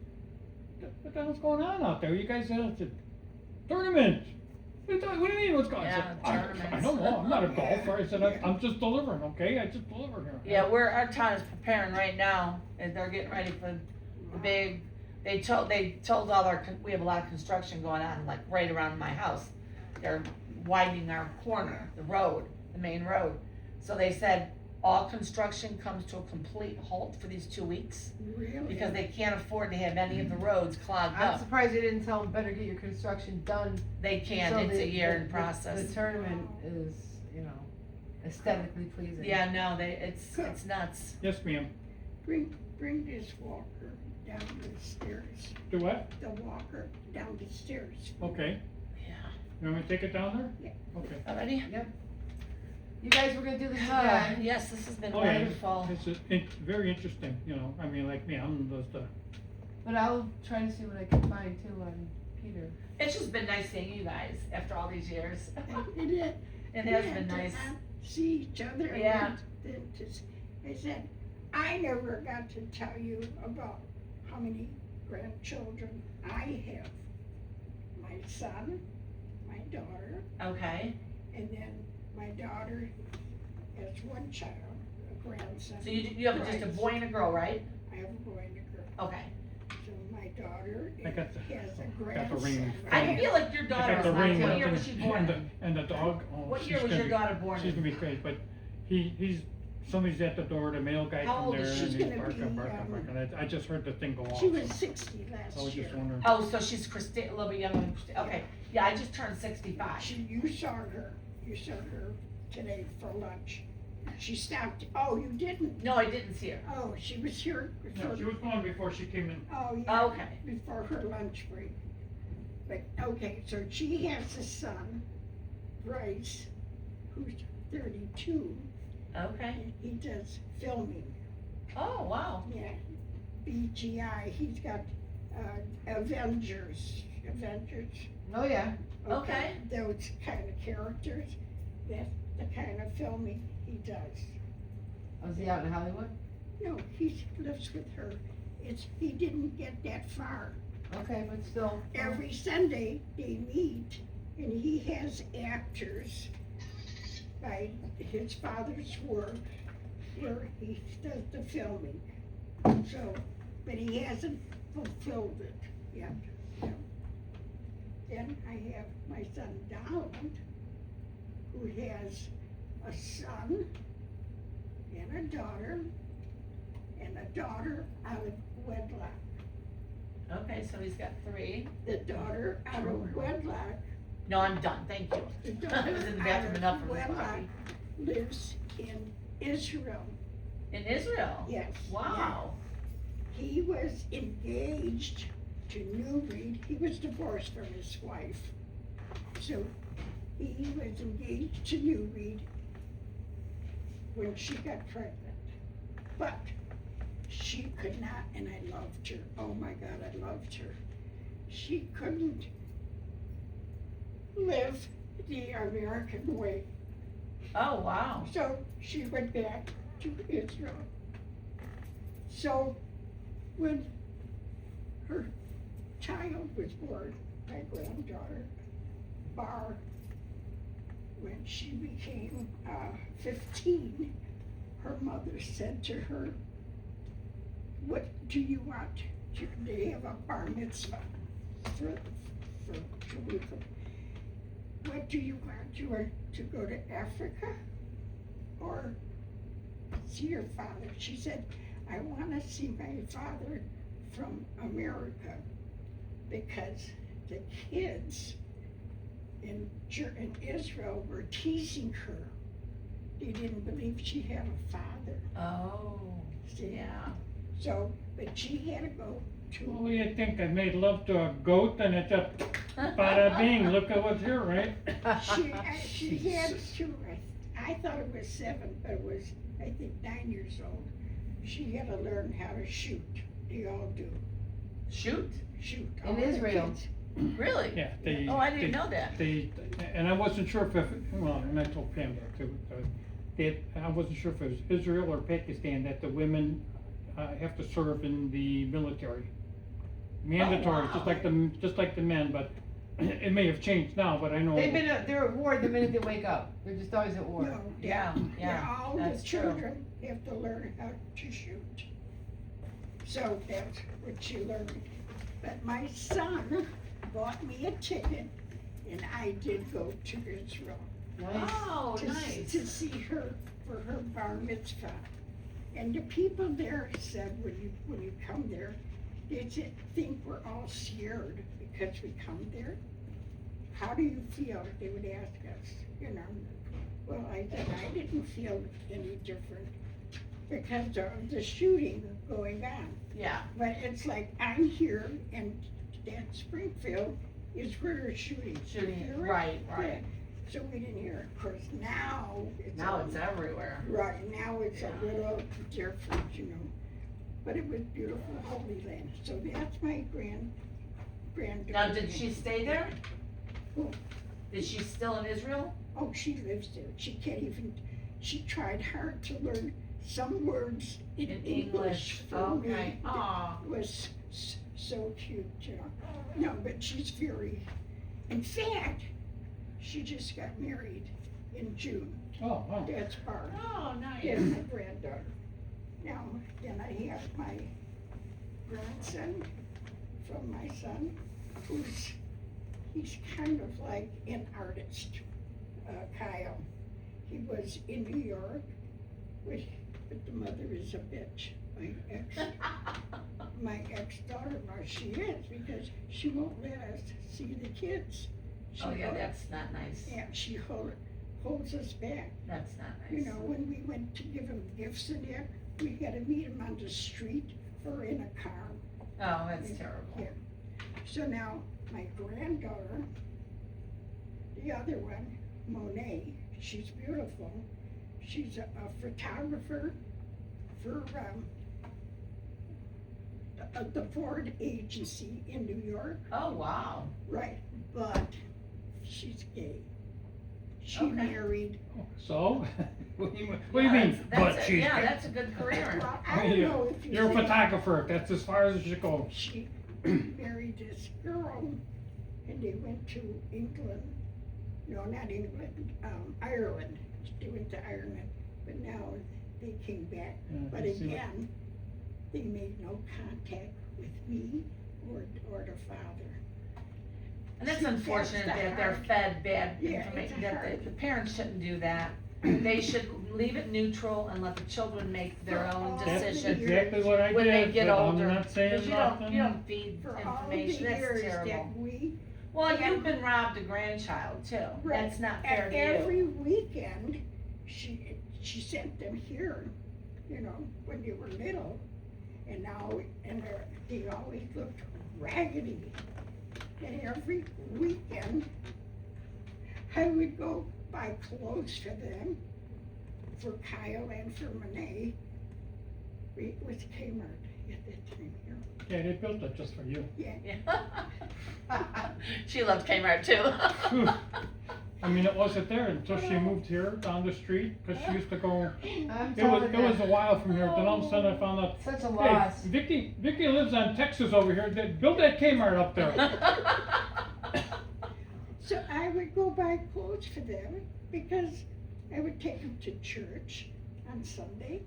what the hell's going on out there? You guys had a tournament. What do you mean, what's going on? I said, Yeah, I tournaments. don't know, I'm not a golfer. I said, I'm just delivering, okay? I just deliver here. Yeah, our town is preparing right now, and they're getting ready for the big, they told we have a lot of construction going on, like right around my house. They're widening our corner, the main road. So they said, all construction comes to a complete halt for these 2 weeks, Really? because they can't afford to have any of the roads clogged I'm up. surprised they didn't tell them better get your construction done. They can't, so it's the- a year the- in process. The tournament is, aesthetically pleasing. Yeah, no, it's nuts. Yes, ma'am. Bring this walker down the stairs, Do what? the walker down the stairs. Okay. Yeah. You want me to take it down there? Yeah. Okay. Already? You guys were gonna do this again. Yes, this has been Oh, yeah, wonderful. it's very interesting, I mean, like me, I'm just, But I'll try to see what I can find too on Peter. It's just been nice seeing you guys after all these years. It It has been nice. See each other. and Yeah. then I said, I never got to tell you about how many grandchildren I have. My son, my daughter, Okay, and then my daughter has one child, a grandson. so you have just a boy and a girl, right? I have a boy and a girl. Okay. So my daughter I got the- has a got the grandson. ring. I feel like your I daughter got was the not, ring what up year was she and born? and the dog, oh, What she's year was gonna your be- daughter born She's in? gonna be great, but somebody's at the door, the mail guy How from old there, is and she? he's She's gonna barking, be, barking, I just heard the thing go off. She was 60 last I was year. just wondering. Oh, so she's a little bit younger than Christine, okay. Yeah, I just turned 65. You saw her today for lunch. She stopped, oh, you didn't? No, I didn't see her. Oh, she was here No, before, she was gone before she came in. oh, yeah. Okay. Before her lunch break. But, okay, so she has a son, Bryce, who's 32. Okay. And he does filming, Oh, wow. yeah. BGI, he's got, Avengers. Oh, yeah. Okay. Those kind of characters, that's the kind of filming he does. Was he out in Hollywood? No, he lives with her. He didn't get that far. Okay, but still. Every Sunday, they meet, and he has actors by his father's work, where he does the filming. So, but he hasn't fulfilled it yet. No. Then I have my son Donald, who has a son and a daughter out of wedlock. Okay, so he's got 3. The daughter out of wedlock, No, I'm done, thank you. the I daughter was in the out bathroom enough of for this wedlock coffee. lives in Israel. In Israel? Yes. Wow. He was engaged to New Reed. He was divorced from his wife. So he was engaged to New Reed when she got pregnant. But she could not, and I loved her. Oh my God, I loved her. She couldn't live the American way. Oh, wow. So she went back to Israel. So when her child was born, my granddaughter, Bar, when she became 15, her mother said to her, "What do you want? They have a bar mitzvah for Jerusalem. What do you want? You want to go to Africa or see your father?" She said, "I want to see my father from America," because the kids in Israel were teasing her. They didn't believe she had a father. Oh, See? yeah. So, but she had to go What to, do you think? I made love to a goat and it just bada bing, look at what's here, right? she had to, I thought it was 7, but it was, I think, 9 years old. She had to learn how to shoot. They all do. Shoot? Shoot. In all the Israel. kids. Really? Yeah, they. Oh, I didn't they- know that. They, and I wasn't sure if, well, and I told Pam that too, I wasn't sure if it was Israel or Pakistan that the women, have to serve in the military. Mandatory, wow. just like the men, but it may have changed now, but I know. They're at war the minute they wake up. They're just always at war. No, Yeah, yeah, all the that's true. children have to learn how to shoot. So that's what she learned. But my son bought me a ticket, and I did go to Israel. Nice. Oh, to nice. to see her for her bar mitzvah. And the people there said, when you come there, they think we're all scared because we come there. How do you feel? They would ask us, you know. Well, I said, I didn't feel any different because of the shooting going on. Yeah. But it's like, I'm here and that Springfield is where they're shooting. Shooting, You're right, right. So we didn't hear it. Of course, now it's. Now it's everywhere. Right, now it's Yeah. a little different, you know, but it was beautiful Holy Land, so that's my granddaughter. Now, did she stay there? Who? Is she still in Israel? Oh, she lives there, she can't even, she tried hard to learn some words in English for me. Okay. Aw. It was so cute, you know, no, but she's very, in fact, she just got married in June, Oh, wow. that's Barb. Oh, nice. That's my granddaughter. Now, then I have my grandson from my son, he's kind of like an artist, Kyle. He was in New York, but the mother is a bitch, my ex-daughter-in-law, she is, because she won't let us see the kids. She Oh, yeah, won't- that's not nice. Yeah, she holds us back. That's not You nice. know, when we went to give them gifts and that, we gotta meet them on the street or in a car. Oh, that's terrible. Yeah. So now, my granddaughter, the other one, Monet, she's beautiful. She's a photographer for, the Ford agency in New York. Oh, wow. Right, but she's gay. She Okay. married, So, what do you Yeah, mean, that's but a- she's? Yeah, that's a good career. well, I don't know if you You're a say- photographer, that's as far as it goes. She married this girl, and they went to England, no, not England, Ireland. They went to Ireland, but now they came back. Yeah, But you see what- again, they made no contact with me or the father. And that's See, unfortunate that's the that they're hard- fed bad Yeah, it's information, that hard. the parents shouldn't do that. They should leave it neutral and let the children make their For own all the That's decisions years- exactly what I when they did, get but older. I'm not saying Cause nothing. you don't feed For all the information, that's years terrible. that we, Well, Yeah. you've been robbed a grandchild too, Right. that's not fair to you. every weekend, she sent them here, you know, when they were little. And now, they always looked raggedy. And every weekend, I would go buy clothes for them, for Kyle and for Monet. It was Kmart at that time here. Yeah, they built it just for you. Yeah. She loved Kmart too. I mean, it wasn't there until she moved here down the street, cause she used to go, I'm it was telling a while from here, then all of a sudden I found out, Such a hey, loss. Vicky lives on Texas over here, build that Kmart up there. So I would go buy clothes for them because I would take them to church on Sunday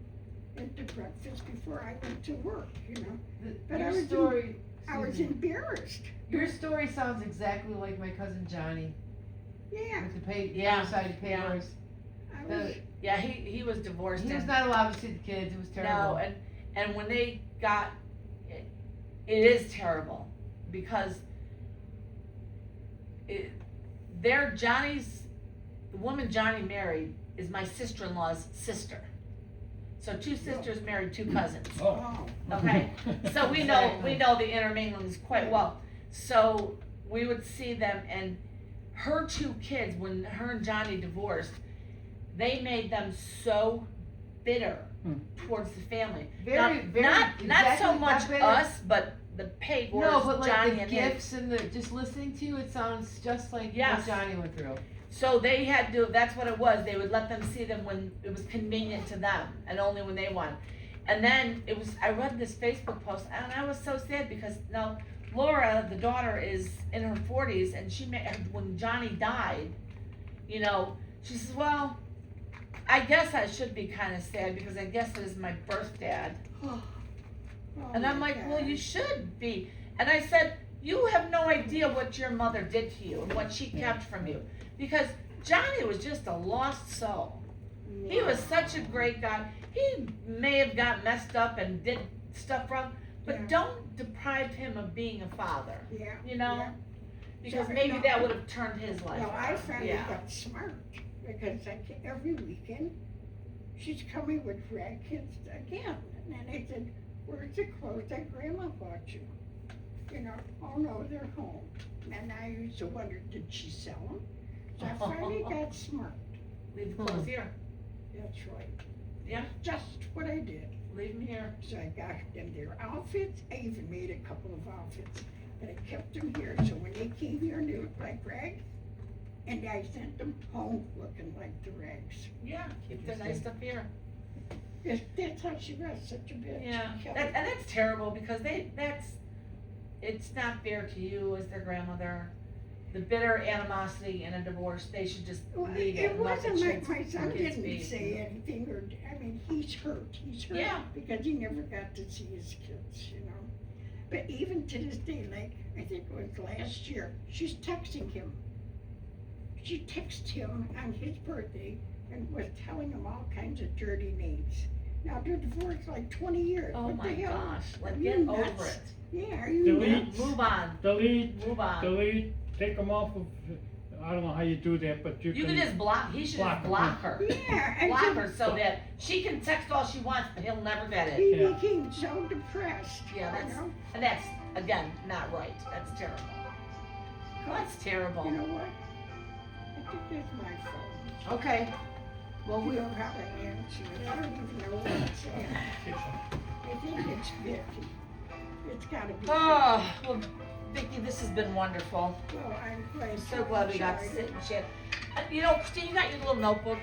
and to breakfast before I went to work, you know. But I Your was story, I was excuse me. embarrassed. Your story sounds exactly like my cousin Johnny Yeah, with the Yeah, side yeah. papers. I was, Yeah, he was divorced He was and, not allowed to see the kids, it was terrible. no, and when they got, it is terrible, because the woman Johnny married is my sister-in-law's sister. So two sisters married two cousins. Oh. Okay, so we know the interminglings quite well. So we would see them, and her two kids, when her and Johnny divorced, they made them so bitter towards the family. Very, not, very, not so exactly, not much bitter. us, but the Pagors, No, but like Johnny the and him. gifts and the, just listening to you, it sounds just like Yes. what Johnny went through. So they had to, that's what it was, they would let them see them when it was convenient to them, and only when they wanted. And then it was, I read this Facebook post, and I was so sad, because now Laura, the daughter, is in her 40s, and when Johnny died, you know, she says, well, I guess I should be kinda sad, because I guess it is my birth dad. oh And I'm my like, well, God. you should be. And I said, you have no idea what your mother did to you and what she kept from you. Because Johnny was just a lost soul. He was such a great guy. He may have got messed up and did stuff wrong, but Yeah. don't deprive him of being a father, Yeah. you know? yeah. Because So, maybe no. that would have turned his life Well, I around. finally Yeah. got smart, because every weekend, she's coming with grandkids again. And I said, where's the clothes that grandma bought you? You know, oh no, they're home. And I used to wonder, did she sell them? So I finally got smart. Leave the clothes here. That's right. Yeah. Just what I did. Leave them here. So I got them their outfits. I even made a couple of outfits. But I kept them here, so when they came here, they looked like rags. And I sent them home looking like the rags. Yeah, keep the nice stuff here. That's how she was, such a bitch. Yeah, Kelly. and that's terrible, because it's not fair to you as their grandmother. The bitter animosity in a divorce, they should just Well, leave it it and let the wasn't kids, like my son kids didn't be. say anything, or, I mean, he's hurt, Yeah. because he never got to see his kids, you know. But even to this day, like, I think it was last year, she's texting him. She texted him on his birthday and was telling him all kinds of dirty names. Now, they're divorced like 20 years. Oh What my the hell? gosh, like Are get you over nuts? it. Yeah, are you Delete. nuts? Move on, Delete, move on. delete, take them off I don't know how you do that, but You can just block, he should Block just her. block her. Yeah, and Block so her so that she can text all she wants, but he'll never get it. he Yeah. became so depressed, you Yeah, that's, know? and that's, again, not right. That's terrible. That's terrible. You know what? I think it's my phone. Okay. Well, We we, don't have an answer. I don't even know what it's at. I think it's Vicky. It's gotta be. Oh, well, Vicki, this has been wonderful. Well, I'm glad. I'm so you glad we got to enjoyed sit it. and chat. You know, Christine, you got your little notebook.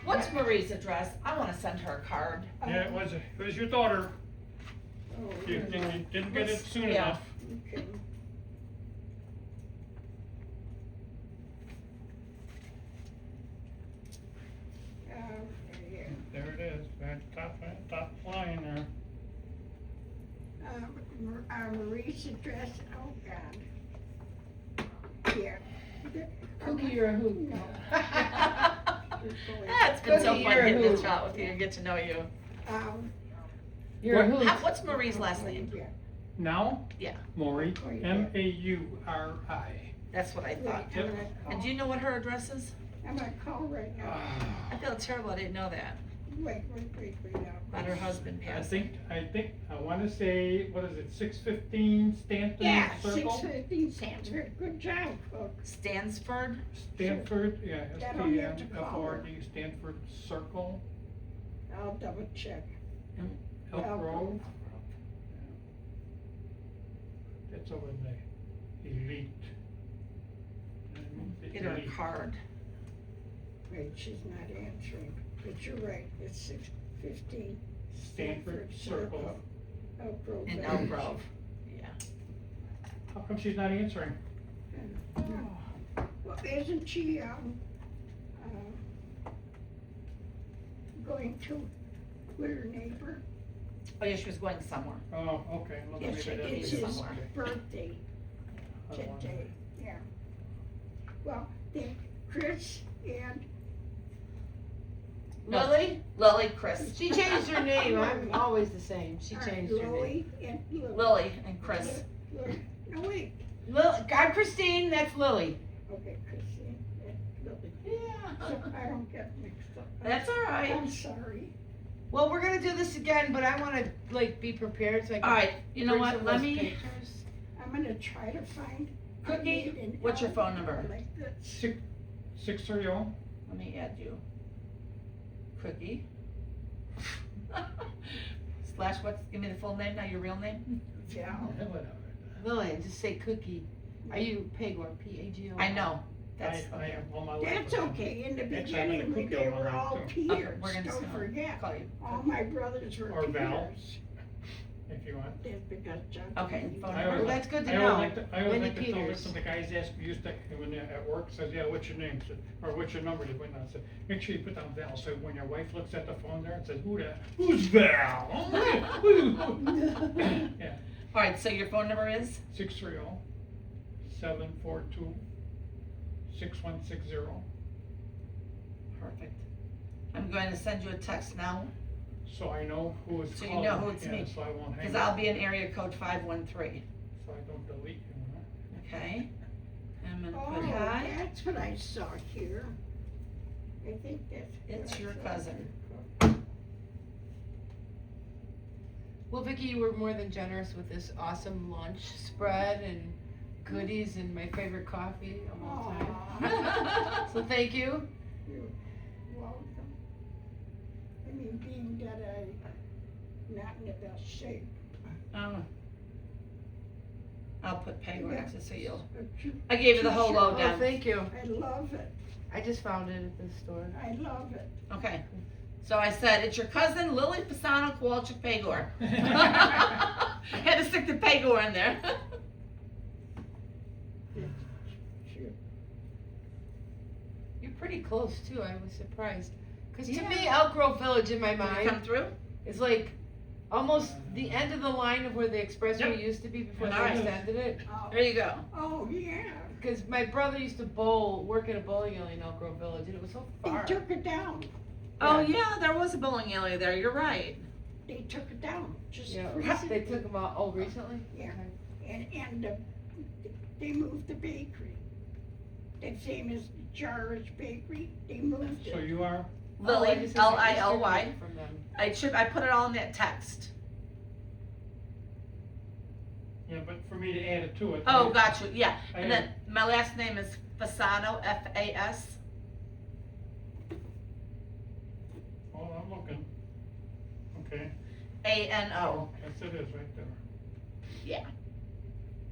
What's Marie's address? I wanna send her a card. Yeah, it was your daughter. Oh, You didn't get it soon Yeah. enough. okay. Yeah. There it is, that top line there. Marie's address, oh God. Yeah. cookie or a hoot? No. It's been so Cookie, fun you're a getting to hoot. chat with you and get to know you. You're a hoot. What's Marie's last name? Yeah. Now? Yeah. Maury, Oh, yeah. M-A-U-R-I. That's what I thought. Wait, I'm gonna And call- do you know what her address is? I'm gonna call right now. I feel terrible, I didn't know that, Wait now. about her husband I passing. think, I wanna say, what is it, 615 Stanton Yeah, Circle? 6:15 Sanford, good job, folks. Stansford? Stanford, yeah, That don't have to call S-T-N-F-O-R-D, Stanford Circle, I'll double check. Elk Elk Grove. That's over in the Elite. Get her a Elite. card. Wait, she's not answering, but you're right, it's 6:15. Stanford Circle. Elk Grove. In Village. Elk Grove. Yeah. How come she's not answering? Well, isn't she, going to with her neighbor? Oh, yeah, she was going somewhere. Oh, okay, well, then It's, maybe that it's is his somewhere. birthday I don't want today, yeah. Well, then Chris and Lily? Lily, Chris. She changed her name. I'm always the same. She changed her name. Lily and Lily. Lily and Chris. Lily. No, wait, I'm Christine, that's Lily. okay, Christine and Lily. Yeah. So I don't get mixed up. That's all right. I'm sorry. Well, we're gonna do this again, but I wanna, like, be prepared so I can. All right, you know bring what, some let less me, pictures. I'm gonna try to find. I Cookie, made an what's your phone album number? like this. 630? let me add you. Cookie. Slash what's, give me the full name now, your real name? Yeah. Lily, just say Cookie. Are you Pagor, P-A-G-O? I know, that's, I okay. am all my life. That's okay, in the Actually, I'm gonna beginning, cookie they on my were life, all too. Okay, peers, we're gonna don't forget. call you. All my brothers were Or Val. peers. If you want. That's because John. Okay, phone I number. always- Well, that's good to I always know. like to, I always Wendy like to tell Peters. some of the guys ask, used to, when they're at work, says, yeah, what's your name? Said, or what's your number? They went down and said, make sure you put down Val, so when your wife looks at the phone there and says, who's Val? Yeah, All right, so your phone number is? 630-742-6160. Perfect. I'm going to send you a text now, So I know who is So you calling. know who it's yeah, me. So I won't hang cause up. I'll be in area code 513, So I don't delete you, huh? okay? I'm gonna Oh, put hi, that's what I saw here. I think that's. what It's I your saw cousin. here. Well, Vicki, you were more than generous with this awesome lunch spread and goodies and my favorite coffee of all time. Aw. So thank you. You're welcome. I mean, being that I'm not in the best shape. I'll put Peggy next to so you'll, But you- I gave you the whole Oh, lowdown. thank you. I love it, I just found it at the store. I love it. Okay, so I said, it's your cousin Lily Pisano Kowalczyk Pegor. Had to stick the Pegor in there. Sure. You're pretty close too, I was surprised. Cause to Yeah. me, Elk Grove Village in my Did it mind come through? is like almost the end of the line of where the expressway Yep. used to be before they Alright. extended it. There you go. Oh, yeah, Cause my brother used to work at a bowling alley in Elk Grove Village and it was so they far. took it down, Oh, yeah, there was a bowling alley there, you're right. they took it down, just Yeah, recently. they took them out, recently? Yeah. Okay. And they moved the bakery. that same as Jarvis Bakery, they moved So it. you are, Oh, I Lily, just got Easter Lily. cake from them. I put it all in that text. yeah, but for me to add it to it. Oh, got you, yeah. I And then my last name is Fasano, F-A-S. Oh, I'm looking. Okay, A-N-O. yes, it is right there. Yeah.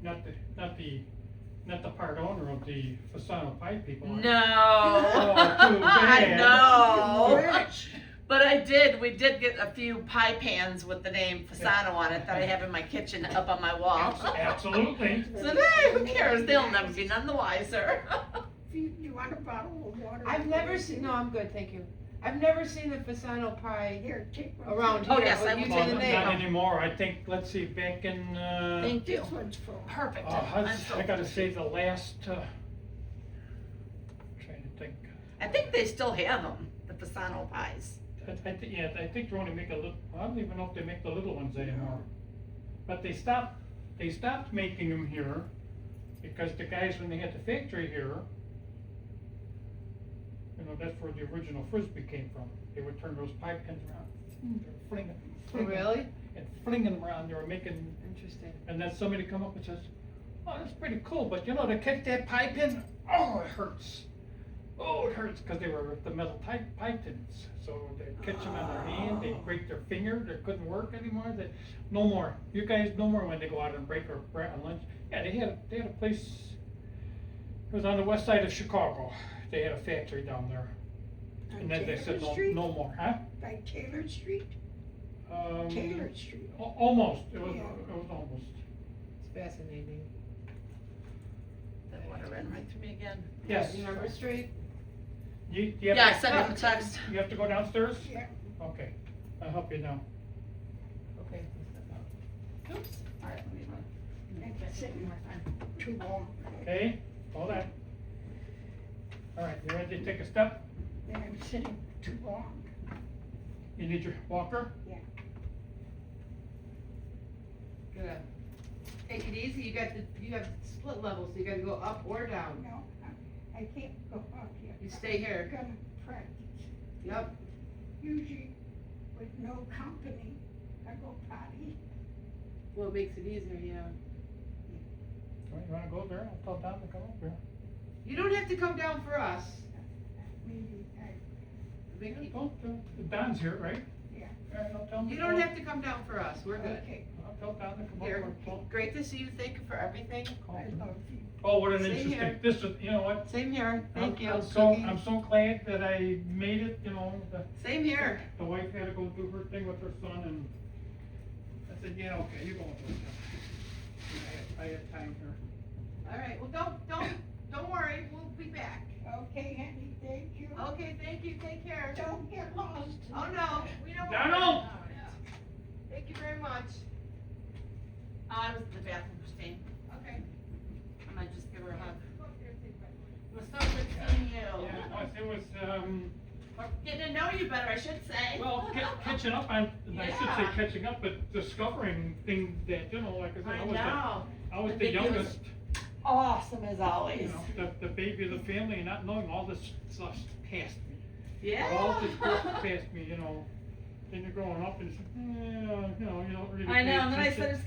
Not the part owner of the Fasano Pie people. are you? No. Oh, too I bad. know. But we did get a few pie pans with the name Fasano on it that I have in my kitchen up on my wall. Absolutely. So, hey, who cares? They'll never be none the wiser. You want a bottle of water? I've never seen, no, I'm good, thank you. I've never seen the Fasano pie Here, take one. around here. Oh, yes, but I you will say Well, the name. not anymore, I think, let's see, back in, Thank you. This one's full. Perfect. I gotta say the last, trying to think. I think they still have them, the Fasano pies. I think they only make a little, I don't even know if they make the little ones anymore. But they stopped making them here, because the guys, when they had the factory here, you know, that's where the original Frisbee came from. They would turn those pie pins around, they were flinging Really? and flinging them around, they were making, Interesting. and then somebody come up and says, oh, that's pretty cool, but you know, to catch that pie pin, oh, it hurts. Oh, it hurts, because they were the metal pie pins, so they'd catch them on their hand, they'd break their finger, they couldn't work anymore, no more. You guys, no more when they go out and break or on lunch. Yeah, they had a place, it was on the west side of Chicago, they had a factory down there. On And then they said, Taylor no, Street? no more, huh? By Taylor Street? Taylor Street. Almost, it was Yeah. almost. It's fascinating. That water ran right through me again. Yes. You remember street? You have Yeah, to- I sent him a text. You have to go downstairs? Yeah. Okay, I'll help you now. Okay. Oops. All right, let me run. That's sitting too long. Okay, hold on. All right, you ready to take a step? And I'm sitting too long. You need your walker? Good. Take it easy, you have split levels, so you gotta go up or down. No, I can't go up yet. You stay here. I'm gonna practice. Yep. Usually with no company, I go potty. Well, it makes it easier, yeah. All right, you wanna go there? I'll tell Don to come over here. You don't have to come down for us. Maybe Vicky. Don's here, right? Yeah. All right, I'll tell him. You to don't go. have to come down for us, we're good. Okay, I'll tell Don to come Here, over. Call- great to see you, thank you for everything. call I him. love you. Oh, what an Same interesting, here. this is, you know what? Same here, thank you. I'm so glad that I made it, you know, Same here. the wife had to go do her thing with her son, and I said, yeah, okay, you go with it. I had time here. All right, well, don't worry, we'll be back. Okay, honey, thank you. Okay, thank you, take care. Don't get lost. Oh, no, we don't. Donald! Thank you very much. I was in the bathroom, Christine. Okay. I might just give her a hug. It was so good seeing you. Yeah, it was, Or getting to know you better, I should say. well, catching up on, I should say Yeah. catching up, but discovering things that, you know, like I said, I know. I was I the think it was youngest, Awesome as you always. know, the baby of the family, and not knowing all this stuff's past me. Yeah. All this stuff past me, you know, then you're growing up and it's, you know, you don't really I pay know, and then I attention. said, it's